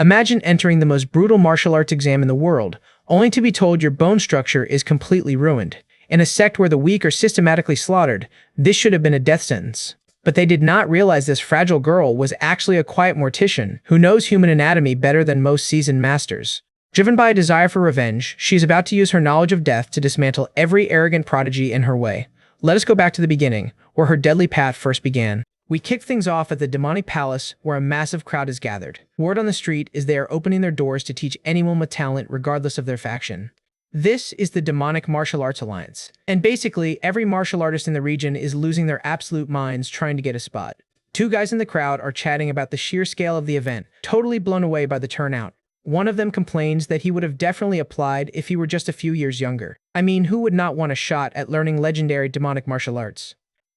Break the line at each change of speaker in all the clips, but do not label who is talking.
Imagine entering the most brutal martial arts exam in the world, only to be told your bone structure is completely ruined. In a sect where the weak are systematically slaughtered, this should have been a death sentence. But they did not realize this fragile girl was actually a quiet mortician who knows human anatomy better than most seasoned masters. Driven by a desire for revenge, she's about to use her knowledge of death to dismantle every arrogant prodigy in her way. Let us go back to the beginning, where her deadly path first began. We kick things off at the demonic palace, where a massive crowd is gathered. Word on the street is they are opening their doors to teach anyone with talent regardless of their faction. This is the Demonic Martial Arts Alliance, and basically every martial artist in the region is losing their absolute minds trying to get a spot. Two guys in the crowd are chatting about the sheer scale of the event, totally blown away by the turnout. One of them complains that he would have definitely applied if he were just a few years younger. I mean, who would not want a shot at learning legendary demonic martial arts?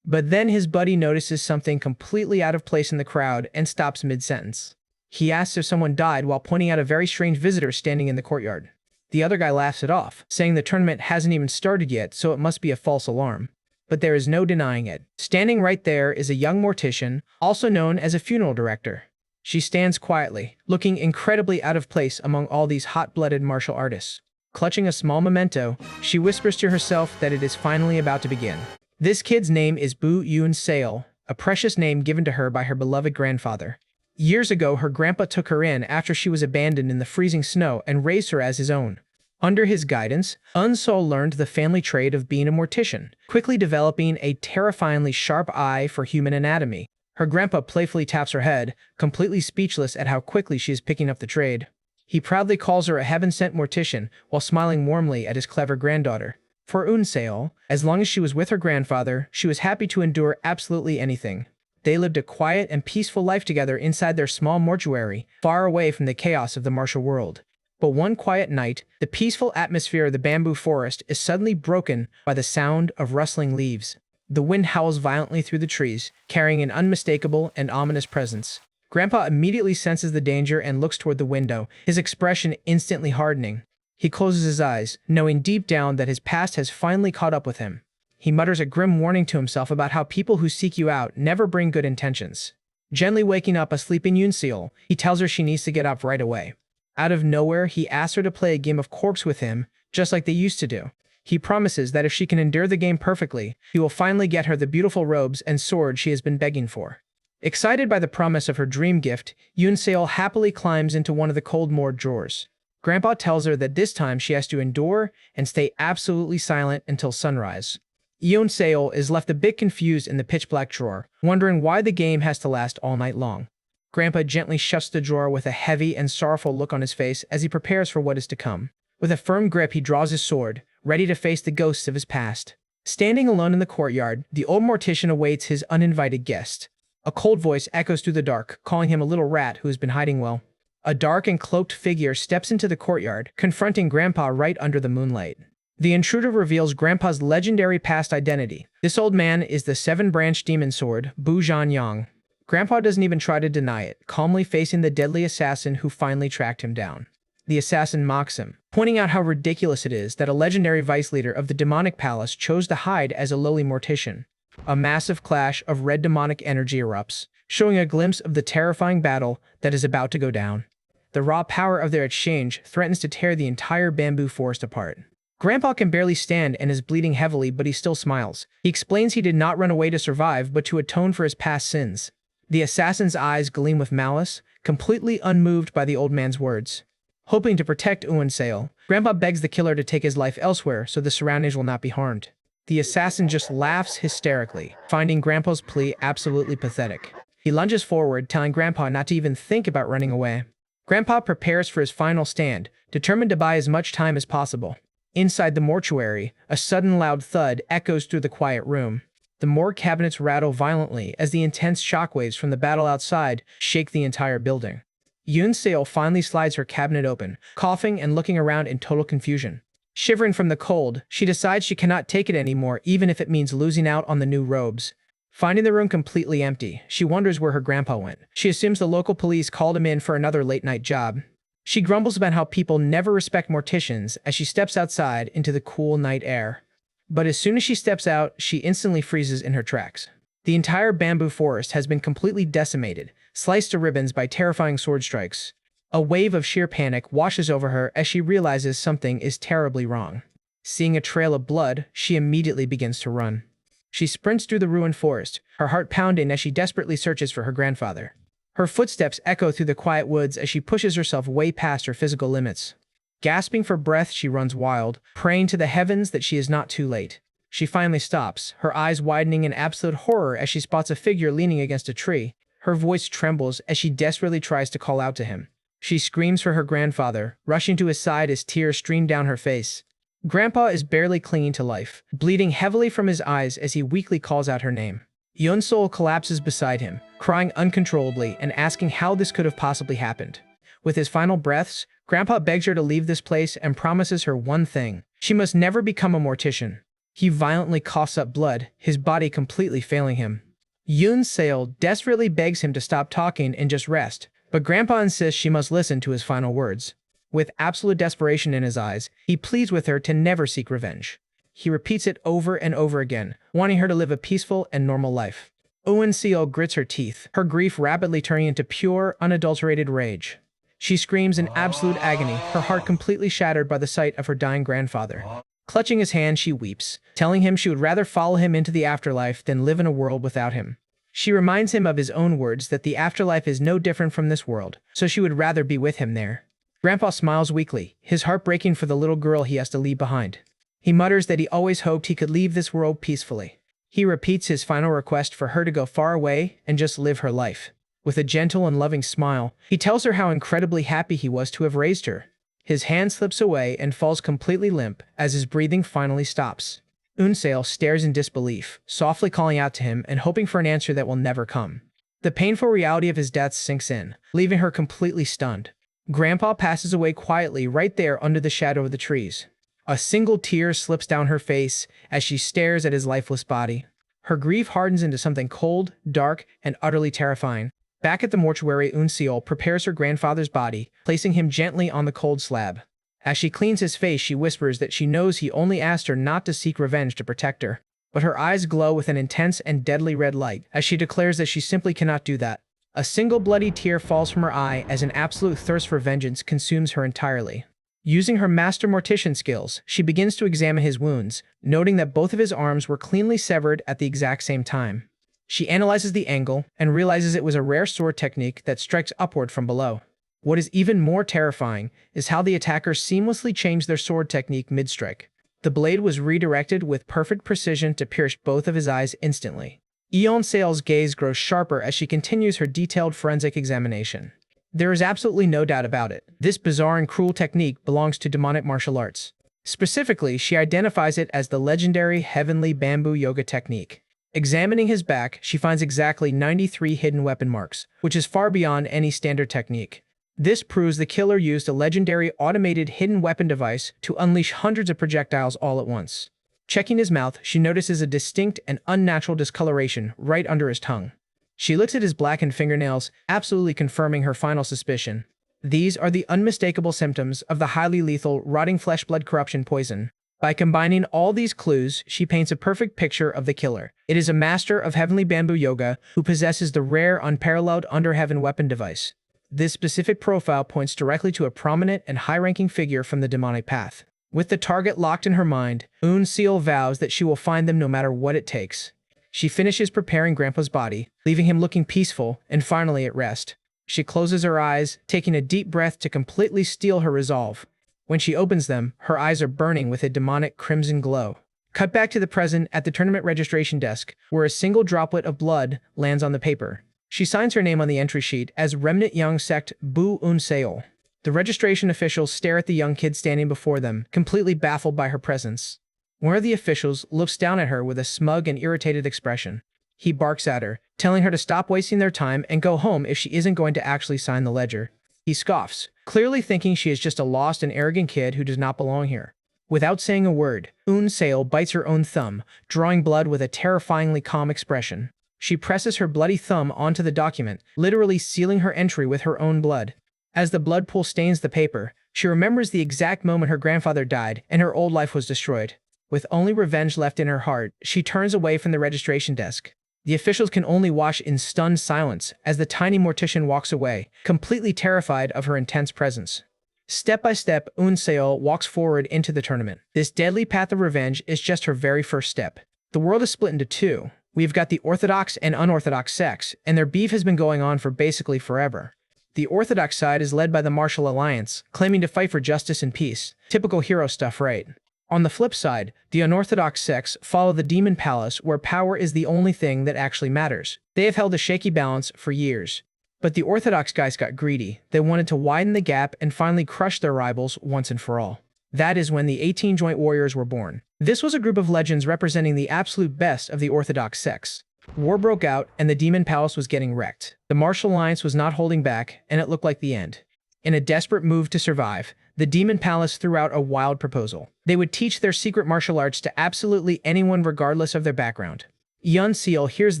But then his buddy notices something completely out of place in the crowd and stops mid-sentence. He asks if someone died while pointing out a very strange visitor standing in the courtyard. The other guy laughs it off, saying the tournament hasn't even started yet, so it must be a false alarm. But there is no denying it. Standing right there is a young mortician, also known as a funeral director. She stands quietly, looking incredibly out of place among all these hot-blooded martial artists. Clutching a small memento, she whispers to herself that it is finally about to begin. This kid's name is Bu Yoon Seo, a precious name given to her by her beloved grandfather. Years ago, her grandpa took her in after she was abandoned in the freezing snow and raised her as his own. Under his guidance, Eun-Sol learned the family trade of being a mortician, quickly developing a terrifyingly sharp eye for human anatomy. Her grandpa playfully taps her head, completely speechless at how quickly she is picking up the trade. He proudly calls her a heaven-sent mortician while smiling warmly at his clever granddaughter. For Eun-Seo, as long as she was with her grandfather, she was happy to endure absolutely anything. They lived a quiet and peaceful life together inside their small mortuary, far away from the chaos of the martial world. But one quiet night, the peaceful atmosphere of the bamboo forest is suddenly broken by the sound of rustling leaves. The wind howls violently through the trees, carrying an unmistakable and ominous presence. Grandpa immediately senses the danger and looks toward the window, his expression instantly hardening. He closes his eyes, knowing deep down that his past has finally caught up with him. He mutters a grim warning to himself about how people who seek you out never bring good intentions. Gently waking up a sleeping Yoon-Seol, he tells her she needs to get up right away. Out of nowhere, he asks her to play a game of corpse with him, just like they used to do. He promises that if she can endure the game perfectly, he will finally get her the beautiful robes and sword she has been begging for. Excited by the promise of her dream gift, Yoon-Seol happily climbs into one of the cold moored drawers. Grandpa tells her that this time she has to endure and stay absolutely silent until sunrise. Yoon-Seol is left a bit confused in the pitch-black drawer, wondering why the game has to last all night long. Grandpa gently shuts the drawer with a heavy and sorrowful look on his face as he prepares for what is to come. With a firm grip, he draws his sword, ready to face the ghosts of his past. Standing alone in the courtyard, the old mortician awaits his uninvited guest. A cold voice echoes through the dark, calling him a little rat who has been hiding well. A dark and cloaked figure steps into the courtyard, confronting Grandpa right under the moonlight. The intruder reveals Grandpa's legendary past identity. This old man is the seven-branched demon sword, Bu Zhanyang. Grandpa doesn't even try to deny it, calmly facing the deadly assassin who finally tracked him down. The assassin mocks him, pointing out how ridiculous it is that a legendary vice leader of the demonic palace chose to hide as a lowly mortician. A massive clash of red demonic energy erupts, showing a glimpse of the terrifying battle that is about to go down. The raw power of their exchange threatens to tear the entire bamboo forest apart. Grandpa can barely stand and is bleeding heavily, but he still smiles. He explains he did not run away to survive, but to atone for his past sins. The assassin's eyes gleam with malice, completely unmoved by the old man's words. Hoping to protect Eun-Seol, Grandpa begs the killer to take his life elsewhere so the surroundings will not be harmed. The assassin just laughs hysterically, finding Grandpa's plea absolutely pathetic. He lunges forward, telling Grandpa not to even think about running away. Grandpa prepares for his final stand, determined to buy as much time as possible. Inside the mortuary, a sudden loud thud echoes through the quiet room. The morgue cabinets rattle violently as the intense shockwaves from the battle outside shake the entire building. Yoon-Seol finally slides her cabinet open, coughing and looking around in total confusion. Shivering from the cold, she decides she cannot take it anymore, even if it means losing out on the new robes. Finding the room completely empty, she wonders where her grandpa went. She assumes the local police called him in for another late-night job. She grumbles about how people never respect morticians as she steps outside into the cool night air. But as soon as she steps out, she instantly freezes in her tracks. The entire bamboo forest has been completely decimated, sliced to ribbons by terrifying sword strikes. A wave of sheer panic washes over her as she realizes something is terribly wrong. Seeing a trail of blood, she immediately begins to run. She sprints through the ruined forest, her heart pounding as she desperately searches for her grandfather. Her footsteps echo through the quiet woods as she pushes herself way past her physical limits. Gasping for breath, she runs wild, praying to the heavens that she is not too late. She finally stops, her eyes widening in absolute horror as she spots a figure leaning against a tree. Her voice trembles as she desperately tries to call out to him. She screams for her grandfather, rushing to his side as tears stream down her face. Grandpa is barely clinging to life, bleeding heavily from his eyes as he weakly calls out her name. Yeon-sol collapses beside him, crying uncontrollably and asking how this could have possibly happened. With his final breaths, Grandpa begs her to leave this place and promises her one thing: she must never become a mortician. He violently coughs up blood, his body completely failing him. Yeon-sol desperately begs him to stop talking and just rest, but Grandpa insists she must listen to his final words. With absolute desperation in his eyes, he pleads with her to never seek revenge. He repeats it over and over again, wanting her to live a peaceful and normal life. Yeon-sol grits her teeth, her grief rapidly turning into pure, unadulterated rage. She screams in absolute agony, her heart completely shattered by the sight of her dying grandfather. Clutching his hand, she weeps, telling him she would rather follow him into the afterlife than live in a world without him. She reminds him of his own words that the afterlife is no different from this world, so she would rather be with him there. Grandpa smiles weakly, his heart breaking for the little girl he has to leave behind. He mutters that he always hoped he could leave this world peacefully. He repeats his final request for her to go far away and just live her life. With a gentle and loving smile, he tells her how incredibly happy he was to have raised her. His hand slips away and falls completely limp as his breathing finally stops. Yeon-sol stares in disbelief, softly calling out to him and hoping for an answer that will never come. The painful reality of his death sinks in, leaving her completely stunned. Grandpa passes away quietly right there under the shadow of the trees. A single tear slips down her face as she stares at his lifeless body. Her grief hardens into something cold, dark, and utterly terrifying. Back at the mortuary, Yeon-sol prepares her grandfather's body, placing him gently on the cold slab. As she cleans his face, she whispers that she knows he only asked her not to seek revenge to protect her. But her eyes glow with an intense and deadly red light as she declares that she simply cannot do that. A single bloody tear falls from her eye as an absolute thirst for vengeance consumes her entirely. Using her master mortician skills, she begins to examine his wounds, noting that both of his arms were cleanly severed at the exact same time. She analyzes the angle and realizes it was a rare sword technique that strikes upward from below. What is even more terrifying is how the attackers seamlessly changed their sword technique mid-strike. The blade was redirected with perfect precision to pierce both of his eyes instantly. Yeon-sol's gaze grows sharper as she continues her detailed forensic examination. There is absolutely no doubt about it. This bizarre and cruel technique belongs to demonic martial arts. Specifically, she identifies it as the legendary Heavenly Bamboo Yoga technique. Examining his back, she finds exactly 93 hidden weapon marks, which is far beyond any standard technique. This proves the killer used a legendary automated hidden weapon device to unleash hundreds of projectiles all at once. Checking his mouth, she notices a distinct and unnatural discoloration right under his tongue. She looks at his blackened fingernails, absolutely confirming her final suspicion. These are the unmistakable symptoms of the highly lethal rotting flesh blood corruption poison. By combining all these clues, she paints a perfect picture of the killer. It is a master of Heavenly Bamboo Yoga who possesses the rare, unparalleled Under Heaven weapon device. This specific profile points directly to a prominent and high-ranking figure from the demonic path. With the target locked in her mind, Yeon-sol vows that she will find them no matter what it takes. She finishes preparing Grandpa's body, leaving him looking peaceful and finally at rest. She closes her eyes, taking a deep breath to completely steel her resolve. When she opens them, her eyes are burning with a demonic crimson glow. Cut back to the present at the tournament registration desk, where a single droplet of blood lands on the paper. She signs her name on the entry sheet as Remnant Young Sect Bu Yeon-sol. The registration officials stare at the young kid standing before them, completely baffled by her presence. One of the officials looks down at her with a smug and irritated expression. He barks at her, telling her to stop wasting their time and go home if she isn't going to actually sign the ledger. He scoffs, clearly thinking she is just a lost and arrogant kid who does not belong here. Without saying a word, Yeon-sol bites her own thumb, drawing blood with a terrifyingly calm expression. She presses her bloody thumb onto the document, literally sealing her entry with her own blood. As the blood pool stains the paper, she remembers the exact moment her grandfather died and her old life was destroyed. With only revenge left in her heart, she turns away from the registration desk. The officials can only watch in stunned silence as the tiny mortician walks away, completely terrified of her intense presence. Step by step, Seo walks forward into the tournament. This deadly path of revenge is just her very first step. The world is split into two. We've got the orthodox and unorthodox sects, and their beef has been going on for basically forever. The orthodox side is led by the Martial Alliance, claiming to fight for justice and peace. Typical hero stuff, right? On the flip side, the unorthodox sects follow the Demon Palace, where power is the only thing that actually matters. They have held a shaky balance for years. But the orthodox guys got greedy. They wanted to widen the gap and finally crush their rivals once and for all. That is when the 18 Joint Warriors were born. This was a group of legends representing the absolute best of the orthodox sects. War broke out, and the Demon Palace was getting wrecked. The Martial Alliance was not holding back, and it looked like the end. In a desperate move to survive, the Demon Palace threw out a wild proposal. They would teach their secret martial arts to absolutely anyone regardless of their background. Seo hears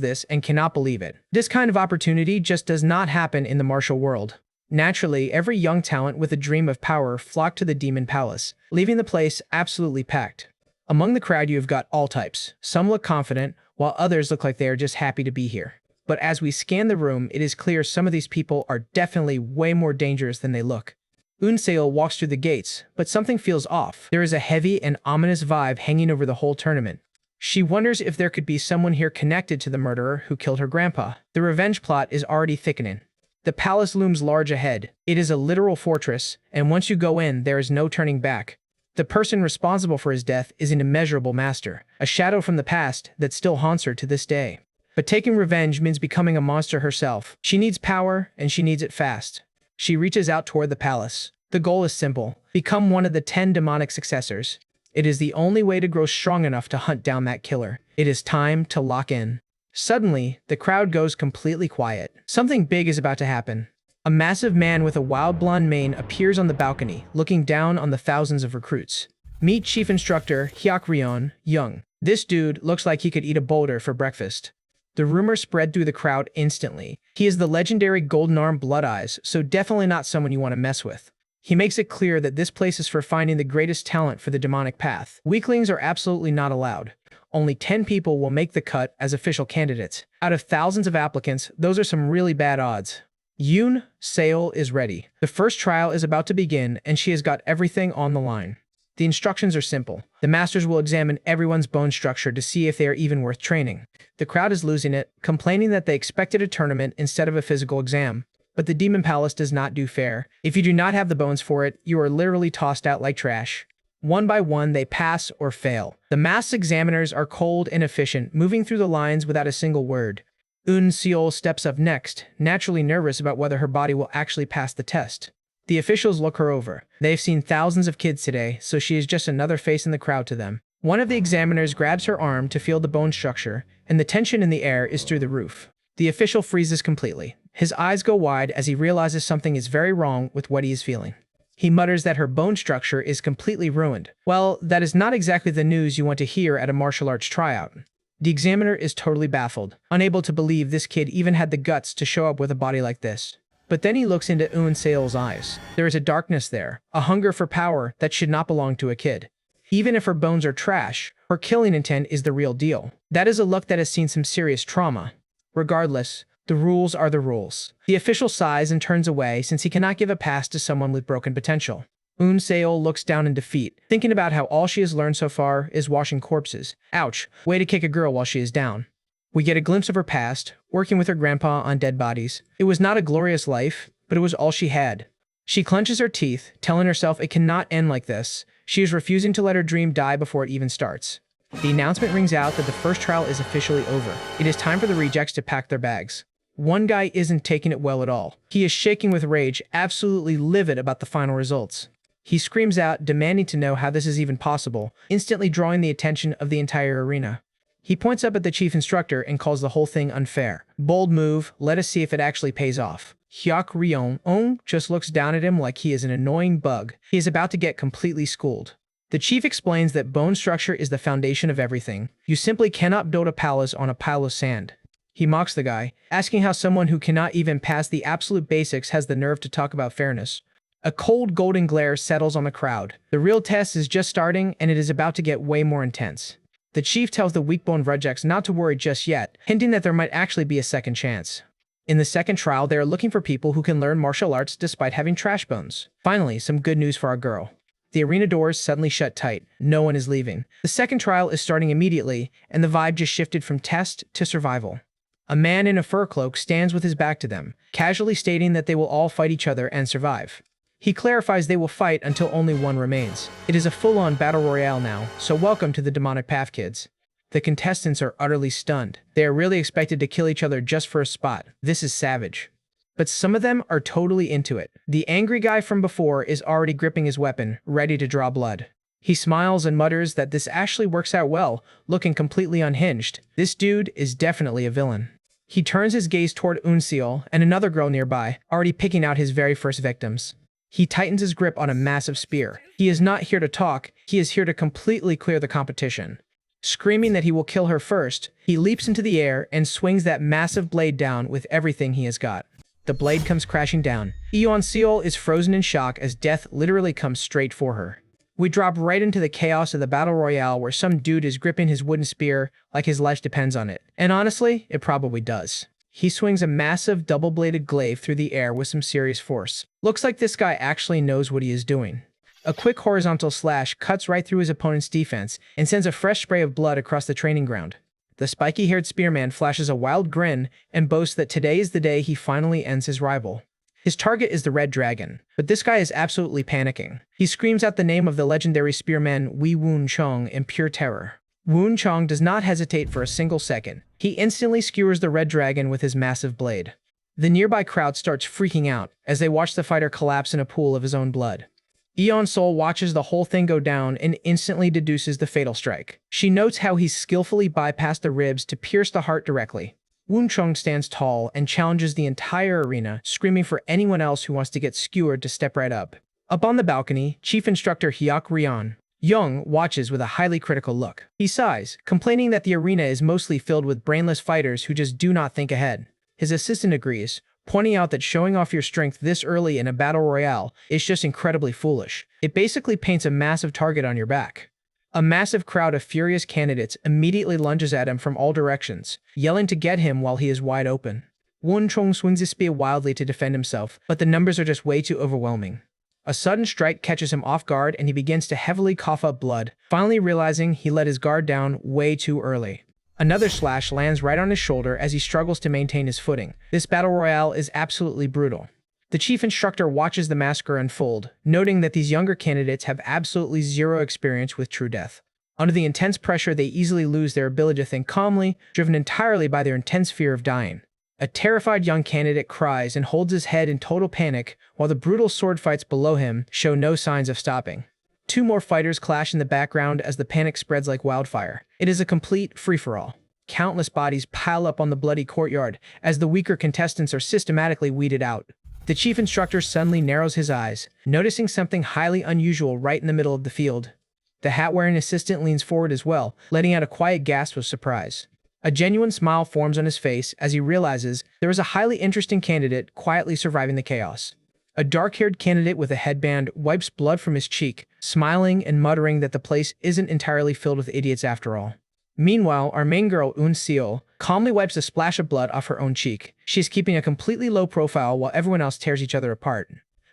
this and cannot believe it. This kind of opportunity just does not happen in the martial world. Naturally, every young talent with a dream of power flocked to the Demon Palace, leaving the place absolutely packed. Among the crowd you have got all types. Some look confident, while others look like they are just happy to be here. But as we scan the room, it is clear some of these people are definitely way more dangerous than they look. Seo walks through the gates, but something feels off. There is a heavy and ominous vibe hanging over the whole tournament. She wonders if there could be someone here connected to the murderer who killed her grandpa. The revenge plot is already thickening. The palace looms large ahead. It is a literal fortress, and once you go in, there is no turning back. The person responsible for his death is an immeasurable master, a shadow from the past that still haunts her to this day. But taking revenge means becoming a monster herself. She needs power, and she needs it fast. She reaches out toward the palace. The goal is simple: become one of the 10 demonic successors. It is the only way to grow strong enough to hunt down that killer. It is time to lock in. Suddenly, the crowd goes completely quiet. Something big is about to happen. A massive man with a wild blonde mane appears on the balcony, looking down on the thousands of recruits. Meet Chief Instructor Hyuk Young. This dude looks like he could eat a boulder for breakfast. The rumor spread through the crowd instantly. He is the legendary Golden Arm Blood Eyes, so definitely not someone you want to mess with. He makes it clear that this place is for finding the greatest talent for the demonic path. Weaklings are absolutely not allowed. Only 10 people will make the cut as official candidates. Out of thousands of applicants, those are some really bad odds. Seo is ready. The first trial is about to begin, and she has got everything on the line. The instructions are simple. The masters will examine everyone's bone structure to see if they are even worth training. The crowd is losing it, complaining that they expected a tournament instead of a physical exam. But the Demon Palace does not do fair. If you do not have the bones for it, you are literally tossed out like trash. One by one, they pass or fail. The masked examiners are cold and efficient, moving through the lines without a single word. Seo steps up next, naturally nervous about whether her body will actually pass the test. The officials look her over. They've seen thousands of kids today, so she is just another face in the crowd to them. One of the examiners grabs her arm to feel the bone structure, and the tension in the air is through the roof. The official freezes completely. His eyes go wide as he realizes something is very wrong with what he is feeling. He mutters that her bone structure is completely ruined. Well, that is not exactly the news you want to hear at a martial arts tryout. The examiner is totally baffled, unable to believe this kid even had the guts to show up with a body like this. But then he looks into Seol's eyes. There is a darkness there, a hunger for power that should not belong to a kid. Even if her bones are trash, her killing intent is the real deal. That is a look that has seen some serious trauma. Regardless, the rules are the rules. The official sighs and turns away since he cannot give a pass to someone with broken potential. Seo looks down in defeat, thinking about how all she has learned so far is washing corpses. Ouch, way to kick a girl while she is down. We get a glimpse of her past, working with her grandpa on dead bodies. It was not a glorious life, but it was all she had. She clenches her teeth, telling herself it cannot end like this. She is refusing to let her dream die before it even starts. The announcement rings out that the first trial is officially over. It is time for the rejects to pack their bags. One guy isn't taking it well at all. He is shaking with rage, absolutely livid about the final results. He screams out, demanding to know how this is even possible, instantly drawing the attention of the entire arena. He points up at the chief instructor and calls the whole thing unfair. Bold move, let us see if it actually pays off. Hyuk just looks down at him like he is an annoying bug. He is about to get completely schooled. The chief explains that bone structure is the foundation of everything. You simply cannot build a palace on a pile of sand. He mocks the guy, asking how someone who cannot even pass the absolute basics has the nerve to talk about fairness. A cold golden glare settles on the crowd. The real test is just starting, and it is about to get way more intense. The chief tells the weak-boned rejects not to worry just yet, hinting that there might actually be a second chance. In the second trial, they are looking for people who can learn martial arts despite having trash bones. Finally, some good news for our girl. The arena doors suddenly shut tight. No one is leaving. The second trial is starting immediately, and the vibe just shifted from test to survival. A man in a fur cloak stands with his back to them, casually stating that they will all fight each other and survive. He clarifies they will fight until only one remains. It is a full-on battle royale now, so welcome to the demonic path, kids. The contestants are utterly stunned. They are really expected to kill each other just for a spot. This is savage. But some of them are totally into it. The angry guy from before is already gripping his weapon, ready to draw blood. He smiles and mutters that this actually works out well, looking completely unhinged. This dude is definitely a villain. He turns his gaze toward Unseal and another girl nearby, already picking out his very first victims. He tightens his grip on a massive spear. He is not here to talk, he is here to completely clear the competition. Screaming that he will kill her first, he leaps into the air and swings that massive blade down with everything he has got. The blade comes crashing down. Unseal is frozen in shock as death literally comes straight for her. We drop right into the chaos of the battle royale where some dude is gripping his wooden spear like his life depends on it. And honestly, it probably does. He swings a massive double-bladed glaive through the air with some serious force. Looks like this guy actually knows what he is doing. A quick horizontal slash cuts right through his opponent's defense and sends a fresh spray of blood across the training ground. The spiky-haired spearman flashes a wild grin and boasts that today is the day he finally ends his rival. His target is the Red Dragon, but this guy is absolutely panicking. He screams out the name of the legendary spearman Wei Wun-chong in pure terror. Wun-chong does not hesitate for a single second. He instantly skewers the Red Dragon with his massive blade. The nearby crowd starts freaking out as they watch the fighter collapse in a pool of his own blood. Eon-Sol watches the whole thing go down and instantly deduces the fatal strike. She notes how he skillfully bypassed the ribs to pierce the heart directly. Wun-chong stands tall and challenges the entire arena, screaming for anyone else who wants to get skewered to step right up. Up on the balcony, Chief Instructor Hyuk Ryeon Young watches with a highly critical look. He sighs, complaining that the arena is mostly filled with brainless fighters who just do not think ahead. His assistant agrees, pointing out that showing off your strength this early in a battle royale is just incredibly foolish. It basically paints a massive target on your back. A massive crowd of furious candidates immediately lunges at him from all directions, yelling to get him while he is wide open. Wun-chong swings his spear wildly to defend himself, but the numbers are just way too overwhelming. A sudden strike catches him off guard and he begins to heavily cough up blood, finally realizing he let his guard down way too early. Another slash lands right on his shoulder as he struggles to maintain his footing. This battle royale is absolutely brutal. The chief instructor watches the massacre unfold, noting that these younger candidates have absolutely zero experience with true death. Under the intense pressure, they easily lose their ability to think calmly, driven entirely by their intense fear of dying. A terrified young candidate cries and holds his head in total panic, while the brutal sword fights below him show no signs of stopping. Two more fighters clash in the background as the panic spreads like wildfire. It is a complete free-for-all. Countless bodies pile up on the bloody courtyard as the weaker contestants are systematically weeded out. The chief instructor suddenly narrows his eyes, noticing something highly unusual right in the middle of the field. The hat-wearing assistant leans forward as well, letting out a quiet gasp of surprise. A genuine smile forms on his face as he realizes there is a highly interesting candidate quietly surviving the chaos. A dark-haired candidate with a headband wipes blood from his cheek, smiling and muttering that the place isn't entirely filled with idiots after all. Meanwhile, our main girl, Unseal, calmly wipes a splash of blood off her own cheek. She is keeping a completely low profile while everyone else tears each other apart.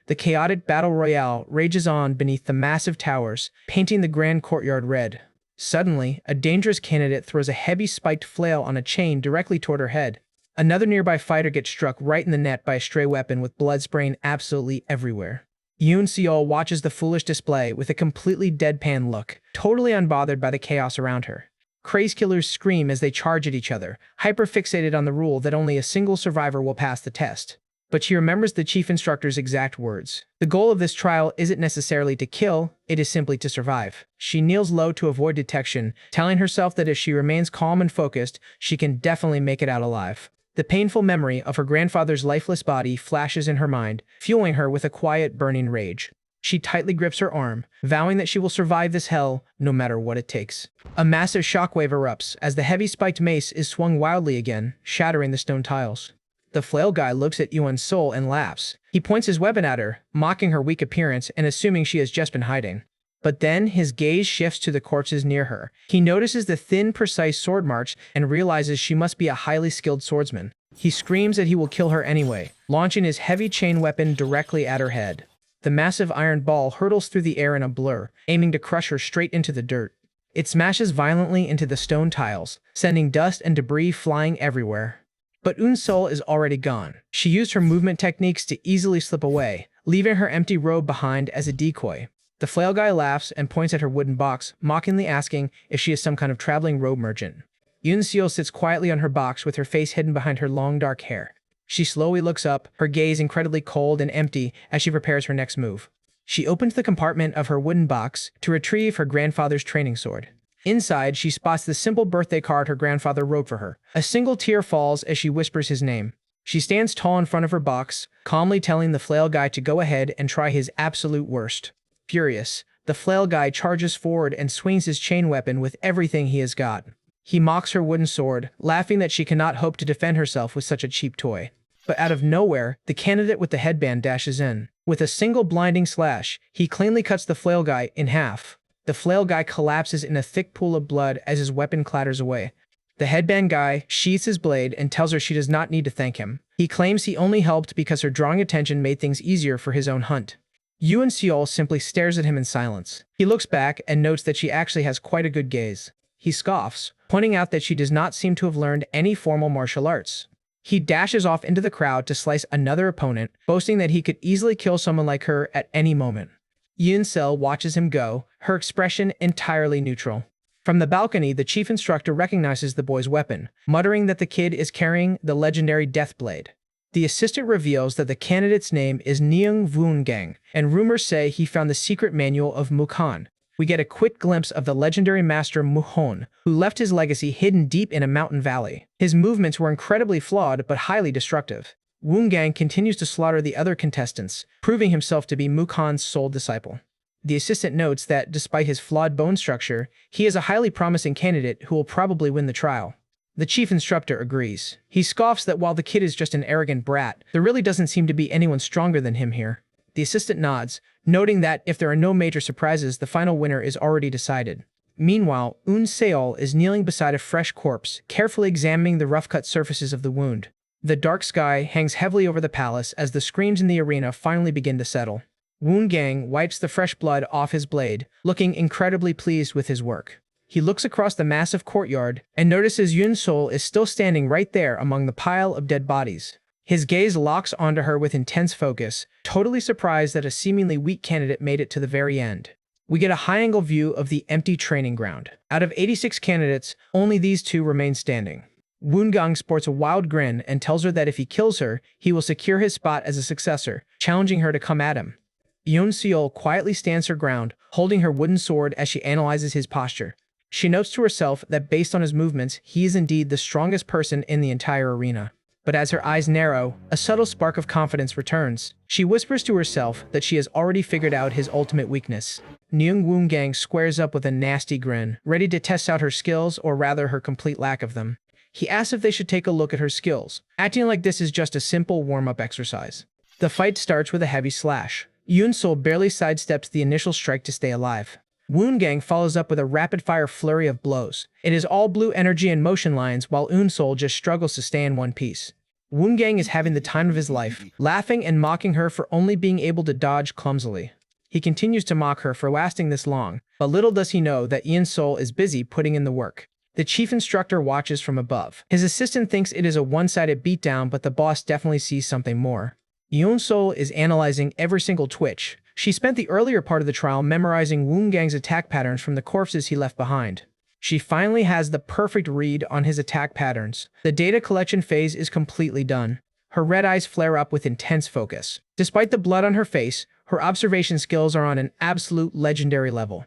The chaotic battle royale rages on beneath the massive towers, painting the grand courtyard red. Suddenly, a dangerous candidate throws a heavy spiked flail on a chain directly toward her head. Another nearby fighter gets struck right in the net by a stray weapon with blood spraying absolutely everywhere. Yoon Seol watches the foolish display with a completely deadpan look, totally unbothered by the chaos around her. Craze killers scream as they charge at each other, hyper-fixated on the rule that only a single survivor will pass the test. But she remembers the chief instructor's exact words. The goal of this trial isn't necessarily to kill, it is simply to survive. She kneels low to avoid detection, telling herself that if she remains calm and focused, she can definitely make it out alive. The painful memory of her grandfather's lifeless body flashes in her mind, fueling her with a quiet, burning rage. She tightly grips her arm, vowing that she will survive this hell no matter what it takes. A massive shockwave erupts as the heavy spiked mace is swung wildly again, shattering the stone tiles. The flail guy looks at Yuan's soul and laughs. He points his weapon at her, mocking her weak appearance and assuming she has just been hiding. But then his gaze shifts to the corpses near her. He notices the thin, precise sword march and realizes she must be a highly skilled swordsman. He screams that he will kill her anyway, launching his heavy chain weapon directly at her head. The massive iron ball hurtles through the air in a blur, aiming to crush her straight into the dirt. It smashes violently into the stone tiles, sending dust and debris flying everywhere. But Eun-Sul is already gone. She used her movement techniques to easily slip away, leaving her empty robe behind as a decoy. The flail guy laughs and points at her wooden box, mockingly asking if she is some kind of traveling robe merchant. Eun-Sul sits quietly on her box with her face hidden behind her long dark hair. She slowly looks up, her gaze incredibly cold and empty as she prepares her next move. She opens the compartment of her wooden box to retrieve her grandfather's training sword. Inside, she spots the simple birthday card her grandfather wrote for her. A single tear falls as she whispers his name. She stands tall in front of her box, calmly telling the flail guy to go ahead and try his absolute worst. Furious, the flail guy charges forward and swings his chain weapon with everything he has got. He mocks her wooden sword, laughing that she cannot hope to defend herself with such a cheap toy. But out of nowhere, the candidate with the headband dashes in. With a single blinding slash, he cleanly cuts the flail guy in half. The flail guy collapses in a thick pool of blood as his weapon clatters away. The headband guy sheathes his blade and tells her she does not need to thank him. He claims he only helped because her drawing attention made things easier for his own hunt. Eun-Sul simply stares at him in silence. He looks back and notes that she actually has quite a good gaze. He scoffs, pointing out that she does not seem to have learned any formal martial arts. He dashes off into the crowd to slice another opponent, boasting that he could easily kill someone like her at any moment. Eun-Sul watches him go, her expression entirely neutral. From the balcony, the chief instructor recognizes the boy's weapon, muttering that the kid is carrying the legendary Death Blade. The assistant reveals that the candidate's name is Neung Woon-gang, and rumors say he found the secret manual of Mukhan. We get a quick glimpse of the legendary master Muhon, who left his legacy hidden deep in a mountain valley. His movements were incredibly flawed but highly destructive. Woon-gang continues to slaughter the other contestants, proving himself to be Mukhan's sole disciple. The assistant notes that, despite his flawed bone structure, he is a highly promising candidate who will probably win the trial. The chief instructor agrees. He scoffs that while the kid is just an arrogant brat, there really doesn't seem to be anyone stronger than him here. The assistant nods, noting that if there are no major surprises, the final winner is already decided. Meanwhile, Eun-Sul is kneeling beside a fresh corpse, carefully examining the rough-cut surfaces of the wound. The dark sky hangs heavily over the palace as the screams in the arena finally begin to settle. Woon-gang wipes the fresh blood off his blade, looking incredibly pleased with his work. He looks across the massive courtyard and notices Eun-Sul is still standing right there among the pile of dead bodies. His gaze locks onto her with intense focus, totally surprised that a seemingly weak candidate made it to the very end. We get a high-angle view of the empty training ground. Out of 86 candidates, only these two remain standing. Woon-gang sports a wild grin and tells her that if he kills her, he will secure his spot as a successor, challenging her to come at him. Eun-Sul quietly stands her ground, holding her wooden sword as she analyzes his posture. She notes to herself that based on his movements, he is indeed the strongest person in the entire arena. But as her eyes narrow, a subtle spark of confidence returns. She whispers to herself that she has already figured out his ultimate weakness. Neung Woon-gang squares up with a nasty grin, ready to test out her skills, or rather her complete lack of them. He asks if they should take a look at her skills, acting like this is just a simple warm-up exercise. The fight starts with a heavy slash. Eun-Sul barely sidesteps the initial strike to stay alive. Woon-gang follows up with a rapid-fire flurry of blows. It is all blue energy and motion lines, while Eun-Sul just struggles to stay in one piece. Woon-gang is having the time of his life, laughing and mocking her for only being able to dodge clumsily. He continues to mock her for lasting this long, but little does he know that Eun-Sul is busy putting in the work. The chief instructor watches from above. His assistant thinks it is a one-sided beatdown, but the boss definitely sees something more. Eun-Sul is analyzing every single twitch. She spent the earlier part of the trial memorizing Woon-gang's attack patterns from the corpses he left behind. She finally has the perfect read on his attack patterns. The data collection phase is completely done. Her red eyes flare up with intense focus. Despite the blood on her face, her observation skills are on an absolute legendary level.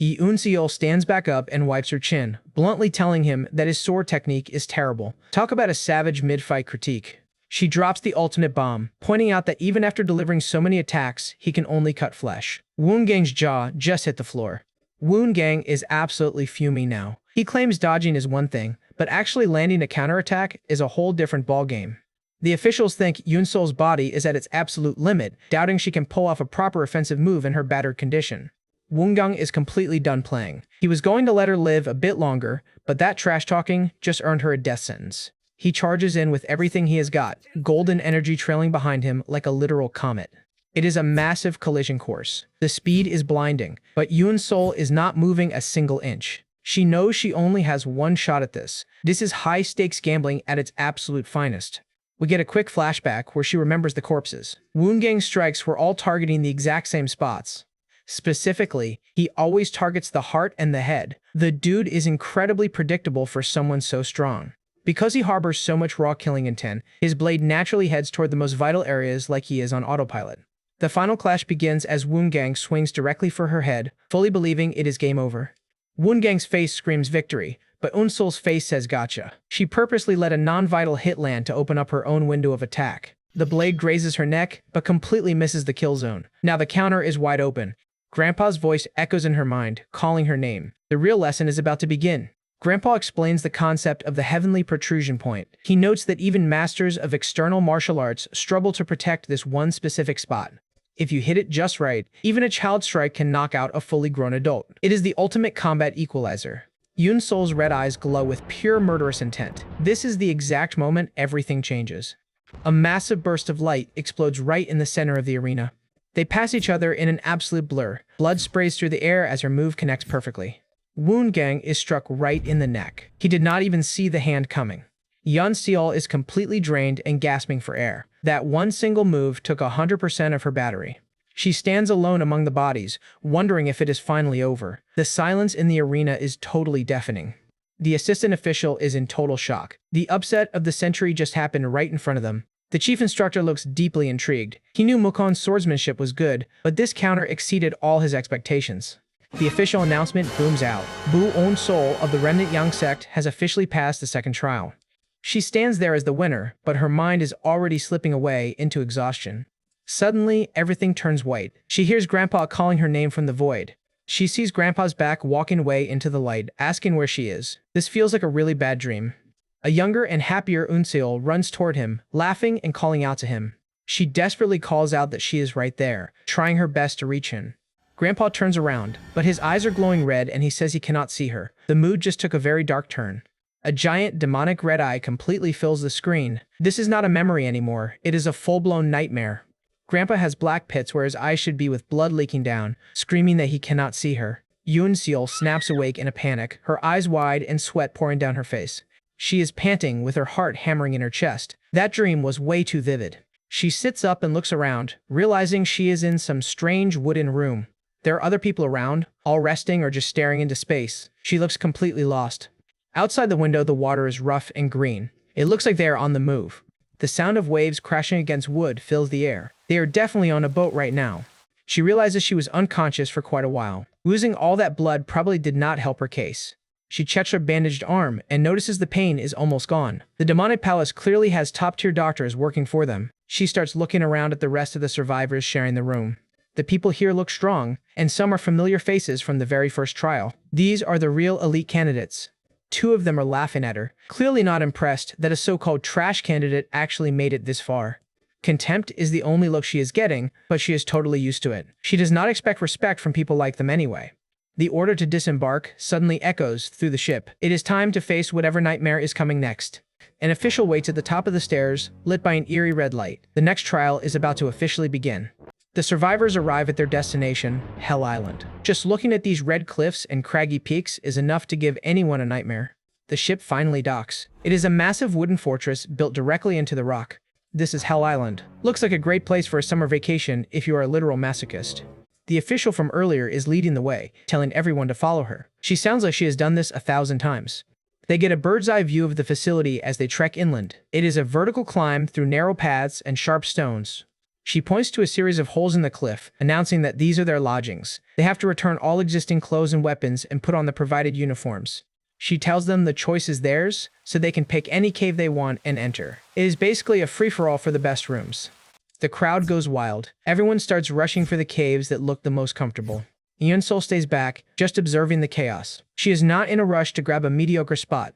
Eun-Sul stands back up and wipes her chin, bluntly telling him that his sword technique is terrible. Talk about a savage mid-fight critique. She drops the ultimate bomb, pointing out that even after delivering so many attacks, he can only cut flesh. Woon-gang's jaw just hit the floor. Woon-gang is absolutely fuming now. He claims dodging is one thing, but actually landing a counterattack is a whole different ballgame. The officials think Eun-Sul's body is at its absolute limit, doubting she can pull off a proper offensive move in her battered condition. Woongang is completely done playing. He was going to let her live a bit longer, but that trash-talking just earned her a death sentence. He charges in with everything he has got, golden energy trailing behind him like a literal comet. It is a massive collision course. The speed is blinding, but Yoon's soul is not moving a single inch. She knows she only has one shot at this. This is high-stakes gambling at its absolute finest. We get a quick flashback where she remembers the corpses. Woongang's strikes were all targeting the exact same spots. Specifically, he always targets the heart and the head. The dude is incredibly predictable for someone so strong. Because he harbors so much raw killing intent, his blade naturally heads toward the most vital areas like he is on autopilot. The final clash begins as Woongang swings directly for her head, fully believing it is game over. Woongang's face screams victory, but Unsul's face says gotcha. She purposely let a non-vital hit land to open up her own window of attack. The blade grazes her neck, but completely misses the kill zone. Now the counter is wide open. Grandpa's voice echoes in her mind, calling her name. The real lesson is about to begin. Grandpa explains the concept of the heavenly protrusion point. He notes that even masters of external martial arts struggle to protect this one specific spot. If you hit it just right, even a child strike can knock out a fully grown adult. It is the ultimate combat equalizer. Yoon Sol's red eyes glow with pure murderous intent. This is the exact moment everything changes. A massive burst of light explodes right in the center of the arena. They pass each other in an absolute blur. Blood sprays through the air as her move connects perfectly. Woongang is struck right in the neck. He did not even see the hand coming. Yeon Seol is completely drained and gasping for air. That one single move took 100% of her battery. She stands alone among the bodies, wondering if it is finally over. The silence in the arena is totally deafening. The assistant official is in total shock. The upset of the century just happened right in front of them. The chief instructor looks deeply intrigued. He knew Mukon's swordsmanship was good, but this counter exceeded all his expectations. The official announcement booms out. Bu On Sol of the Remnant Yang sect has officially passed the second trial. She stands there as the winner, but her mind is already slipping away into exhaustion. Suddenly, everything turns white. She hears Grandpa calling her name from the void. She sees Grandpa's back walking away into the light, asking where she is. This feels like a really bad dream. A younger and happier Unseol runs toward him, laughing and calling out to him. She desperately calls out that she is right there, trying her best to reach him. Grandpa turns around, but his eyes are glowing red and he says he cannot see her. The mood just took a very dark turn. A giant demonic red eye completely fills the screen. This is not a memory anymore, it is a full-blown nightmare. Grandpa has black pits where his eyes should be with blood leaking down, screaming that he cannot see her. Yoon Seol snaps awake in a panic, her eyes wide and sweat pouring down her face. She is panting with her heart hammering in her chest. That dream was way too vivid. She sits up and looks around, realizing she is in some strange wooden room. There are other people around, all resting or just staring into space. She looks completely lost. Outside the window, the water is rough and green. It looks like they are on the move. The sound of waves crashing against wood fills the air. They are definitely on a boat right now. She realizes she was unconscious for quite a while. Losing all that blood probably did not help her case. She checks her bandaged arm and notices the pain is almost gone. The demonic palace clearly has top-tier doctors working for them. She starts looking around at the rest of the survivors sharing the room. The people here look strong, and some are familiar faces from the very first trial. These are the real elite candidates. Two of them are laughing at her, clearly not impressed that a so-called trash candidate actually made it this far. Contempt is the only look she is getting, but she is totally used to it. She does not expect respect from people like them anyway. The order to disembark suddenly echoes through the ship. It is time to face whatever nightmare is coming next. An official waits at the top of the stairs, lit by an eerie red light. The next trial is about to officially begin. The survivors arrive at their destination, Hell Island. Just looking at these red cliffs and craggy peaks is enough to give anyone a nightmare. The ship finally docks. It is a massive wooden fortress built directly into the rock. This is Hell Island. Looks like a great place for a summer vacation if you are a literal masochist. The official from earlier is leading the way, telling everyone to follow her. She sounds like she has done this 1,000 times. They get a bird's-eye view of the facility as they trek inland. It is a vertical climb through narrow paths and sharp stones. She points to a series of holes in the cliff, announcing that these are their lodgings. They have to return all existing clothes and weapons and put on the provided uniforms. She tells them the choice is theirs, so they can pick any cave they want and enter. It is basically a free-for-all for the best rooms. The crowd goes wild. Everyone starts rushing for the caves that look the most comfortable. Yeon-sol stays back, just observing the chaos. She is not in a rush to grab a mediocre spot.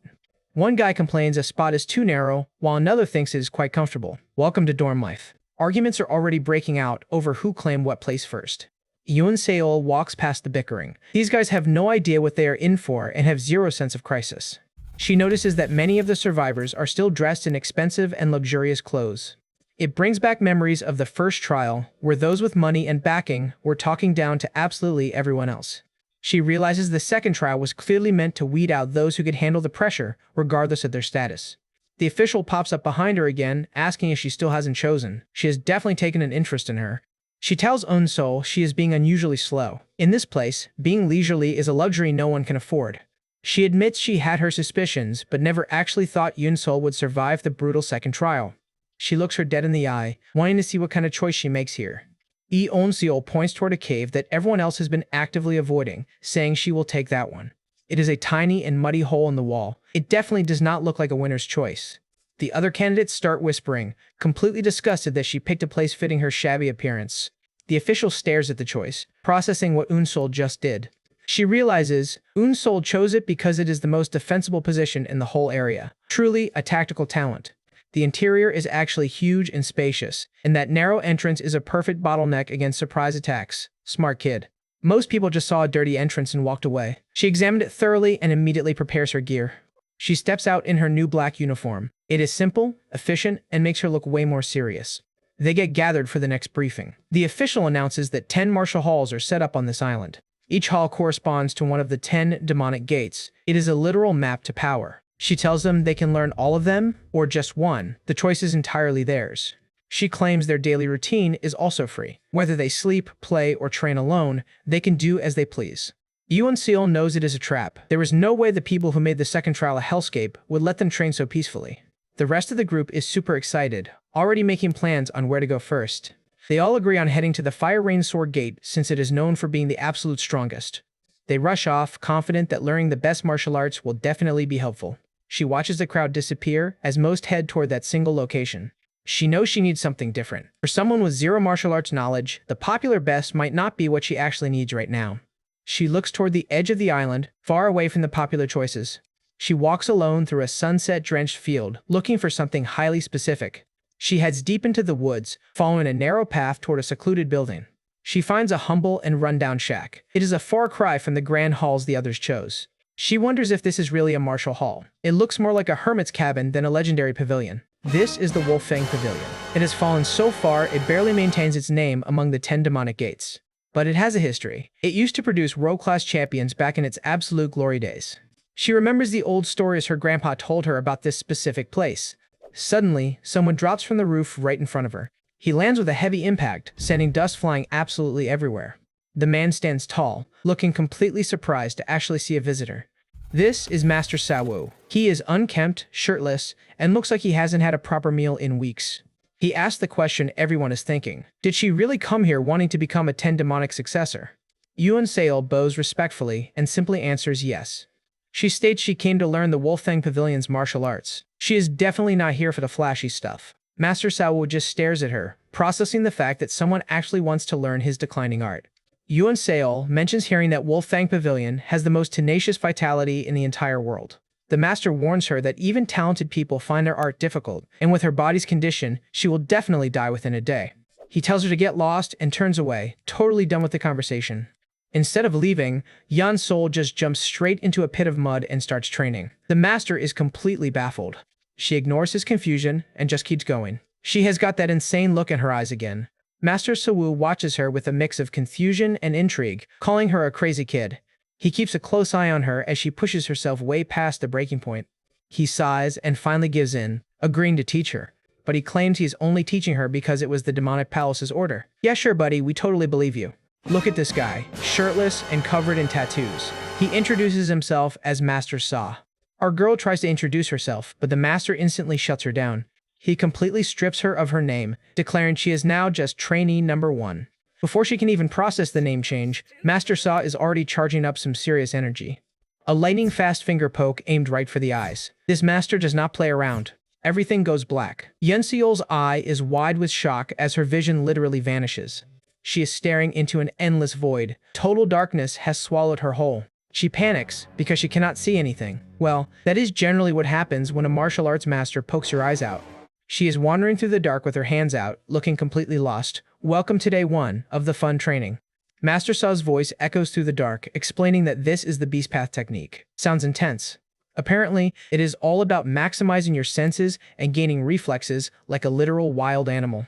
One guy complains a spot is too narrow, while another thinks it is quite comfortable. Welcome to dorm life. Arguments are already breaking out over who claimed what place first. Yoon Seol walks past the bickering. These guys have no idea what they are in for and have zero sense of crisis. She notices that many of the survivors are still dressed in expensive and luxurious clothes. It brings back memories of the first trial, where those with money and backing were talking down to absolutely everyone else. She realizes the second trial was clearly meant to weed out those who could handle the pressure, regardless of their status. The official pops up behind her again, asking if she still hasn't chosen. She has definitely taken an interest in her. She tells Eun-sol she is being unusually slow. In this place, being leisurely is a luxury no one can afford. She admits she had her suspicions, but never actually thought Yoon-sol would survive the brutal second trial. She looks her dead in the eye, wanting to see what kind of choice she makes here. Eun-seol points toward a cave that everyone else has been actively avoiding, saying she will take that one. It is a tiny and muddy hole in the wall. It definitely does not look like a winner's choice. The other candidates start whispering, completely disgusted that she picked a place fitting her shabby appearance. The official stares at the choice, processing what Eun-sol just did. She realizes Eun-sol chose it because it is the most defensible position in the whole area. Truly a tactical talent. The interior is actually huge and spacious, and that narrow entrance is a perfect bottleneck against surprise attacks. Smart kid. Most people just saw a dirty entrance and walked away. She examined it thoroughly and immediately prepares her gear. She steps out in her new black uniform. It is simple, efficient, and makes her look way more serious. They get gathered for the next briefing. The official announces that 10 martial halls are set up on this island. Each hall corresponds to one of the 10 demonic gates. It is a literal map to power. She tells them they can learn all of them, or just one. The choice is entirely theirs. She claims their daily routine is also free. Whether they sleep, play, or train alone, they can do as they please. Eun-seol knows it is a trap. There is no way the people who made the second trial a hellscape would let them train so peacefully. The rest of the group is super excited, already making plans on where to go first. They all agree on heading to the Fire Rain Sword Gate since it is known for being the absolute strongest. They rush off, confident that learning the best martial arts will definitely be helpful. She watches the crowd disappear as most head toward that single location. She knows she needs something different. For someone with zero martial arts knowledge, the popular best might not be what she actually needs right now. She looks toward the edge of the island, far away from the popular choices. She walks alone through a sunset-drenched field, looking for something highly specific. She heads deep into the woods, following a narrow path toward a secluded building. She finds a humble and rundown shack. It is a far cry from the grand halls the others chose. She wonders if this is really a martial hall. It looks more like a hermit's cabin than a legendary pavilion. This is the Wolf-Fang Pavilion. It has fallen so far it barely maintains its name among the 10 demonic gates. But it has a history. It used to produce world-class champions back in its absolute glory days. She remembers the old stories her grandpa told her about this specific place. Suddenly, someone drops from the roof right in front of her. He lands with a heavy impact, sending dust flying absolutely everywhere. The man stands tall, looking completely surprised to actually see a visitor. This is Master Sawu. He is unkempt, shirtless, and looks like he hasn't had a proper meal in weeks. He asks the question everyone is thinking. Did she really come here wanting to become a 10 demonic successor? Eun-seol bows respectfully and simply answers yes. She states she came to learn the Wolf-Fang Pavilion's martial arts. She is definitely not here for the flashy stuff. Master Sawu just stares at her, processing the fact that someone actually wants to learn his declining art. Eun-seol mentions hearing that Wolf-Fang Pavilion has the most tenacious vitality in the entire world. The master warns her that even talented people find their art difficult, and with her body's condition, she will definitely die within a day. He tells her to get lost and turns away, totally done with the conversation. Instead of leaving, Eun-seol just jumps straight into a pit of mud and starts training. The master is completely baffled. She ignores his confusion and just keeps going. She has got that insane look in her eyes again. Master Sawu watches her with a mix of confusion and intrigue, calling her a crazy kid. He keeps a close eye on her as she pushes herself way past the breaking point. He sighs and finally gives in, agreeing to teach her. But he claims he's only teaching her because it was the demonic palace's order. Yeah, sure, buddy, we totally believe you. Look at this guy, shirtless and covered in tattoos. He introduces himself as Master Sa. Our girl tries to introduce herself, but the master instantly shuts her down. He completely strips her of her name, declaring she is now just trainee number 1. Before she can even process the name change, Master Sa is already charging up some serious energy. A lightning-fast finger poke aimed right for the eyes. This master does not play around. Everything goes black. Eun-seol's eye is wide with shock as her vision literally vanishes. She is staring into an endless void. Total darkness has swallowed her whole. She panics because she cannot see anything. Well, that is generally what happens when a martial arts master pokes your eyes out. She is wandering through the dark with her hands out, looking completely lost. Welcome to day 1 of the fun training. Master Saw's voice echoes through the dark, explaining that this is the Beast Path technique. Sounds intense. Apparently, it is all about maximizing your senses and gaining reflexes like a literal wild animal.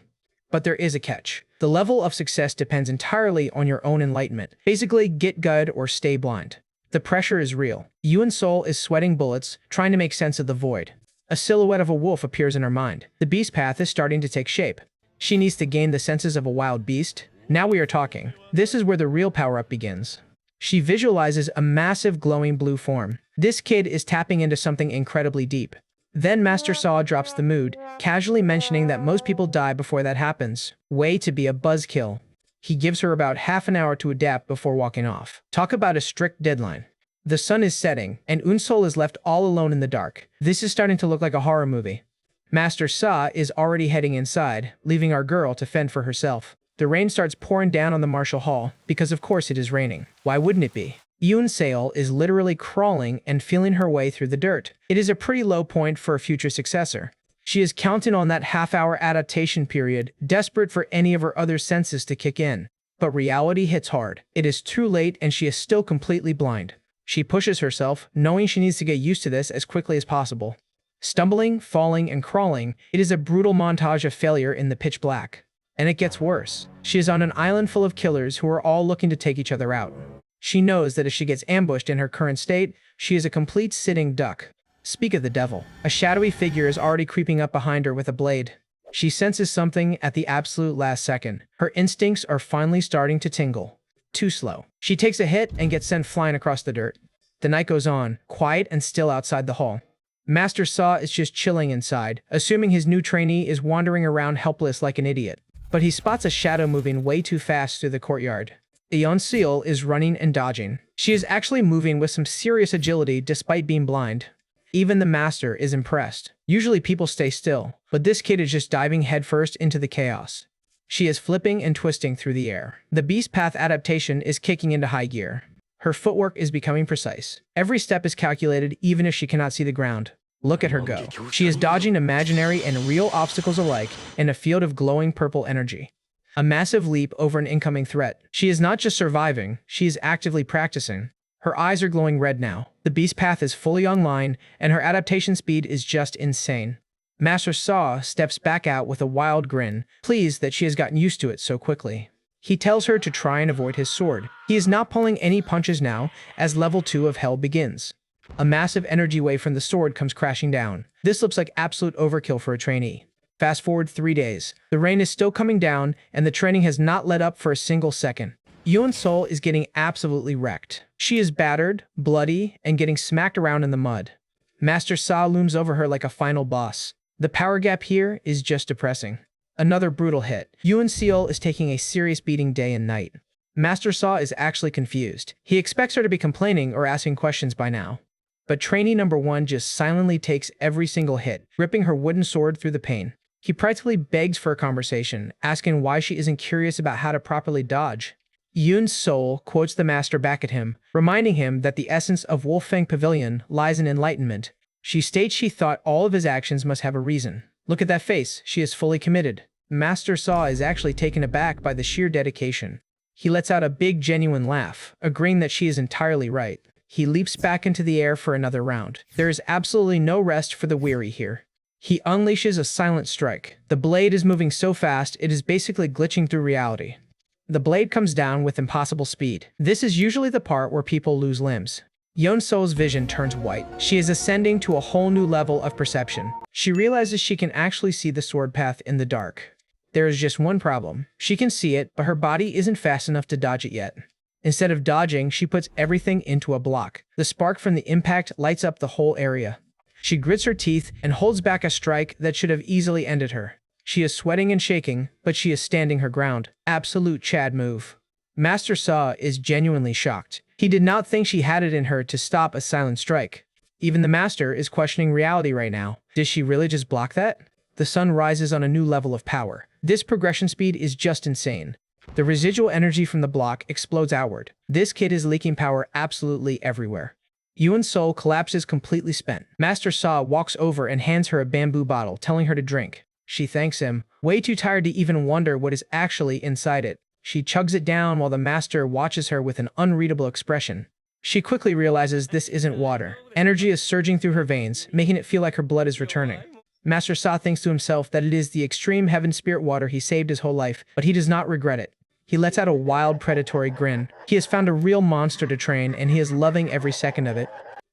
But there is a catch. The level of success depends entirely on your own enlightenment. Basically, get good or stay blind. The pressure is real. Yuan Soul is sweating bullets, trying to make sense of the void. A silhouette of a wolf appears in her mind. The beast path is starting to take shape. She needs to gain the senses of a wild beast. Now we are talking. This is where the real power-up begins. She visualizes a massive glowing blue form. This kid is tapping into something incredibly deep. Then Master Saw drops the mood, casually mentioning that most people die before that happens. Way to be a buzzkill. He gives her about half an hour to adapt before walking off. Talk about a strict deadline. The sun is setting, and Unsol is left all alone in the dark. This is starting to look like a horror movie. Master Sa is already heading inside, leaving our girl to fend for herself. The rain starts pouring down on the martial hall, because of course it is raining. Why wouldn't it be? Yun Sail is literally crawling and feeling her way through the dirt. It is a pretty low point for a future successor. She is counting on that half-hour adaptation period, desperate for any of her other senses to kick in. But reality hits hard. It is too late and she is still completely blind. She pushes herself, knowing she needs to get used to this as quickly as possible. Stumbling, falling, and crawling, it is a brutal montage of failure in the pitch black. And it gets worse. She is on an island full of killers who are all looking to take each other out. She knows that if she gets ambushed in her current state, she is a complete sitting duck. Speak of the devil. A shadowy figure is already creeping up behind her with a blade. She senses something at the absolute last second. Her instincts are finally starting to tingle. Too slow. She takes a hit and gets sent flying across the dirt. The night goes on, quiet and still outside the hall. Master Saw is just chilling inside, assuming his new trainee is wandering around helpless like an idiot. But he spots a shadow moving way too fast through the courtyard. Eon Seal is running and dodging. She is actually moving with some serious agility despite being blind. Even the master is impressed. Usually people stay still, but this kid is just diving headfirst into the chaos. She is flipping and twisting through the air. The Beast Path adaptation is kicking into high gear. Her footwork is becoming precise. Every step is calculated even if she cannot see the ground. Look at her go. She is dodging imaginary and real obstacles alike in a field of glowing purple energy. A massive leap over an incoming threat. She is not just surviving, she is actively practicing. Her eyes are glowing red now. The Beast Path is fully online, and her adaptation speed is just insane. Master Saw steps back out with a wild grin, pleased that she has gotten used to it so quickly. He tells her to try and avoid his sword. He is not pulling any punches now, as level 2 of hell begins. A massive energy wave from the sword comes crashing down. This looks like absolute overkill for a trainee. Fast forward 3 days. The rain is still coming down, and the training has not let up for a single second. Yuan Sol is getting absolutely wrecked. She is battered, bloody, and getting smacked around in the mud. Master Sa looms over her like a final boss. The power gap here is just depressing. Another brutal hit. Yuan Seal is taking a serious beating day and night. Master Saw is actually confused. He expects her to be complaining or asking questions by now. But trainee number 1 just silently takes every single hit, ripping her wooden sword through the pain. He practically begs for a conversation, asking why she isn't curious about how to properly dodge. Yun's soul quotes the master back at him, reminding him that the essence of Wolfang Pavilion lies in enlightenment. She states she thought all of his actions must have a reason. Look at that face, she is fully committed. Master Saw is actually taken aback by the sheer dedication. He lets out a big genuine laugh, agreeing that she is entirely right. He leaps back into the air for another round. There is absolutely no rest for the weary here. He unleashes a silent strike. The blade is moving so fast, it is basically glitching through reality. The blade comes down with impossible speed. This is usually the part where people lose limbs. Yeon So's vision turns white. She is ascending to a whole new level of perception. She realizes she can actually see the sword path in the dark. There is just one problem. She can see it, but her body isn't fast enough to dodge it yet. Instead of dodging, she puts everything into a block. The spark from the impact lights up the whole area. She grits her teeth and holds back a strike that should have easily ended her. She is sweating and shaking, but she is standing her ground. Absolute Chad move. Master Saw is genuinely shocked. He did not think she had it in her to stop a silent strike. Even the master is questioning reality right now. Did she really just block that? The sun rises on a new level of power. This progression speed is just insane. The residual energy from the block explodes outward. This kid is leaking power absolutely everywhere. Yuan's soul collapses completely spent. Master Saw walks over and hands her a bamboo bottle, telling her to drink. She thanks him, way too tired to even wonder what is actually inside it. She chugs it down while the master watches her with an unreadable expression. She quickly realizes this isn't water. Energy is surging through her veins, making it feel like her blood is returning. Master Sa thinks to himself that it is the extreme heaven spirit water he saved his whole life, but he does not regret it. He lets out a wild, predatory grin. He has found a real monster to train, and he is loving every second of it.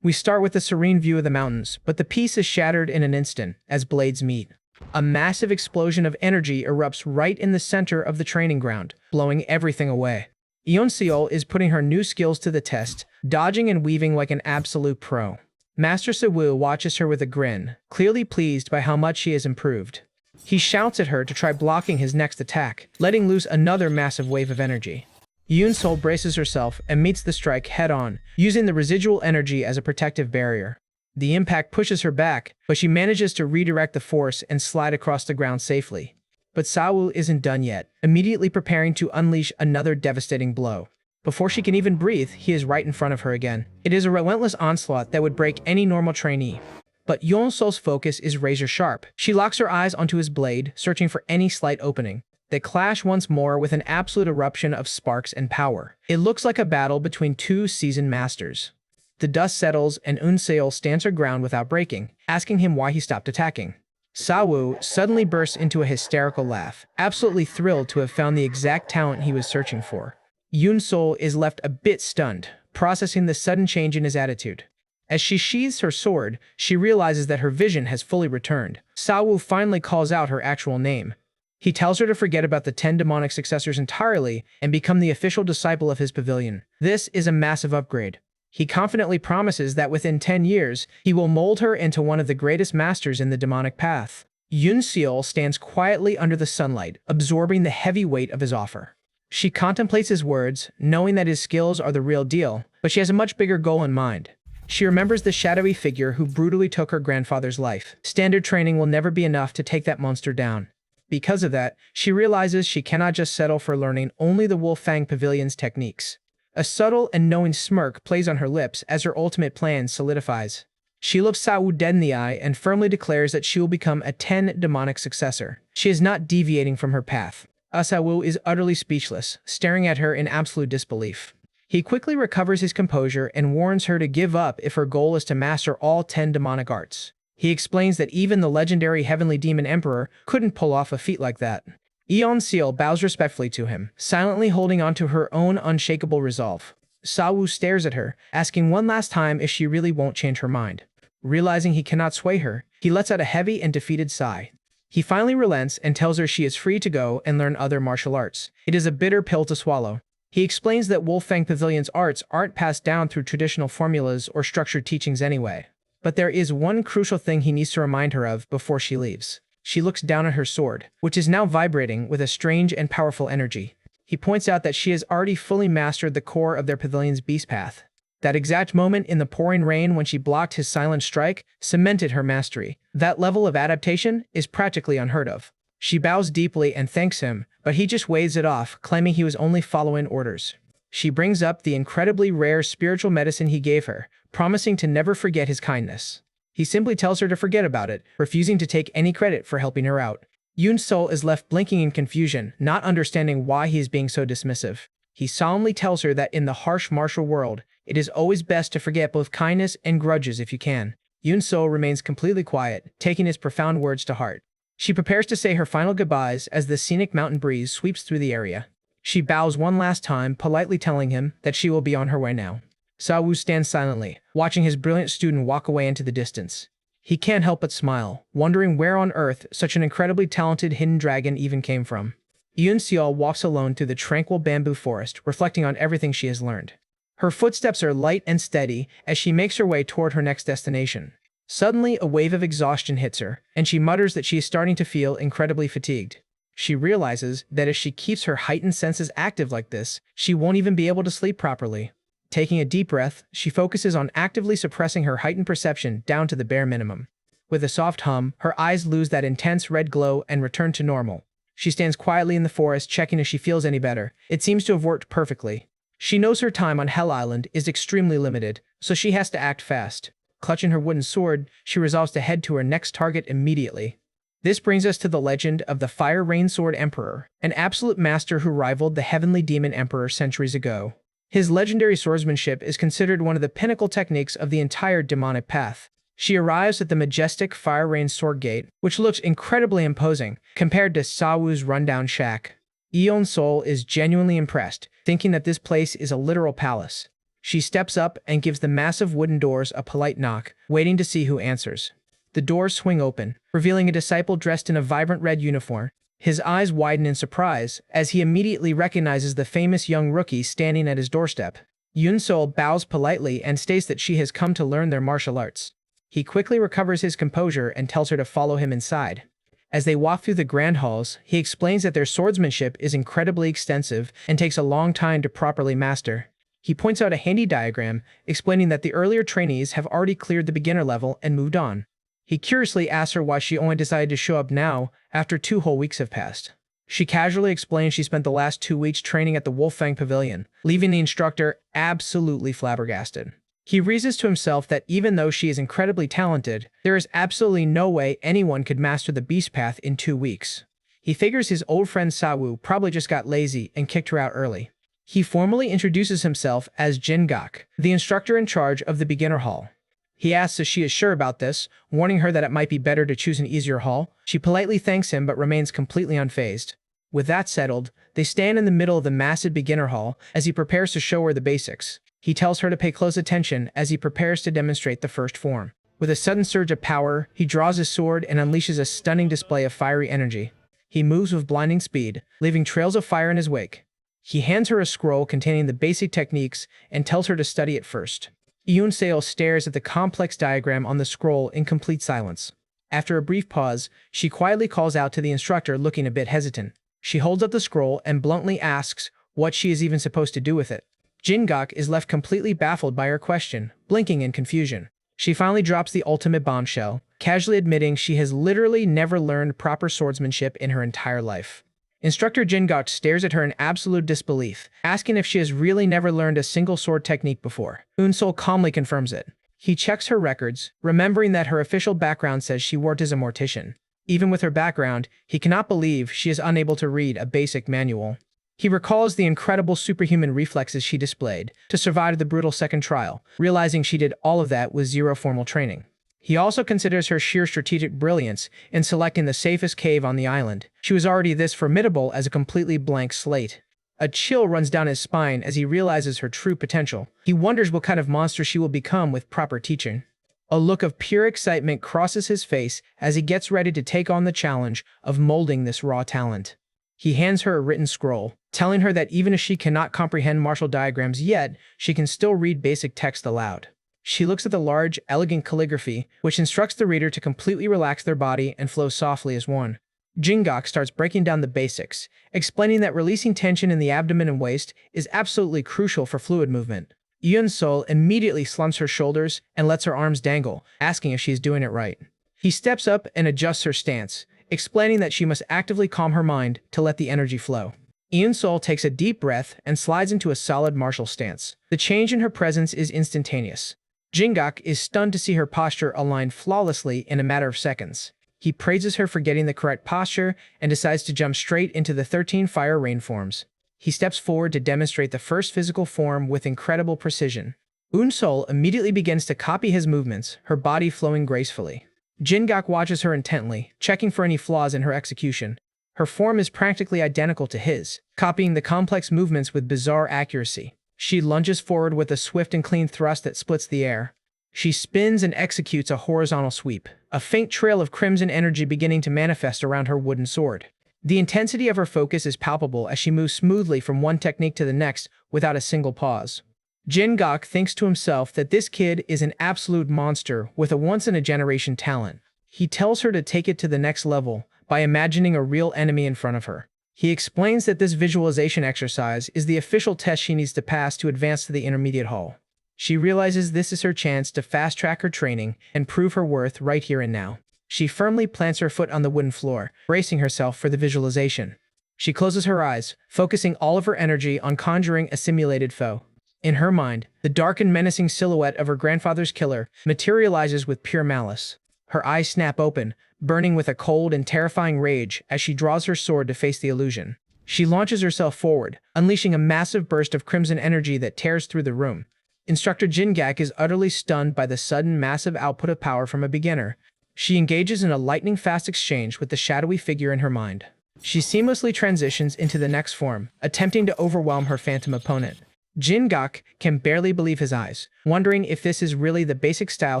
We start with a serene view of the mountains, but the peace is shattered in an instant as blades meet. A massive explosion of energy erupts right in the center of the training ground, blowing everything away. Yeon-seol is putting her new skills to the test, dodging and weaving like an absolute pro. Master Siwoo watches her with a grin, clearly pleased by how much she has improved. He shouts at her to try blocking his next attack, letting loose another massive wave of energy. Yoon-seol braces herself and meets the strike head-on, using the residual energy as a protective barrier. The impact pushes her back, but she manages to redirect the force and slide across the ground safely. But Sawoo isn't done yet, immediately preparing to unleash another devastating blow. Before she can even breathe, he is right in front of her again. It is a relentless onslaught that would break any normal trainee. But Yeon-seol's focus is razor-sharp. She locks her eyes onto his blade, searching for any slight opening. They clash once more with an absolute eruption of sparks and power. It looks like a battle between two seasoned masters. The dust settles and Eun-seol stands her ground without breaking, asking him why he stopped attacking. Sawoo suddenly bursts into a hysterical laugh, absolutely thrilled to have found the exact talent he was searching for. Yoon-seol is left a bit stunned, processing the sudden change in his attitude. As she sheathes her sword, she realizes that her vision has fully returned. Sawoo finally calls out her actual name. He tells her to forget about the 10 demonic successors entirely and become the official disciple of his pavilion. This is a massive upgrade. He confidently promises that within 10 years, he will mold her into one of the greatest masters in the demonic path. Yoon-seol stands quietly under the sunlight, absorbing the heavy weight of his offer. She contemplates his words, knowing that his skills are the real deal, but she has a much bigger goal in mind. She remembers the shadowy figure who brutally took her grandfather's life. Standard training will never be enough to take that monster down. Because of that, she realizes she cannot just settle for learning only the Wolfang Pavilion's techniques. A subtle and knowing smirk plays on her lips as her ultimate plan solidifies. She looks Sawoo dead in the eye and firmly declares that she will become a 10 demonic successor. She is not deviating from her path. Sawoo is utterly speechless, staring at her in absolute disbelief. He quickly recovers his composure and warns her to give up if her goal is to master all 10 demonic arts. He explains that even the legendary Heavenly Demon Emperor couldn't pull off a feat like that. Yeon-seol bows respectfully to him, silently holding on to her own unshakable resolve. Sawoo stares at her, asking one last time if she really won't change her mind. Realizing he cannot sway her, he lets out a heavy and defeated sigh. He finally relents and tells her she is free to go and learn other martial arts. It is a bitter pill to swallow. He explains that Wolfang Pavilion's arts aren't passed down through traditional formulas or structured teachings anyway. But there is one crucial thing he needs to remind her of before she leaves. She looks down at her sword, which is now vibrating with a strange and powerful energy. He points out that she has already fully mastered the core of their pavilion's beast path. That exact moment in the pouring rain when she blocked his silent strike cemented her mastery. That level of adaptation is practically unheard of. She bows deeply and thanks him, but he just waves it off, claiming he was only following orders. She brings up the incredibly rare spiritual medicine he gave her, promising to never forget his kindness. He simply tells her to forget about it, refusing to take any credit for helping her out. Yoon-seol is left blinking in confusion, not understanding why he is being so dismissive. He solemnly tells her that in the harsh martial world, it is always best to forget both kindness and grudges if you can. Yoon-seol remains completely quiet, taking his profound words to heart. She prepares to say her final goodbyes as the scenic mountain breeze sweeps through the area. She bows one last time, politely telling him that she will be on her way now. Sawoo stands silently, watching his brilliant student walk away into the distance. He can't help but smile, wondering where on earth such an incredibly talented hidden dragon even came from. Yoon-seol walks alone through the tranquil bamboo forest, reflecting on everything she has learned. Her footsteps are light and steady as she makes her way toward her next destination. Suddenly, a wave of exhaustion hits her, and she mutters that she is starting to feel incredibly fatigued. She realizes that if she keeps her heightened senses active like this, she won't even be able to sleep properly. Taking a deep breath, she focuses on actively suppressing her heightened perception down to the bare minimum. With a soft hum, her eyes lose that intense red glow and return to normal. She stands quietly in the forest, checking if she feels any better. It seems to have worked perfectly. She knows her time on Hell Island is extremely limited, so she has to act fast. Clutching her wooden sword, she resolves to head to her next target immediately. This brings us to the legend of the Fire Rain Sword Emperor, an absolute master who rivaled the Heavenly Demon Emperor centuries ago. His legendary swordsmanship is considered one of the pinnacle techniques of the entire demonic path. She arrives at the majestic Fire Rain Sword Gate, which looks incredibly imposing compared to Sawu's rundown shack. Eon's soul is genuinely impressed, thinking that this place is a literal palace. She steps up and gives the massive wooden doors a polite knock, waiting to see who answers. The doors swing open, revealing a disciple dressed in a vibrant red uniform. His eyes widen in surprise as he immediately recognizes the famous young rookie standing at his doorstep. Yun-Sol bows politely and states that she has come to learn their martial arts. He quickly recovers his composure and tells her to follow him inside. As they walk through the grand halls, he explains that their swordsmanship is incredibly extensive and takes a long time to properly master. He points out a handy diagram, explaining that the earlier trainees have already cleared the beginner level and moved on. He curiously asks her why she only decided to show up now, after 2 whole weeks have passed. She casually explains she spent the last 2 weeks training at the Wolffang Pavilion, leaving the instructor absolutely flabbergasted. He reasons to himself that even though she is incredibly talented, there is absolutely no way anyone could master the Beast Path in 2 weeks. He figures his old friend Sawu probably just got lazy and kicked her out early. He formally introduces himself as Jingak, the instructor in charge of the beginner hall. He asks if she is sure about this, warning her that it might be better to choose an easier hall. She politely thanks him but remains completely unfazed. With that settled, they stand in the middle of the massive beginner hall as he prepares to show her the basics. He tells her to pay close attention as he prepares to demonstrate the first form. With a sudden surge of power, he draws his sword and unleashes a stunning display of fiery energy. He moves with blinding speed, leaving trails of fire in his wake. He hands her a scroll containing the basic techniques and tells her to study it first. Eun-Seo stares at the complex diagram on the scroll in complete silence. After a brief pause, she quietly calls out to the instructor, looking a bit hesitant. She holds up the scroll and bluntly asks what she is even supposed to do with it. Jingak is left completely baffled by her question, blinking in confusion. She finally drops the ultimate bombshell, casually admitting she has literally never learned proper swordsmanship in her entire life. Instructor Jingak stares at her in absolute disbelief, asking if she has really never learned a single sword technique before. Eun-Sol calmly confirms it. He checks her records, remembering that her official background says she worked as a mortician. Even with her background, he cannot believe she is unable to read a basic manual. He recalls the incredible superhuman reflexes she displayed to survive the brutal second trial, realizing she did all of that with zero formal training. He also considers her sheer strategic brilliance in selecting the safest cave on the island. She was already this formidable as a completely blank slate. A chill runs down his spine as he realizes her true potential. He wonders what kind of monster she will become with proper teaching. A look of pure excitement crosses his face as he gets ready to take on the challenge of molding this raw talent. He hands her a written scroll, telling her that even if she cannot comprehend martial diagrams yet, she can still read basic text aloud. She looks at the large, elegant calligraphy, which instructs the reader to completely relax their body and flow softly as one. Jingak starts breaking down the basics, explaining that releasing tension in the abdomen and waist is absolutely crucial for fluid movement. Eun-Sol immediately slumps her shoulders and lets her arms dangle, asking if she is doing it right. He steps up and adjusts her stance, explaining that she must actively calm her mind to let the energy flow. Eun-Sol takes a deep breath and slides into a solid martial stance. The change in her presence is instantaneous. Jingak is stunned to see her posture align flawlessly in a matter of seconds. He praises her for getting the correct posture and decides to jump straight into the 13 fire rain forms. He steps forward to demonstrate the first physical form with incredible precision. Eun-Sol immediately begins to copy his movements, her body flowing gracefully. Jingak watches her intently, checking for any flaws in her execution. Her form is practically identical to his, copying the complex movements with bizarre accuracy. She lunges forward with a swift and clean thrust that splits the air. She spins and executes a horizontal sweep, a faint trail of crimson energy beginning to manifest around her wooden sword. The intensity of her focus is palpable as she moves smoothly from one technique to the next without a single pause. Jingak thinks to himself that this kid is an absolute monster with a once-in-a-generation talent. He tells her to take it to the next level by imagining a real enemy in front of her. He explains that this visualization exercise is the official test she needs to pass to advance to the intermediate hall. She realizes this is her chance to fast-track her training and prove her worth right here and now. She firmly plants her foot on the wooden floor, bracing herself for the visualization. She closes her eyes, focusing all of her energy on conjuring a simulated foe. In her mind, the dark and menacing silhouette of her grandfather's killer materializes with pure malice. Her eyes snap open, burning with a cold and terrifying rage as she draws her sword to face the illusion. She launches herself forward, unleashing a massive burst of crimson energy that tears through the room. Instructor Jingak is utterly stunned by the sudden massive output of power from a beginner. She engages in a lightning-fast exchange with the shadowy figure in her mind. She seamlessly transitions into the next form, attempting to overwhelm her phantom opponent. Jingak can barely believe his eyes, wondering if this is really the basic style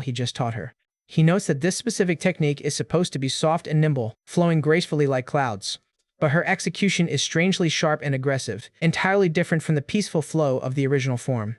he just taught her. He notes that this specific technique is supposed to be soft and nimble, flowing gracefully like clouds. But her execution is strangely sharp and aggressive, entirely different from the peaceful flow of the original form.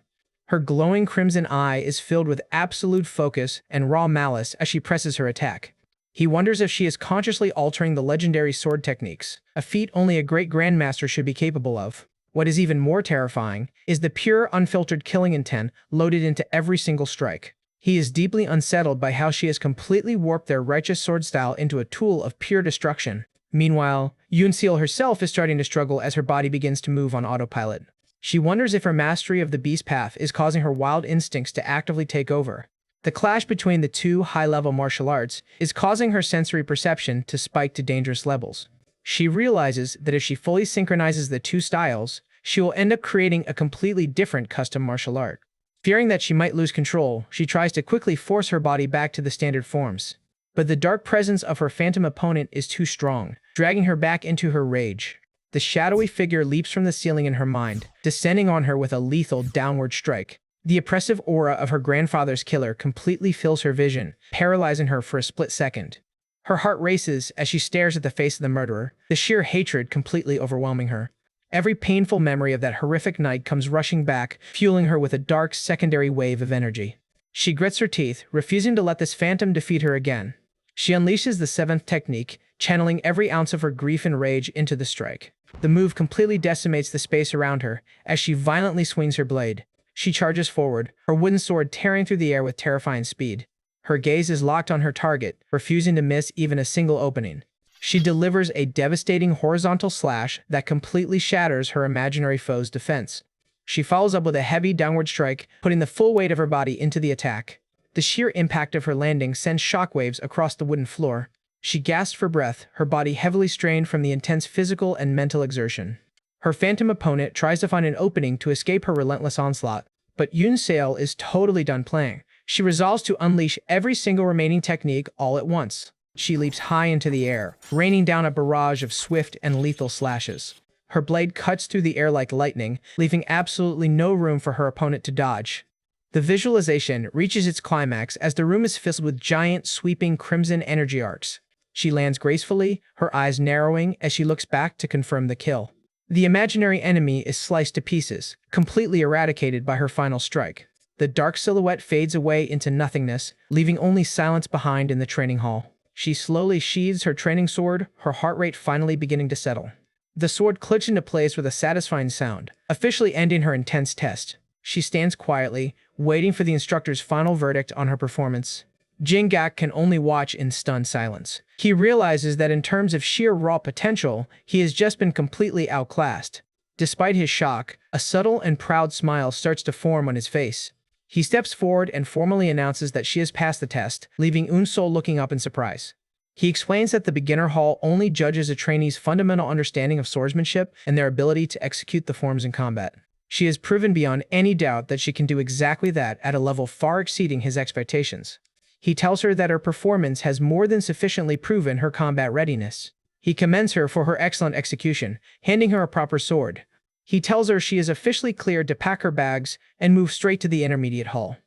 Her glowing crimson eye is filled with absolute focus and raw malice as she presses her attack. He wonders if she is consciously altering the legendary sword techniques, a feat only a great grandmaster should be capable of. What is even more terrifying is the pure, unfiltered killing intent loaded into every single strike. He is deeply unsettled by how she has completely warped their righteous sword style into a tool of pure destruction. Meanwhile, Yoon-seol herself is starting to struggle as her body begins to move on autopilot. She wonders if her mastery of the beast path is causing her wild instincts to actively take over. The clash between the two high-level martial arts is causing her sensory perception to spike to dangerous levels. She realizes that if she fully synchronizes the two styles, she will end up creating a completely different custom martial art. Fearing that she might lose control, she tries to quickly force her body back to the standard forms. But the dark presence of her phantom opponent is too strong, dragging her back into her rage. The shadowy figure leaps from the ceiling in her mind, descending on her with a lethal downward strike. The oppressive aura of her grandfather's killer completely fills her vision, paralyzing her for a split second. Her heart races as she stares at the face of the murderer, the sheer hatred completely overwhelming her. Every painful memory of that horrific night comes rushing back, fueling her with a dark secondary wave of energy. She grits her teeth, refusing to let this phantom defeat her again. She unleashes the seventh technique, channeling every ounce of her grief and rage into the strike. The move completely decimates the space around her as she violently swings her blade. She charges forward, her wooden sword tearing through the air with terrifying speed. Her gaze is locked on her target, refusing to miss even a single opening. She delivers a devastating horizontal slash that completely shatters her imaginary foe's defense. She follows up with a heavy downward strike, putting the full weight of her body into the attack. The sheer impact of her landing sends shockwaves across the wooden floor. She gasps for breath, her body heavily strained from the intense physical and mental exertion. Her phantom opponent tries to find an opening to escape her relentless onslaught, but Yoon-seol is totally done playing. She resolves to unleash every single remaining technique all at once. She leaps high into the air, raining down a barrage of swift and lethal slashes. Her blade cuts through the air like lightning, leaving absolutely no room for her opponent to dodge. The visualization reaches its climax as the room is filled with giant, sweeping crimson energy arcs. She lands gracefully, her eyes narrowing as she looks back to confirm the kill. The imaginary enemy is sliced to pieces, completely eradicated by her final strike. The dark silhouette fades away into nothingness, leaving only silence behind in the training hall. She slowly sheathes her training sword, her heart rate finally beginning to settle. The sword clicks into place with a satisfying sound, officially ending her intense test. She stands quietly, waiting for the instructor's final verdict on her performance. Jingak can only watch in stunned silence. He realizes that in terms of sheer raw potential, he has just been completely outclassed. Despite his shock, a subtle and proud smile starts to form on his face. He steps forward and formally announces that she has passed the test, leaving Yoon-seol looking up in surprise. He explains that the beginner hall only judges a trainee's fundamental understanding of swordsmanship and their ability to execute the forms in combat. She has proven beyond any doubt that she can do exactly that at a level far exceeding his expectations. He tells her that her performance has more than sufficiently proven her combat readiness. He commends her for her excellent execution, handing her a proper sword. He tells her she is officially cleared to pack her bags and move straight to the intermediate hall.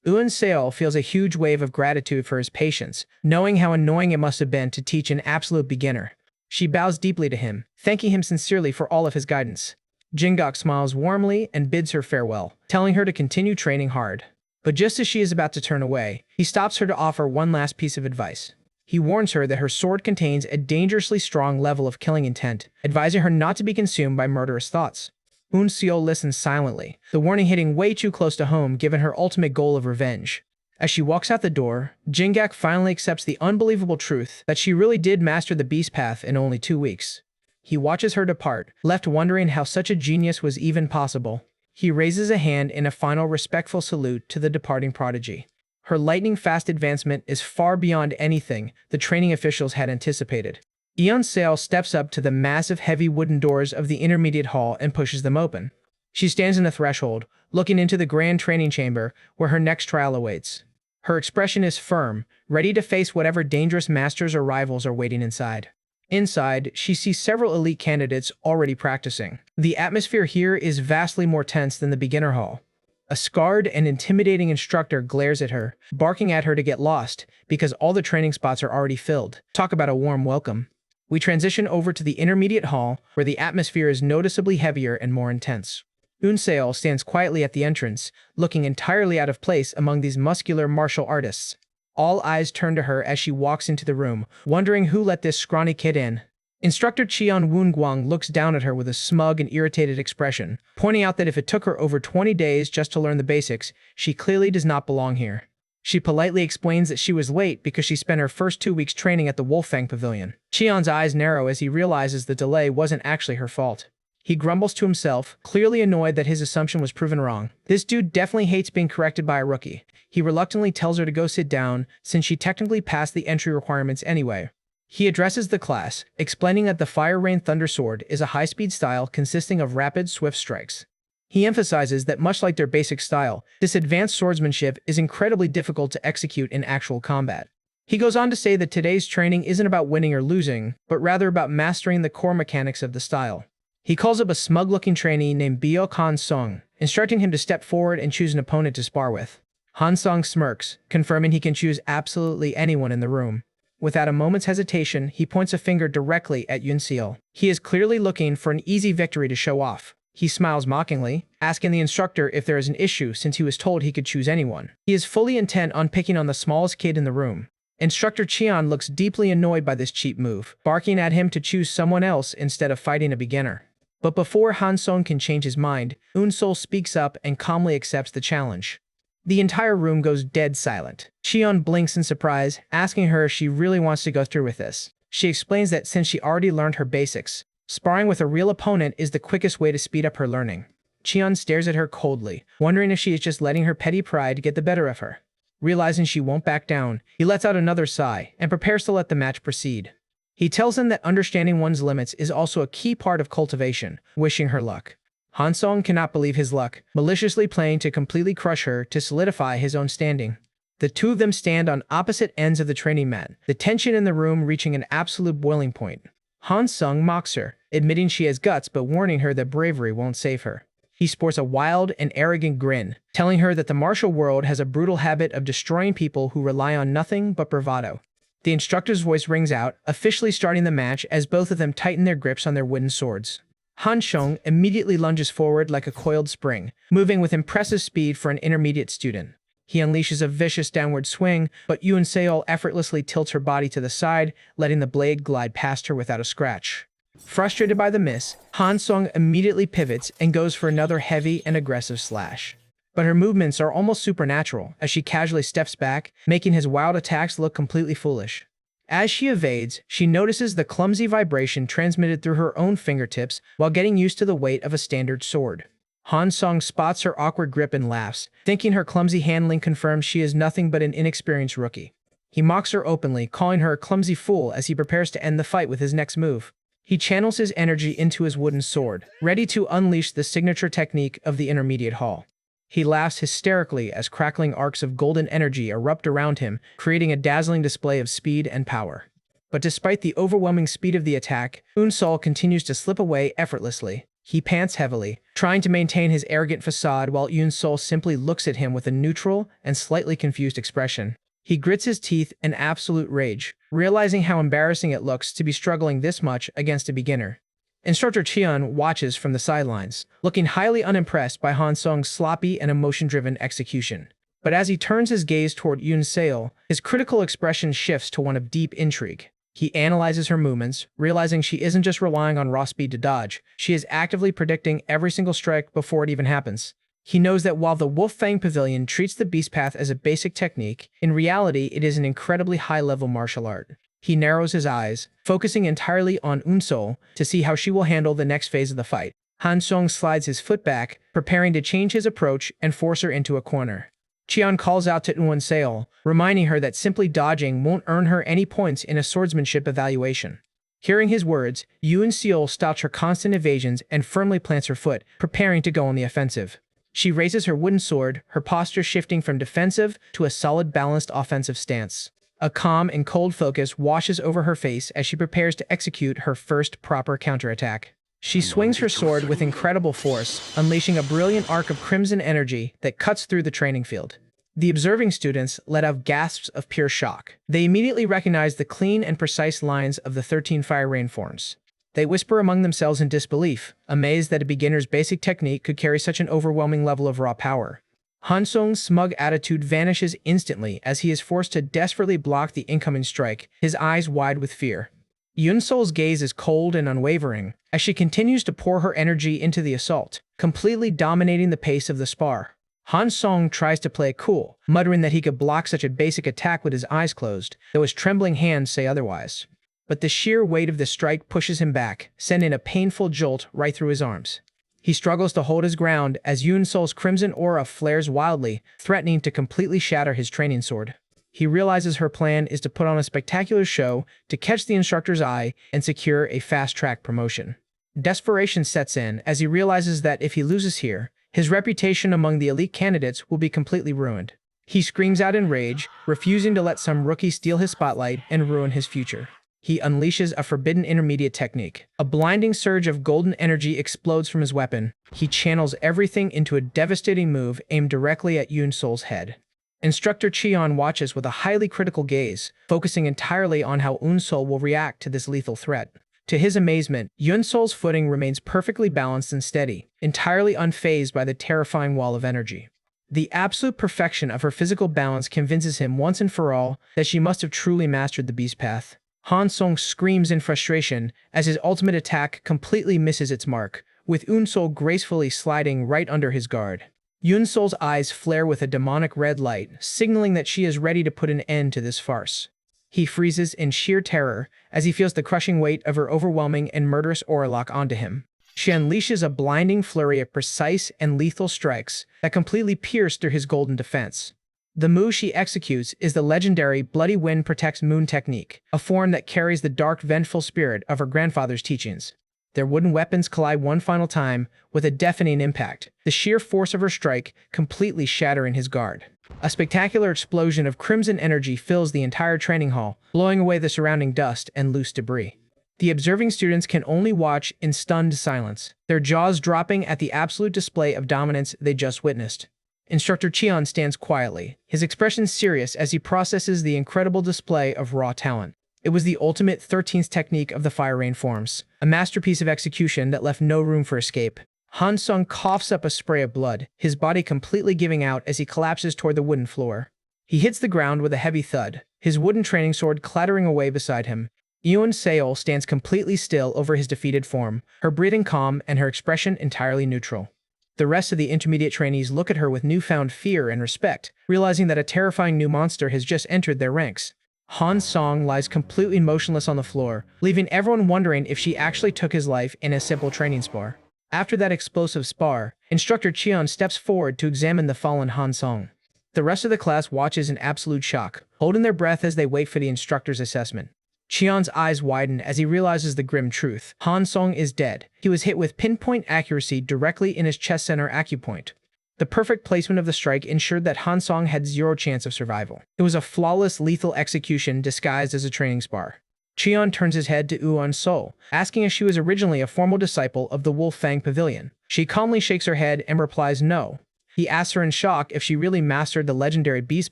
Yoon-seol feels a huge wave of gratitude for his patience, knowing how annoying it must have been to teach an absolute beginner. She bows deeply to him, thanking him sincerely for all of his guidance. Jingak smiles warmly and bids her farewell, telling her to continue training hard. But just as she is about to turn away, he stops her to offer one last piece of advice. He warns her that her sword contains a dangerously strong level of killing intent, advising her not to be consumed by murderous thoughts. Yoon-seol listens silently, the warning hitting way too close to home given her ultimate goal of revenge. As she walks out the door, Jingak finally accepts the unbelievable truth that she really did master the beast path in only 2 weeks. He watches her depart, left wondering how such a genius was even possible. He raises a hand in a final respectful salute to the departing prodigy. Her lightning-fast advancement is far beyond anything the training officials had anticipated. Yeon-seo steps up to the massive heavy wooden doors of the intermediate hall and pushes them open. She stands in the threshold, looking into the grand training chamber where her next trial awaits. Her expression is firm, ready to face whatever dangerous masters or rivals are waiting inside. Inside, she sees several elite candidates already practicing. The atmosphere here is vastly more tense than the beginner hall. A scarred and intimidating instructor glares at her, barking at her to get lost because all the training spots are already filled. Talk about a warm welcome. We transition over to the intermediate hall, where the atmosphere is noticeably heavier and more intense. Eun-seo stands quietly at the entrance, looking entirely out of place among these muscular martial artists. All eyes turn to her as she walks into the room, wondering who let this scrawny kid in. Instructor Cheon Woon-gwang looks down at her with a smug and irritated expression, pointing out that if it took her over 20 days just to learn the basics, she clearly does not belong here. She politely explains that she was late because she spent her first 2 weeks training at the Wolfang Pavilion. Cheon's eyes narrow as he realizes the delay wasn't actually her fault. He grumbles to himself, clearly annoyed that his assumption was proven wrong. This dude definitely hates being corrected by a rookie. He reluctantly tells her to go sit down, since she technically passed the entry requirements anyway. He addresses the class, explaining that the Fire Rain Thunder Sword is a high-speed style consisting of rapid, swift strikes. He emphasizes that much like their basic style, this advanced swordsmanship is incredibly difficult to execute in actual combat. He goes on to say that today's training isn't about winning or losing, but rather about mastering the core mechanics of the style. He calls up a smug-looking trainee named Byok Han-sung, instructing him to step forward and choose an opponent to spar with. Han-sung smirks, confirming he can choose absolutely anyone in the room. Without a moment's hesitation, he points a finger directly at Yeon-seo. He is clearly looking for an easy victory to show off. He smiles mockingly, asking the instructor if there is an issue since he was told he could choose anyone. He is fully intent on picking on the smallest kid in the room. Instructor Cheon looks deeply annoyed by this cheap move, barking at him to choose someone else instead of fighting a beginner. But before Han-sung can change his mind, Eun-sol speaks up and calmly accepts the challenge. The entire room goes dead silent. Cheon blinks in surprise, asking her if she really wants to go through with this. She explains that since she already learned her basics, sparring with a real opponent is the quickest way to speed up her learning. Cheon stares at her coldly, wondering if she is just letting her petty pride get the better of her. Realizing she won't back down, he lets out another sigh and prepares to let the match proceed. He tells him that understanding one's limits is also a key part of cultivation, wishing her luck. Han-sung cannot believe his luck, maliciously planning to completely crush her to solidify his own standing. The two of them stand on opposite ends of the training mat, the tension in the room reaching an absolute boiling point. Han-sung mocks her, admitting she has guts but warning her that bravery won't save her. He sports a wild and arrogant grin, telling her that the martial world has a brutal habit of destroying people who rely on nothing but bravado. The instructor's voice rings out, officially starting the match as both of them tighten their grips on their wooden swords. Han-sung immediately lunges forward like a coiled spring, moving with impressive speed for an intermediate student. He unleashes a vicious downward swing, but Yeon-seo effortlessly tilts her body to the side, letting the blade glide past her without a scratch. Frustrated by the miss, Han-sung immediately pivots and goes for another heavy and aggressive slash. But her movements are almost supernatural as she casually steps back, making his wild attacks look completely foolish. As she evades, she notices the clumsy vibration transmitted through her own fingertips while getting used to the weight of a standard sword. Han-sung spots her awkward grip and laughs, thinking her clumsy handling confirms she is nothing but an inexperienced rookie. He mocks her openly, calling her a clumsy fool as he prepares to end the fight with his next move. He channels his energy into his wooden sword, ready to unleash the signature technique of the intermediate hall. He laughs hysterically as crackling arcs of golden energy erupt around him, creating a dazzling display of speed and power. But despite the overwhelming speed of the attack, Eun-sol continues to slip away effortlessly. He pants heavily, trying to maintain his arrogant facade while Eun-sol simply looks at him with a neutral and slightly confused expression. He grits his teeth in absolute rage, realizing how embarrassing it looks to be struggling this much against a beginner. Instructor Cheon watches from the sidelines, looking highly unimpressed by Han-sung's sloppy and emotion-driven execution. But as he turns his gaze toward Yeon-seo, his critical expression shifts to one of deep intrigue. He analyzes her movements, realizing she isn't just relying on raw speed to dodge, she is actively predicting every single strike before it even happens. He knows that while the Wolfang Pavilion treats the Beast Path as a basic technique, in reality it is an incredibly high-level martial art. He narrows his eyes, focusing entirely on Eun-sol to see how she will handle the next phase of the fight. Han-sung slides his foot back, preparing to change his approach and force her into a corner. Qian calls out to Uan Seol, reminding her that simply dodging won't earn her any points in a swordsmanship evaluation. Hearing his words, Yuan Seol stops her constant evasions and firmly plants her foot, preparing to go on the offensive. She raises her wooden sword, her posture shifting from defensive to a solid balanced offensive stance. A calm and cold focus washes over her face as she prepares to execute her first proper counterattack. She swings her sword with incredible force, unleashing a brilliant arc of crimson energy that cuts through the training field. The observing students let out gasps of pure shock. They immediately recognized the clean and precise lines of the 13 fire rain forms. They whisper among themselves in disbelief, amazed that a beginner's basic technique could carry such an overwhelming level of raw power. Han Song's smug attitude vanishes instantly as he is forced to desperately block the incoming strike, his eyes wide with fear. Yun Sol's gaze is cold and unwavering, as she continues to pour her energy into the assault, completely dominating the pace of the spar. Han Song tries to play it cool, muttering that he could block such a basic attack with his eyes closed, though his trembling hands say otherwise. But the sheer weight of the strike pushes him back, sending a painful jolt right through his arms. He struggles to hold his ground as Yun Sol's crimson aura flares wildly, threatening to completely shatter his training sword. He realizes her plan is to put on a spectacular show to catch the instructor's eye and secure a fast-track promotion. Desperation sets in as he realizes that if he loses here, his reputation among the elite candidates will be completely ruined. He screams out in rage, refusing to let some rookie steal his spotlight and ruin his future. He unleashes a forbidden intermediate technique. A blinding surge of golden energy explodes from his weapon. He channels everything into a devastating move aimed directly at Yun Sol's head. Instructor Qian watches with a highly critical gaze, focusing entirely on how Yun Sol will react to this lethal threat. To his amazement, Yun Sol's footing remains perfectly balanced and steady, entirely unfazed by the terrifying wall of energy. The absolute perfection of her physical balance convinces him once and for all that she must have truly mastered the beast path. Han Song screams in frustration as his ultimate attack completely misses its mark, with Yun Sol gracefully sliding right under his guard. Yun Sol's eyes flare with a demonic red light, signaling that she is ready to put an end to this farce. He freezes in sheer terror as he feels the crushing weight of her overwhelming and murderous aura lock onto him. She unleashes a blinding flurry of precise and lethal strikes that completely pierce through his golden defense. The move she executes is the legendary Bloody Wind Protects Moon technique, a form that carries the dark, vengeful spirit of her grandfather's teachings. Their wooden weapons collide one final time with a deafening impact, the sheer force of her strike completely shattering his guard. A spectacular explosion of crimson energy fills the entire training hall, blowing away the surrounding dust and loose debris. The observing students can only watch in stunned silence, their jaws dropping at the absolute display of dominance they just witnessed. Instructor Qian stands quietly, his expression serious as he processes the incredible display of raw talent. It was the ultimate 13th technique of the fire rain forms, a masterpiece of execution that left no room for escape. Han Sung coughs up a spray of blood, his body completely giving out as he collapses toward the wooden floor. He hits the ground with a heavy thud, his wooden training sword clattering away beside him. Yuan Seol stands completely still over his defeated form, her breathing calm and her expression entirely neutral. The rest of the intermediate trainees look at her with newfound fear and respect, realizing that a terrifying new monster has just entered their ranks. Han Song lies completely motionless on the floor, leaving everyone wondering if she actually took his life in a simple training spar. After that explosive spar, Instructor Qian steps forward to examine the fallen Han Song. The rest of the class watches in absolute shock, holding their breath as they wait for the instructor's assessment. Qian's eyes widen as he realizes the grim truth. Han Song is dead. He was hit with pinpoint accuracy directly in his chest center acupoint. The perfect placement of the strike ensured that Han Song had zero chance of survival. It was a flawless, lethal execution disguised as a training spar. Qian turns his head to Yuan Sol, asking if she was originally a formal disciple of the Wolf Fang Pavilion. She calmly shakes her head and replies no. He asks her in shock if she really mastered the legendary beast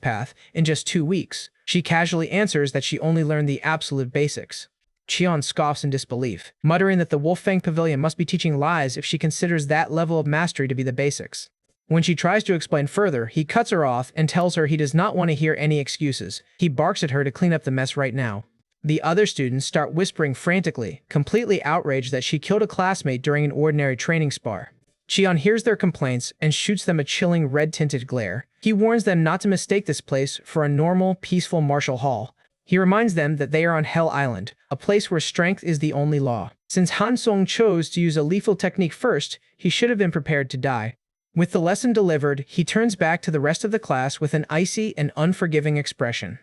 path in just 2 weeks. She casually answers that she only learned the absolute basics. Qian scoffs in disbelief, muttering that the Wolf Fang Pavilion must be teaching lies if she considers that level of mastery to be the basics. When she tries to explain further, he cuts her off and tells her he does not want to hear any excuses. He barks at her to clean up the mess right now. The other students start whispering frantically, completely outraged that she killed a classmate during an ordinary training spar. Qian hears their complaints and shoots them a chilling red-tinted glare. He warns them not to mistake this place for a normal, peaceful martial hall. He reminds them that they are on Hell Island, a place where strength is the only law. Since Han Song chose to use a lethal technique first, he should have been prepared to die. With the lesson delivered, he turns back to the rest of the class with an icy and unforgiving expression.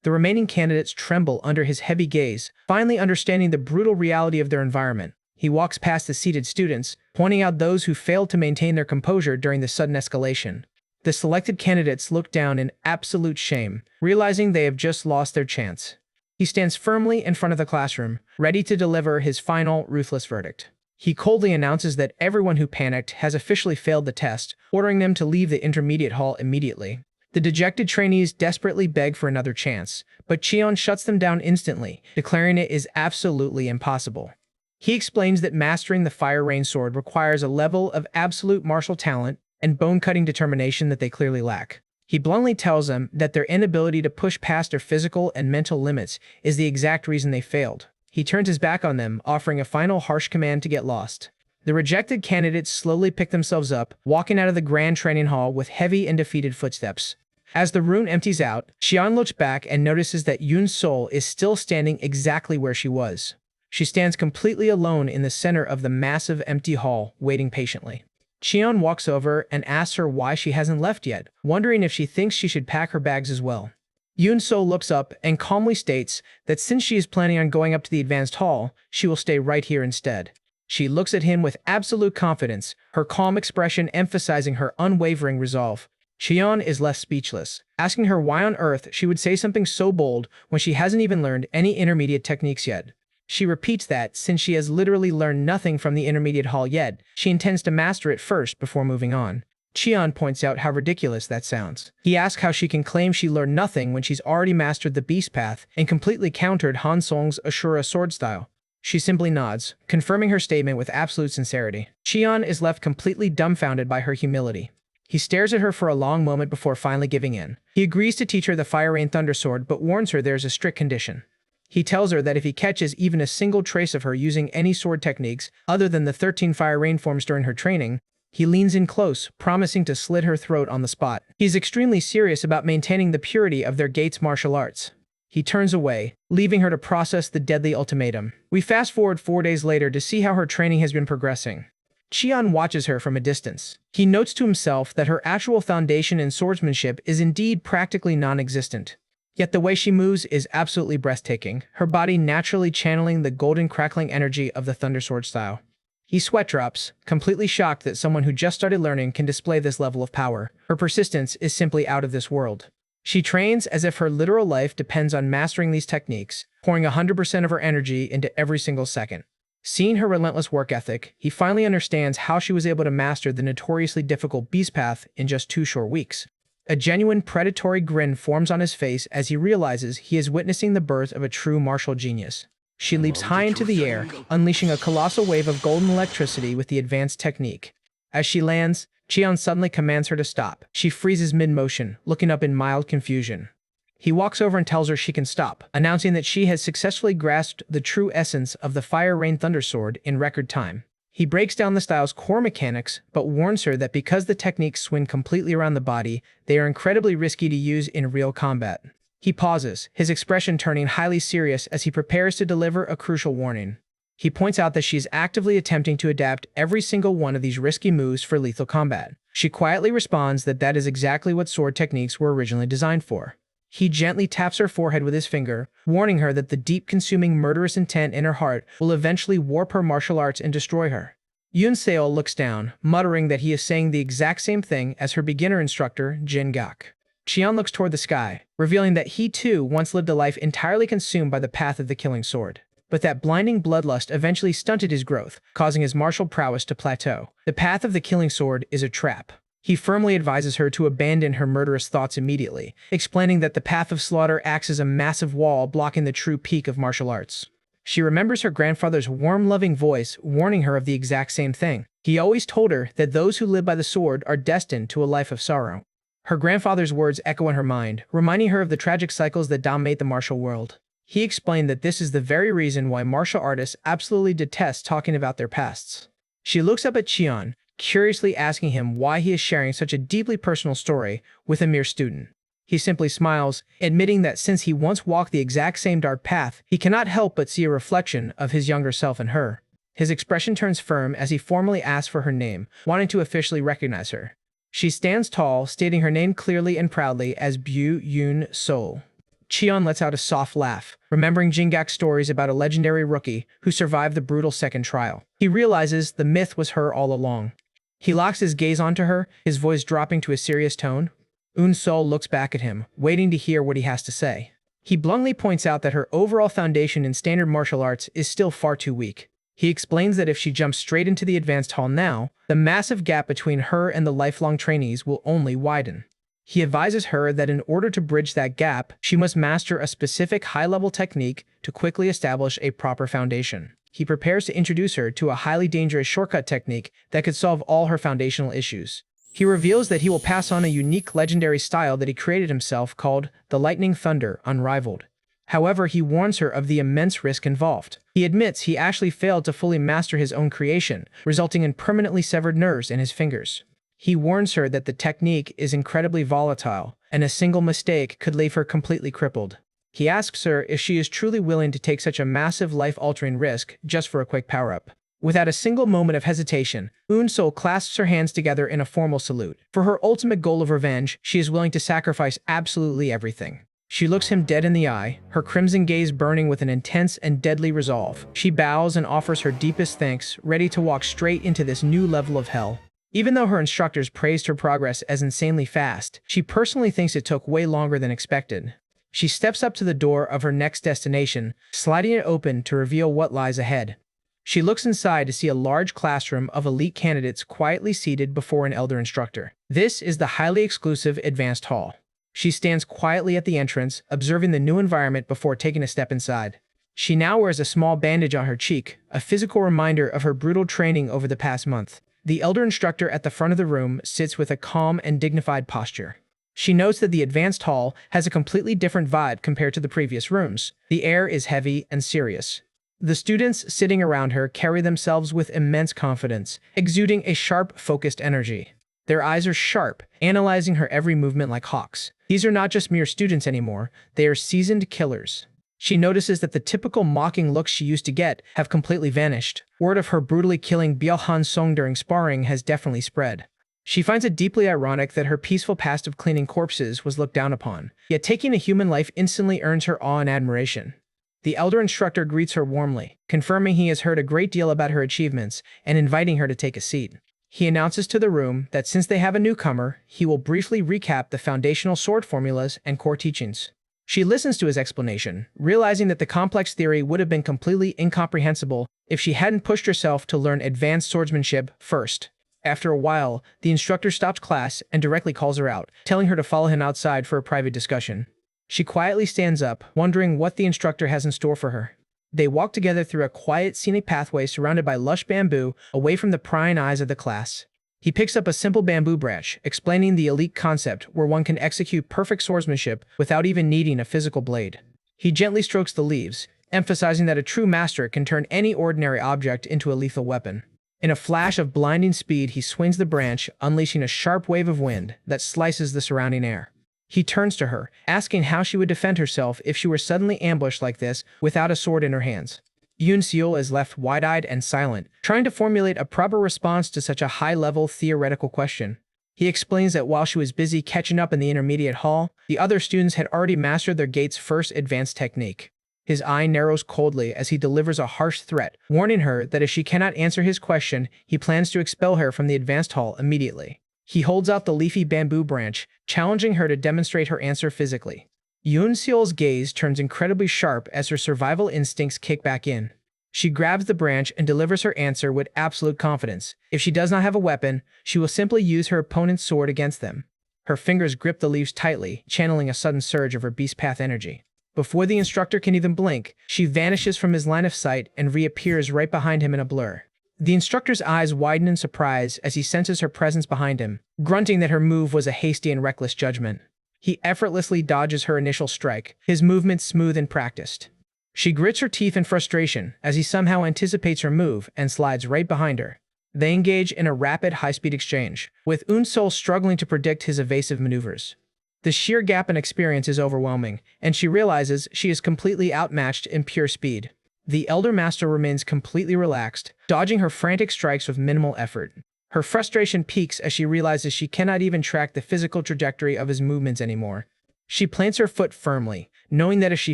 The remaining candidates tremble under his heavy gaze, finally understanding the brutal reality of their environment. He walks past the seated students, pointing out those who failed to maintain their composure during the sudden escalation. The selected candidates look down in absolute shame, realizing they have just lost their chance. He stands firmly in front of the classroom, ready to deliver his final, ruthless verdict. He coldly announces that everyone who panicked has officially failed the test, ordering them to leave the intermediate hall immediately. The dejected trainees desperately beg for another chance, but Cheon shuts them down instantly, declaring it is absolutely impossible. He explains that mastering the Fire Rain Sword requires a level of absolute martial talent and bone-cutting determination that they clearly lack. He bluntly tells them that their inability to push past their physical and mental limits is the exact reason they failed. He turns his back on them, offering a final harsh command to get lost. The rejected candidates slowly pick themselves up, walking out of the grand training hall with heavy and defeated footsteps. As the rune empties out, Xian looks back and notices that Yoon's soul is still standing exactly where she was. She stands completely alone in the center of the massive empty hall, waiting patiently. Cheon walks over and asks her why she hasn't left yet, wondering if she thinks she should pack her bags as well. Yoon So looks up and calmly states that since she is planning on going up to the advanced hall, she will stay right here instead. She looks at him with absolute confidence, her calm expression emphasizing her unwavering resolve. Cheon is left speechless, asking her why on earth she would say something so bold when she hasn't even learned any intermediate techniques yet. She repeats that, since she has literally learned nothing from the intermediate hall yet, she intends to master it first before moving on. Cheon points out how ridiculous that sounds. He asks how she can claim she learned nothing when she's already mastered the Beast Path and completely countered Han Song's Asura sword style. She simply nods, confirming her statement with absolute sincerity. Cheon is left completely dumbfounded by her humility. He stares at her for a long moment before finally giving in. He agrees to teach her the Fire Rain Thunder Sword, but warns her there's a strict condition. He tells her that if he catches even a single trace of her using any sword techniques other than the 13 Fire Rain forms during her training, he leans in close, promising to slit her throat on the spot. He's extremely serious about maintaining the purity of their gate's martial arts. He turns away, leaving her to process the deadly ultimatum. We fast forward 4 days later to see how her training has been progressing. Cheon watches her from a distance. He notes to himself that her actual foundation in swordsmanship is indeed practically non-existent. Yet the way she moves is absolutely breathtaking, her body naturally channeling the golden crackling energy of the Thunder Sword style. He sweat drops, completely shocked that someone who just started learning can display this level of power. Her persistence is simply out of this world. She trains as if her literal life depends on mastering these techniques, pouring 100% of her energy into every single second. Seeing her relentless work ethic, he finally understands how she was able to master the notoriously difficult Beast Path in just 2 short weeks. A genuine predatory grin forms on his face as he realizes he is witnessing the birth of a true martial genius. She leaps high into the air, unleashing a colossal wave of golden electricity with the advanced technique. As she lands, Cheon suddenly commands her to stop. She freezes mid-motion, looking up in mild confusion. He walks over and tells her she can stop, announcing that she has successfully grasped the true essence of the Fire Rain Thunder Sword in record time. He breaks down the style's core mechanics, but warns her that because the techniques swing completely around the body, they are incredibly risky to use in real combat. He pauses, his expression turning highly serious as he prepares to deliver a crucial warning. He points out that she is actively attempting to adapt every single one of these risky moves for lethal combat. She quietly responds that that is exactly what sword techniques were originally designed for. He gently taps her forehead with his finger, warning her that the deep consuming murderous intent in her heart will eventually warp her martial arts and destroy her. Yoon Seo looks down, muttering that he is saying the exact same thing as her beginner instructor, Jin Gak. Cheon looks toward the sky, revealing that he too once lived a life entirely consumed by the path of the killing sword. But that blinding bloodlust eventually stunted his growth, causing his martial prowess to plateau. The path of the killing sword is a trap. He firmly advises her to abandon her murderous thoughts immediately, explaining that the path of slaughter acts as a massive wall blocking the true peak of martial arts. She remembers her grandfather's warm, loving voice warning her of the exact same thing. He always told her that those who live by the sword are destined to a life of sorrow. Her grandfather's words echo in her mind, reminding her of the tragic cycles that dominate the martial world. He explained that this is the very reason why martial artists absolutely detest talking about their pasts. She looks up at Cheon, curiously asking him why he is sharing such a deeply personal story with a mere student. He simply smiles, admitting that since he once walked the exact same dark path, he cannot help but see a reflection of his younger self in her. His expression turns firm as he formally asks for her name, wanting to officially recognize her. She stands tall, stating her name clearly and proudly as Bu Yoon Sol. Cheon lets out a soft laugh, remembering Jingak's stories about a legendary rookie who survived the brutal second trial. He realizes the myth was her all along. He locks his gaze onto her, his voice dropping to a serious tone. Eun Sol looks back at him, waiting to hear what he has to say. He bluntly points out that her overall foundation in standard martial arts is still far too weak. He explains that if she jumps straight into the advanced hall now, the massive gap between her and the lifelong trainees will only widen. He advises her that in order to bridge that gap, she must master a specific high-level technique to quickly establish a proper foundation. He prepares to introduce her to a highly dangerous shortcut technique that could solve all her foundational issues. He reveals that he will pass on a unique legendary style that he created himself called the Lightning Thunder Unrivaled. However, he warns her of the immense risk involved. He admits he actually failed to fully master his own creation, resulting in permanently severed nerves in his fingers. He warns her that the technique is incredibly volatile, and a single mistake could leave her completely crippled. He asks her if she is truly willing to take such a massive life-altering risk just for a quick power-up. Without a single moment of hesitation, Eun Sol clasps her hands together in a formal salute. For her ultimate goal of revenge, she is willing to sacrifice absolutely everything. She looks him dead in the eye, her crimson gaze burning with an intense and deadly resolve. She bows and offers her deepest thanks, ready to walk straight into this new level of hell. Even though her instructors praised her progress as insanely fast, she personally thinks it took way longer than expected. She steps up to the door of her next destination, sliding it open to reveal what lies ahead. She looks inside to see a large classroom of elite candidates quietly seated before an elder instructor. This is the highly exclusive Advanced Hall. She stands quietly at the entrance, observing the new environment before taking a step inside. She now wears a small bandage on her cheek, a physical reminder of her brutal training over the past month. The elder instructor at the front of the room sits with a calm and dignified posture. She notes that the Advanced Hall has a completely different vibe compared to the previous rooms. The air is heavy and serious. The students sitting around her carry themselves with immense confidence, exuding a sharp, focused energy. Their eyes are sharp, analyzing her every movement like hawks. These are not just mere students anymore, they are seasoned killers. She notices that the typical mocking looks she used to get have completely vanished. Word of her brutally killing Byeolhan Song during sparring has definitely spread. She finds it deeply ironic that her peaceful past of cleaning corpses was looked down upon, yet taking a human life instantly earns her awe and admiration. The elder instructor greets her warmly, confirming he has heard a great deal about her achievements and inviting her to take a seat. He announces to the room that since they have a newcomer, he will briefly recap the foundational sword formulas and core teachings. She listens to his explanation, realizing that the complex theory would have been completely incomprehensible if she hadn't pushed herself to learn advanced swordsmanship first. After a while, the instructor stops class and directly calls her out, telling her to follow him outside for a private discussion. She quietly stands up, wondering what the instructor has in store for her. They walk together through a quiet, scenic pathway surrounded by lush bamboo, away from the prying eyes of the class. He picks up a simple bamboo branch, explaining the elite concept where one can execute perfect swordsmanship without even needing a physical blade. He gently strokes the leaves, emphasizing that a true master can turn any ordinary object into a lethal weapon. In a flash of blinding speed, he swings the branch, unleashing a sharp wave of wind that slices the surrounding air. He turns to her, asking how she would defend herself if she were suddenly ambushed like this without a sword in her hands. Eun Sol is left wide-eyed and silent, trying to formulate a proper response to such a high-level theoretical question. He explains that while she was busy catching up in the intermediate hall, the other students had already mastered their gate's first advanced technique. His eye narrows coldly as he delivers a harsh threat, warning her that if she cannot answer his question, he plans to expel her from the advanced hall immediately. He holds out the leafy bamboo branch, challenging her to demonstrate her answer physically. Eun Sol's gaze turns incredibly sharp as her survival instincts kick back in. She grabs the branch and delivers her answer with absolute confidence. If she does not have a weapon, she will simply use her opponent's sword against them. Her fingers grip the leaves tightly, channeling a sudden surge of her beast path energy. Before the instructor can even blink, she vanishes from his line of sight and reappears right behind him in a blur. The instructor's eyes widen in surprise as he senses her presence behind him, grunting that her move was a hasty and reckless judgment. He effortlessly dodges her initial strike, his movements smooth and practiced. She grits her teeth in frustration as he somehow anticipates her move and slides right behind her. They engage in a rapid, high-speed exchange, with Eun Sol struggling to predict his evasive maneuvers. The sheer gap in experience is overwhelming, and she realizes she is completely outmatched in pure speed. The Elder Master remains completely relaxed, dodging her frantic strikes with minimal effort. Her frustration peaks as she realizes she cannot even track the physical trajectory of his movements anymore. She plants her foot firmly, knowing that if she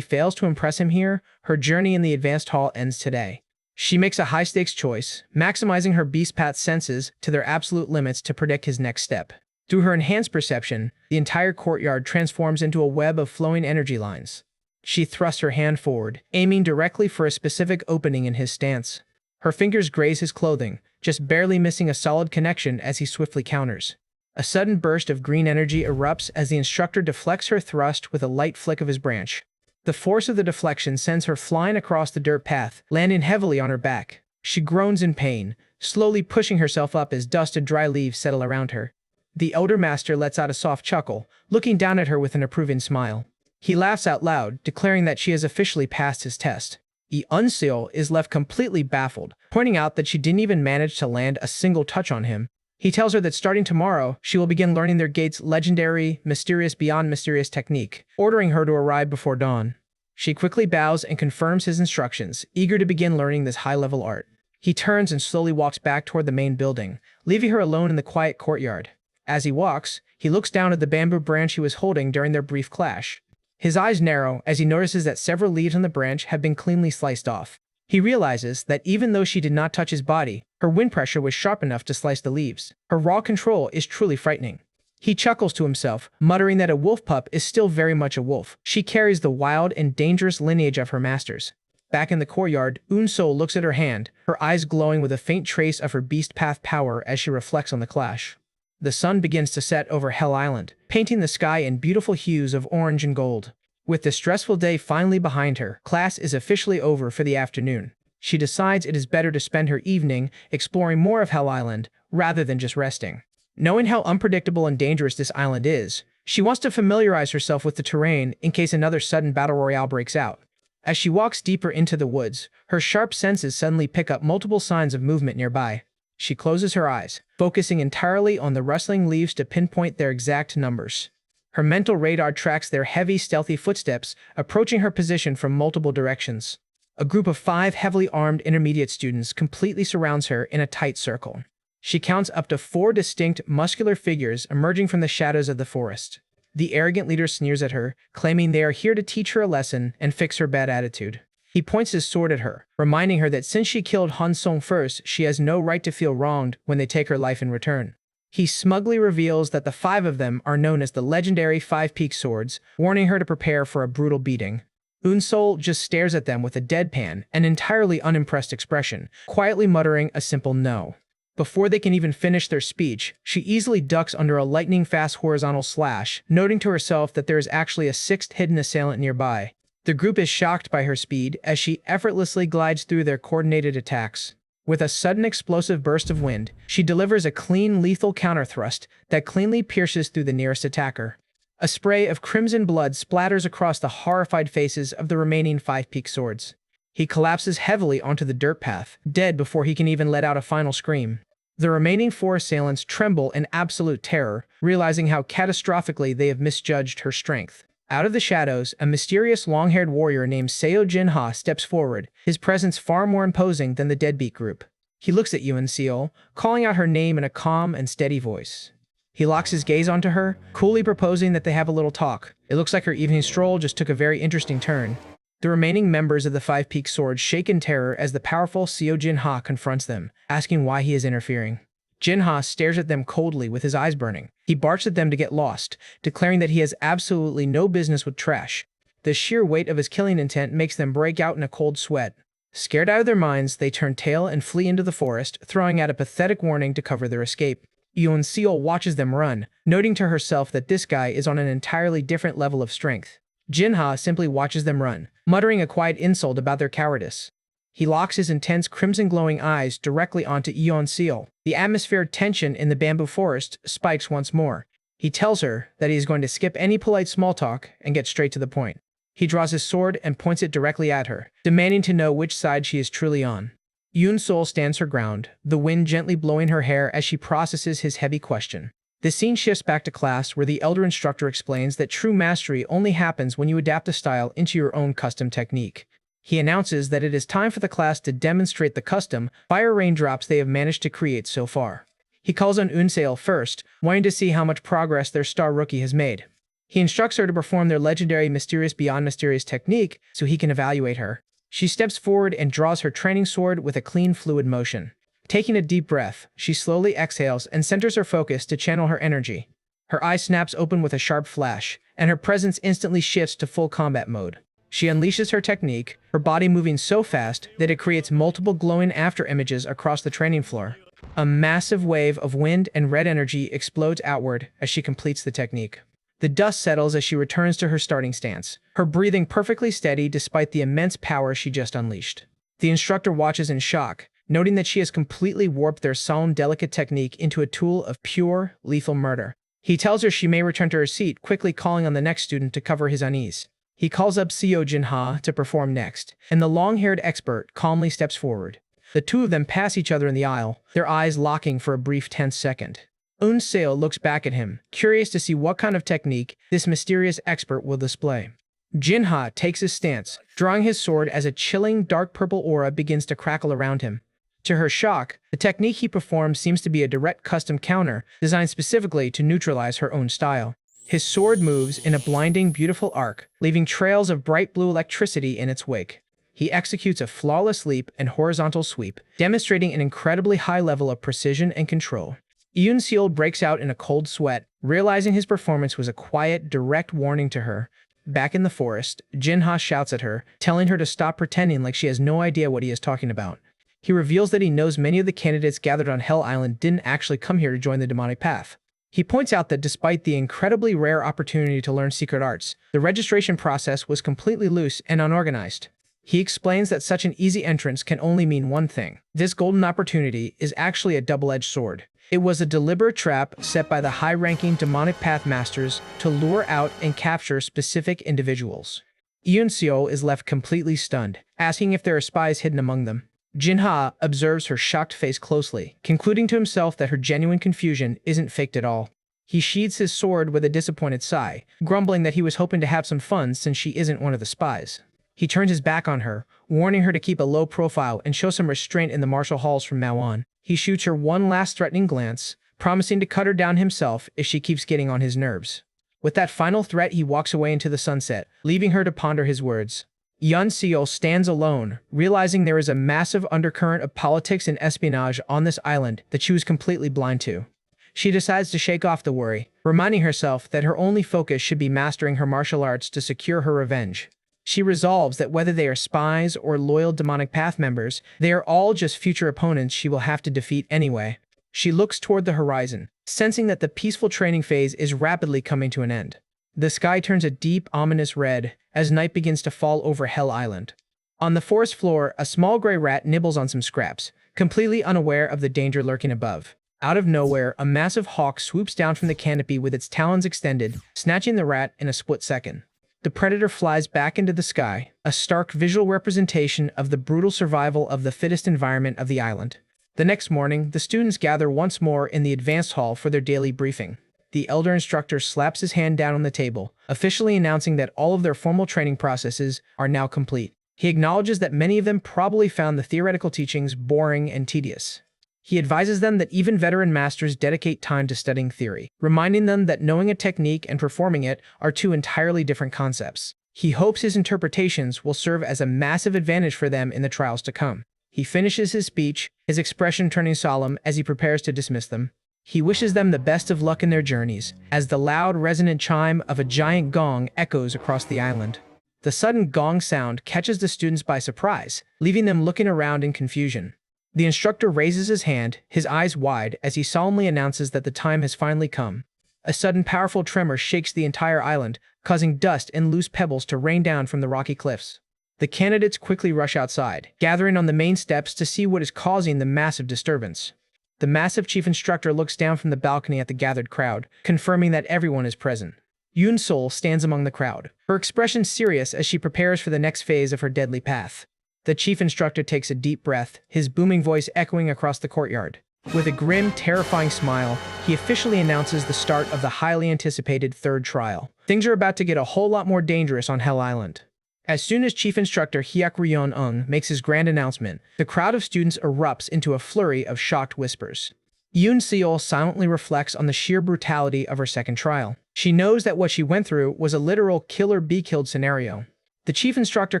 fails to impress him here, her journey in the advanced hall ends today. She makes a high-stakes choice, maximizing her beast path senses to their absolute limits to predict his next step. Through her enhanced perception, the entire courtyard transforms into a web of flowing energy lines. She thrusts her hand forward, aiming directly for a specific opening in his stance. Her fingers graze his clothing, just barely missing a solid connection as he swiftly counters. A sudden burst of green energy erupts as the instructor deflects her thrust with a light flick of his branch. The force of the deflection sends her flying across the dirt path, landing heavily on her back. She groans in pain, slowly pushing herself up as dust and dry leaves settle around her. The elder master lets out a soft chuckle, looking down at her with an approving smile. He laughs out loud, declaring that she has officially passed his test. Yeon-sil is left completely baffled, pointing out that she didn't even manage to land a single touch on him. He tells her that starting tomorrow, she will begin learning their gate's legendary, mysterious beyond mysterious technique, ordering her to arrive before dawn. She quickly bows and confirms his instructions, eager to begin learning this high-level art. He turns and slowly walks back toward the main building, leaving her alone in the quiet courtyard. As he walks, he looks down at the bamboo branch he was holding during their brief clash. His eyes narrow as he notices that several leaves on the branch have been cleanly sliced off. He realizes that even though she did not touch his body, her wind pressure was sharp enough to slice the leaves. Her raw control is truly frightening. He chuckles to himself, muttering that a wolf pup is still very much a wolf. She carries the wild and dangerous lineage of her masters. Back in the courtyard, Eun-sil looks at her hand, her eyes glowing with a faint trace of her beast path power as she reflects on the clash. The sun begins to set over Hell Island, painting the sky in beautiful hues of orange and gold. With the stressful day finally behind her, class is officially over for the afternoon. She decides it is better to spend her evening exploring more of Hell Island rather than just resting. Knowing how unpredictable and dangerous this island is, she wants to familiarize herself with the terrain in case another sudden battle royale breaks out. As she walks deeper into the woods, her sharp senses suddenly pick up multiple signs of movement nearby. She closes her eyes, focusing entirely on the rustling leaves to pinpoint their exact numbers. Her mental radar tracks their heavy, stealthy footsteps, approaching her position from multiple directions. A group of 5 heavily armed intermediate students completely surrounds her in a tight circle. She counts up to 4 distinct, muscular figures emerging from the shadows of the forest. The arrogant leader sneers at her, claiming they are here to teach her a lesson and fix her bad attitude. He points his sword at her, reminding her that since she killed Han Song first, she has no right to feel wronged when they take her life in return. He smugly reveals that the 5 of them are known as the legendary 5-peak swords, warning her to prepare for a brutal beating. Eun-sil just stares at them with a deadpan and entirely unimpressed expression, quietly muttering a simple no. Before they can even finish their speech, she easily ducks under a lightning-fast horizontal slash, noting to herself that there is actually a 6th hidden assailant nearby. The group is shocked by her speed as she effortlessly glides through their coordinated attacks. With a sudden explosive burst of wind, she delivers a clean, lethal counterthrust that cleanly pierces through the nearest attacker. A spray of crimson blood splatters across the horrified faces of the remaining 5-peak swords. He collapses heavily onto the dirt path, dead before he can even let out a final scream. The remaining 4 assailants tremble in absolute terror, realizing how catastrophically they have misjudged her strength. Out of the shadows, a mysterious long-haired warrior named Seo Jin-ha steps forward, his presence far more imposing than the deadbeat group. He looks at Yeon-sil, calling out her name in a calm and steady voice. He locks his gaze onto her, coolly proposing that they have a little talk. It looks like her evening stroll just took a very interesting turn. The remaining members of the 5-peak swords shake in terror as the powerful Seo Jin-ha confronts them, asking why he is interfering. Jin-ha stares at them coldly with his eyes burning. He barks at them to get lost, declaring that he has absolutely no business with trash. The sheer weight of his killing intent makes them break out in a cold sweat. Scared out of their minds, they turn tail and flee into the forest, throwing out a pathetic warning to cover their escape. Yeon-sil watches them run, noting to herself that this guy is on an entirely different level of strength. Jin-ha simply watches them run, muttering a quiet insult about their cowardice. He locks his intense crimson-glowing eyes directly onto Yeon-sil. The atmospheric tension in the bamboo forest spikes once more. He tells her that he is going to skip any polite small talk and get straight to the point. He draws his sword and points it directly at her, demanding to know which side she is truly on. Eun-sil stands her ground, the wind gently blowing her hair as she processes his heavy question. The scene shifts back to class where the elder instructor explains that true mastery only happens when you adapt a style into your own custom technique. He announces that it is time for the class to demonstrate the custom fire raindrops they have managed to create so far. He calls on Unseo first, wanting to see how much progress their star rookie has made. He instructs her to perform their legendary Mysterious Beyond Mysterious technique so he can evaluate her. She steps forward and draws her training sword with a clean, fluid motion. Taking a deep breath, she slowly exhales and centers her focus to channel her energy. Her eye snaps open with a sharp flash, and her presence instantly shifts to full combat mode. She unleashes her technique, her body moving so fast that it creates multiple glowing after images across the training floor. A massive wave of wind and red energy explodes outward as she completes the technique. The dust settles as she returns to her starting stance, her breathing perfectly steady despite the immense power she just unleashed. The instructor watches in shock, noting that she has completely warped their solemn, delicate technique into a tool of pure, lethal murder. He tells her she may return to her seat, quickly calling on the next student to cover his unease. He calls up Seo Jinha to perform next, and the long-haired expert calmly steps forward. The two of them pass each other in the aisle, their eyes locking for a brief tense second. Unseo looks back at him, curious to see what kind of technique this mysterious expert will display. Jinha takes his stance, drawing his sword as a chilling, dark purple aura begins to crackle around him. To her shock, the technique he performs seems to be a direct custom counter designed specifically to neutralize her own style. His sword moves in a blinding, beautiful arc, leaving trails of bright blue electricity in its wake. He executes a flawless leap and horizontal sweep, demonstrating an incredibly high level of precision and control. Eun-seol breaks out in a cold sweat, realizing his performance was a quiet, direct warning to her. Back in the forest, Jinha shouts at her, telling her to stop pretending like she has no idea what he is talking about. He reveals that he knows many of the candidates gathered on Hell Island didn't actually come here to join the demonic path. He points out that despite the incredibly rare opportunity to learn secret arts, the registration process was completely loose and unorganized. He explains that such an easy entrance can only mean one thing. This golden opportunity is actually a double-edged sword. It was a deliberate trap set by the high-ranking demonic path masters to lure out and capture specific individuals. Eun-seo is left completely stunned, asking if there are spies hidden among them. Jinha observes her shocked face closely, concluding to himself that her genuine confusion isn't faked at all. He sheathes his sword with a disappointed sigh, grumbling that he was hoping to have some fun since she isn't one of the spies. He turns his back on her, warning her to keep a low profile and show some restraint in the martial halls from now on. He shoots her one last threatening glance, promising to cut her down himself if she keeps getting on his nerves. With that final threat, he walks away into the sunset, leaving her to ponder his words. Eun-seo stands alone, realizing there is a massive undercurrent of politics and espionage on this island that she was completely blind to. She decides to shake off the worry, reminding herself that her only focus should be mastering her martial arts to secure her revenge. She resolves that whether they are spies or loyal demonic path members, they are all just future opponents she will have to defeat anyway. She looks toward the horizon, sensing that the peaceful training phase is rapidly coming to an end. The sky turns a deep, ominous red as night begins to fall over Hell Island. On the forest floor, a small gray rat nibbles on some scraps, completely unaware of the danger lurking above. Out of nowhere, a massive hawk swoops down from the canopy with its talons extended, snatching the rat in a split second. The predator flies back into the sky, a stark visual representation of the brutal survival of the fittest environment of the island. The next morning, the students gather once more in the advanced hall for their daily briefing. The elder instructor slaps his hand down on the table, officially announcing that all of their formal training processes are now complete. He acknowledges that many of them probably found the theoretical teachings boring and tedious. He advises them that even veteran masters dedicate time to studying theory, reminding them that knowing a technique and performing it are two entirely different concepts. He hopes his interpretations will serve as a massive advantage for them in the trials to come. He finishes his speech, his expression turning solemn as he prepares to dismiss them. He wishes them the best of luck in their journeys, as the loud, resonant chime of a giant gong echoes across the island. The sudden gong sound catches the students by surprise, leaving them looking around in confusion. The instructor raises his hand, his eyes wide, as he solemnly announces that the time has finally come. A sudden powerful tremor shakes the entire island, causing dust and loose pebbles to rain down from the rocky cliffs. The candidates quickly rush outside, gathering on the main steps to see what is causing the massive disturbance. The massive chief instructor looks down from the balcony at the gathered crowd, confirming that everyone is present. Eun-seol stands among the crowd, her expression serious as she prepares for the next phase of her deadly path. The chief instructor takes a deep breath, his booming voice echoing across the courtyard. With a grim, terrifying smile, he officially announces the start of the highly anticipated third trial. Things are about to get a whole lot more dangerous on Hell Island. As soon as Chief Instructor Hyuk Ryon-eung makes his grand announcement, the crowd of students erupts into a flurry of shocked whispers. Yoon Seol silently reflects on the sheer brutality of her second trial. She knows that what she went through was a literal kill-or-be-killed scenario. The chief instructor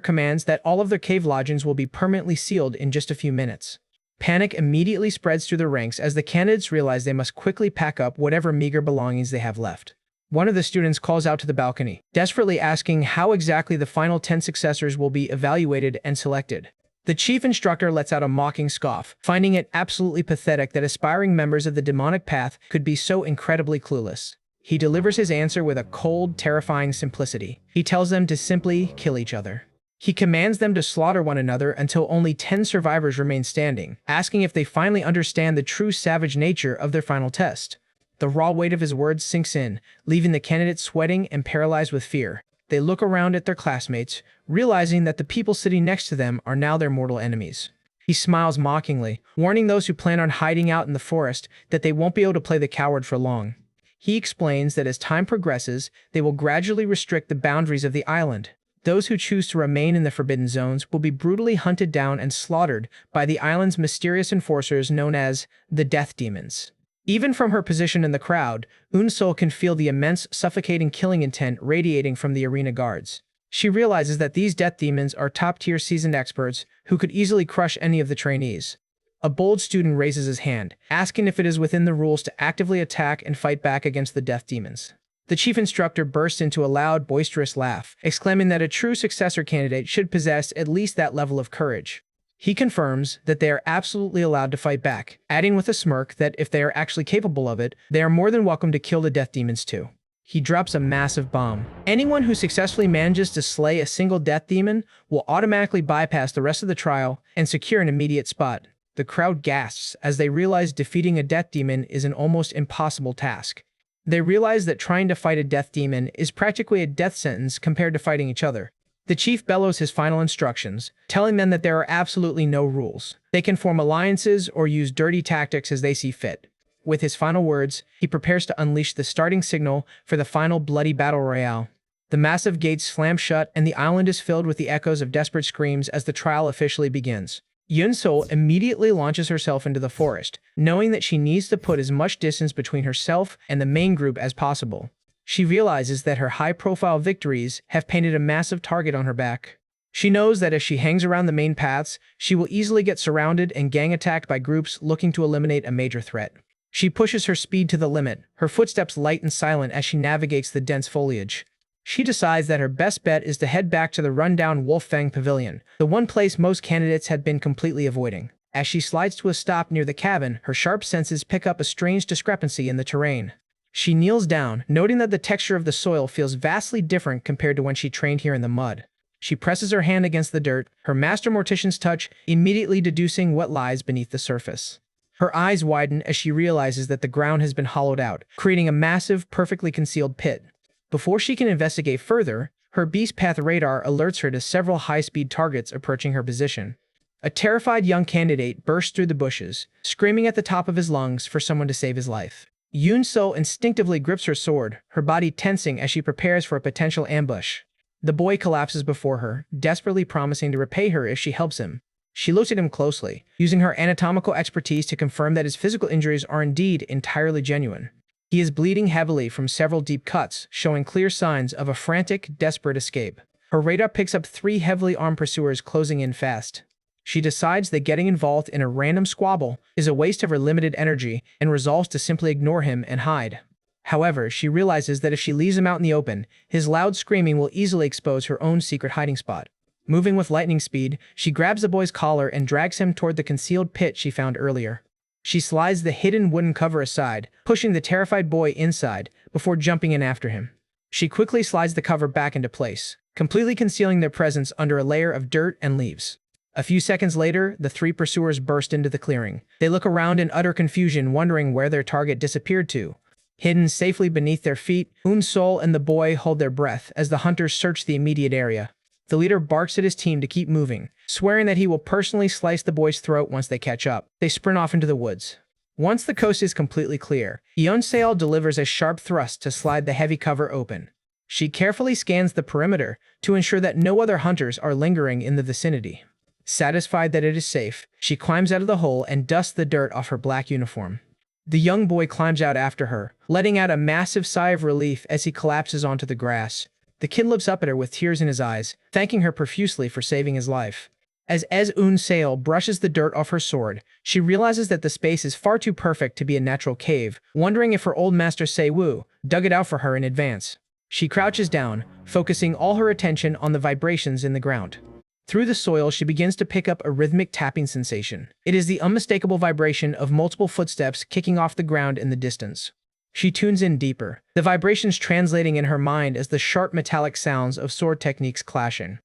commands that all of their cave lodgings will be permanently sealed in just a few minutes. Panic immediately spreads through the ranks as the candidates realize they must quickly pack up whatever meager belongings they have left. One of the students calls out to the balcony, desperately asking how exactly the final 10 successors will be evaluated and selected. The chief instructor lets out a mocking scoff, finding it absolutely pathetic that aspiring members of the demonic path could be so incredibly clueless. He delivers his answer with a cold, terrifying simplicity. He tells them to simply kill each other. He commands them to slaughter one another until only 10 survivors remain standing, asking if they finally understand the true savage nature of their final test. The raw weight of his words sinks in, leaving the candidates sweating and paralyzed with fear. They look around at their classmates, realizing that the people sitting next to them are now their mortal enemies. He smiles mockingly, warning those who plan on hiding out in the forest that they won't be able to play the coward for long. He explains that as time progresses, they will gradually restrict the boundaries of the island. Those who choose to remain in the forbidden zones will be brutally hunted down and slaughtered by the island's mysterious enforcers known as the Death Demons. Even from her position in the crowd, Eun-sol can feel the immense, suffocating killing intent radiating from the arena guards. She realizes that these death demons are top-tier seasoned experts who could easily crush any of the trainees. A bold student raises his hand, asking if it is within the rules to actively attack and fight back against the death demons. The chief instructor bursts into a loud, boisterous laugh, exclaiming that a true successor candidate should possess at least that level of courage. He confirms that they are absolutely allowed to fight back, adding with a smirk that if they are actually capable of it, they are more than welcome to kill the death demons too. He drops a massive bomb. Anyone who successfully manages to slay a single death demon will automatically bypass the rest of the trial and secure an immediate spot. The crowd gasps as they realize defeating a death demon is an almost impossible task. They realize that trying to fight a death demon is practically a death sentence compared to fighting each other. The chief bellows his final instructions, telling them that there are absolutely no rules. They can form alliances or use dirty tactics as they see fit. With his final words, he prepares to unleash the starting signal for the final bloody battle royale. The massive gates slam shut and the island is filled with the echoes of desperate screams as the trial officially begins. Eun-sol immediately launches herself into the forest, knowing that she needs to put as much distance between herself and the main group as possible. She realizes that her high-profile victories have painted a massive target on her back. She knows that if she hangs around the main paths, she will easily get surrounded and gang-attacked by groups looking to eliminate a major threat. She pushes her speed to the limit, her footsteps light and silent as she navigates the dense foliage. She decides that her best bet is to head back to the rundown Wolf-Fang Pavilion, the one place most candidates had been completely avoiding. As she slides to a stop near the cabin, her sharp senses pick up a strange discrepancy in the terrain. She kneels down, noting that the texture of the soil feels vastly different compared to when she trained here in the mud. She presses her hand against the dirt, her master mortician's touch immediately deducing what lies beneath the surface. Her eyes widen as she realizes that the ground has been hollowed out, creating a massive, perfectly concealed pit. Before she can investigate further, her Beast Path radar alerts her to several high-speed targets approaching her position. A terrified young candidate bursts through the bushes, screaming at the top of his lungs for someone to save his life. Eun-sol instinctively grips her sword, her body tensing as she prepares for a potential ambush. The boy collapses before her, desperately promising to repay her if she helps him. She looks at him closely, using her anatomical expertise to confirm that his physical injuries are indeed entirely genuine. He is bleeding heavily from several deep cuts, showing clear signs of a frantic, desperate escape. Her radar picks up 3 heavily armed pursuers closing in fast. She decides that getting involved in a random squabble is a waste of her limited energy and resolves to simply ignore him and hide. However, she realizes that if she leaves him out in the open, his loud screaming will easily expose her own secret hiding spot. Moving with lightning speed, she grabs the boy's collar and drags him toward the concealed pit she found earlier. She slides the hidden wooden cover aside, pushing the terrified boy inside before jumping in after him. She quickly slides the cover back into place, completely concealing their presence under a layer of dirt and leaves. A few seconds later, the 3 pursuers burst into the clearing. They look around in utter confusion, wondering where their target disappeared to. Hidden safely beneath their feet, Eun-sol and the boy hold their breath as the hunters search the immediate area. The leader barks at his team to keep moving, swearing that he will personally slice the boy's throat once they catch up. They sprint off into the woods. Once the coast is completely clear, Eun-sol delivers a sharp thrust to slide the heavy cover open. She carefully scans the perimeter to ensure that no other hunters are lingering in the vicinity. Satisfied that it is safe, she climbs out of the hole and dusts the dirt off her black uniform. The young boy climbs out after her, letting out a massive sigh of relief as he collapses onto the grass. The kid looks up at her with tears in his eyes, thanking her profusely for saving his life. As Eun Seo brushes the dirt off her sword, she realizes that the space is far too perfect to be a natural cave, wondering if her old master Se-woo dug it out for her in advance. She crouches down, focusing all her attention on the vibrations in the ground. Through the soil, she begins to pick up a rhythmic tapping sensation. It is the unmistakable vibration of multiple footsteps kicking off the ground in the distance. She tunes in deeper, the vibrations translating in her mind as the sharp metallic sounds of sword techniques clashing.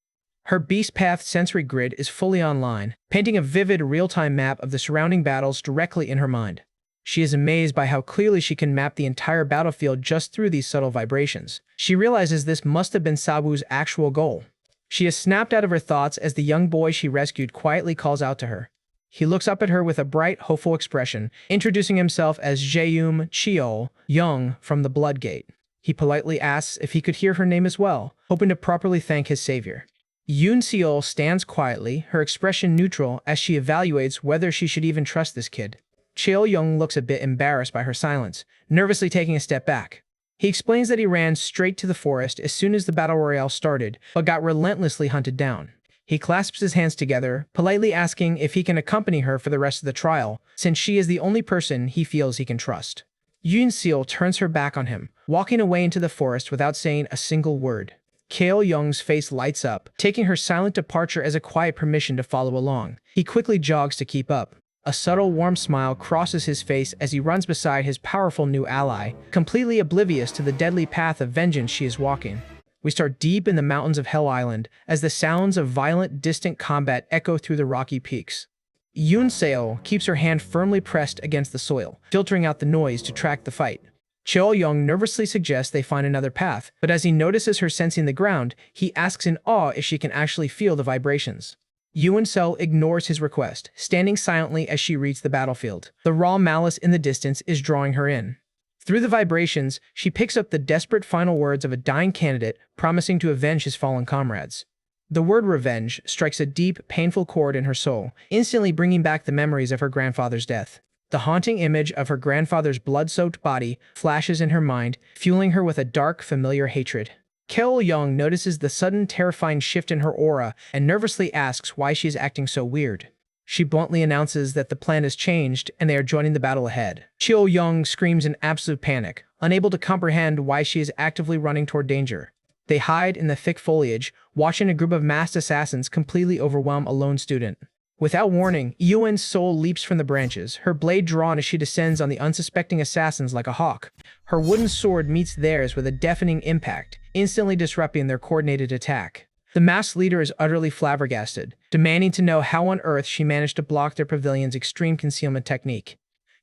Her Beast Path sensory grid is fully online, painting a vivid real-time map of the surrounding battles directly in her mind. She is amazed by how clearly she can map the entire battlefield just through these subtle vibrations. She realizes this must have been Sabu's actual goal. She is snapped out of her thoughts as the young boy she rescued quietly calls out to her. He looks up at her with a bright, hopeful expression, introducing himself as Jaeum Cheol Young from the Blood Gate. He politely asks if he could hear her name as well, hoping to properly thank his savior. Yoon Seol stands quietly, her expression neutral as she evaluates whether she should even trust this kid. Cheol Young looks a bit embarrassed by her silence, nervously taking a step back. He explains that he ran straight to the forest as soon as the battle royale started, but got relentlessly hunted down. He clasps his hands together, politely asking if he can accompany her for the rest of the trial, since she is the only person he feels he can trust. Yoon Seol turns her back on him, walking away into the forest without saying a single word. Cheol Young's face lights up, taking her silent departure as a quiet permission to follow along. He quickly jogs to keep up. A subtle, warm smile crosses his face as he runs beside his powerful new ally, completely oblivious to the deadly path of vengeance she is walking. We start deep in the mountains of Hell Island as the sounds of violent, distant combat echo through the rocky peaks. Yoon Seo keeps her hand firmly pressed against the soil, filtering out the noise to track the fight. Cheol Young nervously suggests they find another path, but as he notices her sensing the ground, he asks in awe if she can actually feel the vibrations. Yoon Seo ignores his request, standing silently as she reaches the battlefield. The raw malice in the distance is drawing her in. Through the vibrations, she picks up the desperate final words of a dying candidate promising to avenge his fallen comrades. The word revenge strikes a deep, painful chord in her soul, instantly bringing back the memories of her grandfather's death. The haunting image of her grandfather's blood-soaked body flashes in her mind, fueling her with a dark, familiar hatred. Cheol Young notices the sudden, terrifying shift in her aura and nervously asks why she is acting so weird. She bluntly announces that the plan has changed and they are joining the battle ahead. Cheol Young screams in absolute panic, unable to comprehend why she is actively running toward danger. They hide in the thick foliage, watching a group of masked assassins completely overwhelm a lone student. Without warning, Yoon's soul leaps from the branches, her blade drawn as she descends on the unsuspecting assassins like a hawk. Her wooden sword meets theirs with a deafening impact, instantly disrupting their coordinated attack. The masked leader is utterly flabbergasted, demanding to know how on earth she managed to block their pavilion's extreme concealment technique.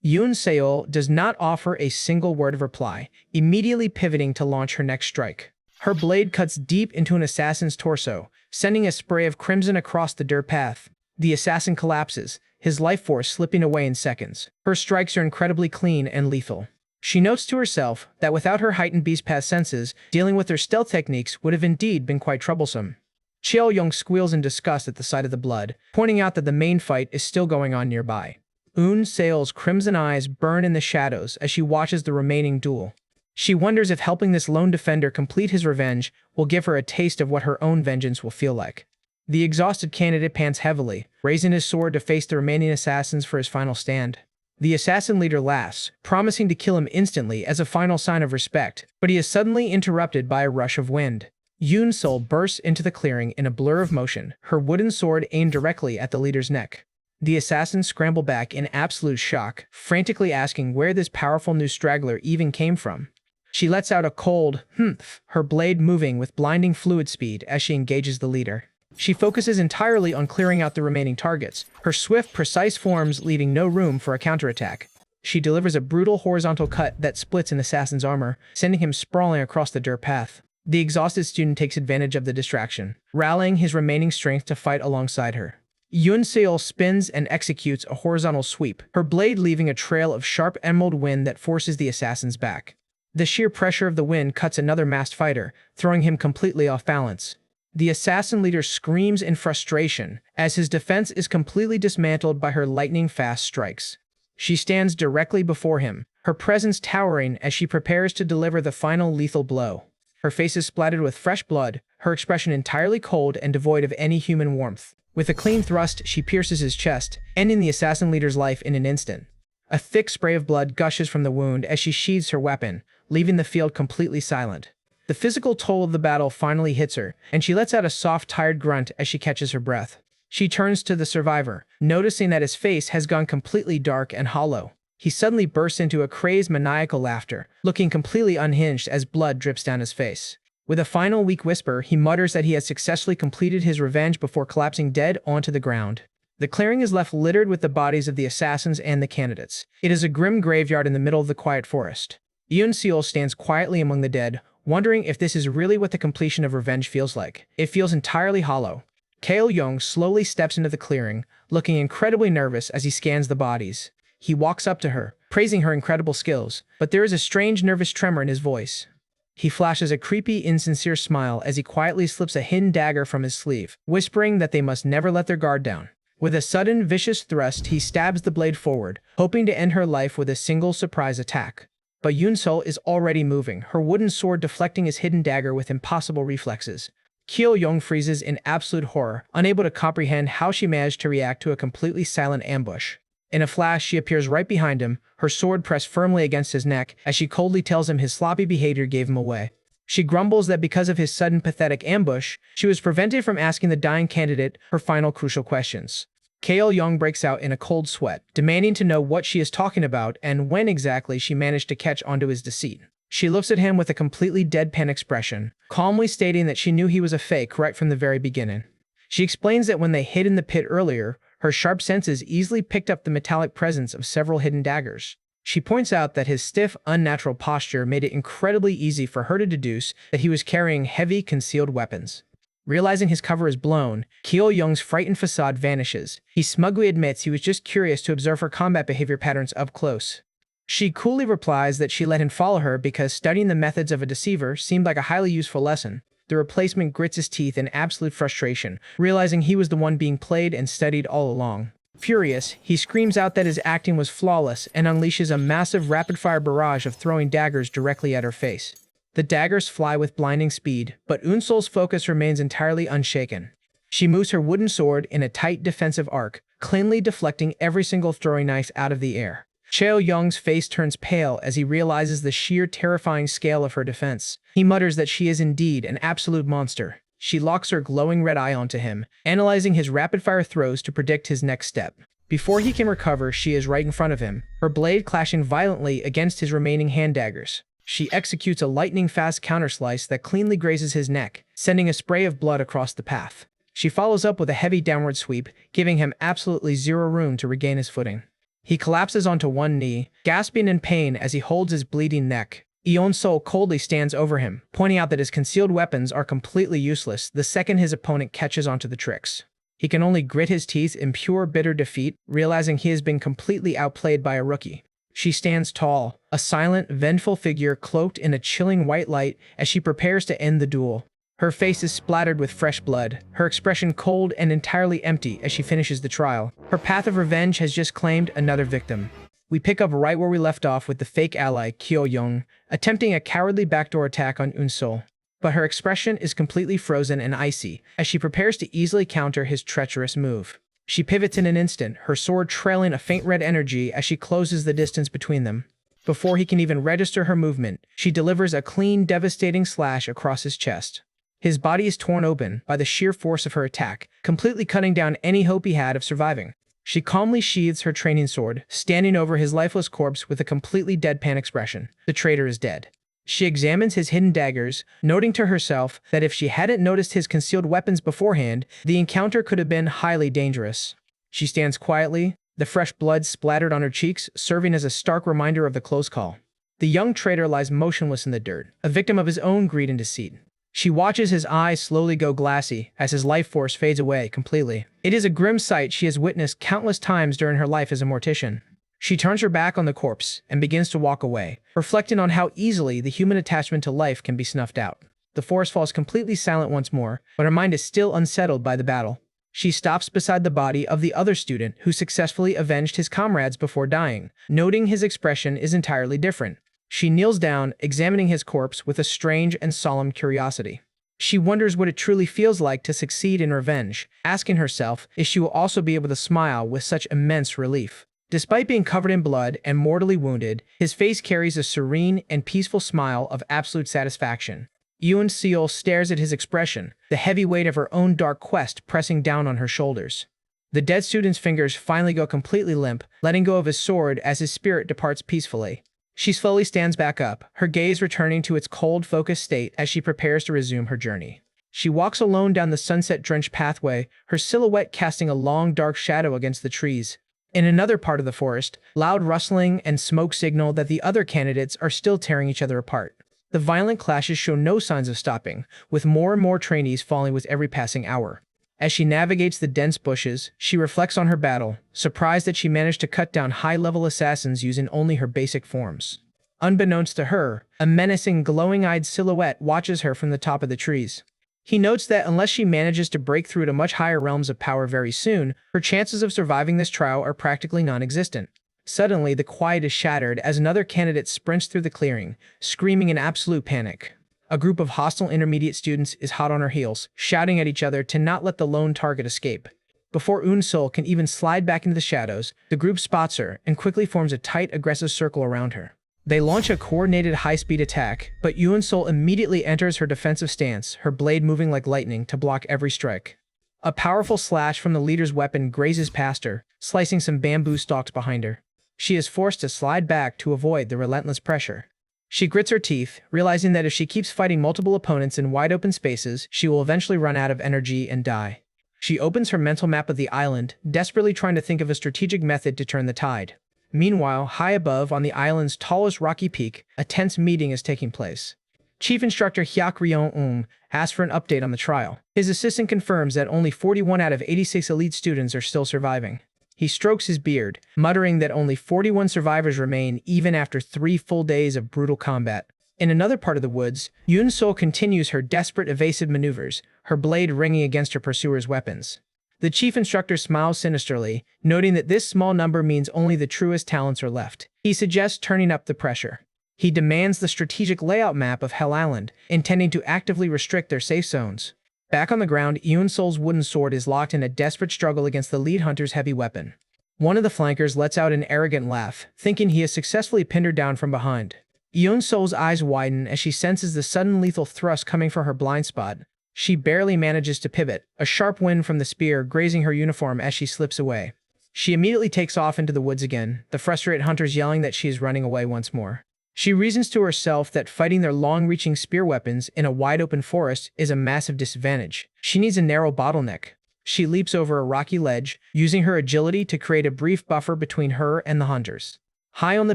Yoon Seol does not offer a single word of reply, immediately pivoting to launch her next strike. Her blade cuts deep into an assassin's torso, sending a spray of crimson across the dirt path. The assassin collapses, his life force slipping away in seconds. Her strikes are incredibly clean and lethal. She notes to herself that without her heightened Beast Path senses, dealing with their stealth techniques would have indeed been quite troublesome. Cheol Young squeals in disgust at the sight of the blood, pointing out that the main fight is still going on nearby. Yoon Seol's crimson eyes burn in the shadows as she watches the remaining duel. She wonders if helping this lone defender complete his revenge will give her a taste of what her own vengeance will feel like. The exhausted candidate pants heavily, raising his sword to face the remaining assassins for his final stand. The assassin leader laughs, promising to kill him instantly as a final sign of respect, but he is suddenly interrupted by a rush of wind. Yoon Seol bursts into the clearing in a blur of motion, her wooden sword aimed directly at the leader's neck. The assassins scramble back in absolute shock, frantically asking where this powerful new straggler even came from. She lets out a cold humph, her blade moving with blinding fluid speed as she engages the leader. She focuses entirely on clearing out the remaining targets, her swift, precise forms leaving no room for a counterattack. She delivers a brutal horizontal cut that splits an assassin's armor, sending him sprawling across the dirt path. The exhausted student takes advantage of the distraction, rallying his remaining strength to fight alongside her. Yoon Seol spins and executes a horizontal sweep, her blade leaving a trail of sharp emerald wind that forces the assassins back. The sheer pressure of the wind cuts another masked fighter, throwing him completely off balance. The assassin leader screams in frustration as his defense is completely dismantled by her lightning-fast strikes. She stands directly before him, her presence towering as she prepares to deliver the final lethal blow. Her face is splattered with fresh blood, her expression entirely cold and devoid of any human warmth. With a clean thrust, she pierces his chest, ending the assassin leader's life in an instant. A thick spray of blood gushes from the wound as she sheathes her weapon, leaving the field completely silent. The physical toll of the battle finally hits her, and she lets out a soft, tired grunt as she catches her breath. She turns to the survivor, noticing that his face has gone completely dark and hollow. He suddenly bursts into a crazed, maniacal laughter, looking completely unhinged as blood drips down his face. With a final weak whisper, he mutters that he has successfully completed his revenge before collapsing dead onto the ground. The clearing is left littered with the bodies of the assassins and the candidates. It is a grim graveyard in the middle of the quiet forest. Seol stands quietly among the dead, wondering if this is really what the completion of revenge feels like. It feels entirely hollow. Young slowly steps into the clearing, looking incredibly nervous as he scans the bodies. He walks up to her, praising her incredible skills, but there is a strange nervous tremor in his voice. He flashes a creepy, insincere smile as he quietly slips a hidden dagger from his sleeve, whispering that they must never let their guard down. With a sudden, vicious thrust, he stabs the blade forward, hoping to end her life with a single surprise attack. But Seol is already moving, her wooden sword deflecting his hidden dagger with impossible reflexes. Young freezes in absolute horror, unable to comprehend how she managed to react to a completely silent ambush. In a flash, she appears right behind him, her sword pressed firmly against his neck as she coldly tells him his sloppy behavior gave him away. She grumbles that because of his sudden pathetic ambush, she was prevented from asking the dying candidate her final crucial questions. Young breaks out in a cold sweat, demanding to know what she is talking about and when exactly she managed to catch onto his deceit. She looks at him with a completely deadpan expression, calmly stating that she knew he was a fake right from the very beginning. She explains that when they hid in the pit earlier, her sharp senses easily picked up the metallic presence of several hidden daggers. She points out that his stiff, unnatural posture made it incredibly easy for her to deduce that he was carrying heavy, concealed weapons. Realizing his cover is blown, Young's frightened facade vanishes. He smugly admits he was just curious to observe her combat behavior patterns up close. She coolly replies that she let him follow her because studying the methods of a deceiver seemed like a highly useful lesson. The replacement grits his teeth in absolute frustration, realizing he was the one being played and studied all along. Furious, he screams out that his acting was flawless and unleashes a massive rapid-fire barrage of throwing daggers directly at her face. The daggers fly with blinding speed, but Unsol's focus remains entirely unshaken. She moves her wooden sword in a tight defensive arc, cleanly deflecting every single throwing knife out of the air. Young's face turns pale as he realizes the sheer terrifying scale of her defense. He mutters that she is indeed an absolute monster. She locks her glowing red eye onto him, analyzing his rapid-fire throws to predict his next step. Before he can recover, she is right in front of him, her blade clashing violently against his remaining hand daggers. She executes a lightning-fast counterslice that cleanly grazes his neck, sending a spray of blood across the path. She follows up with a heavy downward sweep, giving him absolutely zero room to regain his footing. He collapses onto one knee, gasping in pain as he holds his bleeding neck. Sol coldly stands over him, pointing out that his concealed weapons are completely useless the second his opponent catches onto the tricks. He can only grit his teeth in pure bitter defeat, realizing he has been completely outplayed by a rookie. She stands tall, a silent, vengeful figure cloaked in a chilling white light as she prepares to end the duel. Her face is splattered with fresh blood, her expression cold and entirely empty as she finishes the trial. Her path of revenge has just claimed another victim. We pick up right where we left off with the fake ally, Young, attempting a cowardly backdoor attack on Unsol. But her expression is completely frozen and icy as she prepares to easily counter his treacherous move. She pivots in an instant, her sword trailing a faint red energy as she closes the distance between them. Before he can even register her movement, she delivers a clean, devastating slash across his chest. His body is torn open by the sheer force of her attack, completely cutting down any hope he had of surviving. She calmly sheathes her training sword, standing over his lifeless corpse with a completely deadpan expression. The traitor is dead. She examines his hidden daggers, noting to herself that if she hadn't noticed his concealed weapons beforehand, the encounter could have been highly dangerous. She stands quietly, the fresh blood splattered on her cheeks, serving as a stark reminder of the close call. The young traitor lies motionless in the dirt, a victim of his own greed and deceit. She watches his eyes slowly go glassy as his life force fades away completely. It is a grim sight she has witnessed countless times during her life as a mortician. She turns her back on the corpse and begins to walk away, reflecting on how easily the human attachment to life can be snuffed out. The forest falls completely silent once more, but her mind is still unsettled by the battle. She stops beside the body of the other student who successfully avenged his comrades before dying, noting his expression is entirely different. She kneels down, examining his corpse with a strange and solemn curiosity. She wonders what it truly feels like to succeed in revenge, asking herself if she will also be able to smile with such immense relief. Despite being covered in blood and mortally wounded, his face carries a serene and peaceful smile of absolute satisfaction. Yoon Seol stares at his expression, the heavy weight of her own dark quest pressing down on her shoulders. The dead student's fingers finally go completely limp, letting go of his sword as his spirit departs peacefully. She slowly stands back up, her gaze returning to its cold, focused state as she prepares to resume her journey. She walks alone down the sunset-drenched pathway, her silhouette casting a long, dark shadow against the trees. In another part of the forest, loud rustling and smoke signal that the other candidates are still tearing each other apart. The violent clashes show no signs of stopping, with more and more trainees falling with every passing hour. As she navigates the dense bushes, she reflects on her battle, surprised that she managed to cut down high-level assassins using only her basic forms. Unbeknownst to her, a menacing, glowing-eyed silhouette watches her from the top of the trees. He notes that unless she manages to break through to much higher realms of power very soon, her chances of surviving this trial are practically non-existent. Suddenly, the quiet is shattered as another candidate sprints through the clearing, screaming in absolute panic. A group of hostile intermediate students is hot on her heels, shouting at each other to not let the lone target escape. Before Eun-Sol can even slide back into the shadows, the group spots her and quickly forms a tight, aggressive circle around her. They launch a coordinated high-speed attack, but Eun-Sol immediately enters her defensive stance, her blade moving like lightning to block every strike. A powerful slash from the leader's weapon grazes past her, slicing some bamboo stalks behind her. She is forced to slide back to avoid the relentless pressure. She grits her teeth, realizing that if she keeps fighting multiple opponents in wide-open spaces, she will eventually run out of energy and die. She opens her mental map of the island, desperately trying to think of a strategic method to turn the tide. Meanwhile, high above, on the island's tallest rocky peak, a tense meeting is taking place. Chief Instructor Hyuk Ryeong-eum asks for an update on the trial. His assistant confirms that only 41 out of 86 elite students are still surviving. He strokes his beard, muttering that only 41 survivors remain even after 3 full days of brutal combat. In another part of the woods, Yoon-Sol continues her desperate evasive maneuvers, her blade ringing against her pursuer's weapons. The chief instructor smiles sinisterly, noting that this small number means only the truest talents are left. He suggests turning up the pressure. He demands the strategic layout map of Hell Island, intending to actively restrict their safe zones. Back on the ground, Yoon-Sol's wooden sword is locked in a desperate struggle against the lead hunter's heavy weapon. One of the flankers lets out an arrogant laugh, thinking he has successfully pinned her down from behind. Yoon-Sol's eyes widen as she senses the sudden lethal thrust coming from her blind spot. She barely manages to pivot, a sharp wind from the spear grazing her uniform as she slips away. She immediately takes off into the woods again, the frustrated hunters yelling that she is running away once more. She reasons to herself that fighting their long-reaching spear weapons in a wide-open forest is a massive disadvantage. She needs a narrow bottleneck. She leaps over a rocky ledge, using her agility to create a brief buffer between her and the hunters. High on the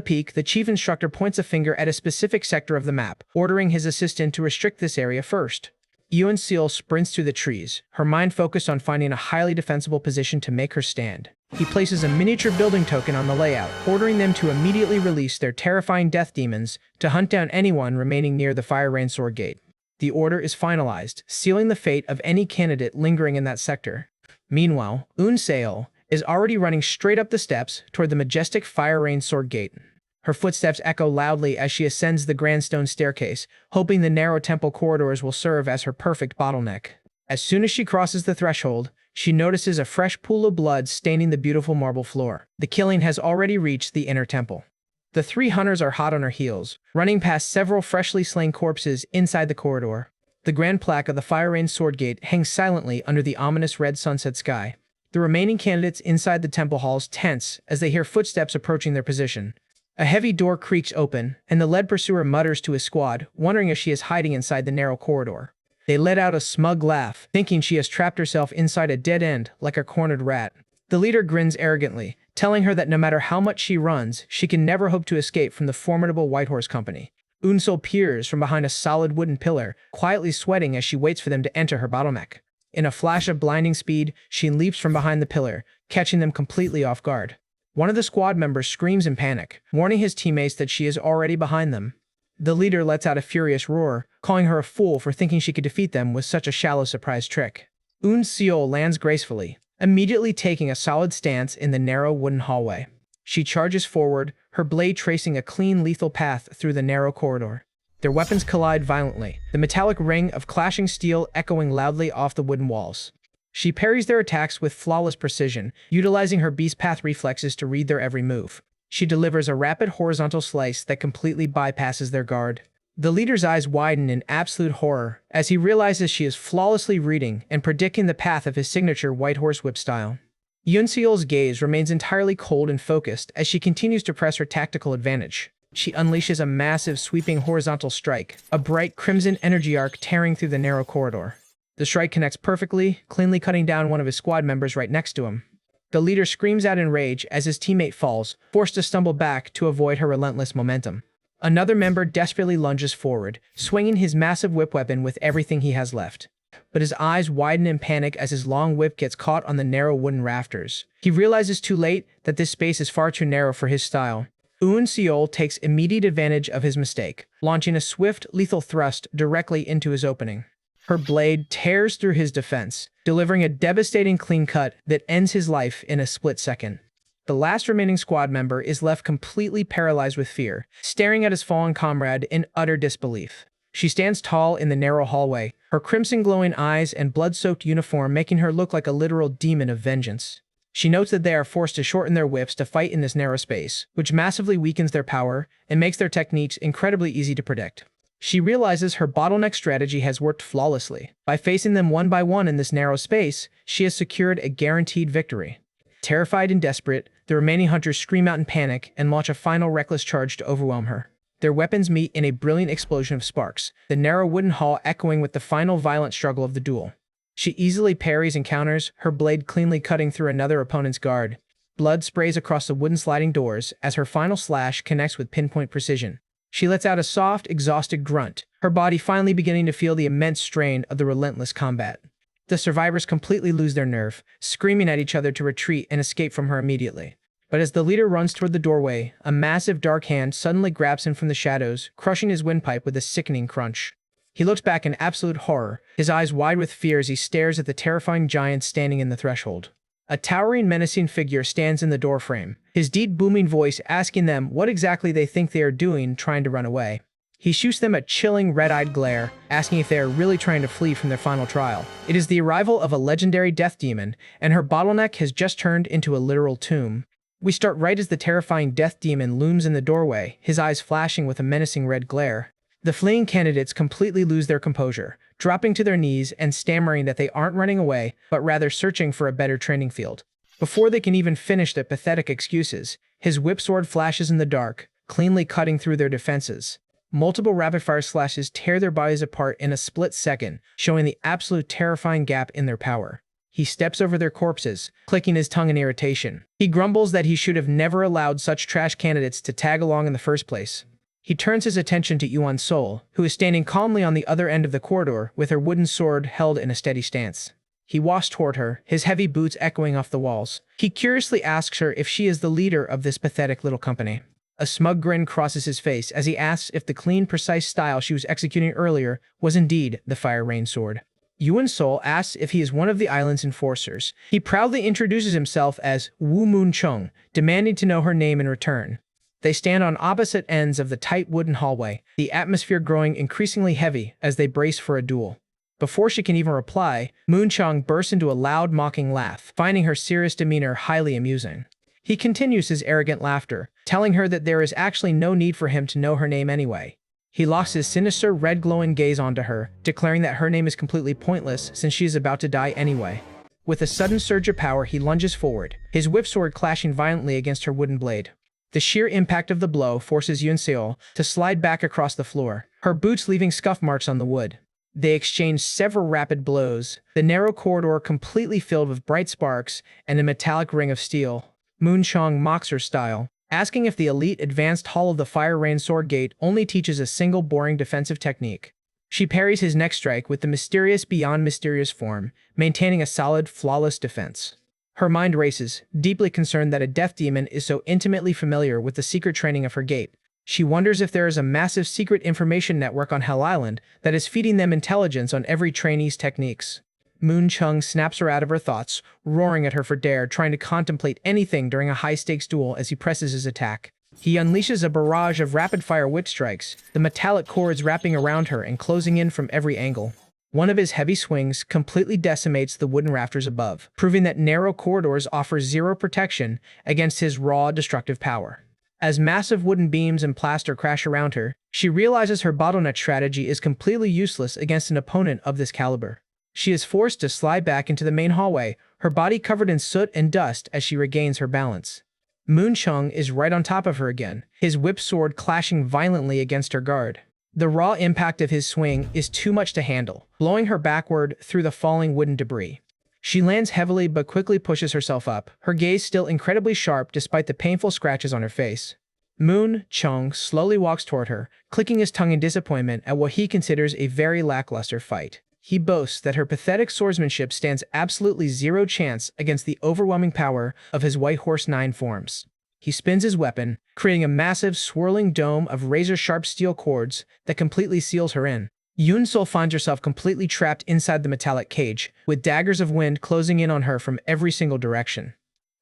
peak, the chief instructor points a finger at a specific sector of the map, ordering his assistant to restrict this area first. Yoon-Seol sprints through the trees, her mind focused on finding a highly defensible position to make her stand. He places a miniature building token on the layout, ordering them to immediately release their terrifying death demons to hunt down anyone remaining near the Fire Rain Sword Gate. The order is finalized, sealing the fate of any candidate lingering in that sector. Meanwhile, Eun-Seol is already running straight up the steps toward the majestic Fire Rain Sword Gate. Her footsteps echo loudly as she ascends the grand stone staircase, hoping the narrow temple corridors will serve as her perfect bottleneck. As soon as she crosses the threshold, she notices a fresh pool of blood staining the beautiful marble floor. The killing has already reached the inner temple. The 3 hunters are hot on her heels, running past several freshly slain corpses inside the corridor. The grand plaque of the Fire Rain Sword Gate hangs silently under the ominous red sunset sky. The remaining candidates inside the temple halls tense as they hear footsteps approaching their position. A heavy door creaks open, and the lead pursuer mutters to his squad, wondering if she is hiding inside the narrow corridor. They let out a smug laugh, thinking she has trapped herself inside a dead end like a cornered rat. The leader grins arrogantly, telling her that no matter how much she runs, she can never hope to escape from the formidable White Horse Company. Eun-Sol peers from behind a solid wooden pillar, quietly sweating as she waits for them to enter her bottleneck. In a flash of blinding speed, she leaps from behind the pillar, catching them completely off guard. One of the squad members screams in panic, warning his teammates that she is already behind them. The leader lets out a furious roar, calling her a fool for thinking she could defeat them with such a shallow surprise trick. Un Seol lands gracefully, immediately taking a solid stance in the narrow wooden hallway. She charges forward, her blade tracing a clean, lethal path through the narrow corridor. Their weapons collide violently, the metallic ring of clashing steel echoing loudly off the wooden walls. She parries their attacks with flawless precision, utilizing her beast path reflexes to read their every move. She delivers a rapid horizontal slice that completely bypasses their guard. The leader's eyes widen in absolute horror as he realizes she is flawlessly reading and predicting the path of his signature white horse whip style. Yoon Seol's gaze remains entirely cold and focused as she continues to press her tactical advantage. She unleashes a massive, sweeping horizontal strike, a bright crimson energy arc tearing through the narrow corridor. The strike connects perfectly, cleanly cutting down one of his squad members right next to him. The leader screams out in rage as his teammate falls, forced to stumble back to avoid her relentless momentum. Another member desperately lunges forward, swinging his massive whip weapon with everything he has left. But his eyes widen in panic as his long whip gets caught on the narrow wooden rafters. He realizes too late that this space is far too narrow for his style. Un Seol takes immediate advantage of his mistake, launching a swift, lethal thrust directly into his opening. Her blade tears through his defense, delivering a devastating clean cut that ends his life in a split second. The last remaining squad member is left completely paralyzed with fear, staring at his fallen comrade in utter disbelief. She stands tall in the narrow hallway, her crimson glowing eyes and blood-soaked uniform making her look like a literal demon of vengeance. She notes that they are forced to shorten their whips to fight in this narrow space, which massively weakens their power and makes their techniques incredibly easy to predict. She realizes her bottleneck strategy has worked flawlessly. By facing them one by one in this narrow space, she has secured a guaranteed victory. Terrified and desperate, the remaining hunters scream out in panic and launch a final reckless charge to overwhelm her. Their weapons meet in a brilliant explosion of sparks, the narrow wooden hall echoing with the final violent struggle of the duel. She easily parries and counters, her blade cleanly cutting through another opponent's guard. Blood sprays across the wooden sliding doors as her final slash connects with pinpoint precision. She lets out a soft, exhausted grunt, her body finally beginning to feel the immense strain of the relentless combat. The survivors completely lose their nerve, screaming at each other to retreat and escape from her immediately. But as the leader runs toward the doorway, a massive dark hand suddenly grabs him from the shadows, crushing his windpipe with a sickening crunch. He looks back in absolute horror, his eyes wide with fear as he stares at the terrifying giant standing in the threshold. A towering, menacing figure stands in the doorframe, his deep, booming voice asking them what exactly they think they are doing trying to run away. He shoots them a chilling, red-eyed glare, asking if they are really trying to flee from their final trial. It is the arrival of a legendary death demon, and her bottleneck has just turned into a literal tomb. We start right as the terrifying death demon looms in the doorway, his eyes flashing with a menacing red glare. The fleeing candidates completely lose their composure, dropping to their knees and stammering that they aren't running away, but rather searching for a better training field. Before they can even finish their pathetic excuses, his whip sword flashes in the dark, cleanly cutting through their defenses. Multiple rapid-fire slashes tear their bodies apart in a split second, showing the absolute terrifying gap in their power. He steps over their corpses, clicking his tongue in irritation. He grumbles that he should have never allowed such trash candidates to tag along in the first place. He turns his attention to Yuan Sol, who is standing calmly on the other end of the corridor with her wooden sword held in a steady stance. He walks toward her, his heavy boots echoing off the walls. He curiously asks her if she is the leader of this pathetic little company. A smug grin crosses his face as he asks if the clean, precise style she was executing earlier was indeed the Fire Rain Sword. Yuan Sol asks if he is one of the island's enforcers. He proudly introduces himself as Wu Moon Chung, demanding to know her name in return. They stand on opposite ends of the tight wooden hallway, the atmosphere growing increasingly heavy as they brace for a duel. Before she can even reply, Moon Chung bursts into a loud, mocking laugh, finding her serious demeanor highly amusing. He continues his arrogant laughter, telling her that there is actually no need for him to know her name anyway. He locks his sinister, red glowing gaze onto her, declaring that her name is completely pointless since she is about to die anyway. With a sudden surge of power, he lunges forward, his whip sword clashing violently against her wooden blade. The sheer impact of the blow forces Yoon Seol to slide back across the floor, her boots leaving scuff marks on the wood. They exchange several rapid blows, the narrow corridor completely filled with bright sparks and a metallic ring of steel. Moon Chung mocks her style, asking if the elite advanced hall of the Fire Rain Sword Gate only teaches a single boring defensive technique. She parries his next strike with the mysterious beyond mysterious form, maintaining a solid, flawless defense. Her mind races, deeply concerned that a death demon is so intimately familiar with the secret training of her gate. She wonders if there is a massive secret information network on Hell Island that is feeding them intelligence on every trainee's techniques. Moon Chung snaps her out of her thoughts, roaring at her for dare, trying to contemplate anything during a high-stakes duel as he presses his attack. He unleashes a barrage of rapid-fire whip strikes, the metallic cords wrapping around her and closing in from every angle. One of his heavy swings completely decimates the wooden rafters above, proving that narrow corridors offer zero protection against his raw, destructive power. As massive wooden beams and plaster crash around her, she realizes her bottleneck strategy is completely useless against an opponent of this caliber. She is forced to slide back into the main hallway, her body covered in soot and dust as she regains her balance. Moon Chung is right on top of her again, his whip sword clashing violently against her guard. The raw impact of his swing is too much to handle, blowing her backward through the falling wooden debris. She lands heavily but quickly pushes herself up, her gaze still incredibly sharp despite the painful scratches on her face. Moon Chung slowly walks toward her, clicking his tongue in disappointment at what he considers a very lackluster fight. He boasts that her pathetic swordsmanship stands absolutely zero chance against the overwhelming power of his White Horse 9 forms. He spins his weapon, creating a massive, swirling dome of razor-sharp steel cords that completely seals her in. Yoon-sul finds herself completely trapped inside the metallic cage, with daggers of wind closing in on her from every single direction.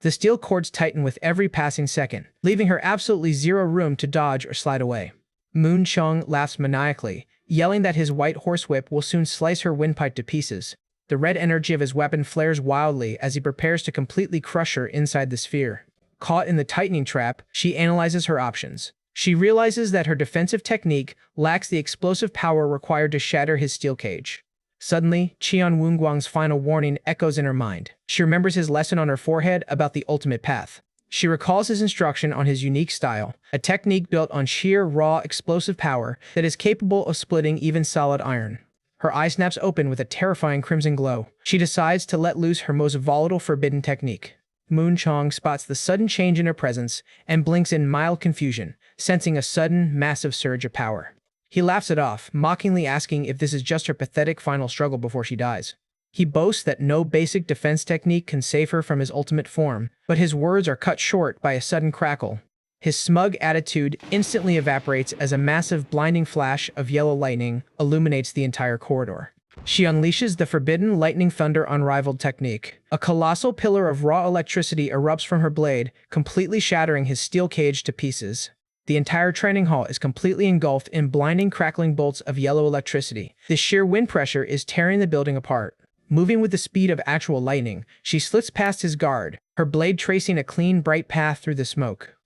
The steel cords tighten with every passing second, leaving her absolutely zero room to dodge or slide away. Moon Chung laughs maniacally, yelling that his white horsewhip will soon slice her windpipe to pieces. The red energy of his weapon flares wildly as he prepares to completely crush her inside the sphere. Caught in the tightening trap, she analyzes her options. She realizes that her defensive technique lacks the explosive power required to shatter his steel cage. Suddenly, Qian Woonguang's final warning echoes in her mind. She remembers his lesson on her forehead about the ultimate path. She recalls his instruction on his unique style, a technique built on sheer, raw, explosive power that is capable of splitting even solid iron. Her eye snaps open with a terrifying crimson glow. She decides to let loose her most volatile forbidden technique. Moon Chung spots the sudden change in her presence and blinks in mild confusion, sensing a sudden, massive surge of power. He laughs it off, mockingly asking if this is just her pathetic final struggle before she dies. He boasts that no basic defense technique can save her from his ultimate form, but his words are cut short by a sudden crackle. His smug attitude instantly evaporates as a massive blinding flash of yellow lightning illuminates the entire corridor. She unleashes the forbidden lightning thunder unrivaled technique. A colossal pillar of raw electricity erupts from her blade, completely shattering his steel cage to pieces. The entire training hall is completely engulfed in blinding crackling bolts of yellow electricity. The sheer wind pressure is tearing the building apart. Moving with the speed of actual lightning, she slits past his guard, her blade tracing a clean, bright path through the smoke.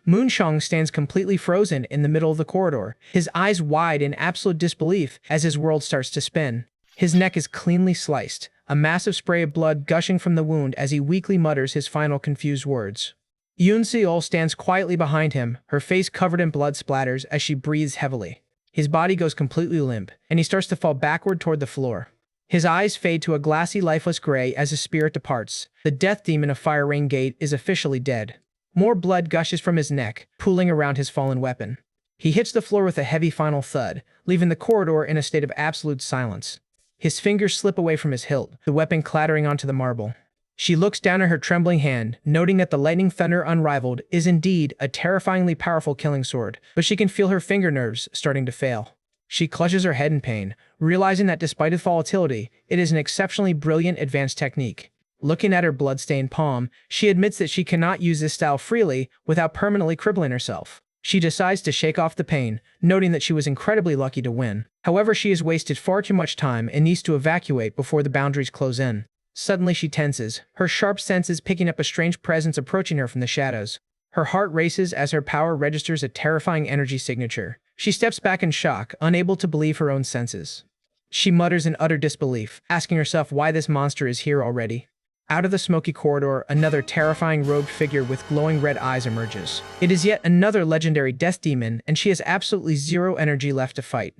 Moon Chung stands completely frozen in the middle of the corridor, his eyes wide in absolute disbelief as his world starts to spin. His neck is cleanly sliced, a massive spray of blood gushing from the wound as he weakly mutters his final confused words. Yoon-seol stands quietly behind him, her face covered in blood splatters as she breathes heavily. His body goes completely limp, and he starts to fall backward toward the floor. His eyes fade to a glassy, lifeless gray as his spirit departs. The death demon of Fire Rain Gate is officially dead. More blood gushes from his neck, pooling around his fallen weapon. He hits the floor with a heavy final thud, leaving the corridor in a state of absolute silence. His fingers slip away from his hilt, the weapon clattering onto the marble. She looks down at her trembling hand, noting that the lightning thunder unrivaled is indeed a terrifyingly powerful killing sword, but she can feel her finger nerves starting to fail. She clutches her head in pain, realizing that despite its volatility, it is an exceptionally brilliant advanced technique. Looking at her blood-stained palm, she admits that she cannot use this style freely without permanently crippling herself. She decides to shake off the pain, noting that she was incredibly lucky to win. However, she has wasted far too much time and needs to evacuate before the boundaries close in. Suddenly she tenses, her sharp senses picking up a strange presence approaching her from the shadows. Her heart races as her power registers a terrifying energy signature. She steps back in shock, unable to believe her own senses. She mutters in utter disbelief, asking herself why this monster is here already. Out of the smoky corridor, another terrifying robed figure with glowing red eyes emerges. It is yet another legendary death demon, and she has absolutely zero energy left to fight.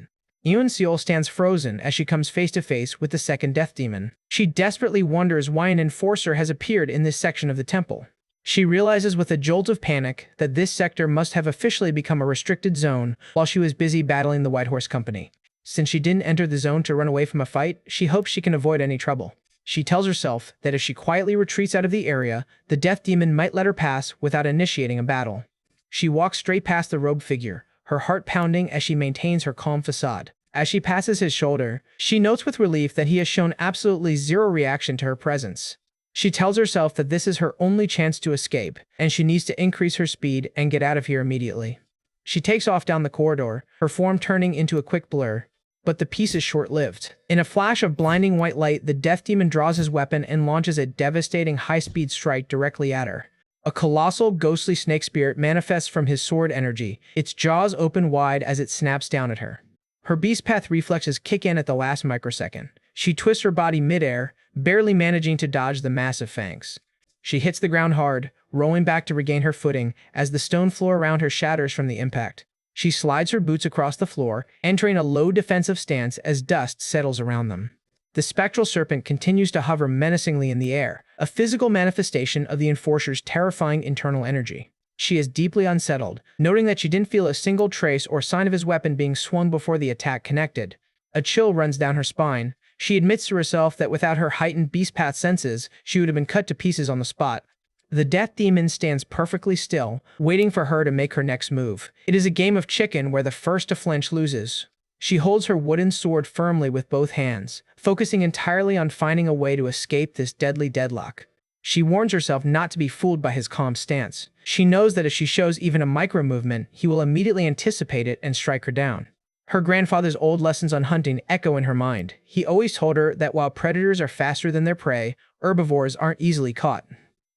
Yoon-seol stands frozen as she comes face to face with the second death demon. She desperately wonders why an enforcer has appeared in this section of the temple. She realizes with a jolt of panic that this sector must have officially become a restricted zone while she was busy battling the White Horse Company. Since she didn't enter the zone to run away from a fight, she hopes she can avoid any trouble. She tells herself that if she quietly retreats out of the area, the death demon might let her pass without initiating a battle. She walks straight past the robed figure, her heart pounding as she maintains her calm facade. As she passes his shoulder, she notes with relief that he has shown absolutely zero reaction to her presence. She tells herself that this is her only chance to escape, and she needs to increase her speed and get out of here immediately. She takes off down the corridor, her form turning into a quick blur. But the peace is short-lived. In a flash of blinding white light, the Death Demon draws his weapon and launches a devastating high-speed strike directly at her. A colossal, ghostly snake spirit manifests from his sword energy, its jaws open wide as it snaps down at her. Her beast path reflexes kick in at the last microsecond. She twists her body midair, barely managing to dodge the massive fangs. She hits the ground hard, rolling back to regain her footing as the stone floor around her shatters from the impact. She slides her boots across the floor, entering a low defensive stance as dust settles around them. The spectral serpent continues to hover menacingly in the air, a physical manifestation of the Enforcer's terrifying internal energy. She is deeply unsettled, noting that she didn't feel a single trace or sign of his weapon being swung before the attack connected. A chill runs down her spine. She admits to herself that without her heightened beast path senses, she would have been cut to pieces on the spot. The Death Demon stands perfectly still, waiting for her to make her next move. It is a game of chicken where the first to flinch loses. She holds her wooden sword firmly with both hands, focusing entirely on finding a way to escape this deadly deadlock. She warns herself not to be fooled by his calm stance. She knows that if she shows even a micro-movement, he will immediately anticipate it and strike her down. Her grandfather's old lessons on hunting echo in her mind. He always told her that while predators are faster than their prey, herbivores aren't easily caught.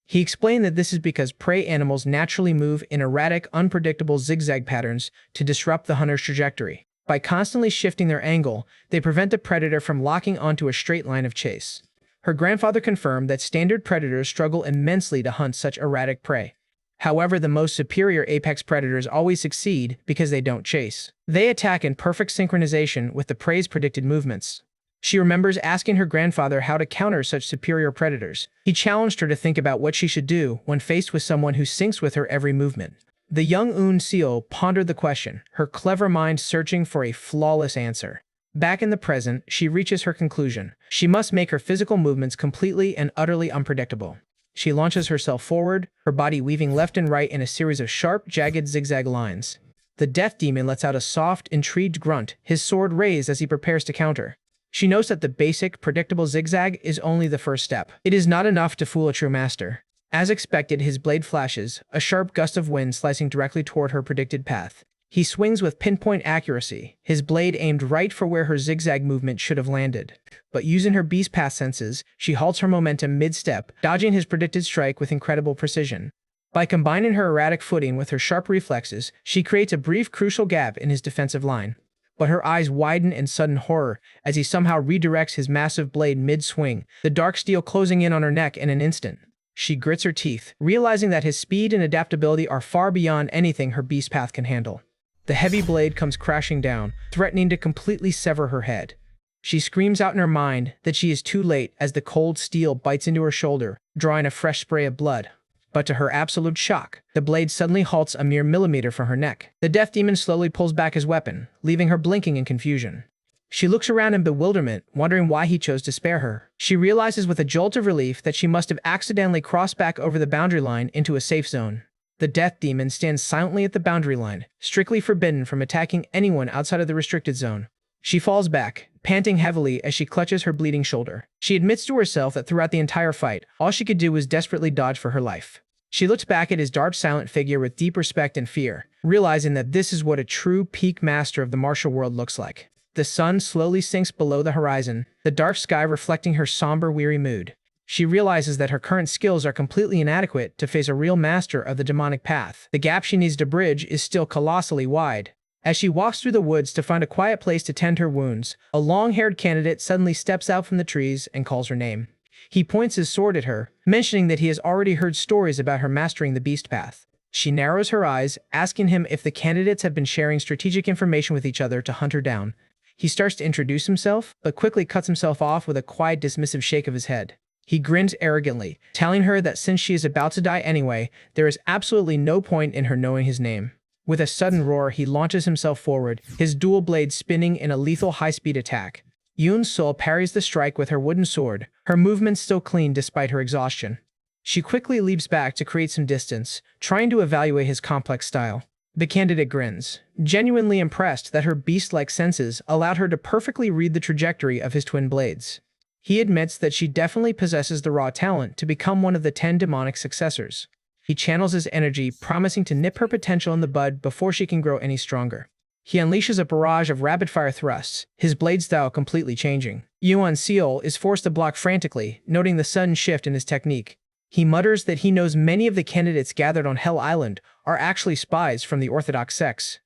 He explained that this is because prey animals naturally move in erratic, unpredictable zigzag patterns to disrupt the hunter's trajectory. By constantly shifting their angle, they prevent the predator from locking onto a straight line of chase. Her grandfather confirmed that standard predators struggle immensely to hunt such erratic prey. However, the most superior apex predators always succeed because they don't chase. They attack in perfect synchronization with the prey's predicted movements. She remembers asking her grandfather how to counter such superior predators. He challenged her to think about what she should do when faced with someone who syncs with her every movement. The young Un Seo pondered the question, her clever mind searching for a flawless answer. Back in the present, she reaches her conclusion. She must make her physical movements completely and utterly unpredictable. She launches herself forward, her body weaving left and right in a series of sharp, jagged zigzag lines. The Death Demon lets out a soft, intrigued grunt, his sword raised as he prepares to counter. She knows that the basic, predictable zigzag is only the first step. It is not enough to fool a true master. As expected, his blade flashes, a sharp gust of wind slicing directly toward her predicted path. He swings with pinpoint accuracy, his blade aimed right for where her zigzag movement should have landed. But using her beast path senses, she halts her momentum mid-step, dodging his predicted strike with incredible precision. By combining her erratic footing with her sharp reflexes, she creates a brief, crucial gap in his defensive line. But her eyes widen in sudden horror as he somehow redirects his massive blade mid-swing, the dark steel closing in on her neck in an instant. She grits her teeth, realizing that his speed and adaptability are far beyond anything her beast path can handle. The heavy blade comes crashing down, threatening to completely sever her head. She screams out in her mind that she is too late as the cold steel bites into her shoulder, drawing a fresh spray of blood. But to her absolute shock, the blade suddenly halts a mere millimeter from her neck. The Death Demon slowly pulls back his weapon, leaving her blinking in confusion. She looks around in bewilderment, wondering why he chose to spare her. She realizes with a jolt of relief that she must have accidentally crossed back over the boundary line into a safe zone. The Death Demon stands silently at the boundary line, strictly forbidden from attacking anyone outside of the restricted zone. She falls back, panting heavily as she clutches her bleeding shoulder. She admits to herself that throughout the entire fight, all she could do was desperately dodge for her life. She looks back at his dark, silent figure with deep respect and fear, realizing that this is what a true peak master of the martial world looks like. The sun slowly sinks below the horizon, the dark sky reflecting her somber, weary mood. She realizes that her current skills are completely inadequate to face a real master of the demonic path. The gap she needs to bridge is still colossally wide. As she walks through the woods to find a quiet place to tend her wounds, a long-haired candidate suddenly steps out from the trees and calls her name. He points his sword at her, mentioning that he has already heard stories about her mastering the beast path. She narrows her eyes, asking him if the candidates have been sharing strategic information with each other to hunt her down. He starts to introduce himself, but quickly cuts himself off with a quiet, dismissive shake of his head. He grins arrogantly, telling her that since she is about to die anyway, there is absolutely no point in her knowing his name. With a sudden roar, he launches himself forward, his dual blade spinning in a lethal high-speed attack. Yoon Sol parries the strike with her wooden sword, her movements still clean despite her exhaustion. She quickly leaps back to create some distance, trying to evaluate his complex style. The candidate grins, genuinely impressed that her beast-like senses allowed her to perfectly read the trajectory of his twin blades. He admits that she definitely possesses the raw talent to become one of the 10 demonic successors. He channels his energy, promising to nip her potential in the bud before she can grow any stronger. He unleashes a barrage of rapid-fire thrusts, his blade style completely changing. Yuan Seol is forced to block frantically, noting the sudden shift in his technique. He mutters that he knows many of the candidates gathered on Hell Island are actually spies from the Orthodox sects.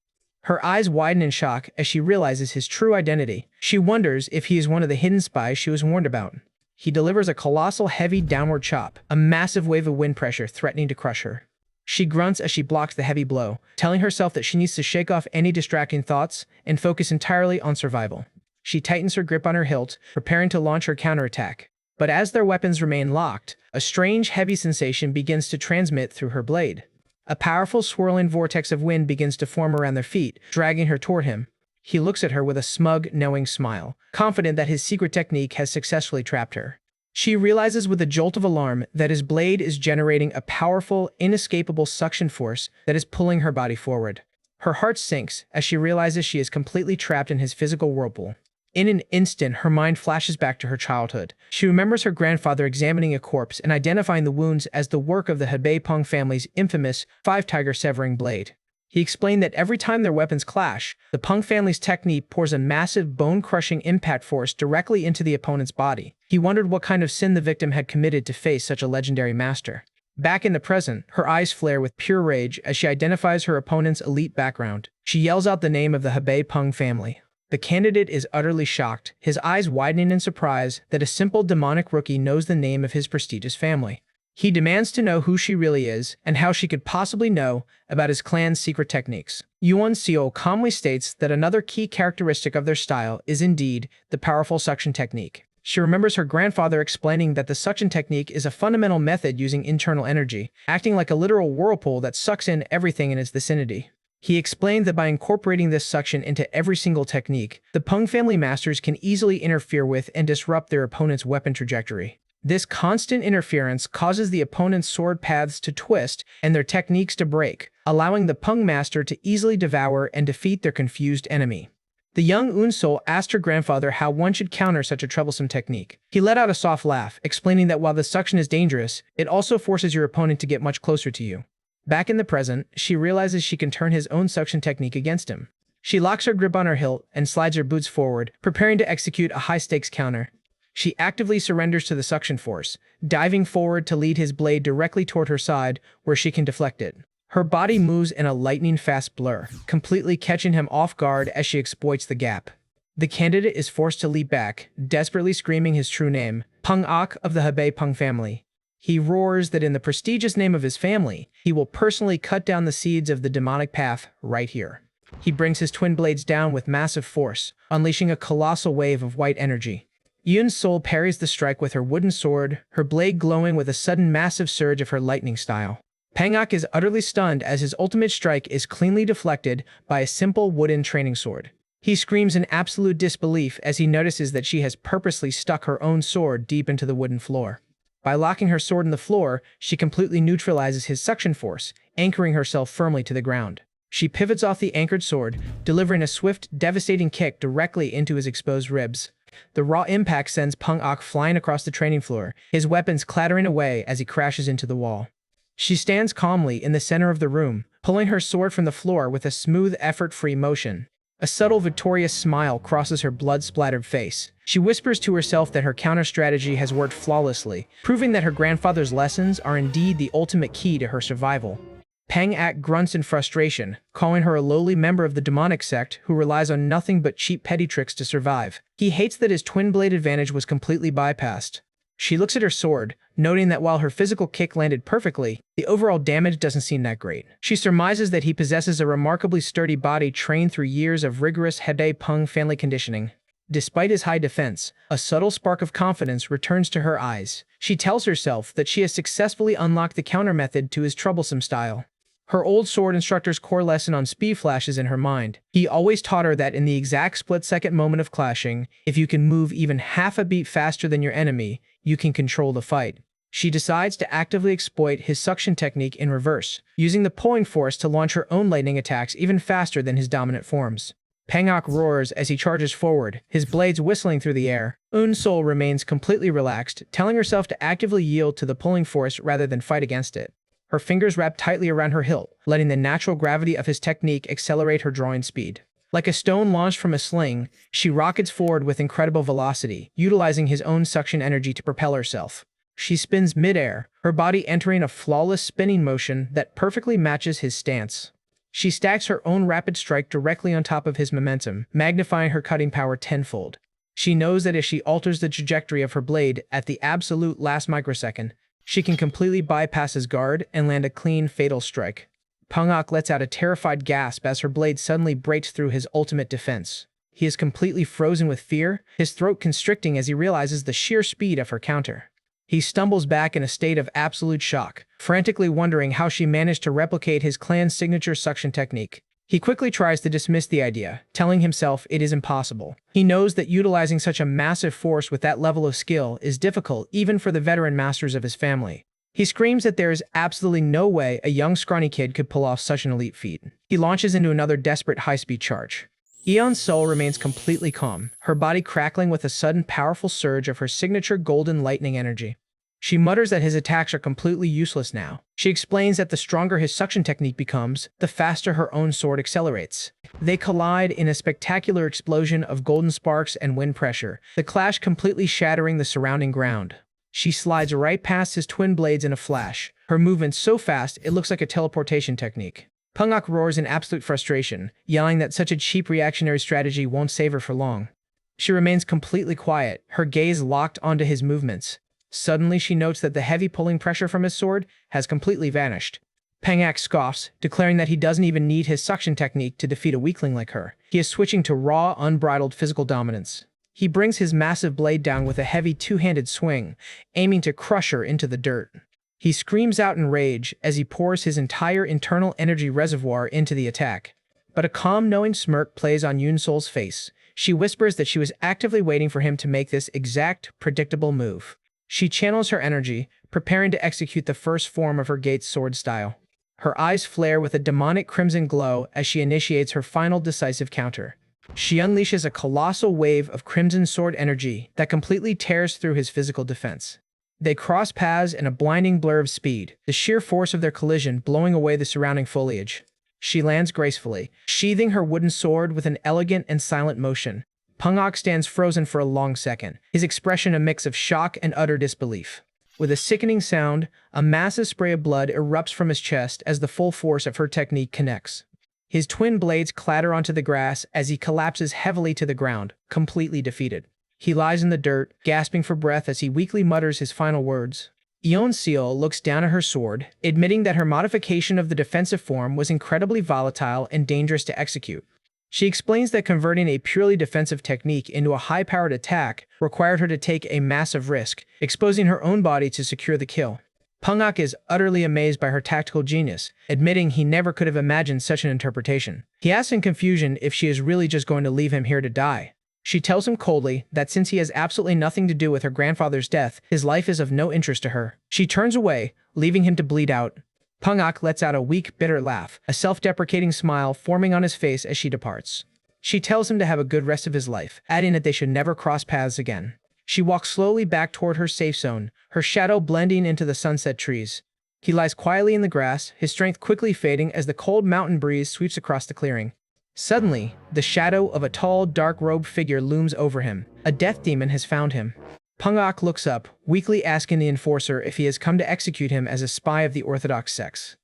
Her eyes widen in shock as she realizes his true identity. She wonders if he is one of the hidden spies she was warned about. He delivers a colossal heavy downward chop, a massive wave of wind pressure threatening to crush her. She grunts as she blocks the heavy blow, telling herself that she needs to shake off any distracting thoughts and focus entirely on survival. She tightens her grip on her hilt, preparing to launch her counterattack. But as their weapons remain locked, a strange heavy sensation begins to transmit through her blade. A powerful swirling vortex of wind begins to form around their feet, dragging her toward him. He looks at her with a smug, knowing smile, confident that his secret technique has successfully trapped her. She realizes with a jolt of alarm that his blade is generating a powerful, inescapable suction force that is pulling her body forward. Her heart sinks as she realizes she is completely trapped in his physical whirlpool. In an instant, her mind flashes back to her childhood. She remembers her grandfather examining a corpse and identifying the wounds as the work of the Hebei Peng family's infamous five-tiger severing blade. He explained that every time their weapons clash, the Peng family's technique pours a massive bone-crushing impact force directly into the opponent's body. He wondered what kind of sin the victim had committed to face such a legendary master. Back in the present, her eyes flare with pure rage as she identifies her opponent's elite background. She yells out the name of the Hebei Peng family. The candidate is utterly shocked, his eyes widening in surprise that a simple demonic rookie knows the name of his prestigious family. He demands to know who she really is and how she could possibly know about his clan's secret techniques. Yuan Seol calmly states that another key characteristic of their style is indeed the powerful suction technique. She remembers her grandfather explaining that the suction technique is a fundamental method using internal energy, acting like a literal whirlpool that sucks in everything in its vicinity. He explained that by incorporating this suction into every single technique, the Peng family masters can easily interfere with and disrupt their opponent's weapon trajectory. This constant interference causes the opponent's sword paths to twist and their techniques to break, allowing the Peng master to easily devour and defeat their confused enemy. The young Unsol asked her grandfather how one should counter such a troublesome technique. He let out a soft laugh, explaining that while the suction is dangerous, it also forces your opponent to get much closer to you. Back in the present, she realizes she can turn his own suction technique against him. She locks her grip on her hilt and slides her boots forward, preparing to execute a high-stakes counter. She actively surrenders to the suction force, diving forward to lead his blade directly toward her side, where she can deflect it. Her body moves in a lightning-fast blur, completely catching him off guard as she exploits the gap. The candidate is forced to leap back, desperately screaming his true name, Peng Ak of the Hebei Peng family. He roars that in the prestigious name of his family, he will personally cut down the seeds of the demonic path right here. He brings his twin blades down with massive force, unleashing a colossal wave of white energy. Yun's soul parries the strike with her wooden sword, her blade glowing with a sudden massive surge of her lightning style. Peng Ak is utterly stunned as his ultimate strike is cleanly deflected by a simple wooden training sword. He screams in absolute disbelief as he notices that she has purposely stuck her own sword deep into the wooden floor. By locking her sword in the floor, she completely neutralizes his suction force, anchoring herself firmly to the ground. She pivots off the anchored sword, delivering a swift, devastating kick directly into his exposed ribs. The raw impact sends Peng Ak flying across the training floor, his weapons clattering away as he crashes into the wall. She stands calmly in the center of the room, pulling her sword from the floor with a smooth, effort-free motion. A subtle, victorious smile crosses her blood-splattered face. She whispers to herself that her counter-strategy has worked flawlessly, proving that her grandfather's lessons are indeed the ultimate key to her survival. Peng Ak grunts in frustration, calling her a lowly member of the demonic sect who relies on nothing but cheap petty tricks to survive. He hates that his twin blade advantage was completely bypassed. She looks at her sword, noting that while her physical kick landed perfectly, the overall damage doesn't seem that great. She surmises that he possesses a remarkably sturdy body trained through years of rigorous Hebei Peng family conditioning. Despite his high defense, a subtle spark of confidence returns to her eyes. She tells herself that she has successfully unlocked the counter method to his troublesome style. Her old sword instructor's core lesson on speed flashes in her mind. He always taught her that in the exact split-second moment of clashing, if you can move even half a beat faster than your enemy, you can control the fight. She decides to actively exploit his suction technique in reverse, using the pulling force to launch her own lightning attacks even faster than his dominant forms. Pangok roars as he charges forward, his blades whistling through the air. Soul remains completely relaxed, telling herself to actively yield to the pulling force rather than fight against it. Her fingers wrap tightly around her hilt, letting the natural gravity of his technique accelerate her drawing speed. Like a stone launched from a sling, she rockets forward with incredible velocity, utilizing his own suction energy to propel herself. She spins mid-air, her body entering a flawless spinning motion that perfectly matches his stance. She stacks her own rapid strike directly on top of his momentum, magnifying her cutting power tenfold. She knows that if she alters the trajectory of her blade at the absolute last microsecond, she can completely bypass his guard and land a clean, fatal strike. Pangok lets out a terrified gasp as her blade suddenly breaks through his ultimate defense. He is completely frozen with fear, his throat constricting as he realizes the sheer speed of her counter. He stumbles back in a state of absolute shock, frantically wondering how she managed to replicate his clan's signature suction technique. He quickly tries to dismiss the idea, telling himself it is impossible. He knows that utilizing such a massive force with that level of skill is difficult even for the veteran masters of his family. He screams that there is absolutely no way a young scrawny kid could pull off such an elite feat. He launches into another desperate high-speed charge. Eon's soul remains completely calm, her body crackling with a sudden powerful surge of her signature golden lightning energy. She mutters that his attacks are completely useless now. She explains that the stronger his suction technique becomes, the faster her own sword accelerates. They collide in a spectacular explosion of golden sparks and wind pressure, the clash completely shattering the surrounding ground. She slides right past his twin blades in a flash, her movement so fast it looks like a teleportation technique. Pangok roars in absolute frustration, yelling that such a cheap reactionary strategy won't save her for long. She remains completely quiet, her gaze locked onto his movements. Suddenly, she notes that the heavy pulling pressure from his sword has completely vanished. Pangok scoffs, declaring that he doesn't even need his suction technique to defeat a weakling like her. He is switching to raw, unbridled physical dominance. He brings his massive blade down with a heavy two-handed swing, aiming to crush her into the dirt. He screams out in rage as he pours his entire internal energy reservoir into the attack. But a calm, knowing smirk plays on Yoon-Sol's face. She whispers that she was actively waiting for him to make this exact, predictable move. She channels her energy, preparing to execute the first form of her Gate's sword style. Her eyes flare with a demonic crimson glow as she initiates her final decisive counter. She unleashes a colossal wave of crimson sword energy that completely tears through his physical defense. They cross paths in a blinding blur of speed, the sheer force of their collision blowing away the surrounding foliage. She lands gracefully, sheathing her wooden sword with an elegant and silent motion. Pangok stands frozen for a long second, his expression a mix of shock and utter disbelief. With a sickening sound, a massive spray of blood erupts from his chest as the full force of her technique connects. His twin blades clatter onto the grass as he collapses heavily to the ground, completely defeated. He lies in the dirt, gasping for breath as he weakly mutters his final words. Yeon-Seol looks down at her sword, admitting that her modification of the defensive form was incredibly volatile and dangerous to execute. She explains that converting a purely defensive technique into a high-powered attack required her to take a massive risk, exposing her own body to secure the kill. Pangok is utterly amazed by her tactical genius, admitting he never could have imagined such an interpretation. He asks in confusion if she is really just going to leave him here to die. She tells him coldly that since he has absolutely nothing to do with her grandfather's death, his life is of no interest to her. She turns away, leaving him to bleed out. Pangok lets out a weak, bitter laugh, a self-deprecating smile forming on his face as she departs. She tells him to have a good rest of his life, adding that they should never cross paths again. She walks slowly back toward her safe zone, her shadow blending into the sunset trees. He lies quietly in the grass, his strength quickly fading as the cold mountain breeze sweeps across the clearing. Suddenly, the shadow of a tall, dark-robed figure looms over him. A death demon has found him. Pangok looks up, weakly asking the enforcer if he has come to execute him as a spy of the Orthodox sects.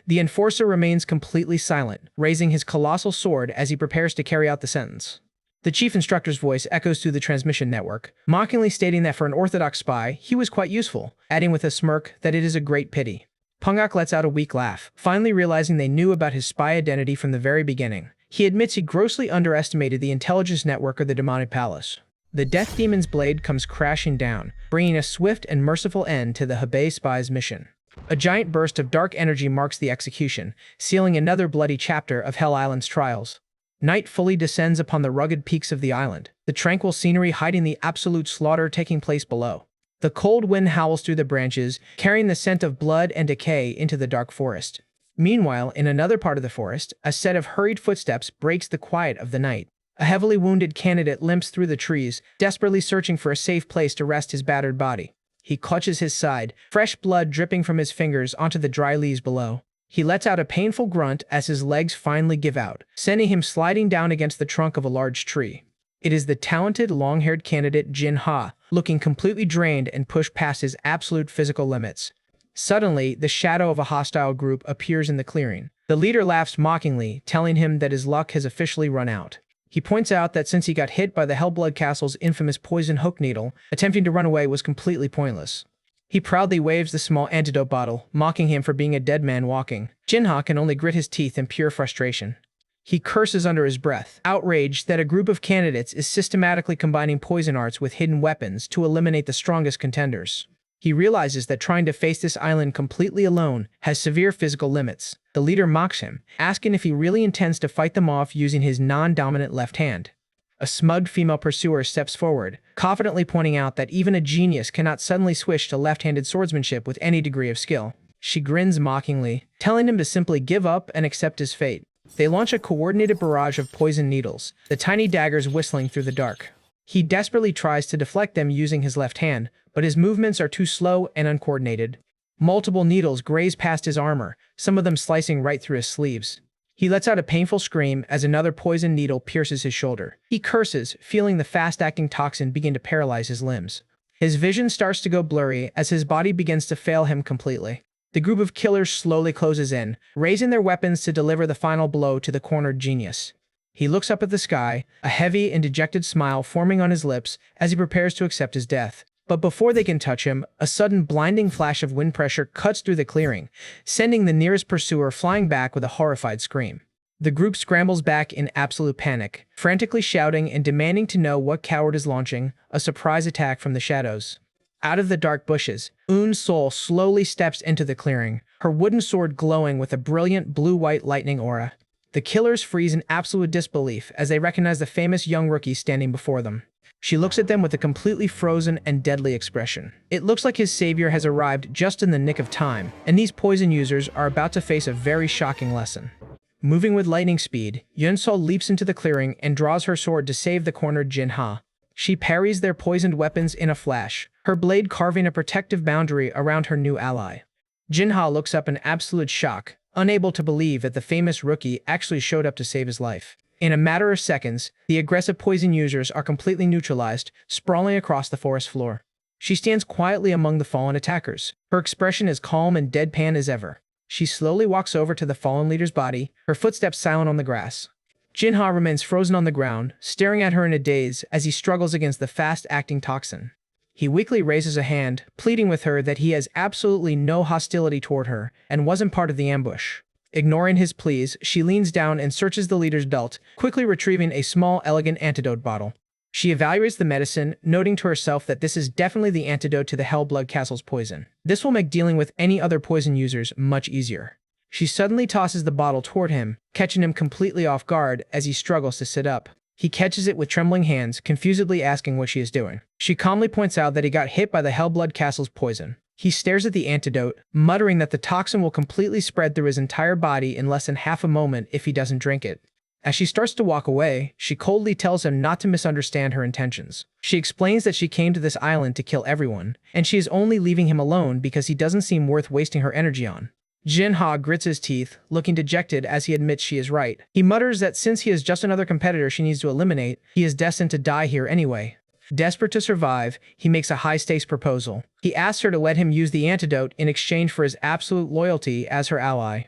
The enforcer remains completely silent, raising his colossal sword as he prepares to carry out the sentence. The chief instructor's voice echoes through the transmission network, mockingly stating that for an Orthodox spy, he was quite useful, adding with a smirk that it is a great pity. Pangok lets out a weak laugh, finally realizing they knew about his spy identity from the very beginning. He admits he grossly underestimated the intelligence network of the demonic palace. The death demon's blade comes crashing down, bringing a swift and merciful end to the Hebei spy's mission. A giant burst of dark energy marks the execution, sealing another bloody chapter of Hell Island's trials. Night fully descends upon the rugged peaks of the island, the tranquil scenery hiding the absolute slaughter taking place below. The cold wind howls through the branches, carrying the scent of blood and decay into the dark forest. Meanwhile, in another part of the forest, a set of hurried footsteps breaks the quiet of the night. A heavily wounded candidate limps through the trees, desperately searching for a safe place to rest his battered body. He clutches his side, fresh blood dripping from his fingers onto the dry leaves below. He lets out a painful grunt as his legs finally give out, sending him sliding down against the trunk of a large tree. It is the talented, long-haired candidate Jin Ha, looking completely drained and pushed past his absolute physical limits. Suddenly, the shadow of a hostile group appears in the clearing. The leader laughs mockingly, telling him that his luck has officially run out. He points out that since he got hit by the Hellblood Castle's infamous poison hook needle, attempting to run away was completely pointless. He proudly waves the small antidote bottle, mocking him for being a dead man walking. Jinha can only grit his teeth in pure frustration. He curses under his breath, outraged that a group of candidates is systematically combining poison arts with hidden weapons to eliminate the strongest contenders. He realizes that trying to face this island completely alone has severe physical limits. The leader mocks him, asking if he really intends to fight them off using his non-dominant left hand. A smug female pursuer steps forward, confidently pointing out that even a genius cannot suddenly switch to left-handed swordsmanship with any degree of skill. She grins mockingly, telling him to simply give up and accept his fate. They launch a coordinated barrage of poison needles, the tiny daggers whistling through the dark. He desperately tries to deflect them using his left hand, but his movements are too slow and uncoordinated. Multiple needles graze past his armor, some of them slicing right through his sleeves. He lets out a painful scream as another poison needle pierces his shoulder. He curses, feeling the fast-acting toxin begin to paralyze his limbs. His vision starts to go blurry as his body begins to fail him completely. The group of killers slowly closes in, raising their weapons to deliver the final blow to the cornered genius. He looks up at the sky, a heavy and dejected smile forming on his lips as he prepares to accept his death. But before they can touch him, a sudden blinding flash of wind pressure cuts through the clearing, sending the nearest pursuer flying back with a horrified scream. The group scrambles back in absolute panic, frantically shouting and demanding to know what coward is launching a surprise attack from the shadows. Out of the dark bushes, Sol slowly steps into the clearing, her wooden sword glowing with a brilliant blue-white lightning aura. The killers freeze in absolute disbelief as they recognize the famous young rookie standing before them. She looks at them with a completely frozen and deadly expression. It looks like his savior has arrived just in the nick of time, and these poison users are about to face a very shocking lesson. Moving with lightning speed, Sol leaps into the clearing and draws her sword to save the cornered Jinha. She parries their poisoned weapons in a flash, her blade carving a protective boundary around her new ally. Jinha looks up in absolute shock, unable to believe that the famous rookie actually showed up to save his life. In a matter of seconds, the aggressive poison users are completely neutralized, sprawling across the forest floor. She stands quietly among the fallen attackers, her expression as calm and deadpan as ever. She slowly walks over to the fallen leader's body, her footsteps silent on the grass. Jinha remains frozen on the ground, staring at her in a daze as he struggles against the fast-acting toxin. He weakly raises a hand, pleading with her that he has absolutely no hostility toward her and wasn't part of the ambush. Ignoring his pleas, she leans down and searches the leader's belt, quickly retrieving a small, elegant antidote bottle. She evaluates the medicine, noting to herself that this is definitely the antidote to the Hellblood Castle's poison. This will make dealing with any other poison users much easier. She suddenly tosses the bottle toward him, catching him completely off guard as he struggles to sit up. He catches it with trembling hands, confusedly asking what she is doing. She calmly points out that he got hit by the Hellblood Castle's poison. He stares at the antidote, muttering that the toxin will completely spread through his entire body in less than half a moment if he doesn't drink it. As she starts to walk away, she coldly tells him not to misunderstand her intentions. She explains that she came to this island to kill everyone, and she is only leaving him alone because he doesn't seem worth wasting her energy on. Jinha grits his teeth, looking dejected as he admits she is right. He mutters that since he is just another competitor she needs to eliminate, he is destined to die here anyway. Desperate to survive, he makes a high-stakes proposal. He asks her to let him use the antidote in exchange for his absolute loyalty as her ally.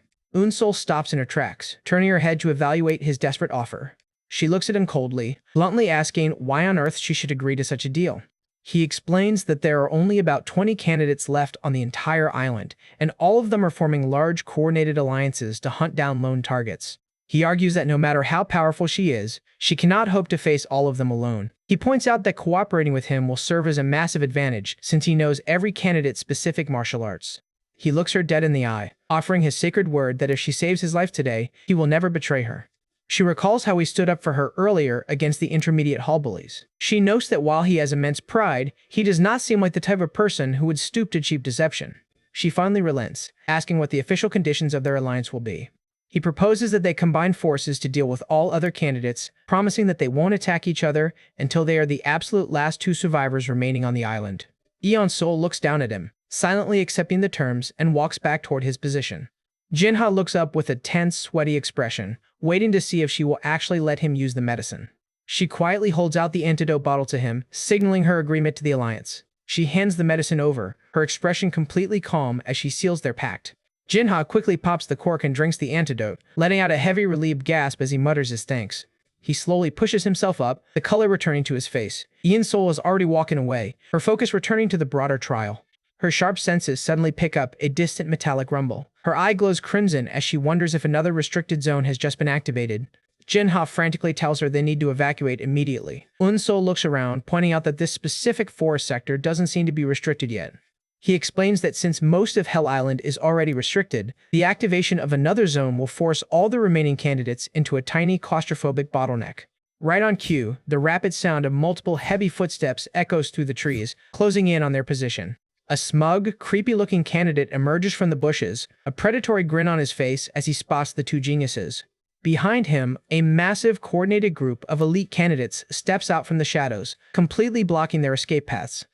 Sol stops in her tracks, turning her head to evaluate his desperate offer. She looks at him coldly, bluntly asking why on earth she should agree to such a deal. He explains that there are only about 20 candidates left on the entire island, and all of them are forming large, coordinated alliances to hunt down lone targets. He argues that no matter how powerful she is, she cannot hope to face all of them alone. He points out that cooperating with him will serve as a massive advantage since he knows every candidate's specific martial arts. He looks her dead in the eye, offering his sacred word that if she saves his life today, he will never betray her. She recalls how he stood up for her earlier against the intermediate hall bullies. She notes that while he has immense pride, he does not seem like the type of person who would stoop to cheap deception. She finally relents, asking what the official conditions of their alliance will be. He proposes that they combine forces to deal with all other candidates, promising that they won't attack each other until they are the absolute last two survivors remaining on the island. Yeon-sul looks down at him, silently accepting the terms, and walks back toward his position. Jinha looks up with a tense, sweaty expression, waiting to see if she will actually let him use the medicine. She quietly holds out the antidote bottle to him, signaling her agreement to the alliance. She hands the medicine over, her expression completely calm as she seals their pact. Jinha quickly pops the cork and drinks the antidote, letting out a heavy relieved gasp as he mutters his thanks. He slowly pushes himself up, the color returning to his face. Yeon-sul is already walking away, her focus returning to the broader trial. Her sharp senses suddenly pick up a distant metallic rumble. Her eye glows crimson as she wonders if another restricted zone has just been activated. Jinha frantically tells her they need to evacuate immediately. Eun-sul looks around, pointing out that this specific forest sector doesn't seem to be restricted yet. He explains that since most of Hell Island is already restricted, the activation of another zone will force all the remaining candidates into a tiny claustrophobic bottleneck. Right on cue, the rapid sound of multiple heavy footsteps echoes through the trees, closing in on their position. A smug, creepy-looking candidate emerges from the bushes, a predatory grin on his face as he spots the two geniuses. Behind him, a massive, coordinated group of elite candidates steps out from the shadows, completely blocking their escape paths.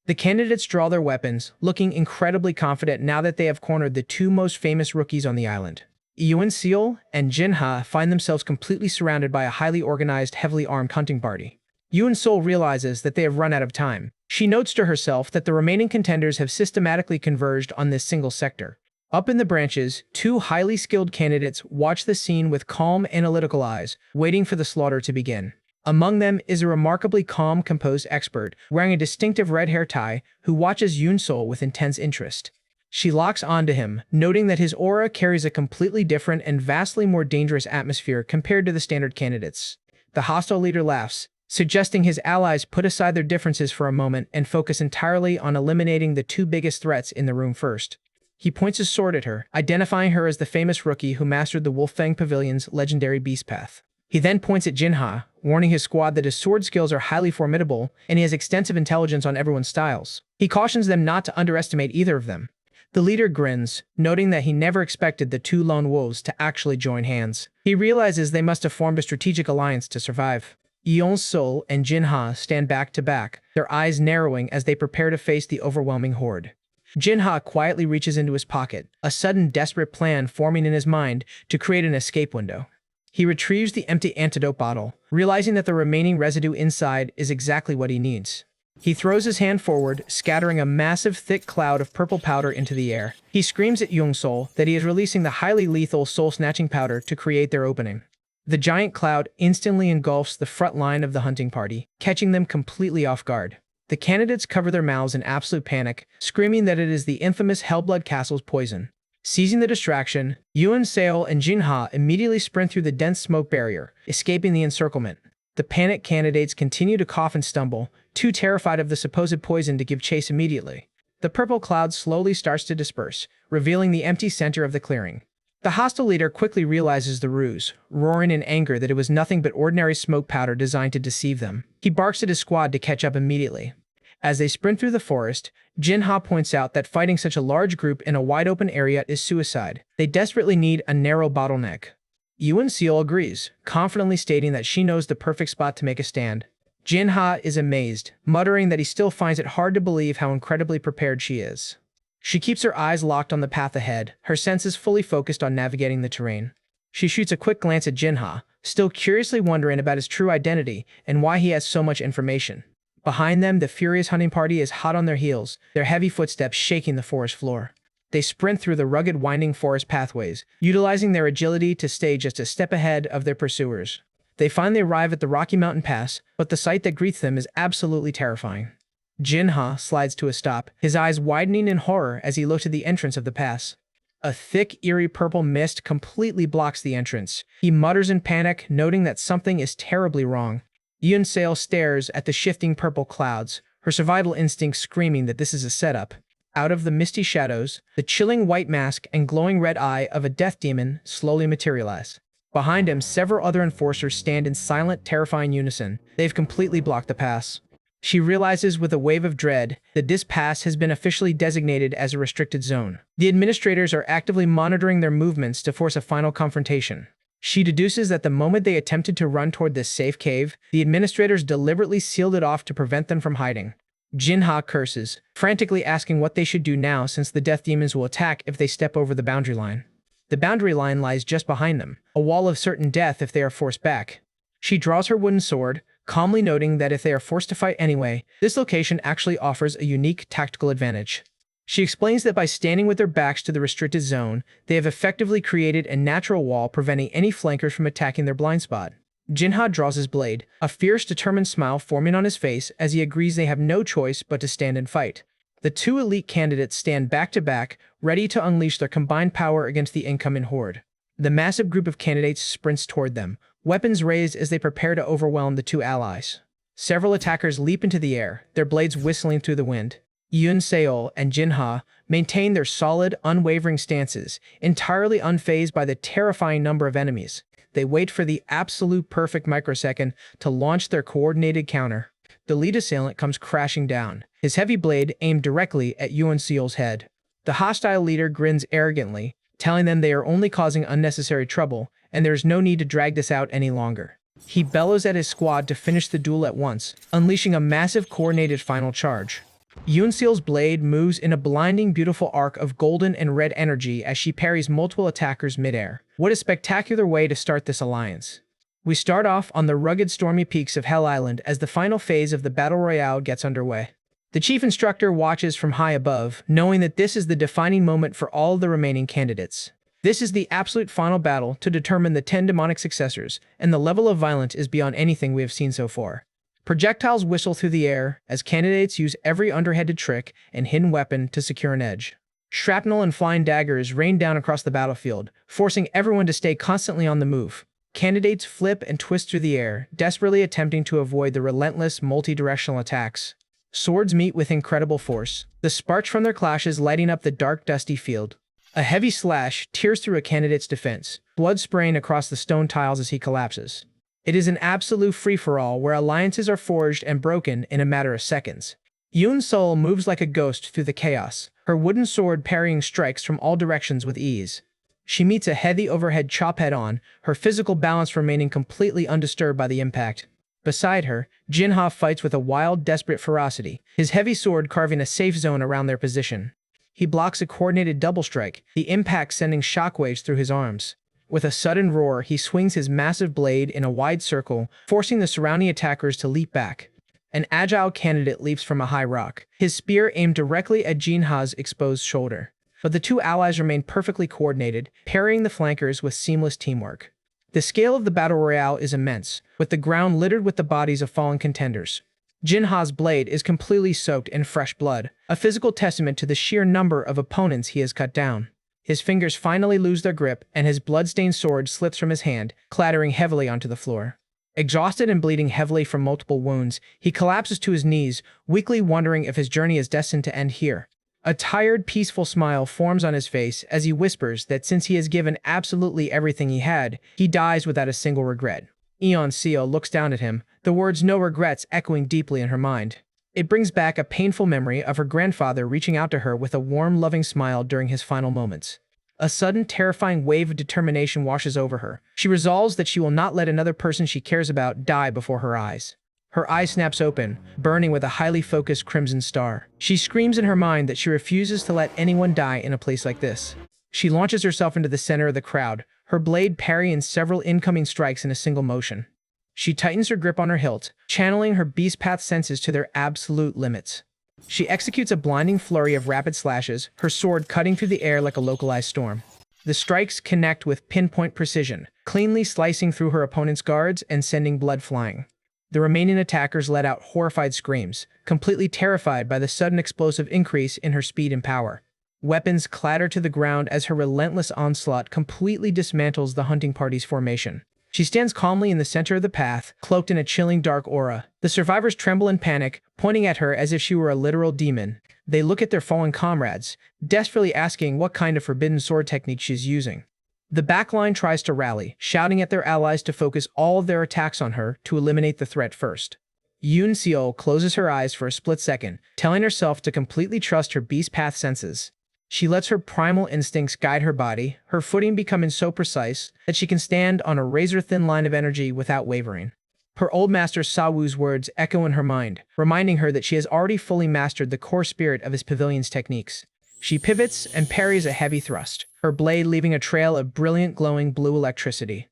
The candidates draw their weapons, looking incredibly confident now that they have cornered the two most famous rookies on the island. Yeon-sul and Jinha find themselves completely surrounded by a highly organized, heavily armed hunting party. Yeon-sul realizes that they have run out of time. She notes to herself that the remaining contenders have systematically converged on this single sector. Up in the branches, two highly skilled candidates watch the scene with calm, analytical eyes, waiting for the slaughter to begin. Among them is a remarkably calm, composed expert, wearing a distinctive red hair tie, who watches Yeon-sul with intense interest. She locks onto him, noting that his aura carries a completely different and vastly more dangerous atmosphere compared to the standard candidates. The hostile leader laughs, suggesting his allies put aside their differences for a moment and focus entirely on eliminating the two biggest threats in the room first. He points his sword at her, identifying her as the famous rookie who mastered the Wolffang Pavilion's legendary beast path. He then points at Jinha, warning his squad that his sword skills are highly formidable and he has extensive intelligence on everyone's styles. He cautions them not to underestimate either of them. The leader grins, noting that he never expected the two lone wolves to actually join hands. He realizes they must have formed a strategic alliance to survive. Yeon-sul and Jinha stand back to back, their eyes narrowing as they prepare to face the overwhelming horde. Jinha quietly reaches into his pocket, a sudden desperate plan forming in his mind to create an escape window. He retrieves the empty antidote bottle, realizing that the remaining residue inside is exactly what he needs. He throws his hand forward, scattering a massive thick cloud of purple powder into the air. He screams at Yeon-sul that he is releasing the highly lethal soul-snatching powder to create their opening. The giant cloud instantly engulfs the front line of the hunting party, catching them completely off guard. The candidates cover their mouths in absolute panic, screaming that it is the infamous Hellblood Castle's poison. Seizing the distraction, Yeon-sul and Jinha immediately sprint through the dense smoke barrier, escaping the encirclement. The panicked candidates continue to cough and stumble, too terrified of the supposed poison to give chase immediately. The purple cloud slowly starts to disperse, revealing the empty center of the clearing. The hostile leader quickly realizes the ruse, roaring in anger that it was nothing but ordinary smoke powder designed to deceive them. He barks at his squad to catch up immediately. As they sprint through the forest, Jinha points out that fighting such a large group in a wide-open area is suicide. They desperately need a narrow bottleneck. Yeon-sul agrees, confidently stating that she knows the perfect spot to make a stand. Jinha is amazed, muttering that he still finds it hard to believe how incredibly prepared she is. She keeps her eyes locked on the path ahead, her senses fully focused on navigating the terrain. She shoots a quick glance at Jinha, still curiously wondering about his true identity and why he has so much information. Behind them, the furious hunting party is hot on their heels, their heavy footsteps shaking the forest floor. They sprint through the rugged, winding forest pathways, utilizing their agility to stay just a step ahead of their pursuers. They finally arrive at the Rocky Mountain Pass, but the sight that greets them is absolutely terrifying. Jinha slides to a stop, his eyes widening in horror as he looks at the entrance of the pass. A thick, eerie purple mist completely blocks the entrance. He mutters in panic, noting that something is terribly wrong. Yeon-sul stares at the shifting purple clouds, her survival instinct screaming that this is a setup. Out of the misty shadows, the chilling white mask and glowing red eye of a death demon slowly materialize. Behind him, several other enforcers stand in silent, terrifying unison. They've completely blocked the pass. She realizes with a wave of dread that this pass has been officially designated as a restricted zone. The administrators are actively monitoring their movements to force a final confrontation. She deduces that the moment they attempted to run toward this safe cave, the administrators deliberately sealed it off to prevent them from hiding. Jinha curses, frantically asking what they should do now since the death demons will attack if they step over the boundary line. The boundary line lies just behind them, a wall of certain death if they are forced back. She draws her wooden sword, calmly noting that if they are forced to fight anyway, this location actually offers a unique tactical advantage. She explains that by standing with their backs to the restricted zone, they have effectively created a natural wall preventing any flankers from attacking their blind spot. Jinha draws his blade, a fierce, determined smile forming on his face as he agrees they have no choice but to stand and fight. The two elite candidates stand back to back, ready to unleash their combined power against the incoming horde. The massive group of candidates sprints toward them, weapons raised as they prepare to overwhelm the two allies. Several attackers leap into the air, their blades whistling through the wind. Yoon Seol and Jinha maintain their solid, unwavering stances, entirely unfazed by the terrifying number of enemies. They wait for the absolute perfect microsecond to launch their coordinated counter. The lead assailant comes crashing down, his heavy blade aimed directly at Yoon Seol's head. The hostile leader grins arrogantly, telling them they are only causing unnecessary trouble, and there is no need to drag this out any longer. He bellows at his squad to finish the duel at once, unleashing a massive coordinated final charge. Yoon Seol's blade moves in a blinding, beautiful arc of golden and red energy as she parries multiple attackers midair. What a spectacular way to start this alliance. We start off on the rugged, stormy peaks of Hell Island as the final phase of the Battle Royale gets underway. The chief instructor watches from high above, knowing that this is the defining moment for all the remaining candidates. This is the absolute final battle to determine the 10 demonic successors, and the level of violence is beyond anything we have seen so far. Projectiles whistle through the air as candidates use every underhanded trick and hidden weapon to secure an edge. Shrapnel and flying daggers rain down across the battlefield, forcing everyone to stay constantly on the move. Candidates flip and twist through the air, desperately attempting to avoid the relentless, multi-directional attacks. Swords meet with incredible force, the sparks from their clashes lighting up the dark, dusty field. A heavy slash tears through a candidate's defense, blood spraying across the stone tiles as he collapses. It is an absolute free-for-all where alliances are forged and broken in a matter of seconds. Yoon Seol moves like a ghost through the chaos, her wooden sword parrying strikes from all directions with ease. She meets a heavy overhead chop head-on, her physical balance remaining completely undisturbed by the impact. Beside her, Jinha fights with a wild, desperate ferocity, his heavy sword carving a safe zone around their position. He blocks a coordinated double strike, the impact sending shockwaves through his arms. With a sudden roar, he swings his massive blade in a wide circle, forcing the surrounding attackers to leap back. An agile candidate leaps from a high rock, his spear aimed directly at Jinha's exposed shoulder. But the two allies remain perfectly coordinated, parrying the flankers with seamless teamwork. The scale of the battle royale is immense, with the ground littered with the bodies of fallen contenders. Jinha's blade is completely soaked in fresh blood, a physical testament to the sheer number of opponents he has cut down. His fingers finally lose their grip, and his blood-stained sword slips from his hand, clattering heavily onto the floor. Exhausted and bleeding heavily from multiple wounds, he collapses to his knees, weakly wondering if his journey is destined to end here. A tired, peaceful smile forms on his face as he whispers that since he has given absolutely everything he had, he dies without a single regret. Yoon Seol looks down at him, the words "no regrets" echoing deeply in her mind. It brings back a painful memory of her grandfather reaching out to her with a warm, loving smile during his final moments. A sudden, terrifying wave of determination washes over her. She resolves that she will not let another person she cares about die before her eyes. Her eye snaps open, burning with a highly focused crimson star. She screams in her mind that she refuses to let anyone die in a place like this. She launches herself into the center of the crowd, her blade parrying several incoming strikes in a single motion. She tightens her grip on her hilt, channeling her beast path senses to their absolute limits. She executes a blinding flurry of rapid slashes, her sword cutting through the air like a localized storm. The strikes connect with pinpoint precision, cleanly slicing through her opponent's guards and sending blood flying. The remaining attackers let out horrified screams, completely terrified by the sudden explosive increase in her speed and power. Weapons clatter to the ground as her relentless onslaught completely dismantles the hunting party's formation. She stands calmly in the center of the path, cloaked in a chilling dark aura. The survivors tremble in panic, pointing at her as if she were a literal demon. They look at their fallen comrades, desperately asking what kind of forbidden sword technique she's using. The backline tries to rally, shouting at their allies to focus all of their attacks on her to eliminate the threat first. Yoon Seo closes her eyes for a split second, telling herself to completely trust her beast path senses. She lets her primal instincts guide her body, her footing becoming so precise that she can stand on a razor-thin line of energy without wavering. Her old master Sawu's words echo in her mind, reminding her that she has already fully mastered the core spirit of his pavilion's techniques. She pivots and parries a heavy thrust, her blade leaving a trail of brilliant glowing blue electricity.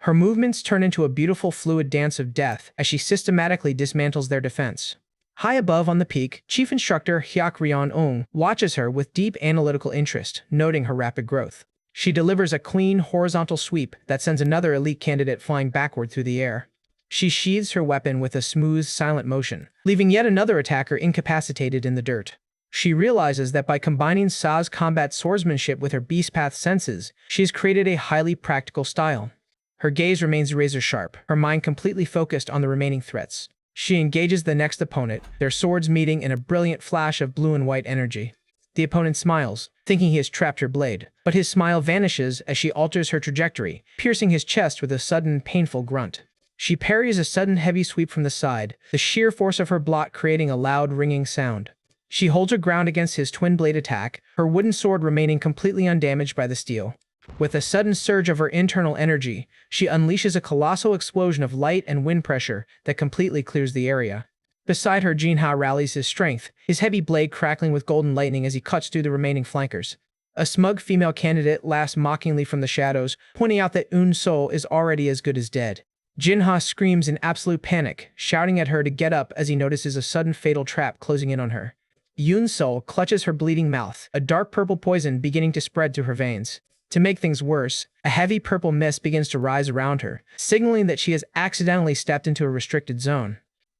Her movements turn into a beautiful fluid dance of death as she systematically dismantles their defense. High above on the peak, Chief Instructor Hyuk Ryeon-ung watches her with deep analytical interest, noting her rapid growth. She delivers a clean, horizontal sweep that sends another elite candidate flying backward through the air. She sheathes her weapon with a smooth, silent motion, leaving yet another attacker incapacitated in the dirt. She realizes that by combining Sa's combat swordsmanship with her beast path senses, she has created a highly practical style. Her gaze remains razor-sharp, her mind completely focused on the remaining threats. She engages the next opponent, their swords meeting in a brilliant flash of blue and white energy. The opponent smiles, thinking he has trapped her blade, but his smile vanishes as she alters her trajectory, piercing his chest with a sudden, painful grunt. She parries a sudden heavy sweep from the side, the sheer force of her block creating a loud, ringing sound. She holds her ground against his twin blade attack, her wooden sword remaining completely undamaged by the steel. With a sudden surge of her internal energy, she unleashes a colossal explosion of light and wind pressure that completely clears the area. Beside her, Jinha rallies his strength, his heavy blade crackling with golden lightning as he cuts through the remaining flankers. A smug female candidate laughs mockingly from the shadows, pointing out that Eun Sol is already as good as dead. Jinha screams in absolute panic, shouting at her to get up as he notices a sudden fatal trap closing in on her. Eun Sol clutches her bleeding mouth, a dark purple poison beginning to spread through her veins. To make things worse, a heavy purple mist begins to rise around her, signaling that she has accidentally stepped into a restricted zone.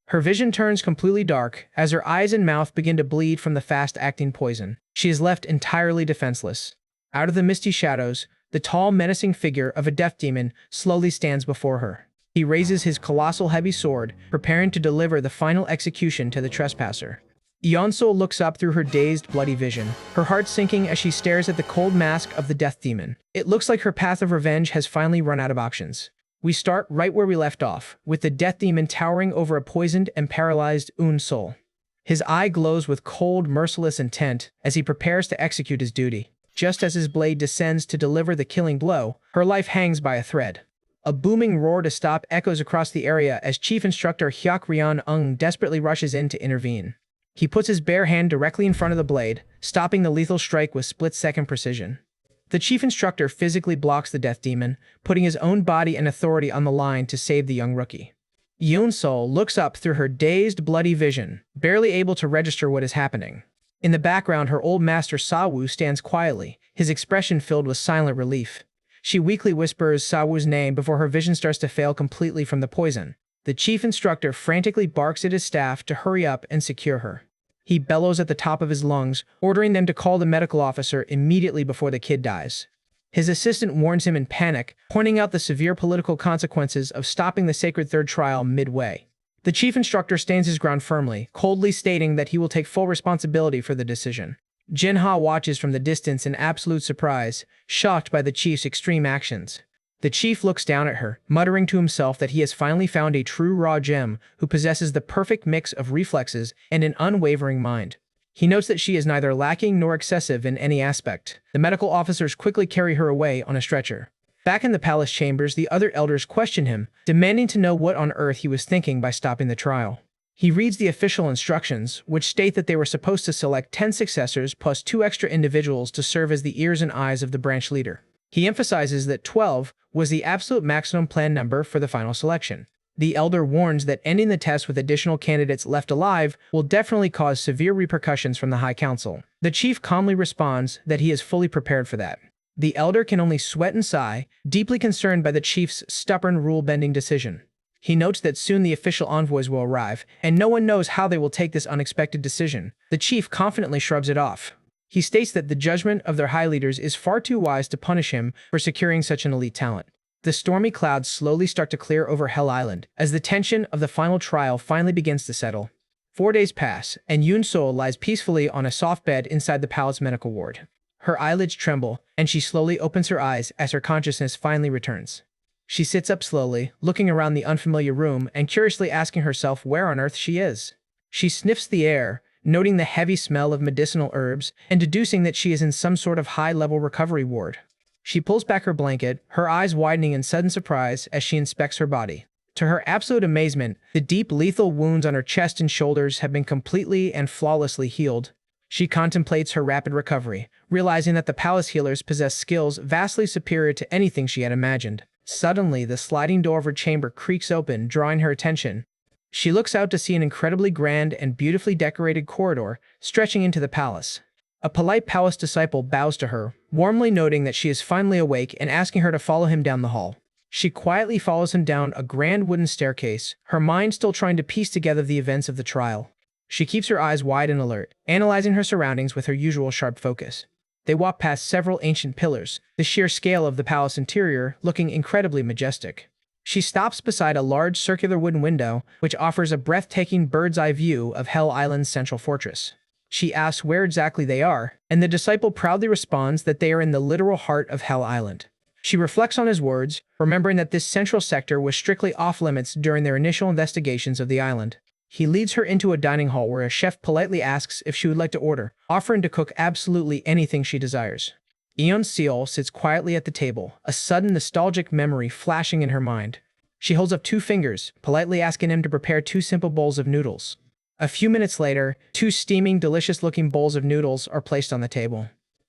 Her vision turns completely dark as her eyes and mouth begin to bleed from the fast-acting poison. She is left entirely defenseless. Out of the misty shadows, the tall, menacing figure of a death demon slowly stands before her. He raises his colossal heavy sword, preparing to deliver the final execution to the trespasser. Yeon-sol looks up through her dazed, bloody vision, her heart sinking as she stares at the cold mask of the death demon. It looks like her path of revenge has finally run out of options. We start right where we left off, with the death demon towering over a poisoned and paralyzed Eun Sol. His eye glows with cold, merciless intent as he prepares to execute his duty. Just as his blade descends to deliver the killing blow, her life hangs by a thread. A booming roar to stop echoes across the area as Chief Instructor Hyuk Ryeon-ung desperately rushes in to intervene. He puts his bare hand directly in front of the blade, stopping the lethal strike with split-second precision. The Chief Instructor physically blocks the death demon, putting his own body and authority on the line to save the young rookie. Yeon-sol looks up through her dazed, bloody vision, barely able to register what is happening. In the background, her old master Sawu stands quietly, his expression filled with silent relief. She weakly whispers Sawu's name before her vision starts to fail completely from the poison. The Chief Instructor frantically barks at his staff to hurry up and secure her. He bellows at the top of his lungs, ordering them to call the medical officer immediately before the kid dies. His assistant warns him in panic, pointing out the severe political consequences of stopping the Sacred Third trial midway. The Chief Instructor stands his ground firmly, coldly stating that he will take full responsibility for the decision. Jinha watches from the distance in absolute surprise, shocked by the Chief's extreme actions. The Chief looks down at her, muttering to himself that he has finally found a true raw gem who possesses the perfect mix of reflexes and an unwavering mind. He notes that she is neither lacking nor excessive in any aspect. The medical officers quickly carry her away on a stretcher. Back in the palace chambers, the other elders question him, demanding to know what on earth he was thinking by stopping the trial. He reads the official instructions, which state that they were supposed to select 10 successors plus 2 extra individuals to serve as the ears and eyes of the branch leader. He emphasizes that 12 was the absolute maximum planned number for the final selection. The elder warns that ending the test with additional candidates left alive will definitely cause severe repercussions from the High Council. The chief calmly responds that he is fully prepared for that. The elder can only sweat and sigh, deeply concerned by the chief's stubborn rule-bending decision. He notes that soon the official envoys will arrive, and no one knows how they will take this unexpected decision. The chief confidently shrugs it off. He states that the judgment of their high leaders is far too wise to punish him for securing such an elite talent. The stormy clouds slowly start to clear over Hell Island, as the tension of the final trial finally begins to settle. 4 days pass, and Yoon Sol lies peacefully on a soft bed inside the palace medical ward. Her eyelids tremble, and she slowly opens her eyes as her consciousness finally returns. She sits up slowly, looking around the unfamiliar room and curiously asking herself where on earth she is. She sniffs the air, noting the heavy smell of medicinal herbs and deducing that she is in some sort of high-level recovery ward. She pulls back her blanket, her eyes widening in sudden surprise as she inspects her body. To her absolute amazement, the deep lethal wounds on her chest and shoulders have been completely and flawlessly healed. She contemplates her rapid recovery, realizing that the palace healers possess skills vastly superior to anything she had imagined. Suddenly, the sliding door of her chamber creaks open, drawing her attention. She looks out to see an incredibly grand and beautifully decorated corridor stretching into the palace. A polite palace disciple bows to her, warmly noting that she is finally awake and asking her to follow him down the hall. She quietly follows him down a grand wooden staircase, her mind still trying to piece together the events of the trial. She keeps her eyes wide and alert, analyzing her surroundings with her usual sharp focus. They walk past several ancient pillars, the sheer scale of the palace interior looking incredibly majestic. She stops beside a large circular wooden window, which offers a breathtaking bird's-eye view of Hell Island's central fortress. She asks where exactly they are, and the disciple proudly responds that they are in the literal heart of Hell Island. She reflects on his words, remembering that this central sector was strictly off-limits during their initial investigations of the island. He leads her into a dining hall where a chef politely asks if she would like to order, offering to cook absolutely anything she desires. Yeon-seol sits quietly at the table, a sudden nostalgic memory flashing in her mind. She holds up 2 fingers, politely asking him to prepare 2 simple bowls of noodles. A few minutes later, 2 steaming, delicious-looking bowls of noodles are placed on the table.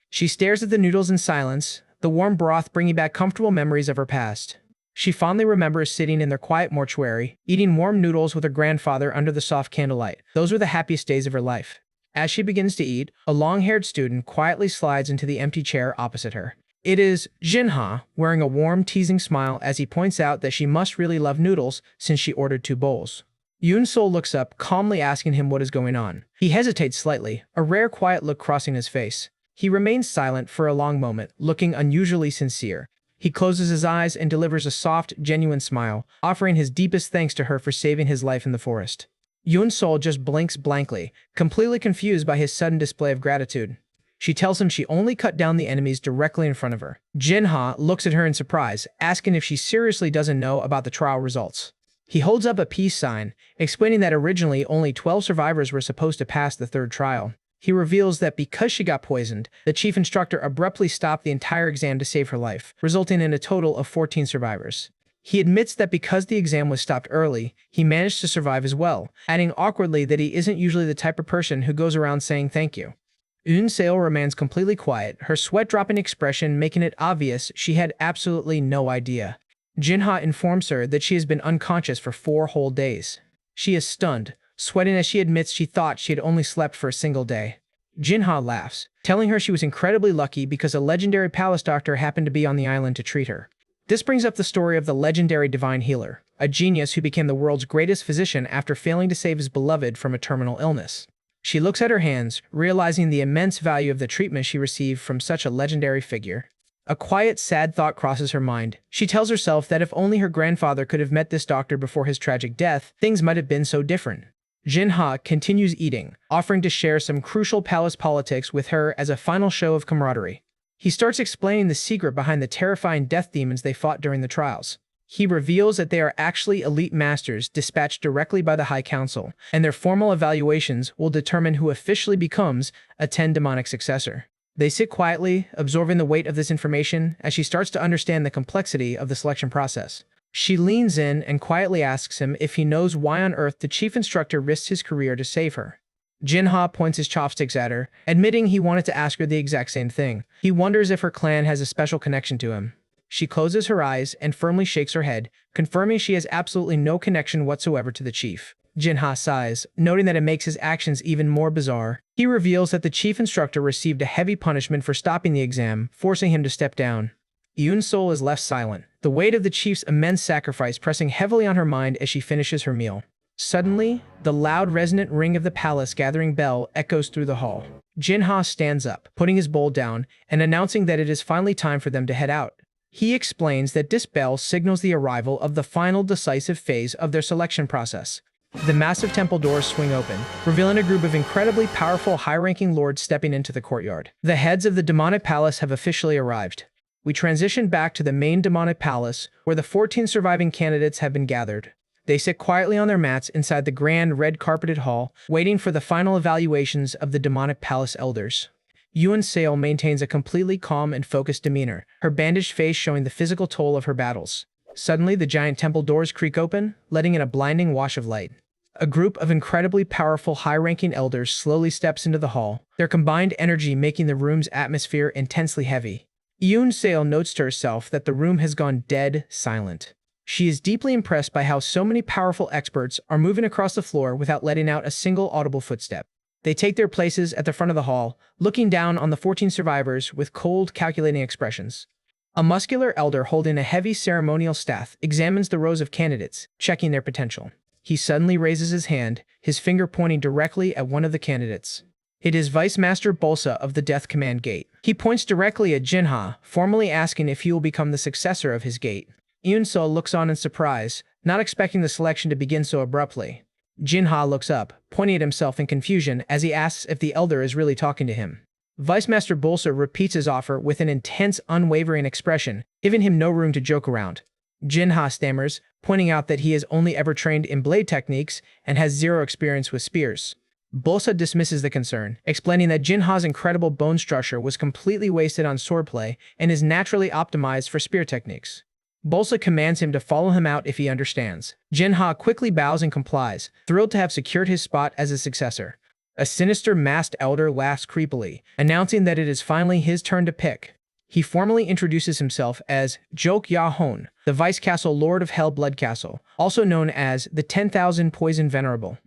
She stares at the noodles in silence, the warm broth bringing back comfortable memories of her past. She fondly remembers sitting in their quiet mortuary, eating warm noodles with her grandfather under the soft candlelight. Those were the happiest days of her life. As she begins to eat, a long-haired student quietly slides into the empty chair opposite her. It is Jinha, wearing a warm, teasing smile as he points out that she must really love noodles since she ordered 2 bowls. Yoon-sol looks up, calmly asking him what is going on. He hesitates slightly, a rare quiet look crossing his face. He remains silent for a long moment, looking unusually sincere. He closes his eyes and delivers a soft, genuine smile, offering his deepest thanks to her for saving his life in the forest. Yoon-sol just blinks blankly, completely confused by his sudden display of gratitude. She tells him she only cut down the enemies directly in front of her. Jinha looks at her in surprise, asking if she seriously doesn't know about the trial results. He holds up a peace sign, explaining that originally only 12 survivors were supposed to pass the 3rd trial. He reveals that because she got poisoned, the chief instructor abruptly stopped the entire exam to save her life, resulting in a total of 14 survivors. He admits that because the exam was stopped early, he managed to survive as well, adding awkwardly that he isn't usually the type of person who goes around saying thank you. Yoon-seol remains completely quiet, her sweat-dropping expression making it obvious she had absolutely no idea. Jinha informs her that she has been unconscious for 4 whole days. She is stunned, sweating as she admits she thought she had only slept for a single day. Jinha laughs, telling her she was incredibly lucky because a legendary palace doctor happened to be on the island to treat her. This brings up the story of the legendary divine healer, a genius who became the world's greatest physician after failing to save his beloved from a terminal illness. She looks at her hands, realizing the immense value of the treatment she received from such a legendary figure. A quiet, sad thought crosses her mind. She tells herself that if only her grandfather could have met this doctor before his tragic death, things might have been so different. Jinha continues eating, offering to share some crucial palace politics with her as a final show of camaraderie. He starts explaining the secret behind the terrifying death demons they fought during the trials. He reveals that they are actually elite masters dispatched directly by the High Council, and their formal evaluations will determine who officially becomes a 10 demonic successor. They sit quietly, absorbing the weight of this information as she starts to understand the complexity of the selection process. She leans in and quietly asks him if he knows why on earth the chief instructor risked his career to save her. Jinha points his chopsticks at her, admitting he wanted to ask her the exact same thing. He wonders if her clan has a special connection to him. She closes her eyes and firmly shakes her head, confirming she has absolutely no connection whatsoever to the chief. Jinha sighs, noting that it makes his actions even more bizarre. He reveals that the chief instructor received a heavy punishment for stopping the exam, forcing him to step down. Yoon-seol is left silent, the weight of the chief's immense sacrifice pressing heavily on her mind as she finishes her meal. Suddenly, the loud, resonant ring of the palace gathering bell echoes through the hall. Jinha stands up, putting his bowl down, and announcing that it is finally time for them to head out. He explains that this bell signals the arrival of the final decisive phase of their selection process. The massive temple doors swing open, revealing a group of incredibly powerful high-ranking lords stepping into the courtyard. The heads of the demonic palace have officially arrived. We transition back to the main demonic palace, where the 14 surviving candidates have been gathered. They sit quietly on their mats inside the grand red-carpeted hall, waiting for the final evaluations of the demonic palace elders. Yuan Sale maintains a completely calm and focused demeanor, her bandaged face showing the physical toll of her battles. Suddenly, the giant temple doors creak open, letting in a blinding wash of light. A group of incredibly powerful high-ranking elders slowly steps into the hall, their combined energy making the room's atmosphere intensely heavy. Yuan Sale notes to herself that the room has gone dead silent. She is deeply impressed by how so many powerful experts are moving across the floor without letting out a single audible footstep. They take their places at the front of the hall, looking down on the 14 survivors with cold, calculating expressions. A muscular elder holding a heavy ceremonial staff examines the rows of candidates, checking their potential. He suddenly raises his hand, his finger pointing directly at one of the candidates. It is Vice Master Bolsa of the Death Command Gate. He points directly at Jinha, formally asking if he will become the successor of his gate. Yunseo looks on in surprise, not expecting the selection to begin so abruptly. Jinha looks up, pointing at himself in confusion as he asks if the elder is really talking to him. Vice Master Bolsa repeats his offer with an intense, unwavering expression, giving him no room to joke around. Jinha stammers, pointing out that he has only ever trained in blade techniques and has zero experience with spears. Bolsa dismisses the concern, explaining that Jinha's incredible bone structure was completely wasted on swordplay and is naturally optimized for spear techniques. Bolsa commands him to follow him out if he understands. Jinha quickly bows and complies, thrilled to have secured his spot as his successor. A sinister masked elder laughs creepily, announcing that it is finally his turn to pick. He formally introduces himself as Jok Ya-hon, the Vice Castle Lord of Hell Blood Castle, also known as the 10,000 Poison Venerable.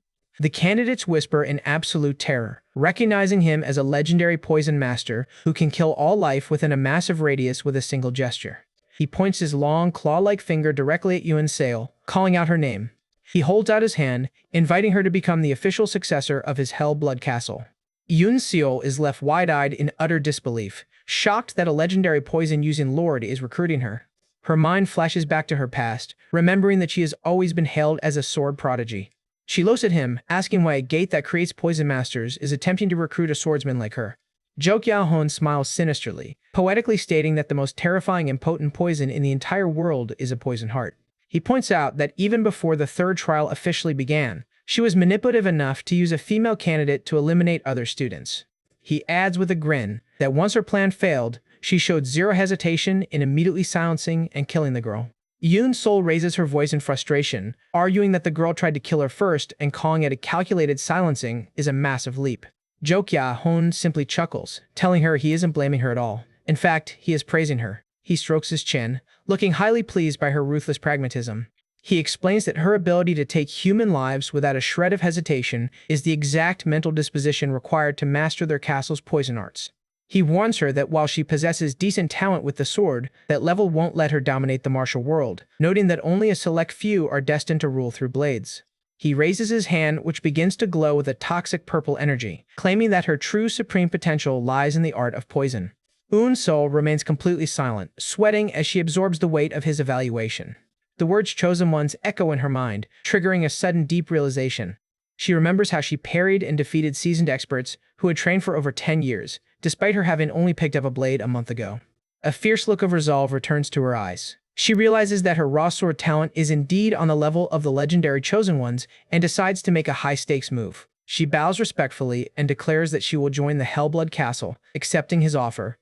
The candidates whisper in absolute terror, recognizing him as a legendary poison master who can kill all life within a massive radius with a single gesture. He points his long, claw-like finger directly at Yuan Sale, calling out her name. He holds out his hand, inviting her to become the official successor of his Hell Blood Castle. Yuan Seo is left wide-eyed in utter disbelief, shocked that a legendary poison-using lord is recruiting her. Her mind flashes back to her past, remembering that she has always been hailed as a sword prodigy. She looks at him, asking why a gate that creates poison masters is attempting to recruit a swordsman like her. Jok Ya-hon smiles sinisterly, poetically stating that the most terrifying and potent poison in the entire world is a poison heart. He points out that even before the third trial officially began, she was manipulative enough to use a female candidate to eliminate other students. He adds with a grin that once her plan failed, she showed zero hesitation in immediately silencing and killing the girl. Yoon Sol raises her voice in frustration, arguing that the girl tried to kill her first and calling it a calculated silencing is a massive leap. Jok Ya-hon simply chuckles, telling her he isn't blaming her at all. In fact, he is praising her. He strokes his chin, looking highly pleased by her ruthless pragmatism. He explains that her ability to take human lives without a shred of hesitation is the exact mental disposition required to master their castle's poison arts. He warns her that while she possesses decent talent with the sword, that level won't let her dominate the martial world, noting that only a select few are destined to rule through blades. He raises his hand, which begins to glow with a toxic purple energy, claiming that her true supreme potential lies in the art of poison. Eun Sol remains completely silent, sweating as she absorbs the weight of his evaluation. The words chosen ones echo in her mind, triggering a sudden deep realization. She remembers how she parried and defeated seasoned experts who had trained for over 10 years, despite her having only picked up a blade a month ago. A fierce look of resolve returns to her eyes. She realizes that her raw sword talent is indeed on the level of the legendary Chosen Ones and decides to make a high-stakes move. She bows respectfully and declares that she will join the Hellblood Castle, accepting his offer.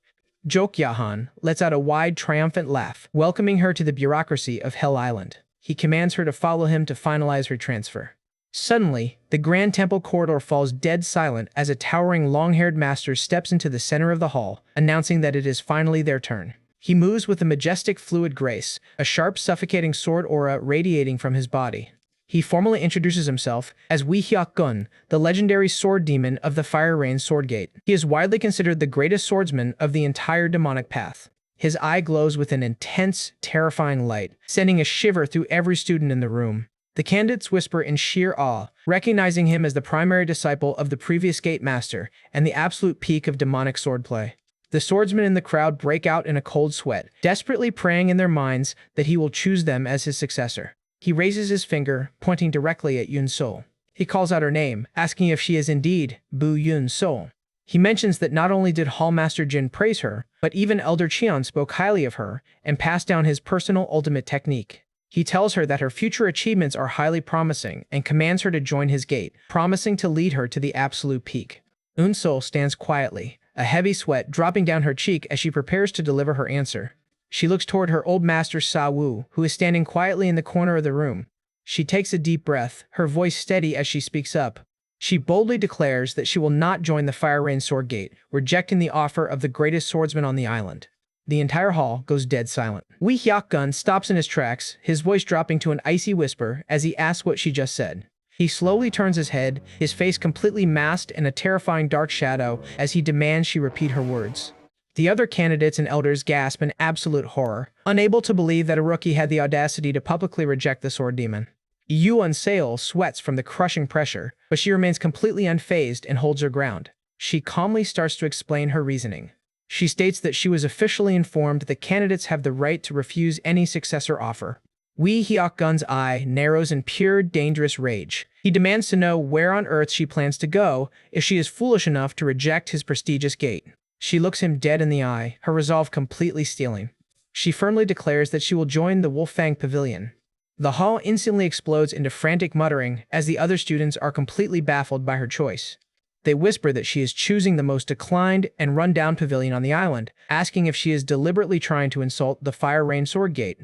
Jok Ya-hon lets out a wide, triumphant laugh, welcoming her to the bureaucracy of Hell Island. He commands her to follow him to finalize her transfer. Suddenly, the Grand Temple corridor falls dead silent as a towering long-haired master steps into the center of the hall, announcing that it is finally their turn. He moves with a majestic fluid grace, a sharp, suffocating sword aura radiating from his body. He formally introduces himself as Wee Hyuk Gun, the legendary sword demon of the Fire Rain Sword Gate. He is widely considered the greatest swordsman of the entire demonic path. His eye glows with an intense, terrifying light, sending a shiver through every student in the room. The candidates whisper in sheer awe, recognizing him as the primary disciple of the previous Gate Master and the absolute peak of demonic swordplay. The swordsmen in the crowd break out in a cold sweat, desperately praying in their minds that he will choose them as his successor. He raises his finger, pointing directly at Yun-Sol. He calls out her name, asking if she is indeed Bu Yun-Sol. He mentions that not only did Hallmaster Jin praise her, but even Elder Cheon spoke highly of her and passed down his personal ultimate technique. He tells her that her future achievements are highly promising and commands her to join his gate, promising to lead her to the absolute peak. Yun-Sol stands quietly, a heavy sweat dropping down her cheek as she prepares to deliver her answer. She looks toward her old master Sa-Wu, who is standing quietly in the corner of the room. She takes a deep breath, her voice steady as she speaks up. She boldly declares that she will not join the Fire Rain Sword Gate, rejecting the offer of the greatest swordsman on the island. The entire hall goes dead silent. Wee Hyuk-gun stops in his tracks, his voice dropping to an icy whisper as he asks what she just said. He slowly turns his head, his face completely masked in a terrifying dark shadow as he demands she repeat her words. The other candidates and elders gasp in absolute horror, unable to believe that a rookie had the audacity to publicly reject the sword demon. Yun-Sol sweats from the crushing pressure, but she remains completely unfazed and holds her ground. She calmly starts to explain her reasoning. She states that she was officially informed that candidates have the right to refuse any successor offer. Wee Hyuk-gun's eye narrows in pure, dangerous rage. He demands to know where on earth she plans to go if she is foolish enough to reject his prestigious gate. She looks him dead in the eye, her resolve completely steeling. She firmly declares that she will join the Wolfang Pavilion. The hall instantly explodes into frantic muttering as the other students are completely baffled by her choice. They whisper that she is choosing the most declined and run-down pavilion on the island, asking if she is deliberately trying to insult the Fire Rain Sword Gate.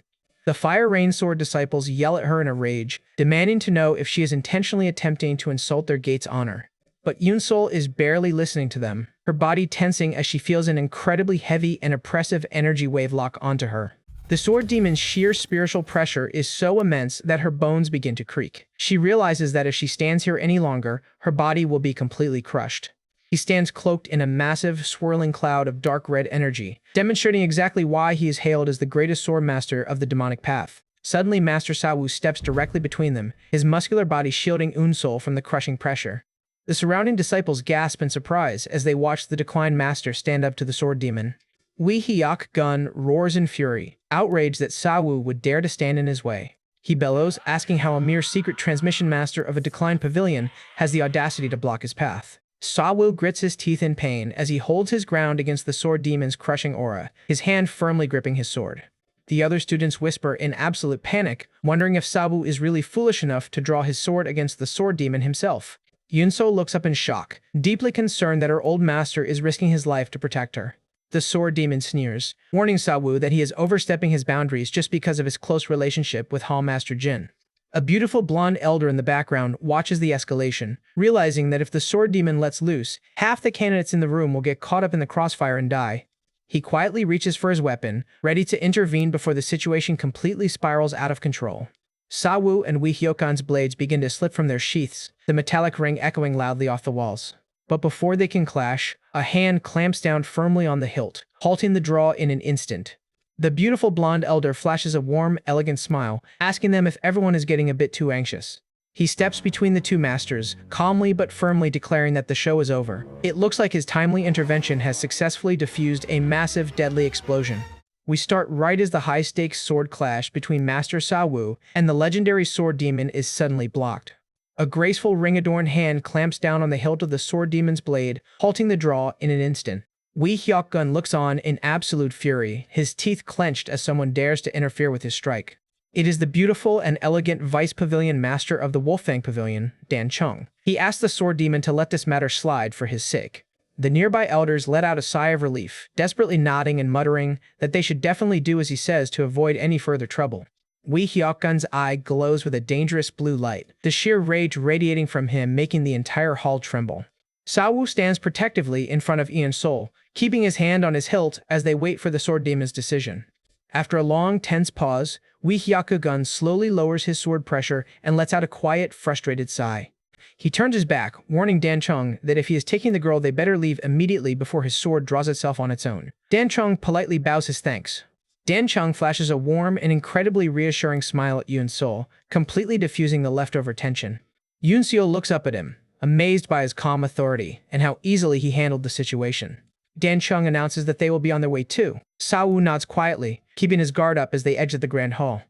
The Fire Rain Sword disciples yell at her in a rage, demanding to know if she is intentionally attempting to insult their gate's honor. But Yun-Sol is barely listening to them, her body tensing as she feels an incredibly heavy and oppressive energy wave lock onto her. The sword demon's sheer spiritual pressure is so immense that her bones begin to creak. She realizes that if she stands here any longer, her body will be completely crushed. He stands cloaked in a massive, swirling cloud of dark red energy, demonstrating exactly why he is hailed as the greatest sword master of the demonic path. Suddenly, Master Sa-Wu steps directly between them, his muscular body shielding Yun-Sol from the crushing pressure. The surrounding disciples gasp in surprise as they watch the declined master stand up to the sword demon. Wee Hyuk-gun roars in fury, outraged that Sa-Wu would dare to stand in his way. He bellows, asking how a mere secret transmission master of a declined pavilion has the audacity to block his path. Sa-Wu grits his teeth in pain as he holds his ground against the sword demon's crushing aura, his hand firmly gripping his sword. The other students whisper in absolute panic, wondering if Sa-Wu is really foolish enough to draw his sword against the sword demon himself. Yun-Sol looks up in shock, deeply concerned that her old master is risking his life to protect her. The sword demon sneers, warning Sa-Wu that he is overstepping his boundaries just because of his close relationship with Hallmaster Jin. A beautiful blonde elder in the background watches the escalation, realizing that if the sword demon lets loose, half the candidates in the room will get caught up in the crossfire and die. He quietly reaches for his weapon, ready to intervene before the situation completely spirals out of control. Sa-Wu and Wee Hyuk-gun's blades begin to slip from their sheaths, the metallic ring echoing loudly off the walls. But before they can clash, a hand clamps down firmly on the hilt, halting the draw in an instant. The beautiful blonde elder flashes a warm, elegant smile, asking them if everyone is getting a bit too anxious. He steps between the two masters, calmly but firmly declaring that the show is over. It looks like his timely intervention has successfully diffused a massive, deadly explosion. We start right as the high-stakes sword clash between Master Sa-Wu and the legendary sword demon is suddenly blocked. A graceful ring-adorned hand clamps down on the hilt of the sword demon's blade, halting the draw in an instant. Wee Hyuk-gun looks on in absolute fury, his teeth clenched as someone dares to interfere with his strike. It is the beautiful and elegant Vice Pavilion Master of the Wolfang Pavilion, Dan Chung. He asks the sword demon to let this matter slide for his sake. The nearby elders let out a sigh of relief, desperately nodding and muttering that they should definitely do as he says to avoid any further trouble. Wee Hyuk-gun's eye glows with a dangerous blue light, the sheer rage radiating from him making the entire hall tremble. Sa-Wu stands protectively in front of Yun-Sol, keeping his hand on his hilt as they wait for the sword demon's decision. After a long, tense pause, Wee Hyuk-gun slowly lowers his sword pressure and lets out a quiet, frustrated sigh. He turns his back, warning Dan Chung that if he is taking the girl they better leave immediately before his sword draws itself on its own. Dan Chung politely bows his thanks. Dan Chung flashes a warm and incredibly reassuring smile at Yun-Sol, completely diffusing the leftover tension. Yun-Sol looks up at him, amazed by his calm authority and how easily he handled the situation. Dan Chung announces that they will be on their way too. Sa-Wu nods quietly, keeping his guard up as they exit the grand hall.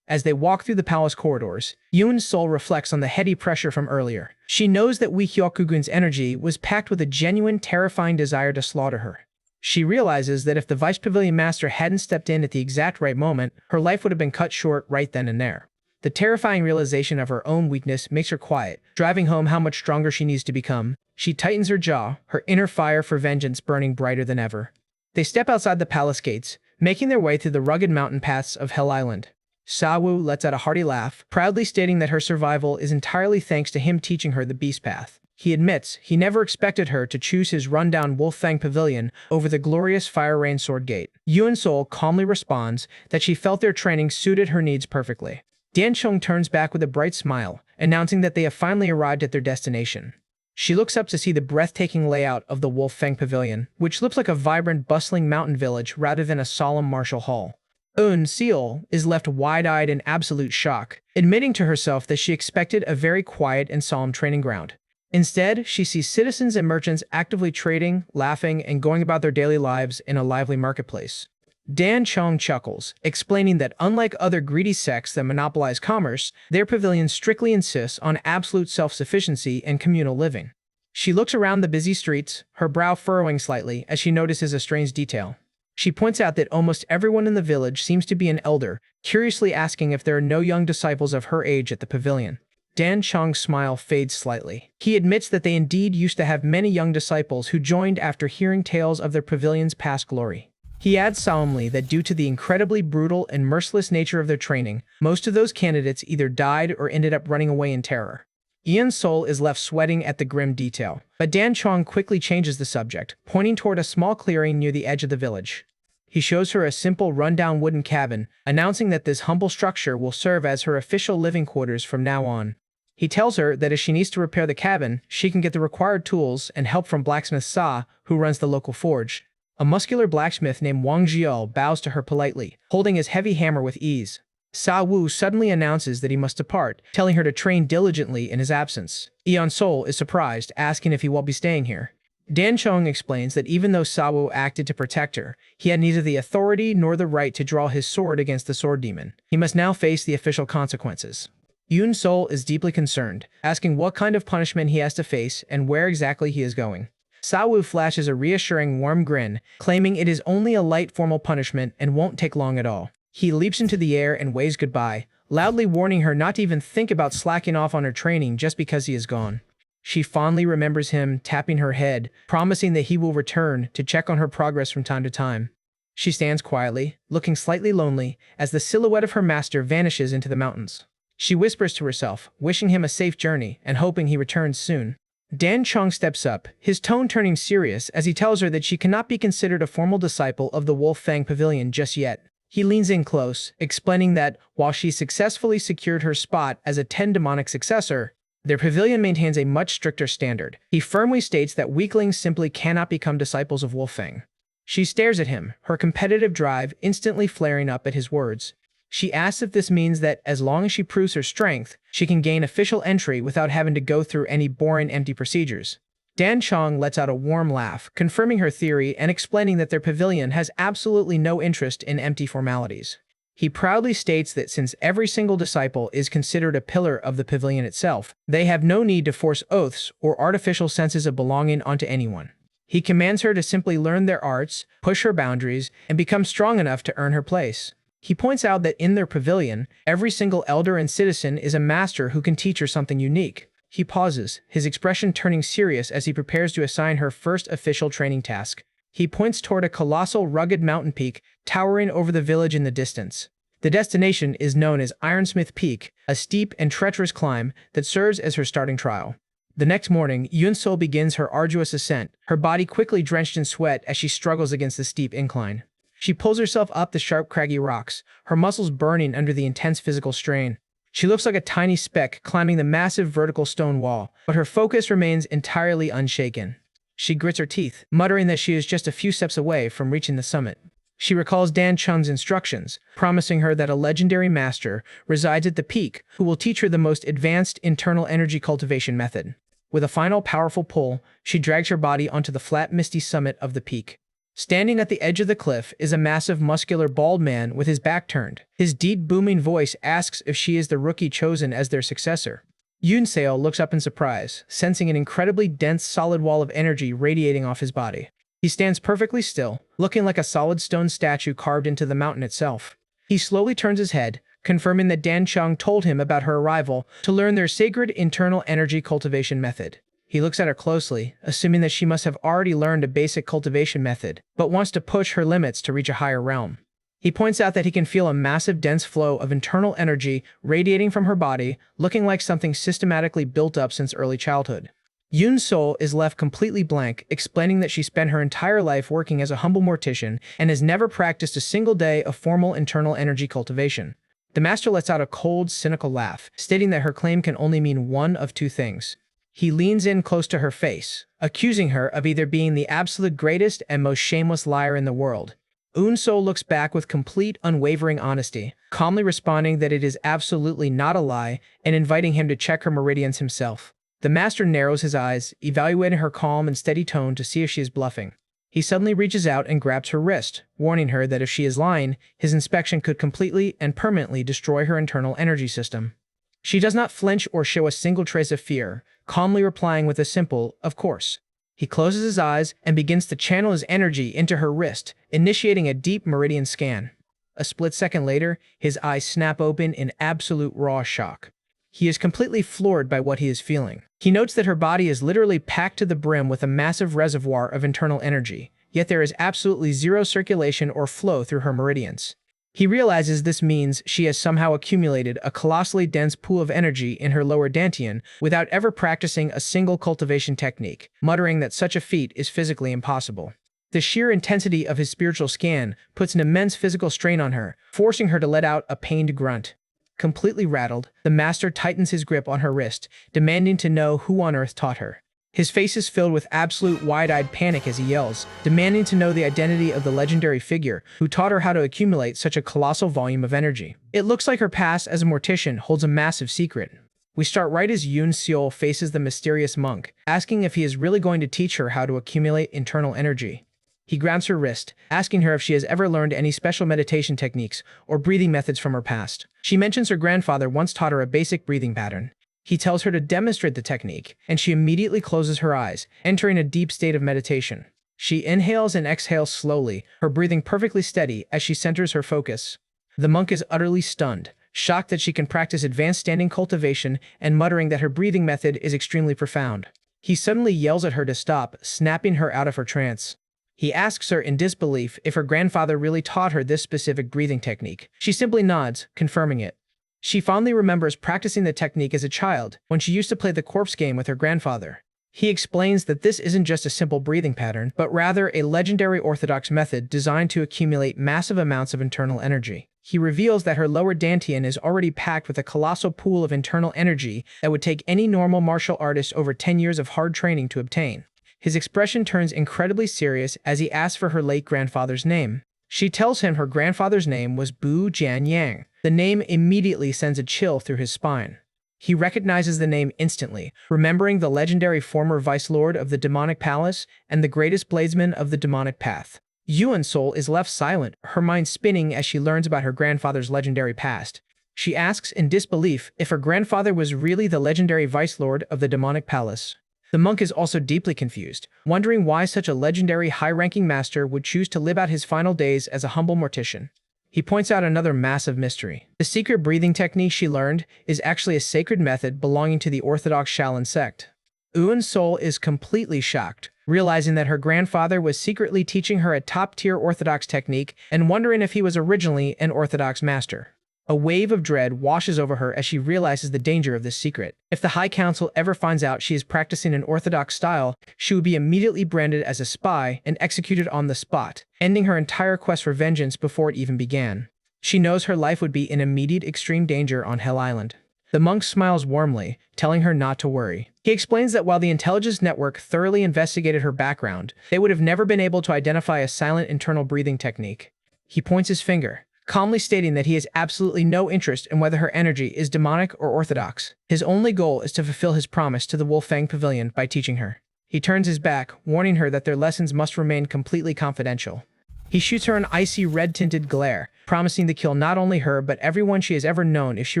As they walk through the palace corridors, Yoon's soul reflects on the heady pressure from earlier. She knows that Wi Hyokugun's energy was packed with a genuine, terrifying desire to slaughter her. She realizes that if the Vice Pavilion Master hadn't stepped in at the exact right moment, her life would have been cut short right then and there. The terrifying realization of her own weakness makes her quiet, driving home how much stronger she needs to become. She tightens her jaw, her inner fire for vengeance burning brighter than ever. They step outside the palace gates, making their way through the rugged mountain paths of Hell Island. Sa-woo lets out a hearty laugh, proudly stating that her survival is entirely thanks to him teaching her the beast path. He admits he never expected her to choose his rundown Wolf Fang Pavilion over the glorious Fire Rain Sword Gate. Yoon Sol calmly responds that she felt their training suited her needs perfectly. Dan Chung turns back with a bright smile, announcing that they have finally arrived at their destination. She looks up to see the breathtaking layout of the Wolf Fang Pavilion, which looks like a vibrant, bustling mountain village rather than a solemn martial hall. Eun Seol is left wide-eyed in absolute shock, admitting to herself that she expected a very quiet and solemn training ground. Instead, she sees citizens and merchants actively trading, laughing, and going about their daily lives in a lively marketplace. Dan Chong chuckles, explaining that unlike other greedy sects that monopolize commerce, their pavilion strictly insists on absolute self-sufficiency and communal living. She looks around the busy streets, her brow furrowing slightly as she notices a strange detail. She points out that almost everyone in the village seems to be an elder, curiously asking if there are no young disciples of her age at the pavilion. Dan Chong's smile fades slightly. He admits that they indeed used to have many young disciples who joined after hearing tales of their pavilion's past glory. He adds solemnly that due to the incredibly brutal and merciless nature of their training, most of those candidates either died or ended up running away in terror. Ian Sol is left sweating at the grim detail, but Dan Chong quickly changes the subject, pointing toward a small clearing near the edge of the village. He shows her a simple, rundown wooden cabin, announcing that this humble structure will serve as her official living quarters from now on. He tells her that if she needs to repair the cabin, she can get the required tools and help from blacksmith Sa, who runs the local forge. A muscular blacksmith named Wang Jiao bows to her politely, holding his heavy hammer with ease. Sa Wu suddenly announces that he must depart, telling her to train diligently in his absence. Eon Sol is surprised, asking if he will be staying here. Dan Chong explains that even though Sa Wu acted to protect her, he had neither the authority nor the right to draw his sword against the sword demon. He must now face the official consequences. Yoon Sol is deeply concerned, asking what kind of punishment he has to face and where exactly he is going. Sa Wu flashes a reassuring warm grin, claiming it is only a light formal punishment and won't take long at all. He leaps into the air and waves goodbye, loudly warning her not to even think about slacking off on her training just because he is gone. She fondly remembers him, tapping her head, promising that he will return to check on her progress from time to time. She stands quietly, looking slightly lonely, as the silhouette of her master vanishes into the mountains. She whispers to herself, wishing him a safe journey and hoping he returns soon. Dan Chong steps up, his tone turning serious as he tells her that she cannot be considered a formal disciple of the Wolf Fang Pavilion just yet. He leans in close, explaining that, while she successfully secured her spot as a 10 demonic successor, their pavilion maintains a much stricter standard. He firmly states that weaklings simply cannot become disciples of Wolf Fang. She stares at him, her competitive drive instantly flaring up at his words. She asks if this means that, as long as she proves her strength, she can gain official entry without having to go through any boring, empty procedures. Dan Chong lets out a warm laugh, confirming her theory and explaining that their pavilion has absolutely no interest in empty formalities. He proudly states that since every single disciple is considered a pillar of the pavilion itself, they have no need to force oaths or artificial senses of belonging onto anyone. He commands her to simply learn their arts, push her boundaries, and become strong enough to earn her place. He points out that in their pavilion, every single elder and citizen is a master who can teach her something unique. He pauses, his expression turning serious as he prepares to assign her first official training task. He points toward a colossal, rugged mountain peak towering over the village in the distance. The destination is known as Ironsmith Peak, a steep and treacherous climb that serves as her starting trial. The next morning, Yoon-sol begins her arduous ascent, her body quickly drenched in sweat as she struggles against the steep incline. She pulls herself up the sharp, craggy rocks, her muscles burning under the intense physical strain. She looks like a tiny speck climbing the massive vertical stone wall, but her focus remains entirely unshaken. She grits her teeth, muttering that she is just a few steps away from reaching the summit. She recalls Dan Chung's instructions, promising her that a legendary master resides at the peak who will teach her the most advanced internal energy cultivation method. With a final powerful pull, she drags her body onto the flat, misty summit of the peak. Standing at the edge of the cliff is a massive muscular bald man with his back turned. His deep booming voice asks if she is the rookie chosen as their successor. Yunseo looks up in surprise, sensing an incredibly dense solid wall of energy radiating off his body. He stands perfectly still, looking like a solid stone statue carved into the mountain itself. He slowly turns his head, confirming that Dan Cheng told him about her arrival to learn their sacred internal energy cultivation method. He looks at her closely, assuming that she must have already learned a basic cultivation method, but wants to push her limits to reach a higher realm. He points out that he can feel a massive dense flow of internal energy radiating from her body, looking like something systematically built up since early childhood. Yoon's soul is left completely blank, explaining that she spent her entire life working as a humble mortician and has never practiced a single day of formal internal energy cultivation. The master lets out a cold, cynical laugh, stating that her claim can only mean one of two things. He leans in close to her face, accusing her of either being the absolute greatest and most shameless liar in the world. Eun-so looks back with complete, unwavering honesty, calmly responding that it is absolutely not a lie and inviting him to check her meridians himself. The master narrows his eyes, evaluating her calm and steady tone to see if she is bluffing. He suddenly reaches out and grabs her wrist, warning her that if she is lying, his inspection could completely and permanently destroy her internal energy system. She does not flinch or show a single trace of fear, calmly replying with a simple, "Of course." He closes his eyes and begins to channel his energy into her wrist, initiating a deep meridian scan. A split second later, his eyes snap open in absolute raw shock. He is completely floored by what he is feeling. He notes that her body is literally packed to the brim with a massive reservoir of internal energy, yet there is absolutely zero circulation or flow through her meridians. He realizes this means she has somehow accumulated a colossally dense pool of energy in her lower dantian without ever practicing a single cultivation technique, muttering that such a feat is physically impossible. The sheer intensity of his spiritual scan puts an immense physical strain on her, forcing her to let out a pained grunt. Completely rattled, the master tightens his grip on her wrist, demanding to know who on earth taught her. His face is filled with absolute wide-eyed panic as he yells, demanding to know the identity of the legendary figure who taught her how to accumulate such a colossal volume of energy. It looks like her past as a mortician holds a massive secret. We start right as Yoon Seol faces the mysterious monk, asking if he is really going to teach her how to accumulate internal energy. He grabs her wrist, asking her if she has ever learned any special meditation techniques or breathing methods from her past. She mentions her grandfather once taught her a basic breathing pattern. He tells her to demonstrate the technique, and she immediately closes her eyes, entering a deep state of meditation. She inhales and exhales slowly, her breathing perfectly steady as she centers her focus. The monk is utterly stunned, shocked that she can practice advanced standing cultivation and muttering that her breathing method is extremely profound. He suddenly yells at her to stop, snapping her out of her trance. He asks her in disbelief if her grandfather really taught her this specific breathing technique. She simply nods, confirming it. She fondly remembers practicing the technique as a child, when she used to play the corpse game with her grandfather. He explains that this isn't just a simple breathing pattern, but rather a legendary orthodox method designed to accumulate massive amounts of internal energy. He reveals that her lower dantian is already packed with a colossal pool of internal energy that would take any normal martial artist over 10 years of hard training to obtain. His expression turns incredibly serious as he asks for her late grandfather's name. She tells him her grandfather's name was Bu Jianyang. The name immediately sends a chill through his spine. He recognizes the name instantly, remembering the legendary former Vice Lord of the Demonic Palace and the greatest bladesman of the Demonic Path. Yuan Sol is left silent, her mind spinning as she learns about her grandfather's legendary past. She asks in disbelief if her grandfather was really the legendary Vice Lord of the Demonic Palace. The monk is also deeply confused, wondering why such a legendary high-ranking master would choose to live out his final days as a humble mortician. He points out another massive mystery. The secret breathing technique she learned is actually a sacred method belonging to the Orthodox Shaolin sect. Yuan Sol is completely shocked, realizing that her grandfather was secretly teaching her a top-tier Orthodox technique and wondering if he was originally an Orthodox master. A wave of dread washes over her as she realizes the danger of this secret. If the High Council ever finds out she is practicing an Orthodox style, she would be immediately branded as a spy and executed on the spot, ending her entire quest for vengeance before it even began. She knows her life would be in immediate extreme danger on Hell Island. The monk smiles warmly, telling her not to worry. He explains that while the intelligence network thoroughly investigated her background, they would have never been able to identify a silent internal breathing technique. He points his finger, calmly stating that he has absolutely no interest in whether her energy is demonic or orthodox. His only goal is to fulfill his promise to the Wolfang Pavilion by teaching her. He turns his back, warning her that their lessons must remain completely confidential. He shoots her an icy red-tinted glare, promising to kill not only her but everyone she has ever known if she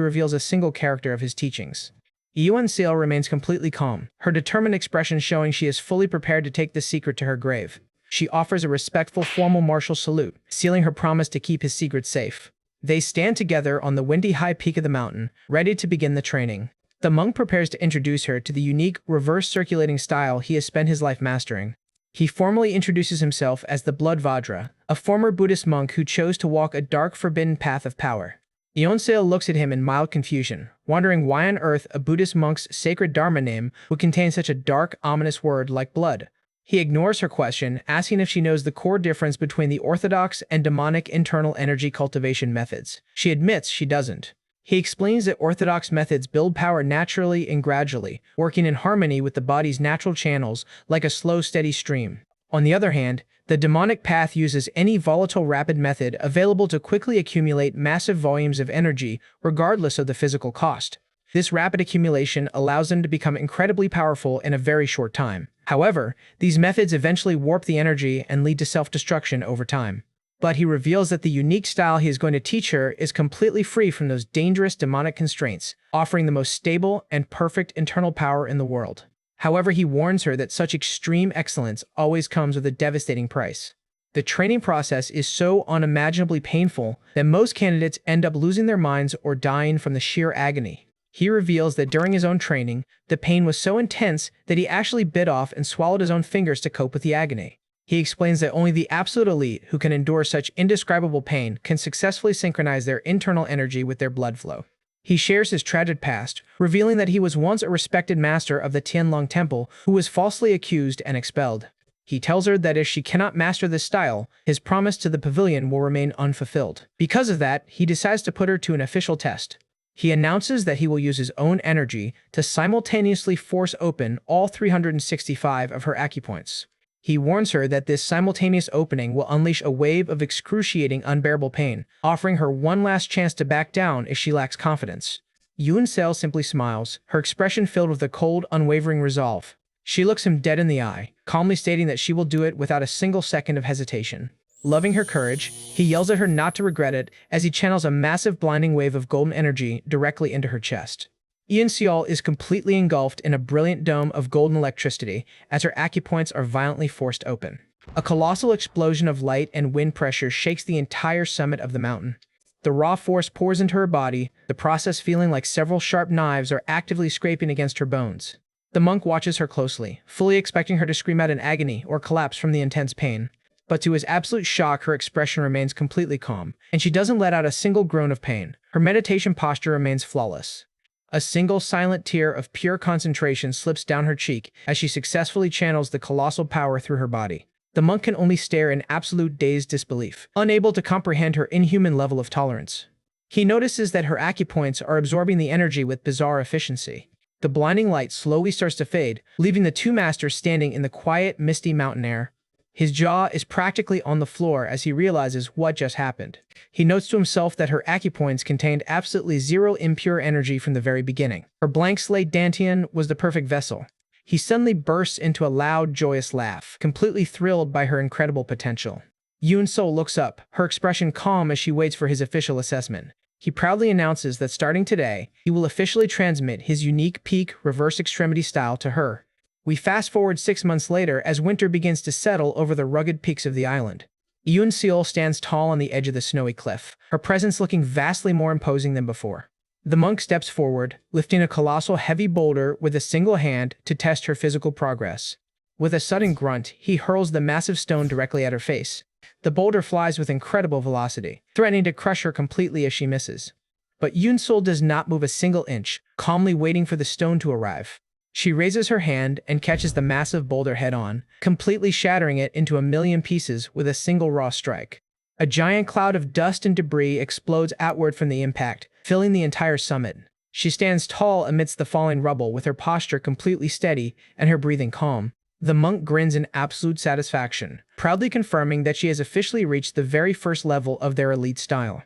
reveals a single character of his teachings. Yuan Seal remains completely calm, her determined expression showing she is fully prepared to take the secret to her grave. She offers a respectful formal martial salute, sealing her promise to keep his secret safe. They stand together on the windy high peak of the mountain, ready to begin the training. The monk prepares to introduce her to the unique reverse circulating style he has spent his life mastering. He formally introduces himself as the Blood Vajra, a former Buddhist monk who chose to walk a dark, forbidden path of power. Yeonseo looks at him in mild confusion, wondering why on earth a Buddhist monk's sacred Dharma name would contain such a dark, ominous word like blood. He ignores her question, asking if she knows the core difference between the orthodox and demonic internal energy cultivation methods. She admits she doesn't. He explains that orthodox methods build power naturally and gradually, working in harmony with the body's natural channels like a slow, steady stream. On the other hand, the demonic path uses any volatile, rapid method available to quickly accumulate massive volumes of energy, regardless of the physical cost. This rapid accumulation allows them to become incredibly powerful in a very short time. However, these methods eventually warp the energy and lead to self-destruction over time. But he reveals that the unique style he is going to teach her is completely free from those dangerous demonic constraints, offering the most stable and perfect internal power in the world. However, he warns her that such extreme excellence always comes with a devastating price. The training process is so unimaginably painful that most candidates end up losing their minds or dying from the sheer agony. He reveals that during his own training, the pain was so intense that he actually bit off and swallowed his own fingers to cope with the agony. He explains that only the absolute elite who can endure such indescribable pain can successfully synchronize their internal energy with their blood flow. He shares his tragic past, revealing that he was once a respected master of the Tianlong Temple who was falsely accused and expelled. He tells her that if she cannot master this style, his promise to the pavilion will remain unfulfilled. Because of that, he decides to put her to an official test. He announces that he will use his own energy to simultaneously force open all 365 of her acupoints. He warns her that this simultaneous opening will unleash a wave of excruciating, unbearable pain, offering her one last chance to back down if she lacks confidence. Yoon Seo simply smiles, her expression filled with a cold, unwavering resolve. She looks him dead in the eye, calmly stating that she will do it without a single second of hesitation. Loving her courage, he yells at her not to regret it as he channels a massive blinding wave of golden energy directly into her chest. Ian Seol is completely engulfed in a brilliant dome of golden electricity as her acupoints are violently forced open. A colossal explosion of light and wind pressure shakes the entire summit of the mountain. The raw force pours into her body, the process feeling like several sharp knives are actively scraping against her bones. The monk watches her closely, fully expecting her to scream out in agony or collapse from the intense pain. But to his absolute shock, her expression remains completely calm, and she doesn't let out a single groan of pain. Her meditation posture remains flawless. A single silent tear of pure concentration slips down her cheek as she successfully channels the colossal power through her body. The monk can only stare in absolute dazed disbelief, unable to comprehend her inhuman level of tolerance. He notices that her acupoints are absorbing the energy with bizarre efficiency. The blinding light slowly starts to fade, leaving the two masters standing in the quiet, misty mountain air. His jaw is practically on the floor as he realizes what just happened. He notes to himself that her acupoints contained absolutely zero impure energy from the very beginning. Her blank slate dantian was the perfect vessel. He suddenly bursts into a loud, joyous laugh, completely thrilled by her incredible potential. Yoon Sol looks up, her expression calm as she waits for his official assessment. He proudly announces that starting today, he will officially transmit his unique peak reverse extremity style to her. We fast forward 6 months later as winter begins to settle over the rugged peaks of the island. Yoon Seol stands tall on the edge of the snowy cliff, her presence looking vastly more imposing than before. The monk steps forward, lifting a colossal heavy boulder with a single hand to test her physical progress. With a sudden grunt, he hurls the massive stone directly at her face. The boulder flies with incredible velocity, threatening to crush her completely if she misses. But Yoon Seol does not move a single inch, calmly waiting for the stone to arrive. She raises her hand and catches the massive boulder head-on, completely shattering it into a million pieces with a single raw strike. A giant cloud of dust and debris explodes outward from the impact, filling the entire summit. She stands tall amidst the falling rubble with her posture completely steady and her breathing calm. The monk grins in absolute satisfaction, proudly confirming that she has officially reached the very first level of their elite style.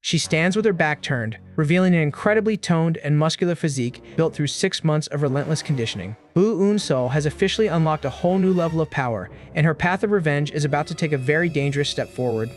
She stands with her back turned, revealing an incredibly toned and muscular physique built through 6 months of relentless conditioning. Bu Eun-sul has officially unlocked a whole new level of power, and her path of revenge is about to take a very dangerous step forward.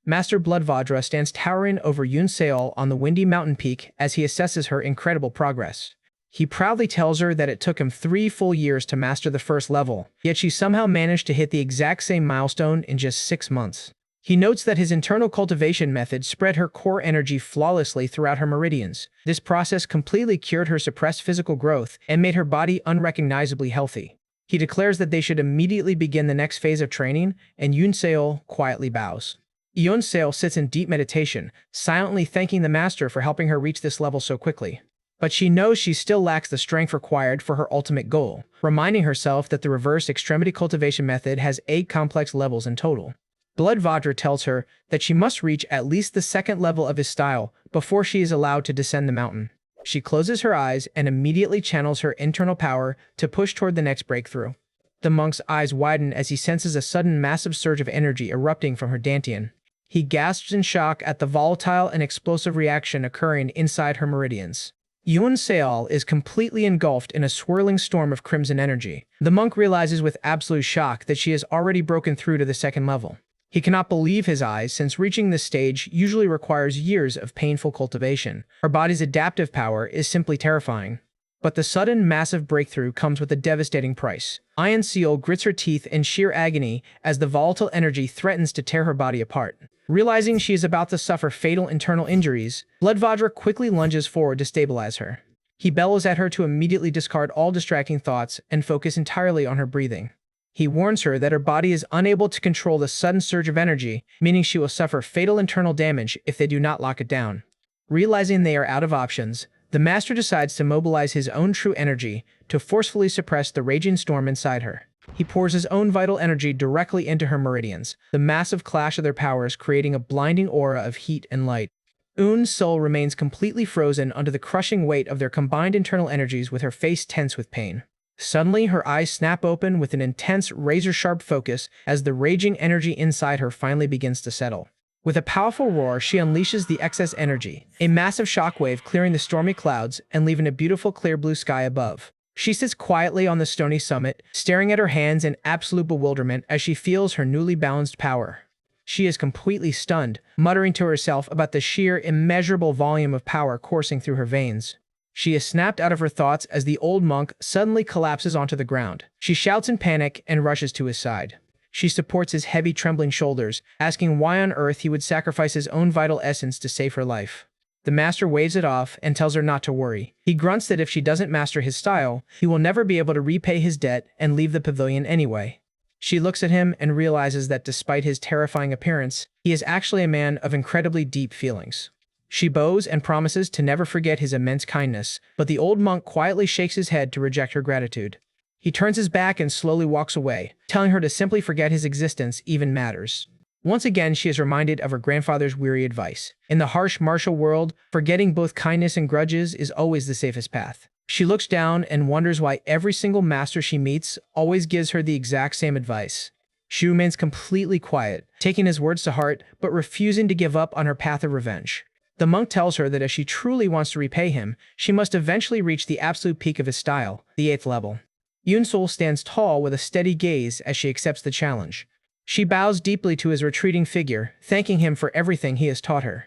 Master Bloodvajra stands towering over Yoon-seol on the windy mountain peak as he assesses her incredible progress. He proudly tells her that it took him 3 full years to master the first level, yet she somehow managed to hit the exact same milestone in just 6 months. He notes that his internal cultivation method spread her core energy flawlessly throughout her meridians. This process completely cured her suppressed physical growth and made her body unrecognizably healthy. He declares that they should immediately begin the next phase of training, and Yoon-seol quietly bows. Yoon-seol sits in deep meditation, silently thanking the master for helping her reach this level so quickly. But she knows she still lacks the strength required for her ultimate goal, reminding herself that the reverse extremity cultivation method has 8 complex levels in total. Bloodvajra tells her that she must reach at least the 2nd level of his style before she is allowed to descend the mountain. She closes her eyes and immediately channels her internal power to push toward the next breakthrough. The monk's eyes widen as he senses a sudden massive surge of energy erupting from her dantian. He gasps in shock at the volatile and explosive reaction occurring inside her meridians. Yoon-seol is completely engulfed in a swirling storm of crimson energy. The monk realizes with absolute shock that she has already broken through to the 2nd level. He cannot believe his eyes, since reaching this stage usually requires years of painful cultivation. Her body's adaptive power is simply terrifying. But the sudden, massive breakthrough comes with a devastating price. Yoon-seol grits her teeth in sheer agony as the volatile energy threatens to tear her body apart. Realizing she is about to suffer fatal internal injuries, Bloodvajra quickly lunges forward to stabilize her. He bellows at her to immediately discard all distracting thoughts and focus entirely on her breathing. He warns her that her body is unable to control the sudden surge of energy, meaning she will suffer fatal internal damage if they do not lock it down. Realizing they are out of options, the master decides to mobilize his own true energy to forcefully suppress the raging storm inside her. He pours his own vital energy directly into her meridians, the massive clash of their powers creating a blinding aura of heat and light. Eun-seol remains completely frozen under the crushing weight of their combined internal energies, with her face tense with pain. Suddenly, her eyes snap open with an intense, razor-sharp focus as the raging energy inside her finally begins to settle. With a powerful roar, she unleashes the excess energy, a massive shockwave clearing the stormy clouds and leaving a beautiful clear blue sky above. She sits quietly on the stony summit, staring at her hands in absolute bewilderment as she feels her newly balanced power. She is completely stunned, muttering to herself about the sheer, immeasurable volume of power coursing through her veins. She is snapped out of her thoughts as the old monk suddenly collapses onto the ground. She shouts in panic and rushes to his side. She supports his heavy, trembling shoulders, asking why on earth he would sacrifice his own vital essence to save her life. The master waves it off and tells her not to worry. He grunts that if she doesn't master his style, he will never be able to repay his debt and leave the pavilion anyway. She looks at him and realizes that despite his terrifying appearance, he is actually a man of incredibly deep feelings. She bows and promises to never forget his immense kindness, but the old monk quietly shakes his head to reject her gratitude. He turns his back and slowly walks away, telling her to simply forget his existence even matters. Once again, she is reminded of her grandfather's weary advice. In the harsh martial world, forgetting both kindness and grudges is always the safest path. She looks down and wonders why every single master she meets always gives her the exact same advice. She remains completely quiet, taking his words to heart, but refusing to give up on her path of revenge. The monk tells her that if she truly wants to repay him, she must eventually reach the absolute peak of his style, the 8th level. Yoon-seol stands tall with a steady gaze as she accepts the challenge. She bows deeply to his retreating figure, thanking him for everything he has taught her.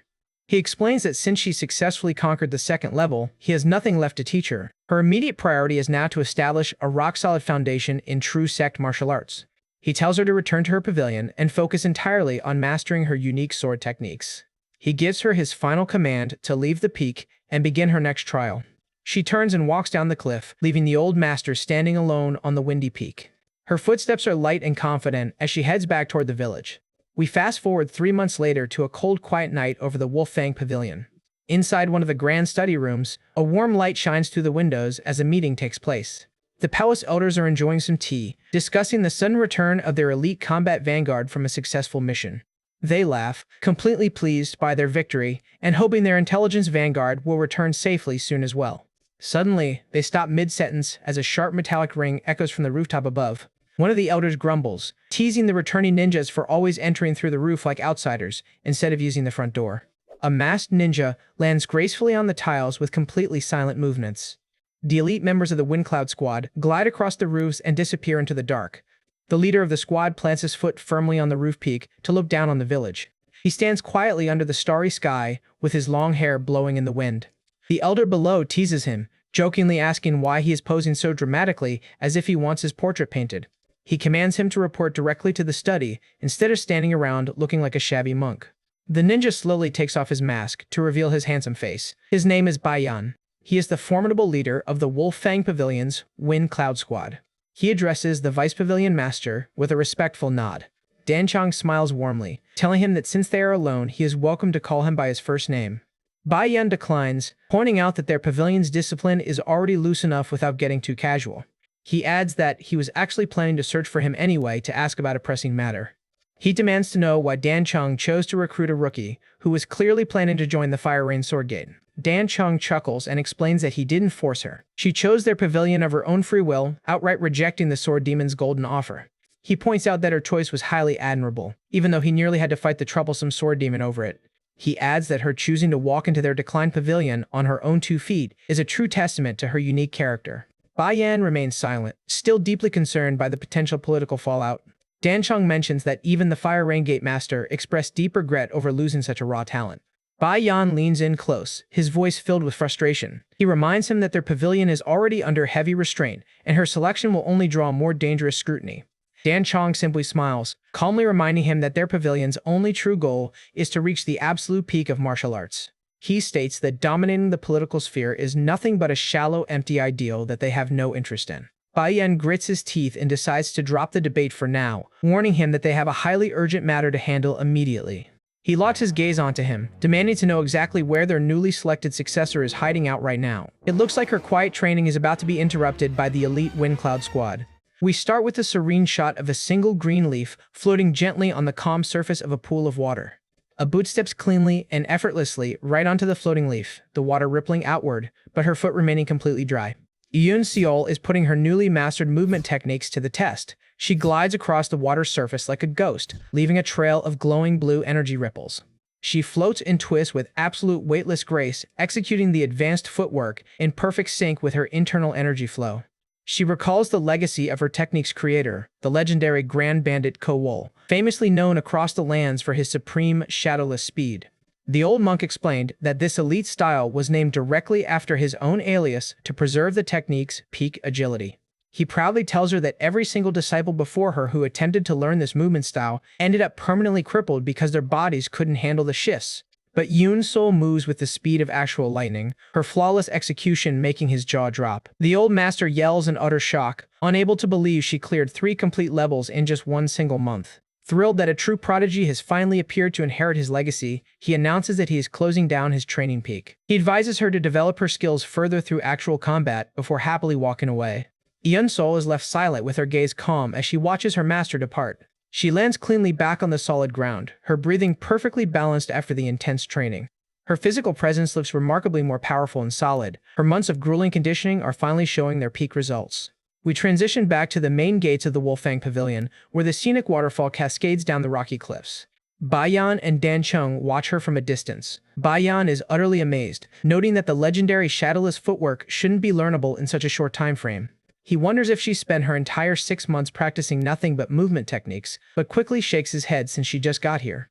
He explains that since she successfully conquered the 2nd level, he has nothing left to teach her. Her immediate priority is now to establish a rock-solid foundation in true sect martial arts. He tells her to return to her pavilion and focus entirely on mastering her unique sword techniques. He gives her his final command to leave the peak and begin her next trial. She turns and walks down the cliff, leaving the old master standing alone on the windy peak. Her footsteps are light and confident as she heads back toward the village. We fast forward 3 months later to a cold, quiet night over the Wolf-Fang Pavilion. Inside one of the grand study rooms, a warm light shines through the windows as a meeting takes place. The palace elders are enjoying some tea, discussing the sudden return of their elite combat vanguard from a successful mission. They laugh, completely pleased by their victory, and hoping their intelligence vanguard will return safely soon as well. Suddenly, they stop mid-sentence as a sharp metallic ring echoes from the rooftop above. One of the elders grumbles, teasing the returning ninjas for always entering through the roof like outsiders, instead of using the front door. A masked ninja lands gracefully on the tiles with completely silent movements. The elite members of the Wind Cloud squad glide across the roofs and disappear into the dark. The leader of the squad plants his foot firmly on the roof peak to look down on the village. He stands quietly under the starry sky with his long hair blowing in the wind. The elder below teases him, jokingly asking why he is posing so dramatically as if he wants his portrait painted. He commands him to report directly to the study instead of standing around looking like a shabby monk. The ninja slowly takes off his mask to reveal his handsome face. His name is Baiyan. He is the formidable leader of the Wolf Fang Pavilion's Wind Cloud Squad. He addresses the Vice Pavilion Master with a respectful nod. Dan Chong smiles warmly, telling him that since they are alone, he is welcome to call him by his first name. Bai Yan declines, pointing out that their pavilion's discipline is already loose enough without getting too casual. He adds that he was actually planning to search for him anyway to ask about a pressing matter. He demands to know why Dan Chong chose to recruit a rookie who was clearly planning to join the Fire Rain Sword Gate. Dan Chong chuckles and explains that he didn't force her. She chose their pavilion of her own free will, outright rejecting the Sword Demon's golden offer. He points out that her choice was highly admirable, even though he nearly had to fight the troublesome Sword Demon over it. He adds that her choosing to walk into their declined pavilion on her own 2 feet is a true testament to her unique character. Bai Yan remains silent, still deeply concerned by the potential political fallout. Dan Chong mentions that even the Fire Rain Gate Master expressed deep regret over losing such a raw talent. Bai Yan leans in close, his voice filled with frustration. He reminds him that their pavilion is already under heavy restraint, and her selection will only draw more dangerous scrutiny. Dan Chong simply smiles, calmly reminding him that their pavilion's only true goal is to reach the absolute peak of martial arts. He states that dominating the political sphere is nothing but a shallow, empty ideal that they have no interest in. Bai Yan grits his teeth and decides to drop the debate for now, warning him that they have a highly urgent matter to handle immediately. He locks his gaze onto him, demanding to know exactly where their newly selected successor is hiding out right now. It looks like her quiet training is about to be interrupted by the elite Wind Cloud squad. We start with a serene shot of a single green leaf floating gently on the calm surface of a pool of water. A boot steps cleanly and effortlessly right onto the floating leaf, the water rippling outward, but her foot remaining completely dry. Yoon Seol is putting her newly mastered movement techniques to the test. She glides across the water's surface like a ghost, leaving a trail of glowing blue energy ripples. She floats and twists with absolute weightless grace, executing the advanced footwork in perfect sync with her internal energy flow. She recalls the legacy of her technique's creator, the legendary Grand Bandit Ko-Wol, famously known across the lands for his supreme, shadowless speed. The old monk explained that this elite style was named directly after his own alias to preserve the technique's peak agility. He proudly tells her that every single disciple before her who attempted to learn this movement style ended up permanently crippled because their bodies couldn't handle the shifts. But Yoon Sol moves with the speed of actual lightning, her flawless execution making his jaw drop. The old master yells in utter shock, unable to believe she cleared 3 complete levels in just one single month. Thrilled that a true prodigy has finally appeared to inherit his legacy, he announces that he is closing down his training peak. He advises her to develop her skills further through actual combat before happily walking away. Yoon Sol is left silent with her gaze calm as she watches her master depart. She lands cleanly back on the solid ground, her breathing perfectly balanced after the intense training. Her physical presence looks remarkably more powerful and solid. Her months of grueling conditioning are finally showing their peak results. We transition back to the main gates of the Wolfang Pavilion, where the scenic waterfall cascades down the rocky cliffs. Bai Yan and Dan Chong watch her from a distance. Bai Yan is utterly amazed, noting that the legendary shadowless footwork shouldn't be learnable in such a short time frame. He wonders if she spent her entire 6 months practicing nothing but movement techniques, but quickly shakes his head since she just got here.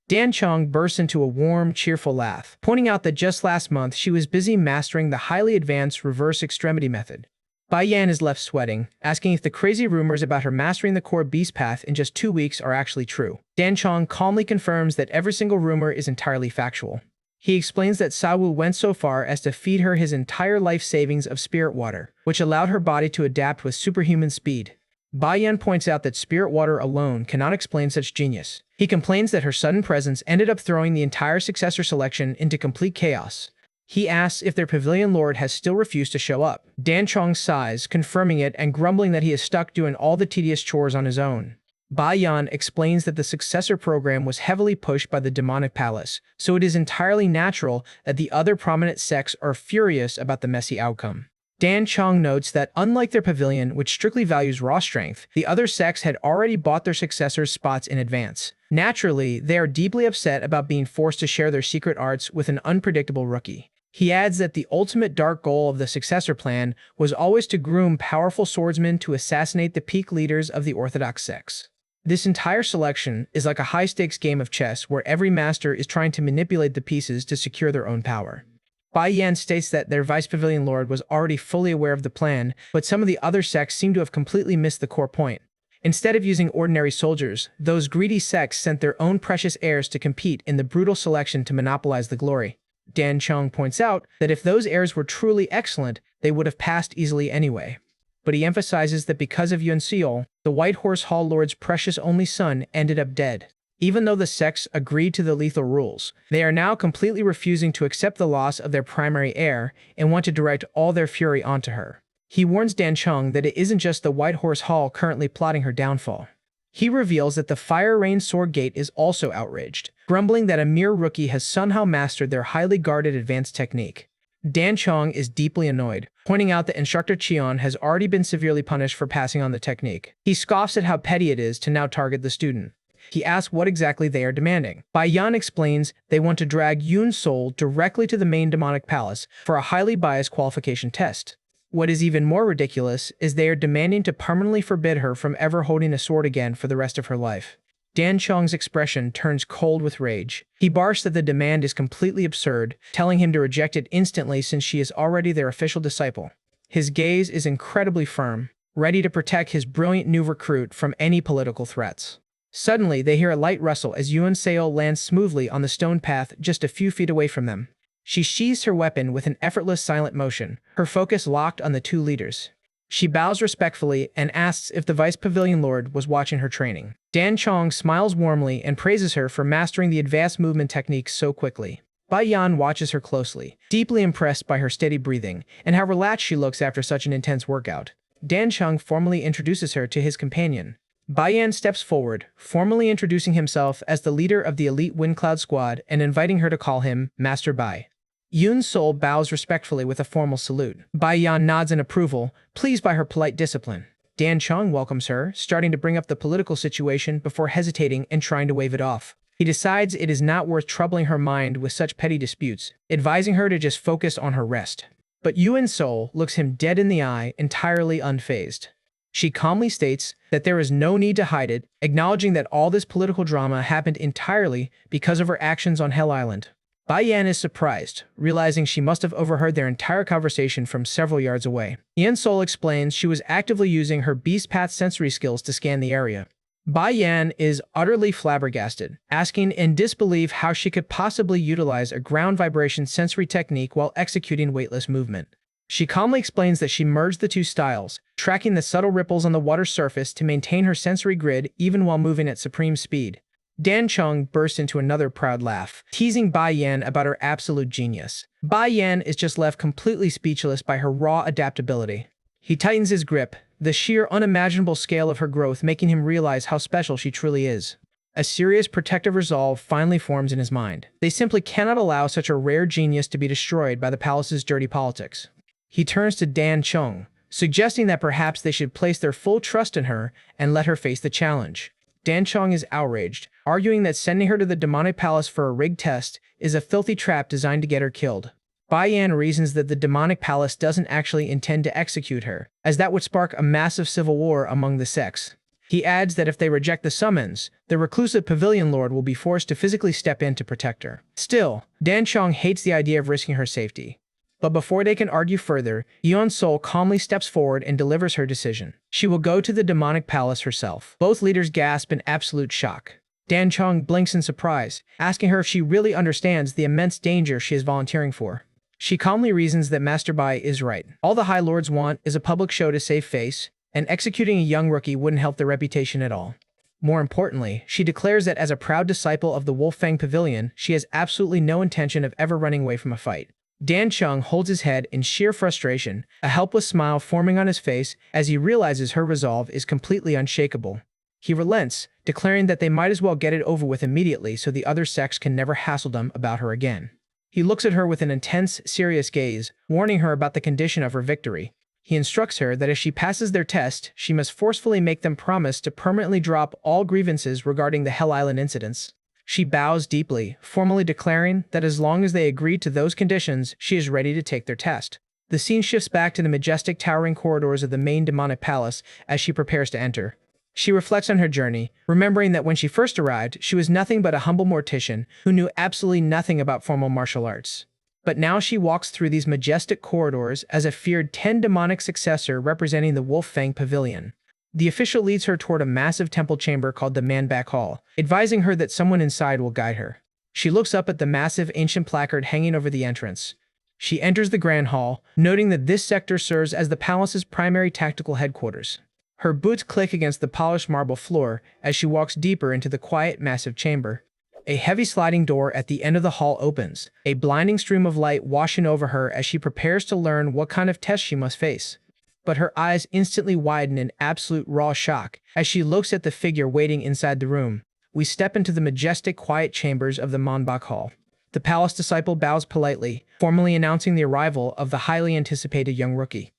Dan Chong bursts into a warm, cheerful laugh, pointing out that just last month she was busy mastering the highly advanced reverse extremity method. Bai Yan is left sweating, asking if the crazy rumors about her mastering the core beast path in just 2 weeks are actually true. Dan Chong calmly confirms that every single rumor is entirely factual. He explains that Sawu went so far as to feed her his entire life savings of spirit water, which allowed her body to adapt with superhuman speed. Bai Yan points out that spirit water alone cannot explain such genius. He complains that her sudden presence ended up throwing the entire successor selection into complete chaos. He asks if their pavilion lord has still refused to show up. Dan Chong sighs, confirming it and grumbling that he is stuck doing all the tedious chores on his own. Bai Yan explains that the successor program was heavily pushed by the demonic palace, so it is entirely natural that the other prominent sects are furious about the messy outcome. Dan Chong notes that unlike their pavilion, which strictly values raw strength, the other sects had already bought their successors' spots in advance. Naturally, they are deeply upset about being forced to share their secret arts with an unpredictable rookie. He adds that the ultimate dark goal of the successor plan was always to groom powerful swordsmen to assassinate the peak leaders of the Orthodox sects. This entire selection is like a high-stakes game of chess where every master is trying to manipulate the pieces to secure their own power. Bai Yan states that their Vice Pavilion Lord was already fully aware of the plan, but some of the other sects seem to have completely missed the core point. Instead of using ordinary soldiers, those greedy sects sent their own precious heirs to compete in the brutal selection to monopolize the glory. Dan Chung points out that if those heirs were truly excellent, they would have passed easily anyway. But he emphasizes that because of Yun Seol, the White Horse Hall Lord's precious only son ended up dead. Even though the sects agreed to the lethal rules, they are now completely refusing to accept the loss of their primary heir and want to direct all their fury onto her. He warns Dan Chung that it isn't just the White Horse Hall currently plotting her downfall. He reveals that the Fire Rain Sword Gate is also outraged, grumbling that a mere rookie has somehow mastered their highly guarded advanced technique. Dan Chung is deeply annoyed, pointing out that Instructor Cheon has already been severely punished for passing on the technique. He scoffs at how petty it is to now target the student. He asks what exactly they are demanding. Bai Yan explains they want to drag Yun Sol directly to the main demonic palace for a highly biased qualification test. What is even more ridiculous is they are demanding to permanently forbid her from ever holding a sword again for the rest of her life. Dan Chung's expression turns cold with rage. He barks that the demand is completely absurd, telling him to reject it instantly since she is already their official disciple. His gaze is incredibly firm, ready to protect his brilliant new recruit from any political threats. Suddenly, they hear a light rustle as Yuan Seo lands smoothly on the stone path just a few feet away from them. She sheathes her weapon with an effortless silent motion, her focus locked on the two leaders. She bows respectfully and asks if the Vice Pavilion Lord was watching her training. Dan Chong smiles warmly and praises her for mastering the advanced movement techniques so quickly. Bai Yan watches her closely, deeply impressed by her steady breathing and how relaxed she looks after such an intense workout. Dan Chung formally introduces her to his companion. Bai Yan steps forward, formally introducing himself as the leader of the elite Windcloud squad and inviting her to call him Master Bai. Yun Sol bows respectfully with a formal salute. Bai Yan nods in approval, pleased by her polite discipline. Dan Chung welcomes her, starting to bring up the political situation before hesitating and trying to wave it off. He decides it is not worth troubling her mind with such petty disputes, advising her to just focus on her rest. But Yun Sol looks him dead in the eye, entirely unfazed. She calmly states that there is no need to hide it, acknowledging that all this political drama happened entirely because of her actions on Hell Island. Bai Yan is surprised, realizing she must have overheard their entire conversation from several yards away. Yen Sol explains she was actively using her Beast Path sensory skills to scan the area. Bai Yan is utterly flabbergasted, asking in disbelief how she could possibly utilize a ground vibration sensory technique while executing weightless movement. She calmly explains that she merged the two styles, tracking the subtle ripples on the water's surface to maintain her sensory grid even while moving at supreme speed. Dan Chung bursts into another proud laugh, teasing Bai Yan about her absolute genius. Bai Yan is just left completely speechless by her raw adaptability. He tightens his grip, the sheer unimaginable scale of her growth making him realize how special she truly is. A serious protective resolve finally forms in his mind. They simply cannot allow such a rare genius to be destroyed by the palace's dirty politics. He turns to Dan Chung, suggesting that perhaps they should place their full trust in her and let her face the challenge. Dan Chung is outraged, arguing that sending her to the demonic palace for a rigged test is a filthy trap designed to get her killed. Bai Yan reasons that the demonic palace doesn't actually intend to execute her, as that would spark a massive civil war among the sects. He adds that if they reject the summons, the reclusive Pavilion Lord will be forced to physically step in to protect her. Still, Dan Chung hates the idea of risking her safety. But before they can argue further, Yeon Sol calmly steps forward and delivers her decision. She will go to the demonic palace herself. Both leaders gasp in absolute shock. Dan Chung blinks in surprise, asking her if she really understands the immense danger she is volunteering for. She calmly reasons that Master Bai is right. All the High Lords want is a public show to save face, and executing a young rookie wouldn't help their reputation at all. More importantly, she declares that as a proud disciple of the Wolfang Pavilion, she has absolutely no intention of ever running away from a fight. Dan Chung holds his head in sheer frustration, a helpless smile forming on his face as he realizes her resolve is completely unshakable. He relents, declaring that they might as well get it over with immediately so the other sects can never hassle them about her again. He looks at her with an intense, serious gaze, warning her about the condition of her victory. He instructs her that if she passes their test, she must forcefully make them promise to permanently drop all grievances regarding the Hell Island incidents. She bows deeply, formally declaring that as long as they agree to those conditions, she is ready to take their test. The scene shifts back to the majestic towering corridors of the main demonic palace as she prepares to enter. She reflects on her journey, remembering that when she first arrived, she was nothing but a humble mortician who knew absolutely nothing about formal martial arts. But now she walks through these majestic corridors as a feared 10 demonic successor representing the Wolf Fang Pavilion. The official leads her toward a massive temple chamber called the Manhwa Hall, advising her that someone inside will guide her. She looks up at the massive ancient placard hanging over the entrance. She enters the Grand Hall, noting that this sector serves as the palace's primary tactical headquarters. Her boots click against the polished marble floor as she walks deeper into the quiet, massive chamber. A heavy sliding door at the end of the hall opens, a blinding stream of light washing over her as she prepares to learn what kind of test she must face. But her eyes instantly widen in absolute raw shock as she looks at the figure waiting inside the room. We step into the majestic, quiet chambers of the Manhwa Hall. The palace disciple bows politely, formally announcing the arrival of the highly anticipated young rookie.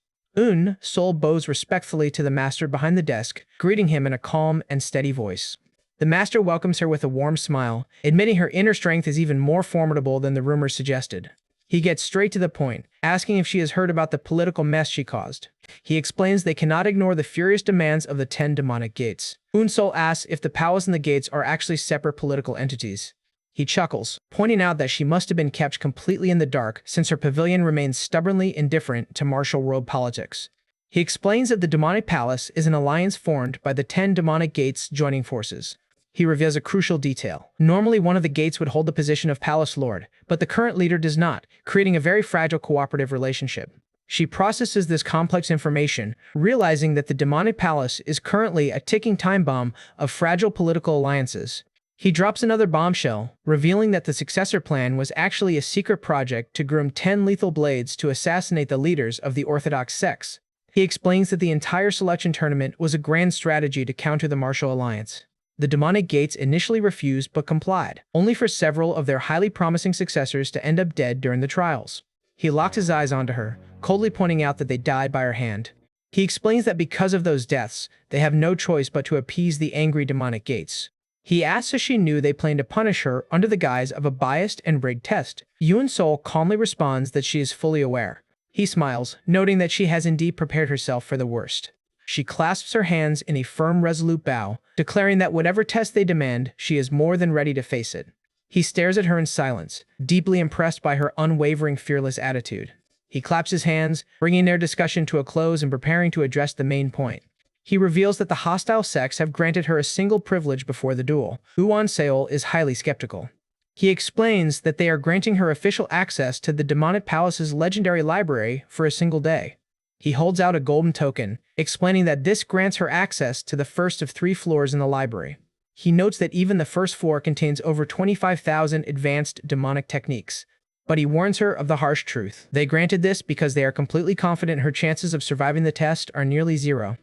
Sol bows respectfully to the master behind the desk, greeting him in a calm and steady voice. The master welcomes her with a warm smile, admitting her inner strength is even more formidable than the rumors suggested. He gets straight to the point, asking if she has heard about the political mess she caused. He explains they cannot ignore the furious demands of the 10 demonic gates. Sol asks if the palace and the gates are actually separate political entities. He chuckles, pointing out that she must have been kept completely in the dark since her pavilion remains stubbornly indifferent to martial world politics. He explains that the demonic palace is an alliance formed by the 10 demonic gates joining forces. He reveals a crucial detail. Normally, one of the gates would hold the position of Palace Lord, but the current leader does not, creating a very fragile cooperative relationship. She processes this complex information, realizing that the demonic palace is currently a ticking time bomb of fragile political alliances. He drops another bombshell, revealing that the successor plan was actually a secret project to groom 10 lethal blades to assassinate the leaders of the Orthodox sects. He explains that the entire selection tournament was a grand strategy to counter the martial alliance. The demonic gates initially refused but complied, only for several of their highly promising successors to end up dead during the trials. He locked his eyes onto her, coldly pointing out that they died by her hand. He explains that because of those deaths, they have no choice but to appease the angry demonic gates. He asks if she knew they planned to punish her under the guise of a biased and rigged test. Sol calmly responds that she is fully aware. He smiles, noting that she has indeed prepared herself for the worst. She clasps her hands in a firm, resolute bow, declaring that whatever test they demand, she is more than ready to face it. He stares at her in silence, deeply impressed by her unwavering, fearless attitude. He claps his hands, bringing their discussion to a close and preparing to address the main point. He reveals that the hostile sects have granted her a single privilege before the duel. Seol is highly skeptical. He explains that they are granting her official access to the Demonic Palace's legendary library for a single day. He holds out a golden token, explaining that this grants her access to the first of 3 floors in the library. He notes that even the first floor contains over 25,000 advanced demonic techniques, but he warns her of the harsh truth. They granted this because they are completely confident her chances of surviving the test are nearly zero.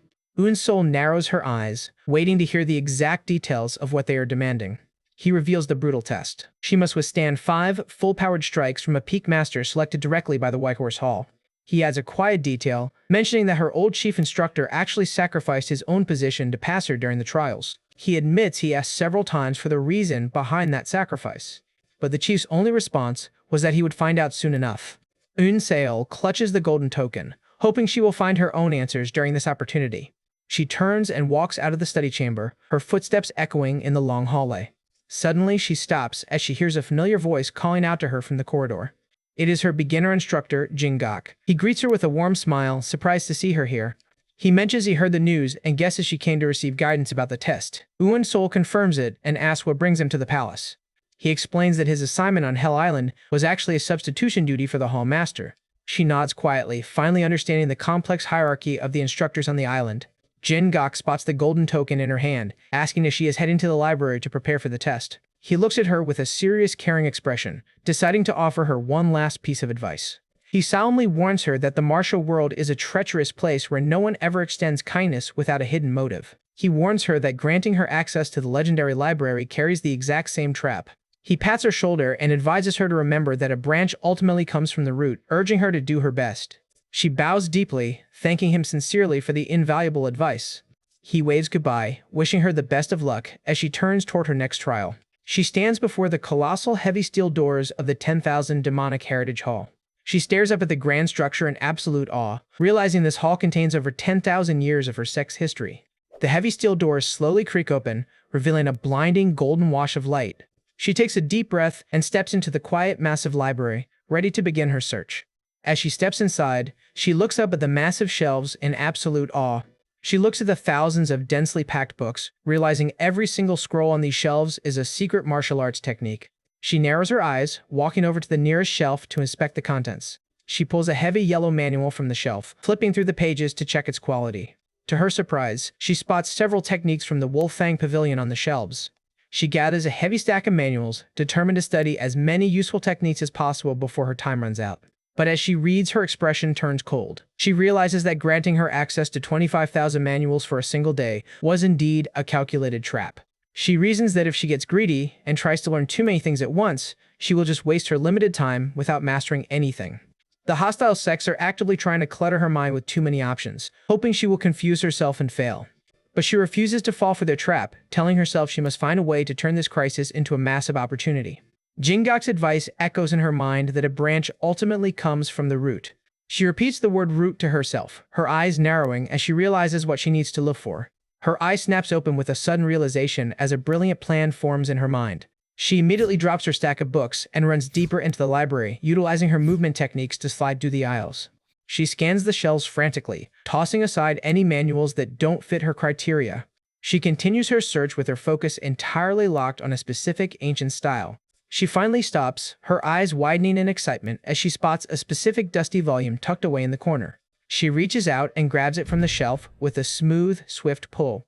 Sol narrows her eyes, waiting to hear the exact details of what they are demanding. He reveals the brutal test. She must withstand 5 full-powered strikes from a peak master selected directly by the White Horse Hall. He adds a quiet detail, mentioning that her old chief instructor actually sacrificed his own position to pass her during the trials. He admits he asked several times for the reason behind that sacrifice, but the chief's only response was that he would find out soon enough. Seol clutches the golden token, hoping she will find her own answers during this opportunity. She turns and walks out of the study chamber, her footsteps echoing in the long hallway. Suddenly, she stops as she hears a familiar voice calling out to her from the corridor. It is her beginner instructor, Jingok. He greets her with a warm smile, surprised to see her here. He mentions he heard the news and guesses she came to receive guidance about the test. Sol confirms it and asks what brings him to the palace. He explains that his assignment on Hell Island was actually a substitution duty for the Hall Master. She nods quietly, finally understanding the complex hierarchy of the instructors on the island. Jingok spots the golden token in her hand, asking if she is heading to the library to prepare for the test. He looks at her with a serious, caring expression, deciding to offer her one last piece of advice. He solemnly warns her that the martial world is a treacherous place where no one ever extends kindness without a hidden motive. He warns her that granting her access to the legendary library carries the exact same trap. He pats her shoulder and advises her to remember that a branch ultimately comes from the root, urging her to do her best. She bows deeply, thanking him sincerely for the invaluable advice. He waves goodbye, wishing her the best of luck as she turns toward her next trial. She stands before the colossal heavy steel doors of the 10,000 Demonic Heritage Hall. She stares up at the grand structure in absolute awe, realizing this hall contains over 10,000 years of her sect's history. The heavy steel doors slowly creak open, revealing a blinding golden wash of light. She takes a deep breath and steps into the quiet, massive library, ready to begin her search. As she steps inside, she looks up at the massive shelves in absolute awe. She looks at the thousands of densely packed books, realizing every single scroll on these shelves is a secret martial arts technique. She narrows her eyes, walking over to the nearest shelf to inspect the contents. She pulls a heavy yellow manual from the shelf, flipping through the pages to check its quality. To her surprise, she spots several techniques from the Wolf Fang Pavilion on the shelves. She gathers a heavy stack of manuals, determined to study as many useful techniques as possible before her time runs out. But as she reads, her expression turns cold. She realizes that granting her access to 25,000 manuals for a single day was indeed a calculated trap. She reasons that if she gets greedy and tries to learn too many things at once, she will just waste her limited time without mastering anything. The hostile sects are actively trying to clutter her mind with too many options, hoping she will confuse herself and fail. But she refuses to fall for their trap, telling herself she must find a way to turn this crisis into a massive opportunity. Jingok's advice echoes in her mind that a branch ultimately comes from the root. She repeats the word root to herself, her eyes narrowing as she realizes what she needs to look for. Her eye snaps open with a sudden realization as a brilliant plan forms in her mind. She immediately drops her stack of books and runs deeper into the library, utilizing her movement techniques to slide through the aisles. She scans the shelves frantically, tossing aside any manuals that don't fit her criteria. She continues her search with her focus entirely locked on a specific ancient style. She finally stops, her eyes widening in excitement as she spots a specific dusty volume tucked away in the corner. She reaches out and grabs it from the shelf with a smooth, swift pull.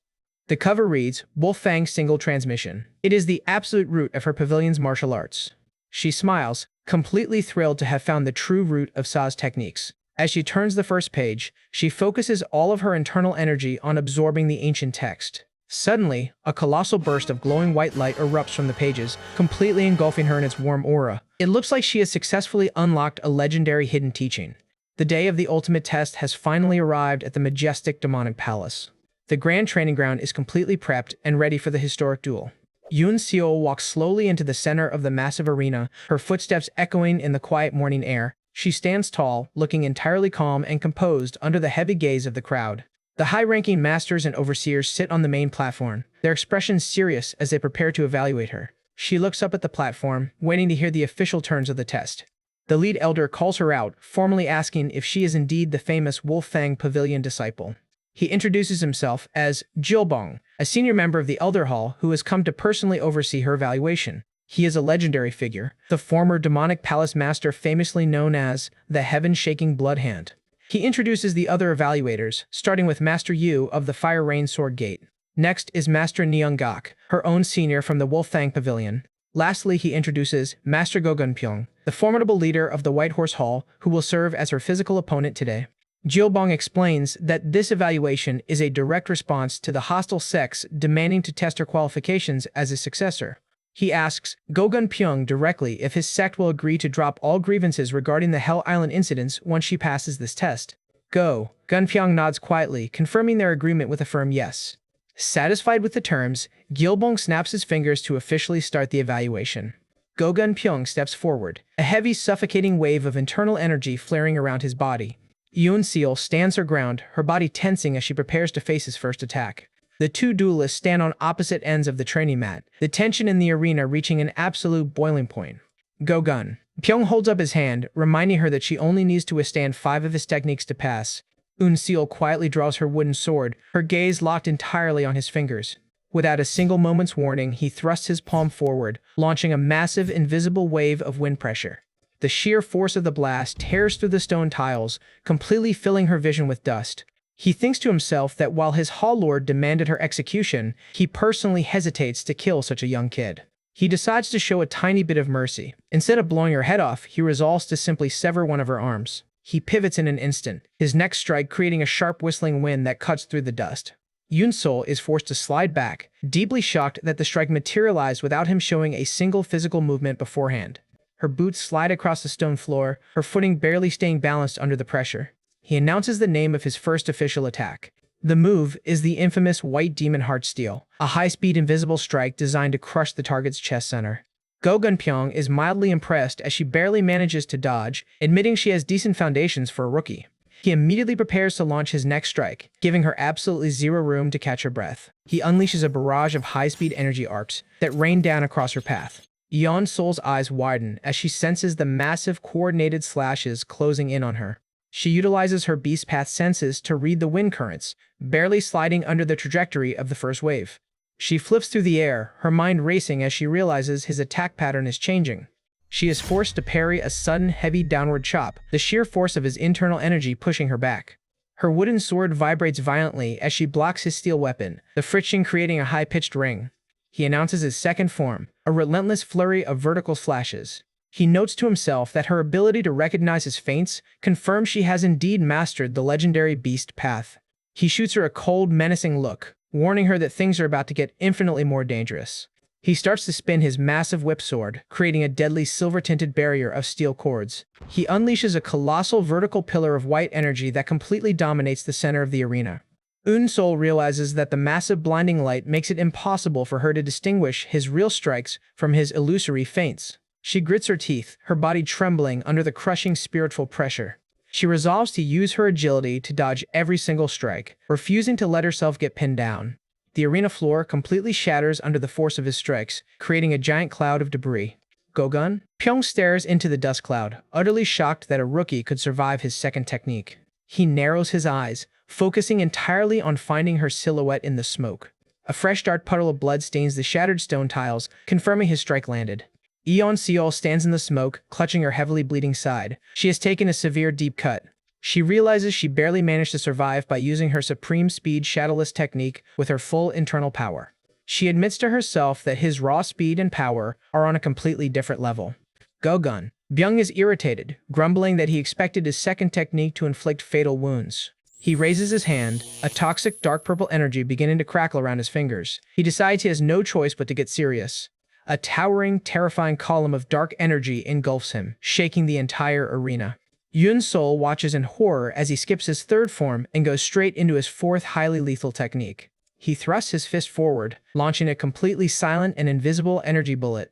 The cover reads, Wolf Fang Single Transmission. It is the absolute root of her pavilion's martial arts. She smiles, completely thrilled to have found the true root of Sa's techniques. As she turns the first page, she focuses all of her internal energy on absorbing the ancient text. Suddenly, a colossal burst of glowing white light erupts from the pages, completely engulfing her in its warm aura. It looks like she has successfully unlocked a legendary hidden teaching. The day of the ultimate test has finally arrived at the majestic demonic palace. The grand training ground is completely prepped and ready for the historic duel. Yoon Seol walks slowly into the center of the massive arena, her footsteps echoing in the quiet morning air. She stands tall, looking entirely calm and composed under the heavy gaze of the crowd. The high-ranking masters and overseers sit on the main platform, their expressions serious as they prepare to evaluate her. She looks up at the platform, waiting to hear the official turns of the test. The lead elder calls her out, formally asking if she is indeed the famous Wolf Fang Pavilion disciple. He introduces himself as Jilbong, a senior member of the Elder Hall who has come to personally oversee her evaluation. He is a legendary figure, the former demonic palace master famously known as the Heaven-Shaking Blood Hand. He introduces the other evaluators, starting with Master Yu of the Fire Rain Sword Gate. Next is Master Neungak, her own senior from the Wolf Fang Pavilion. Lastly, he introduces Master Gogunpyeong, the formidable leader of the White Horse Hall, who will serve as her physical opponent today. Jilbong explains that this evaluation is a direct response to the hostile sects demanding to test her qualifications as his successor. He asks Gogunpyeong directly if his sect will agree to drop all grievances regarding the Hell Island incidents once she passes this test. Gunpyeong nods quietly, confirming their agreement with a firm yes. Satisfied with the terms, Gilbong snaps his fingers to officially start the evaluation. Gogunpyeong steps forward, a heavy, suffocating wave of internal energy flaring around his body. Yoon Seol stands her ground, her body tensing as she prepares to face his first attack. The two duelists stand on opposite ends of the training mat, the tension in the arena reaching an absolute boiling point. Pyong holds up his hand, reminding her that she only needs to withstand 5 of his techniques to pass. Yoon Seol quietly draws her wooden sword, her gaze locked entirely on his fingers. Without a single moment's warning, he thrusts his palm forward, launching a massive, invisible wave of wind pressure. The sheer force of the blast tears through the stone tiles, completely filling her vision with dust. He thinks to himself that while his Hall Lord demanded her execution, he personally hesitates to kill such a young kid. He decides to show a tiny bit of mercy. Instead of blowing her head off, he resolves to simply sever one of her arms. He pivots in an instant, his next strike creating a sharp whistling wind that cuts through the dust. Yoon Seol is forced to slide back, deeply shocked that the strike materialized without him showing a single physical movement beforehand. Her boots slide across the stone floor, her footing barely staying balanced under the pressure. He announces the name of his first official attack. The move is the infamous White Demon Heart Steel, a high-speed invisible strike designed to crush the target's chest center. Go Gunpyeong is mildly impressed as she barely manages to dodge, admitting she has decent foundations for a rookie. He immediately prepares to launch his next strike, giving her absolutely zero room to catch her breath. He unleashes a barrage of high-speed energy arcs that rain down across her path. Yeon Sol's eyes widen as she senses the massive coordinated slashes closing in on her. She utilizes her beast path senses to read the wind currents, barely sliding under the trajectory of the first wave. She flips through the air, her mind racing as she realizes his attack pattern is changing. She is forced to parry a sudden heavy downward chop, the sheer force of his internal energy pushing her back. Her wooden sword vibrates violently as she blocks his steel weapon, the friction creating a high-pitched ring. He announces his second form, a relentless flurry of vertical flashes. He notes to himself that her ability to recognize his feints confirms she has indeed mastered the legendary beast path. He shoots her a cold, menacing look, warning her that things are about to get infinitely more dangerous. He starts to spin his massive whip sword, creating a deadly silver-tinted barrier of steel cords. He unleashes a colossal vertical pillar of white energy that completely dominates the center of the arena. Eun Sol realizes that the massive blinding light makes it impossible for her to distinguish his real strikes from his illusory feints. She grits her teeth, her body trembling under the crushing spiritual pressure. She resolves to use her agility to dodge every single strike, refusing to let herself get pinned down. The arena floor completely shatters under the force of his strikes, creating a giant cloud of debris. Gogun? Pyong stares into the dust cloud, utterly shocked that a rookie could survive his second technique. He narrows his eyes, focusing entirely on finding her silhouette in the smoke. A fresh dark puddle of blood stains the shattered stone tiles, confirming his strike landed. Yeon Seol stands in the smoke, clutching her heavily bleeding side. She has taken a severe deep cut. She realizes she barely managed to survive by using her supreme speed shadowless technique with her full internal power. She admits to herself that his raw speed and power are on a completely different level. Gogun. Byung is irritated, grumbling that he expected his second technique to inflict fatal wounds. He raises his hand, a toxic dark purple energy beginning to crackle around his fingers. He decides he has no choice but to get serious. A towering, terrifying column of dark energy engulfs him, shaking the entire arena. Eun Sol watches in horror as he skips his third form and goes straight into his fourth highly lethal technique. He thrusts his fist forward, launching a completely silent and invisible energy bullet.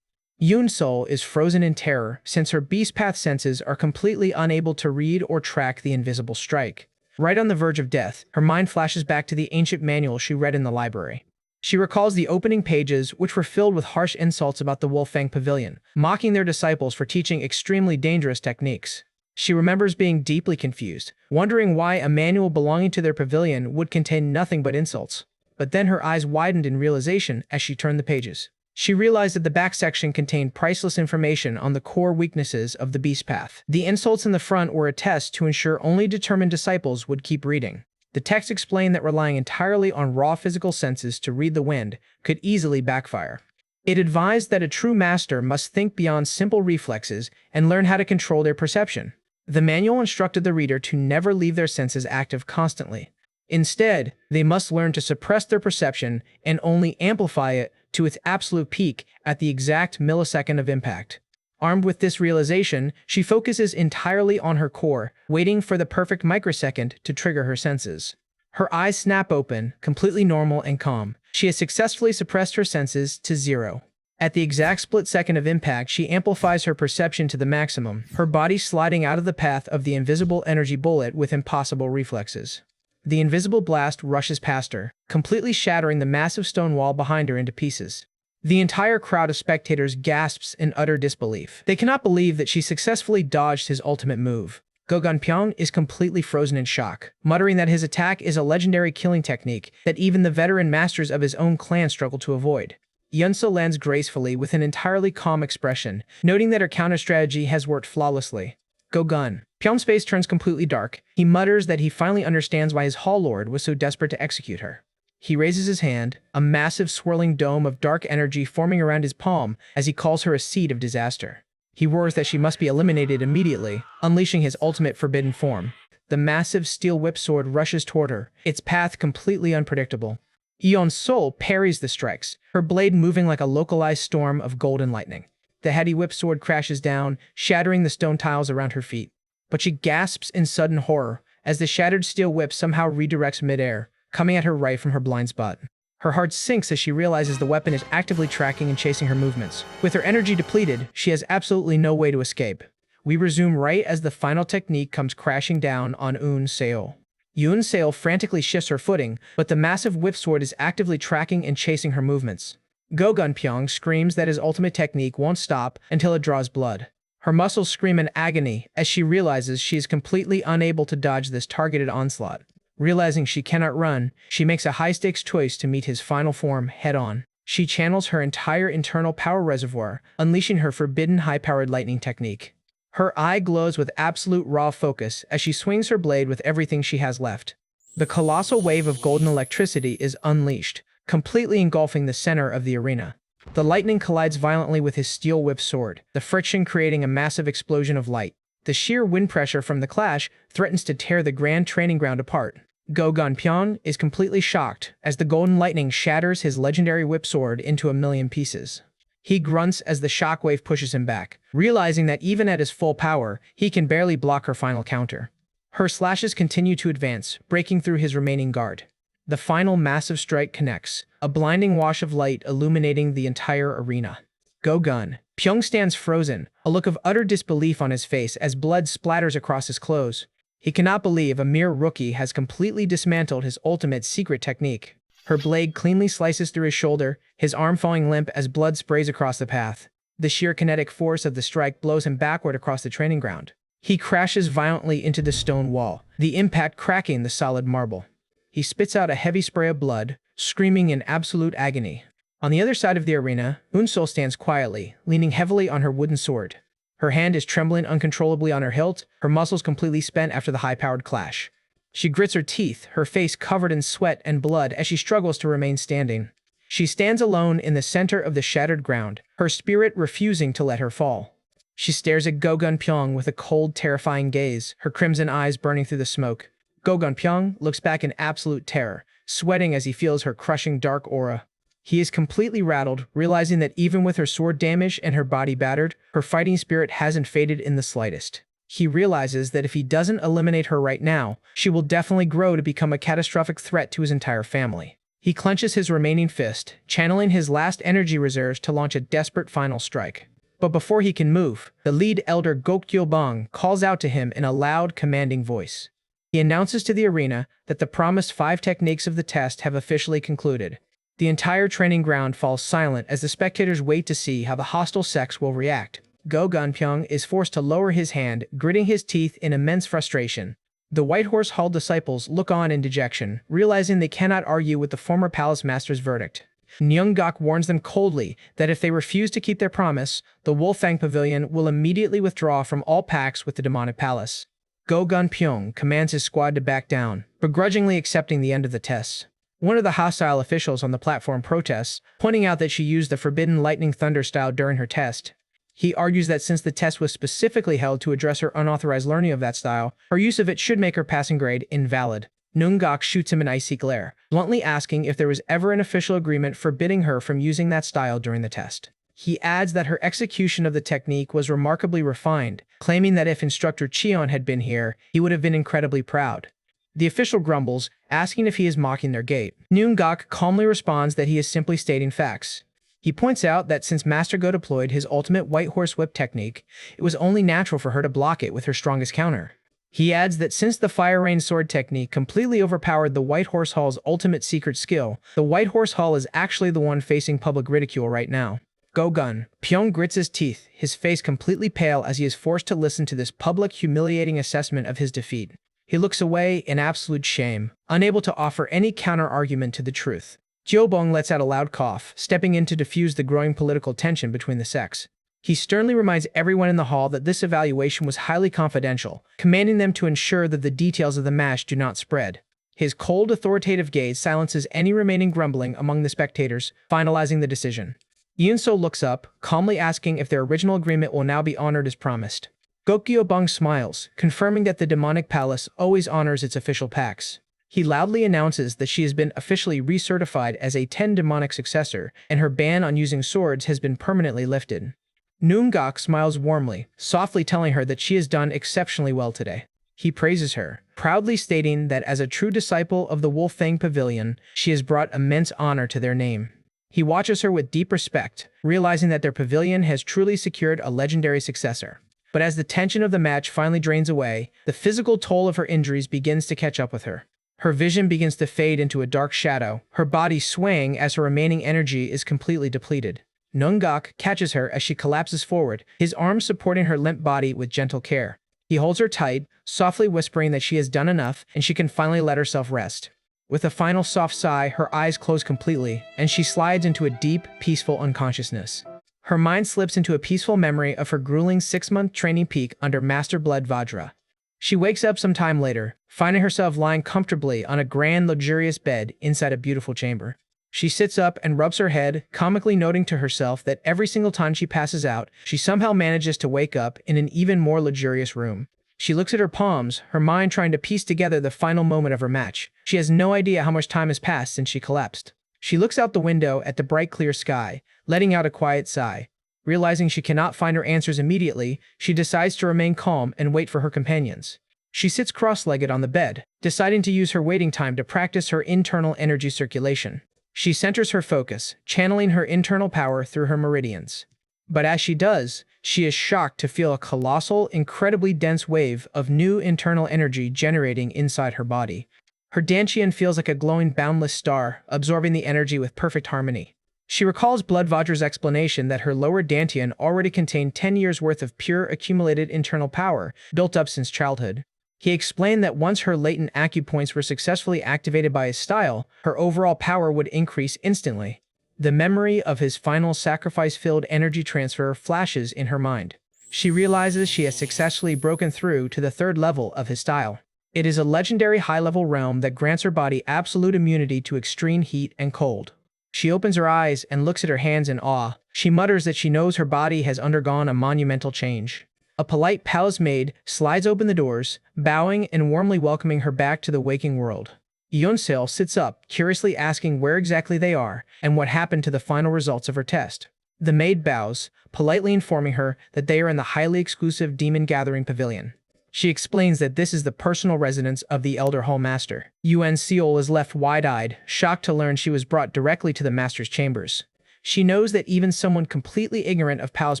Eun Sol is frozen in terror since her beast path senses are completely unable to read or track the invisible strike. Right on the verge of death, her mind flashes back to the ancient manual she read in the library. She recalls the opening pages, which were filled with harsh insults about the Wolfang Pavilion, mocking their disciples for teaching extremely dangerous techniques. She remembers being deeply confused, wondering why a manual belonging to their pavilion would contain nothing but insults. But then her eyes widened in realization as she turned the pages. She realized that the back section contained priceless information on the core weaknesses of the beast path. The insults in the front were a test to ensure only determined disciples would keep reading. The text explained that relying entirely on raw physical senses to read the wind could easily backfire. It advised that a true master must think beyond simple reflexes and learn how to control their perception. The manual instructed the reader to never leave their senses active constantly. Instead, they must learn to suppress their perception and only amplify it to its absolute peak at the exact millisecond of impact. Armed with this realization, she focuses entirely on her core, waiting for the perfect microsecond to trigger her senses. Her eyes snap open, completely normal and calm. She has successfully suppressed her senses to zero. At the exact split second of impact, she amplifies her perception to the maximum, her body sliding out of the path of the invisible energy bullet with impossible reflexes. The invisible blast rushes past her, completely shattering the massive stone wall behind her into pieces. The entire crowd of spectators gasps in utter disbelief. They cannot believe that she successfully dodged his ultimate move. Go Gunpyeong is completely frozen in shock, muttering that his attack is a legendary killing technique that even the veteran masters of his own clan struggle to avoid. Yeon-seo lands gracefully with an entirely calm expression, noting that her counter-strategy has worked flawlessly. Go Gun. Pyong's face turns completely dark. He mutters that he finally understands why his Hall Lord was so desperate to execute her. He raises his hand, a massive swirling dome of dark energy forming around his palm as he calls her a seed of disaster. He roars that she must be eliminated immediately, unleashing his ultimate forbidden form. The massive steel whip sword rushes toward her, its path completely unpredictable. Yeon Sol parries the strikes, her blade moving like a localized storm of golden lightning. The heady whip sword crashes down, shattering the stone tiles around her feet. But she gasps in sudden horror as the shattered steel whip somehow redirects midair, coming at her right from her blind spot. Her heart sinks as she realizes the weapon is actively tracking and chasing her movements. With her energy depleted, she has absolutely no way to escape. We resume right as the final technique comes crashing down on Yoon Seo. Yoon Seo frantically shifts her footing, but the massive whip sword is actively tracking and chasing her movements. Go Gunpyeong screams that his ultimate technique won't stop until it draws blood. Her muscles scream in agony as she realizes she is completely unable to dodge this targeted onslaught. Realizing she cannot run, she makes a high-stakes choice to meet his final form head-on. She channels her entire internal power reservoir, unleashing her forbidden high-powered lightning technique. Her eye glows with absolute raw focus as she swings her blade with everything she has left. The colossal wave of golden electricity is unleashed, completely engulfing the center of the arena. The lightning collides violently with his steel whip sword, the friction creating a massive explosion of light. The sheer wind pressure from the clash threatens to tear the grand training ground apart. Go Gunpyeong is completely shocked as the golden lightning shatters his legendary whip sword into a million pieces. He grunts as the shockwave pushes him back, realizing that even at his full power, he can barely block her final counter. Her slashes continue to advance, breaking through his remaining guard. The final massive strike connects, a blinding wash of light illuminating the entire arena. Go Gun. Pyong stands frozen, a look of utter disbelief on his face as blood splatters across his clothes. He cannot believe a mere rookie has completely dismantled his ultimate secret technique. Her blade cleanly slices through his shoulder, his arm falling limp as blood sprays across the path. The sheer kinetic force of the strike blows him backward across the training ground. He crashes violently into the stone wall, the impact cracking the solid marble. He spits out a heavy spray of blood, screaming in absolute agony. On the other side of the arena, Eun-Sol stands quietly, leaning heavily on her wooden sword. Her hand is trembling uncontrollably on her hilt, her muscles completely spent after the high-powered clash. She grits her teeth, her face covered in sweat and blood as she struggles to remain standing. She stands alone in the center of the shattered ground, her spirit refusing to let her fall. She stares at Go Gunpyeong with a cold, terrifying gaze, her crimson eyes burning through the smoke. Go Gunpyeong looks back in absolute terror, sweating as he feels her crushing dark aura. He is completely rattled, realizing that even with her sword damaged and her body battered, her fighting spirit hasn't faded in the slightest. He realizes that if he doesn't eliminate her right now, she will definitely grow to become a catastrophic threat to his entire family. He clenches his remaining fist, channeling his last energy reserves to launch a desperate final strike. But before he can move, the lead elder Gokgyo-bang calls out to him in a loud, commanding voice. He announces to the arena that the promised 5 techniques of the test have officially concluded. The entire training ground falls silent as the spectators wait to see how the hostile sects will react. Go Gunpyeong is forced to lower his hand, gritting his teeth in immense frustration. The White Horse Hall disciples look on in dejection, realizing they cannot argue with the former palace master's verdict. Nyunggak warns them coldly that if they refuse to keep their promise, the Wolfang Pavilion will immediately withdraw from all pacts with the demonic palace. Go Gunpyeong commands his squad to back down, begrudgingly accepting the end of the tests. One of the hostile officials on the platform protests, pointing out that she used the forbidden lightning thunder style during her test. He argues that since the test was specifically held to address her unauthorized learning of that style, her use of it should make her passing grade invalid. Nyunggak shoots him an icy glare, bluntly asking if there was ever an official agreement forbidding her from using that style during the test. He adds that her execution of the technique was remarkably refined, claiming that if Instructor Cheon had been here, he would have been incredibly proud. The official grumbles, asking if he is mocking their gait. Nyunggak calmly responds that he is simply stating facts. He points out that since Master Go deployed his ultimate White Horse Whip technique, it was only natural for her to block it with her strongest counter. He adds that since the Fire Rain Sword technique completely overpowered the White Horse Hall's ultimate secret skill, the White Horse Hall is actually the one facing public ridicule right now. Go Gunpyeong grits his teeth, his face completely pale as he is forced to listen to this public humiliating assessment of his defeat. He looks away in absolute shame, unable to offer any counter-argument to the truth. Jiobong lets out a loud cough, stepping in to diffuse the growing political tension between the sects. He sternly reminds everyone in the hall that this evaluation was highly confidential, commanding them to ensure that the details of the match do not spread. His cold, authoritative gaze silences any remaining grumbling among the spectators, finalizing the decision. Eun-Seo looks up, calmly asking if their original agreement will now be honored as promised. Gokgyo-bang smiles, confirming that the demonic palace always honors its official pacts. He loudly announces that she has been officially recertified as a 10 demonic successor, and her ban on using swords has been permanently lifted. Nyunggak smiles warmly, softly telling her that she has done exceptionally well today. He praises her, proudly stating that as a true disciple of the Wolfang Pavilion, she has brought immense honor to their name. He watches her with deep respect, realizing that their pavilion has truly secured a legendary successor. But as the tension of the match finally drains away, the physical toll of her injuries begins to catch up with her. Her vision begins to fade into a dark shadow, her body swaying as her remaining energy is completely depleted. Nungok catches her as she collapses forward, his arms supporting her limp body with gentle care. He holds her tight, softly whispering that she has done enough and she can finally let herself rest. With a final soft sigh, her eyes close completely, and she slides into a deep, peaceful unconsciousness. Her mind slips into a peaceful memory of her grueling 6-month training peak under Master Blood Vajra. She wakes up some time later, finding herself lying comfortably on a grand, luxurious bed inside a beautiful chamber. She sits up and rubs her head, comically noting to herself that every single time she passes out, she somehow manages to wake up in an even more luxurious room. She looks at her palms, her mind trying to piece together the final moment of her match. She has no idea how much time has passed since she collapsed. She looks out the window at the bright clear sky, letting out a quiet sigh. Realizing she cannot find her answers immediately, she decides to remain calm and wait for her companions. She sits cross-legged on the bed, deciding to use her waiting time to practice her internal energy circulation. She centers her focus, channeling her internal power through her meridians. But as she does, she is shocked to feel a colossal, incredibly dense wave of new internal energy generating inside her body. Her dantian feels like a glowing boundless star, absorbing the energy with perfect harmony. She recalls Blood Vajra's explanation that her lower dantian already contained 10 years' worth of pure accumulated internal power, built up since childhood. He explained that once her latent acupoints were successfully activated by his style, her overall power would increase instantly. The memory of his final sacrifice-filled energy transfer flashes in her mind. She realizes she has successfully broken through to the 3rd level of his style. It is a legendary high-level realm that grants her body absolute immunity to extreme heat and cold. She opens her eyes and looks at her hands in awe. She mutters that she knows her body has undergone a monumental change. A polite palace maid slides open the doors, bowing and warmly welcoming her back to the waking world. Yunsil sits up, curiously asking where exactly they are and what happened to the final results of her test. The maid bows, politely informing her that they are in the highly exclusive Demon Gathering Pavilion. She explains that this is the personal residence of the Elder Hall Master. Yunsil is left wide-eyed, shocked to learn she was brought directly to the Master's chambers. She knows that even someone completely ignorant of palace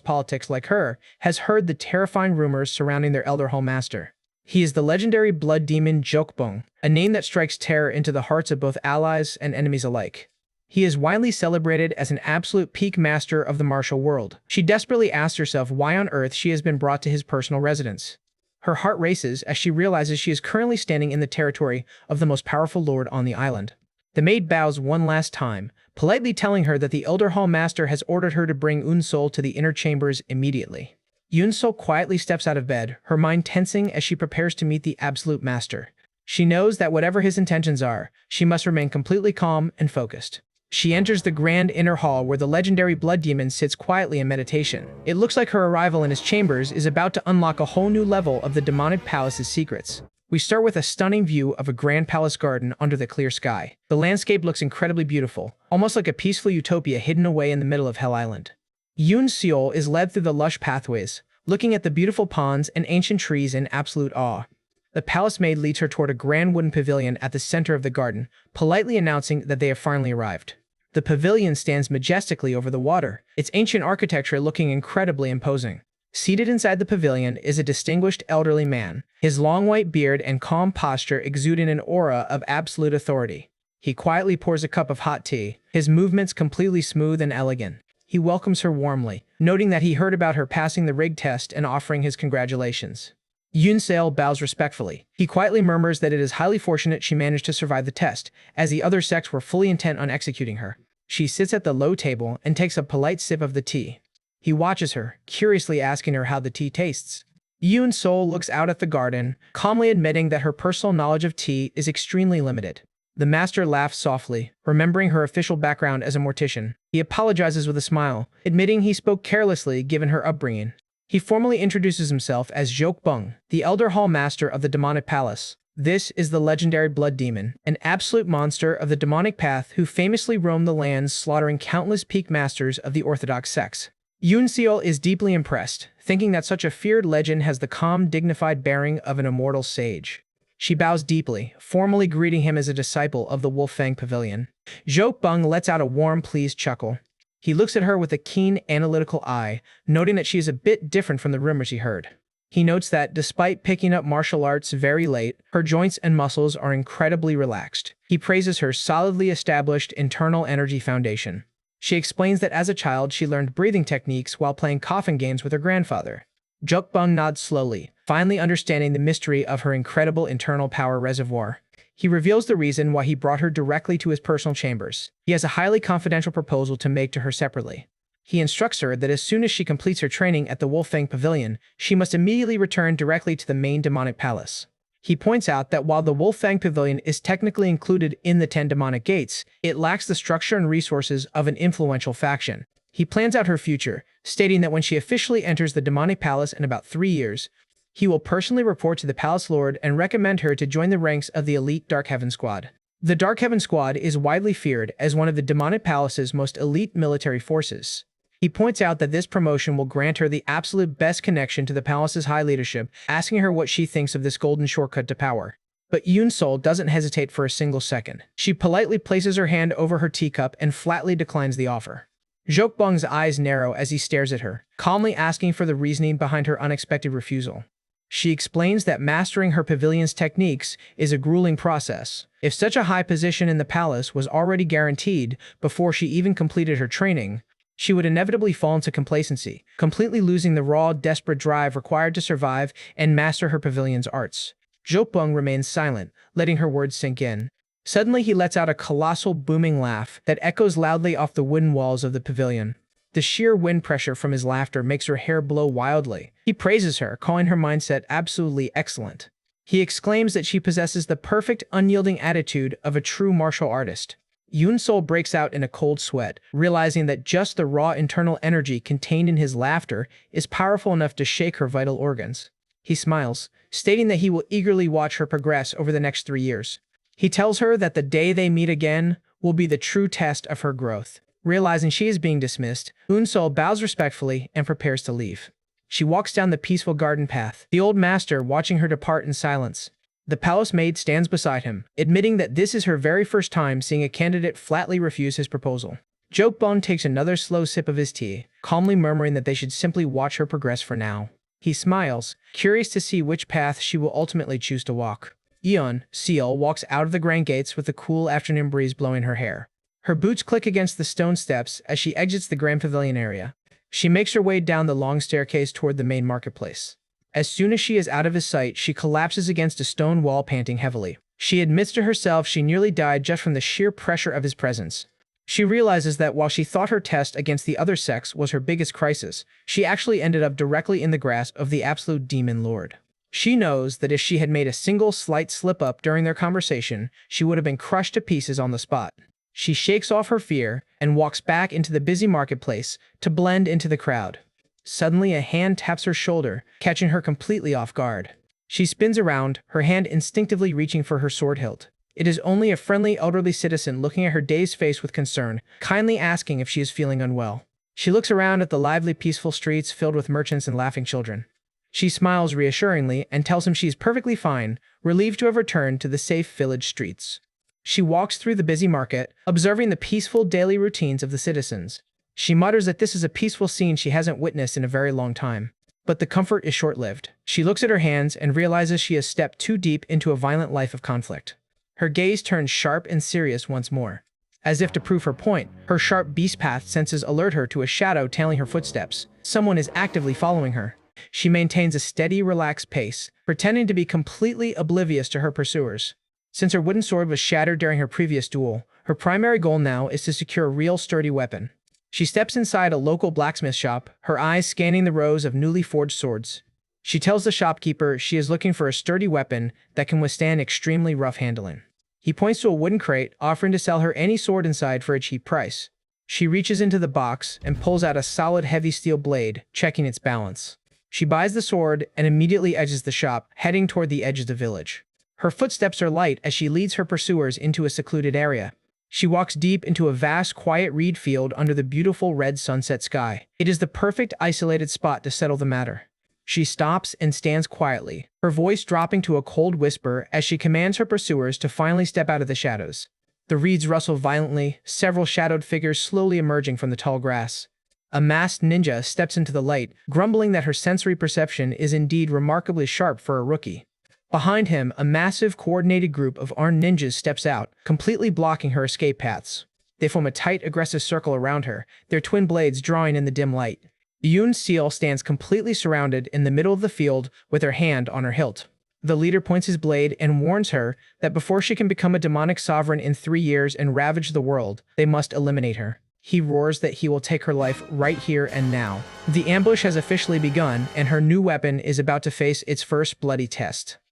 politics like her has heard the terrifying rumors surrounding their Elder Hall Master. He is the legendary blood demon Jokbung, a name that strikes terror into the hearts of both allies and enemies alike. He is widely celebrated as an absolute peak master of the martial world. She desperately asks herself why on earth she has been brought to his personal residence. Her heart races as she realizes she is currently standing in the territory of the most powerful lord on the island. The maid bows one last time, politely telling her that the Elder Hall Master has ordered her to bring Unsol to the inner chambers immediately. Yunsol quietly steps out of bed, her mind tensing as she prepares to meet the Absolute Master. She knows that whatever his intentions are, she must remain completely calm and focused. She enters the grand inner hall where the legendary blood demon sits quietly in meditation. It looks like her arrival in his chambers is about to unlock a whole new level of the demonic palace's secrets. We start with a stunning view of a grand palace garden under the clear sky. The landscape looks incredibly beautiful, almost like a peaceful utopia hidden away in the middle of Hell Island. Yoon Seol is led through the lush pathways, looking at the beautiful ponds and ancient trees in absolute awe. The palace maid leads her toward a grand wooden pavilion at the center of the garden, politely announcing that they have finally arrived. The pavilion stands majestically over the water, its ancient architecture looking incredibly imposing. Seated inside the pavilion is a distinguished elderly man, his long white beard and calm posture exuding an aura of absolute authority. He quietly pours a cup of hot tea, his movements completely smooth and elegant. He welcomes her warmly, noting that he heard about her passing the rig test and offering his congratulations. Yunsale bows respectfully. He quietly murmurs that it is highly fortunate she managed to survive the test, as the other sects were fully intent on executing her. She sits at the low table and takes a polite sip of the tea. He watches her, curiously asking her how the tea tastes. Yoon Sol looks out at the garden, calmly admitting that her personal knowledge of tea is extremely limited. The master laughs softly, remembering her official background as a mortician. He apologizes with a smile, admitting he spoke carelessly given her upbringing. He formally introduces himself as Jok Bung, the Elder Hall Master of the Demonic Palace. This is the legendary Blood Demon, an absolute monster of the demonic path who famously roamed the lands slaughtering countless peak masters of the orthodox sects. Yoon Seol is deeply impressed, thinking that such a feared legend has the calm, dignified bearing of an immortal sage. She bows deeply, formally greeting him as a disciple of the Wolfang Pavilion. Zhou Beng lets out a warm, pleased chuckle. He looks at her with a keen, analytical eye, noting that she is a bit different from the rumors he heard. He notes that, despite picking up martial arts very late, her joints and muscles are incredibly relaxed. He praises her solidly established internal energy foundation. She explains that as a child she learned breathing techniques while playing coffin games with her grandfather. Zhou Beng nods slowly, finally understanding the mystery of her incredible internal power reservoir. He reveals the reason why he brought her directly to his personal chambers. He has a highly confidential proposal to make to her separately. He instructs her that as soon as she completes her training at the Wolfang Pavilion, she must immediately return directly to the main demonic palace. He points out that while the Wolfang Pavilion is technically included in the 10 demonic gates, it lacks the structure and resources of an influential faction. He plans out her future, stating that when she officially enters the demonic palace in about 3 years, he will personally report to the palace lord and recommend her to join the ranks of the elite Dark Heaven Squad. The Dark Heaven Squad is widely feared as one of the demonic palace's most elite military forces. He points out that this promotion will grant her the absolute best connection to the palace's high leadership, asking her what she thinks of this golden shortcut to power. But Yun Sol doesn't hesitate for a single second. She politely places her hand over her teacup and flatly declines the offer. Zhou Beng's eyes narrow as he stares at her, calmly asking for the reasoning behind her unexpected refusal. She explains that mastering her pavilion's techniques is a grueling process. If such a high position in the palace was already guaranteed before she even completed her training, she would inevitably fall into complacency, completely losing the raw, desperate drive required to survive and master her pavilion's arts. Zhou Beng remains silent, letting her words sink in. Suddenly he lets out a colossal booming laugh that echoes loudly off the wooden walls of the pavilion. The sheer wind pressure from his laughter makes her hair blow wildly. He praises her, calling her mindset absolutely excellent. He exclaims that she possesses the perfect, unyielding attitude of a true martial artist. Yun Sol breaks out in a cold sweat, realizing that just the raw internal energy contained in his laughter is powerful enough to shake her vital organs. He smiles, stating that he will eagerly watch her progress over the next 3 years. He tells her that the day they meet again will be the true test of her growth. Realizing she is being dismissed, Yun Sol bows respectfully and prepares to leave. She walks down the peaceful garden path, the old master watching her depart in silence. The palace maid stands beside him, admitting that this is her very first time seeing a candidate flatly refuse his proposal. Zhou Beng takes another slow sip of his tea, calmly murmuring that they should simply watch her progress for now. He smiles, curious to see which path she will ultimately choose to walk. Eon, Seal, walks out of the grand gates with the cool afternoon breeze blowing her hair. Her boots click against the stone steps as she exits the grand pavilion area. She makes her way down the long staircase toward the main marketplace. As soon as she is out of his sight, she collapses against a stone wall, panting heavily. She admits to herself she nearly died just from the sheer pressure of his presence. She realizes that while she thought her test against the other sex was her biggest crisis, she actually ended up directly in the grasp of the absolute demon lord. She knows that if she had made a single slight slip-up during their conversation, she would have been crushed to pieces on the spot. She shakes off her fear and walks back into the busy marketplace to blend into the crowd. Suddenly, a hand taps her shoulder, catching her completely off guard. She spins around, her hand instinctively reaching for her sword hilt. It is only a friendly elderly citizen looking at her dazed face with concern, kindly asking if she is feeling unwell. She looks around at the lively, peaceful streets filled with merchants and laughing children. She smiles reassuringly and tells him she is perfectly fine, relieved to have returned to the safe village streets. She walks through the busy market, observing the peaceful daily routines of the citizens. She mutters that this is a peaceful scene she hasn't witnessed in a very long time. But the comfort is short-lived. She looks at her hands and realizes she has stepped too deep into a violent life of conflict. Her gaze turns sharp and serious once more. As if to prove her point, her sharp beast path senses alert her to a shadow tailing her footsteps. Someone is actively following her. She maintains a steady, relaxed pace, pretending to be completely oblivious to her pursuers. Since her wooden sword was shattered during her previous duel, her primary goal now is to secure a real sturdy weapon. She steps inside a local blacksmith shop, her eyes scanning the rows of newly forged swords. She tells the shopkeeper she is looking for a sturdy weapon that can withstand extremely rough handling. He points to a wooden crate, offering to sell her any sword inside for a cheap price. She reaches into the box and pulls out a solid heavy steel blade, checking its balance. She buys the sword and immediately exits the shop, heading toward the edge of the village. Her footsteps are light as she leads her pursuers into a secluded area. She walks deep into a vast, quiet reed field under the beautiful red sunset sky. It is the perfect isolated spot to settle the matter. She stops and stands quietly, her voice dropping to a cold whisper as she commands her pursuers to finally step out of the shadows. The reeds rustle violently, several shadowed figures slowly emerging from the tall grass. A masked ninja steps into the light, grumbling that her sensory perception is indeed remarkably sharp for a rookie. Behind him, a massive, coordinated group of armed ninjas steps out, completely blocking her escape paths. They form a tight, aggressive circle around her, their twin blades drawing in the dim light. Yoon Seal stands completely surrounded in the middle of the field with her hand on her hilt. The leader points his blade and warns her that before she can become a demonic sovereign in 3 years and ravage the world, they must eliminate her. He roars that he will take her life right here and now. The ambush has officially begun, and her new weapon is about to face its first bloody test.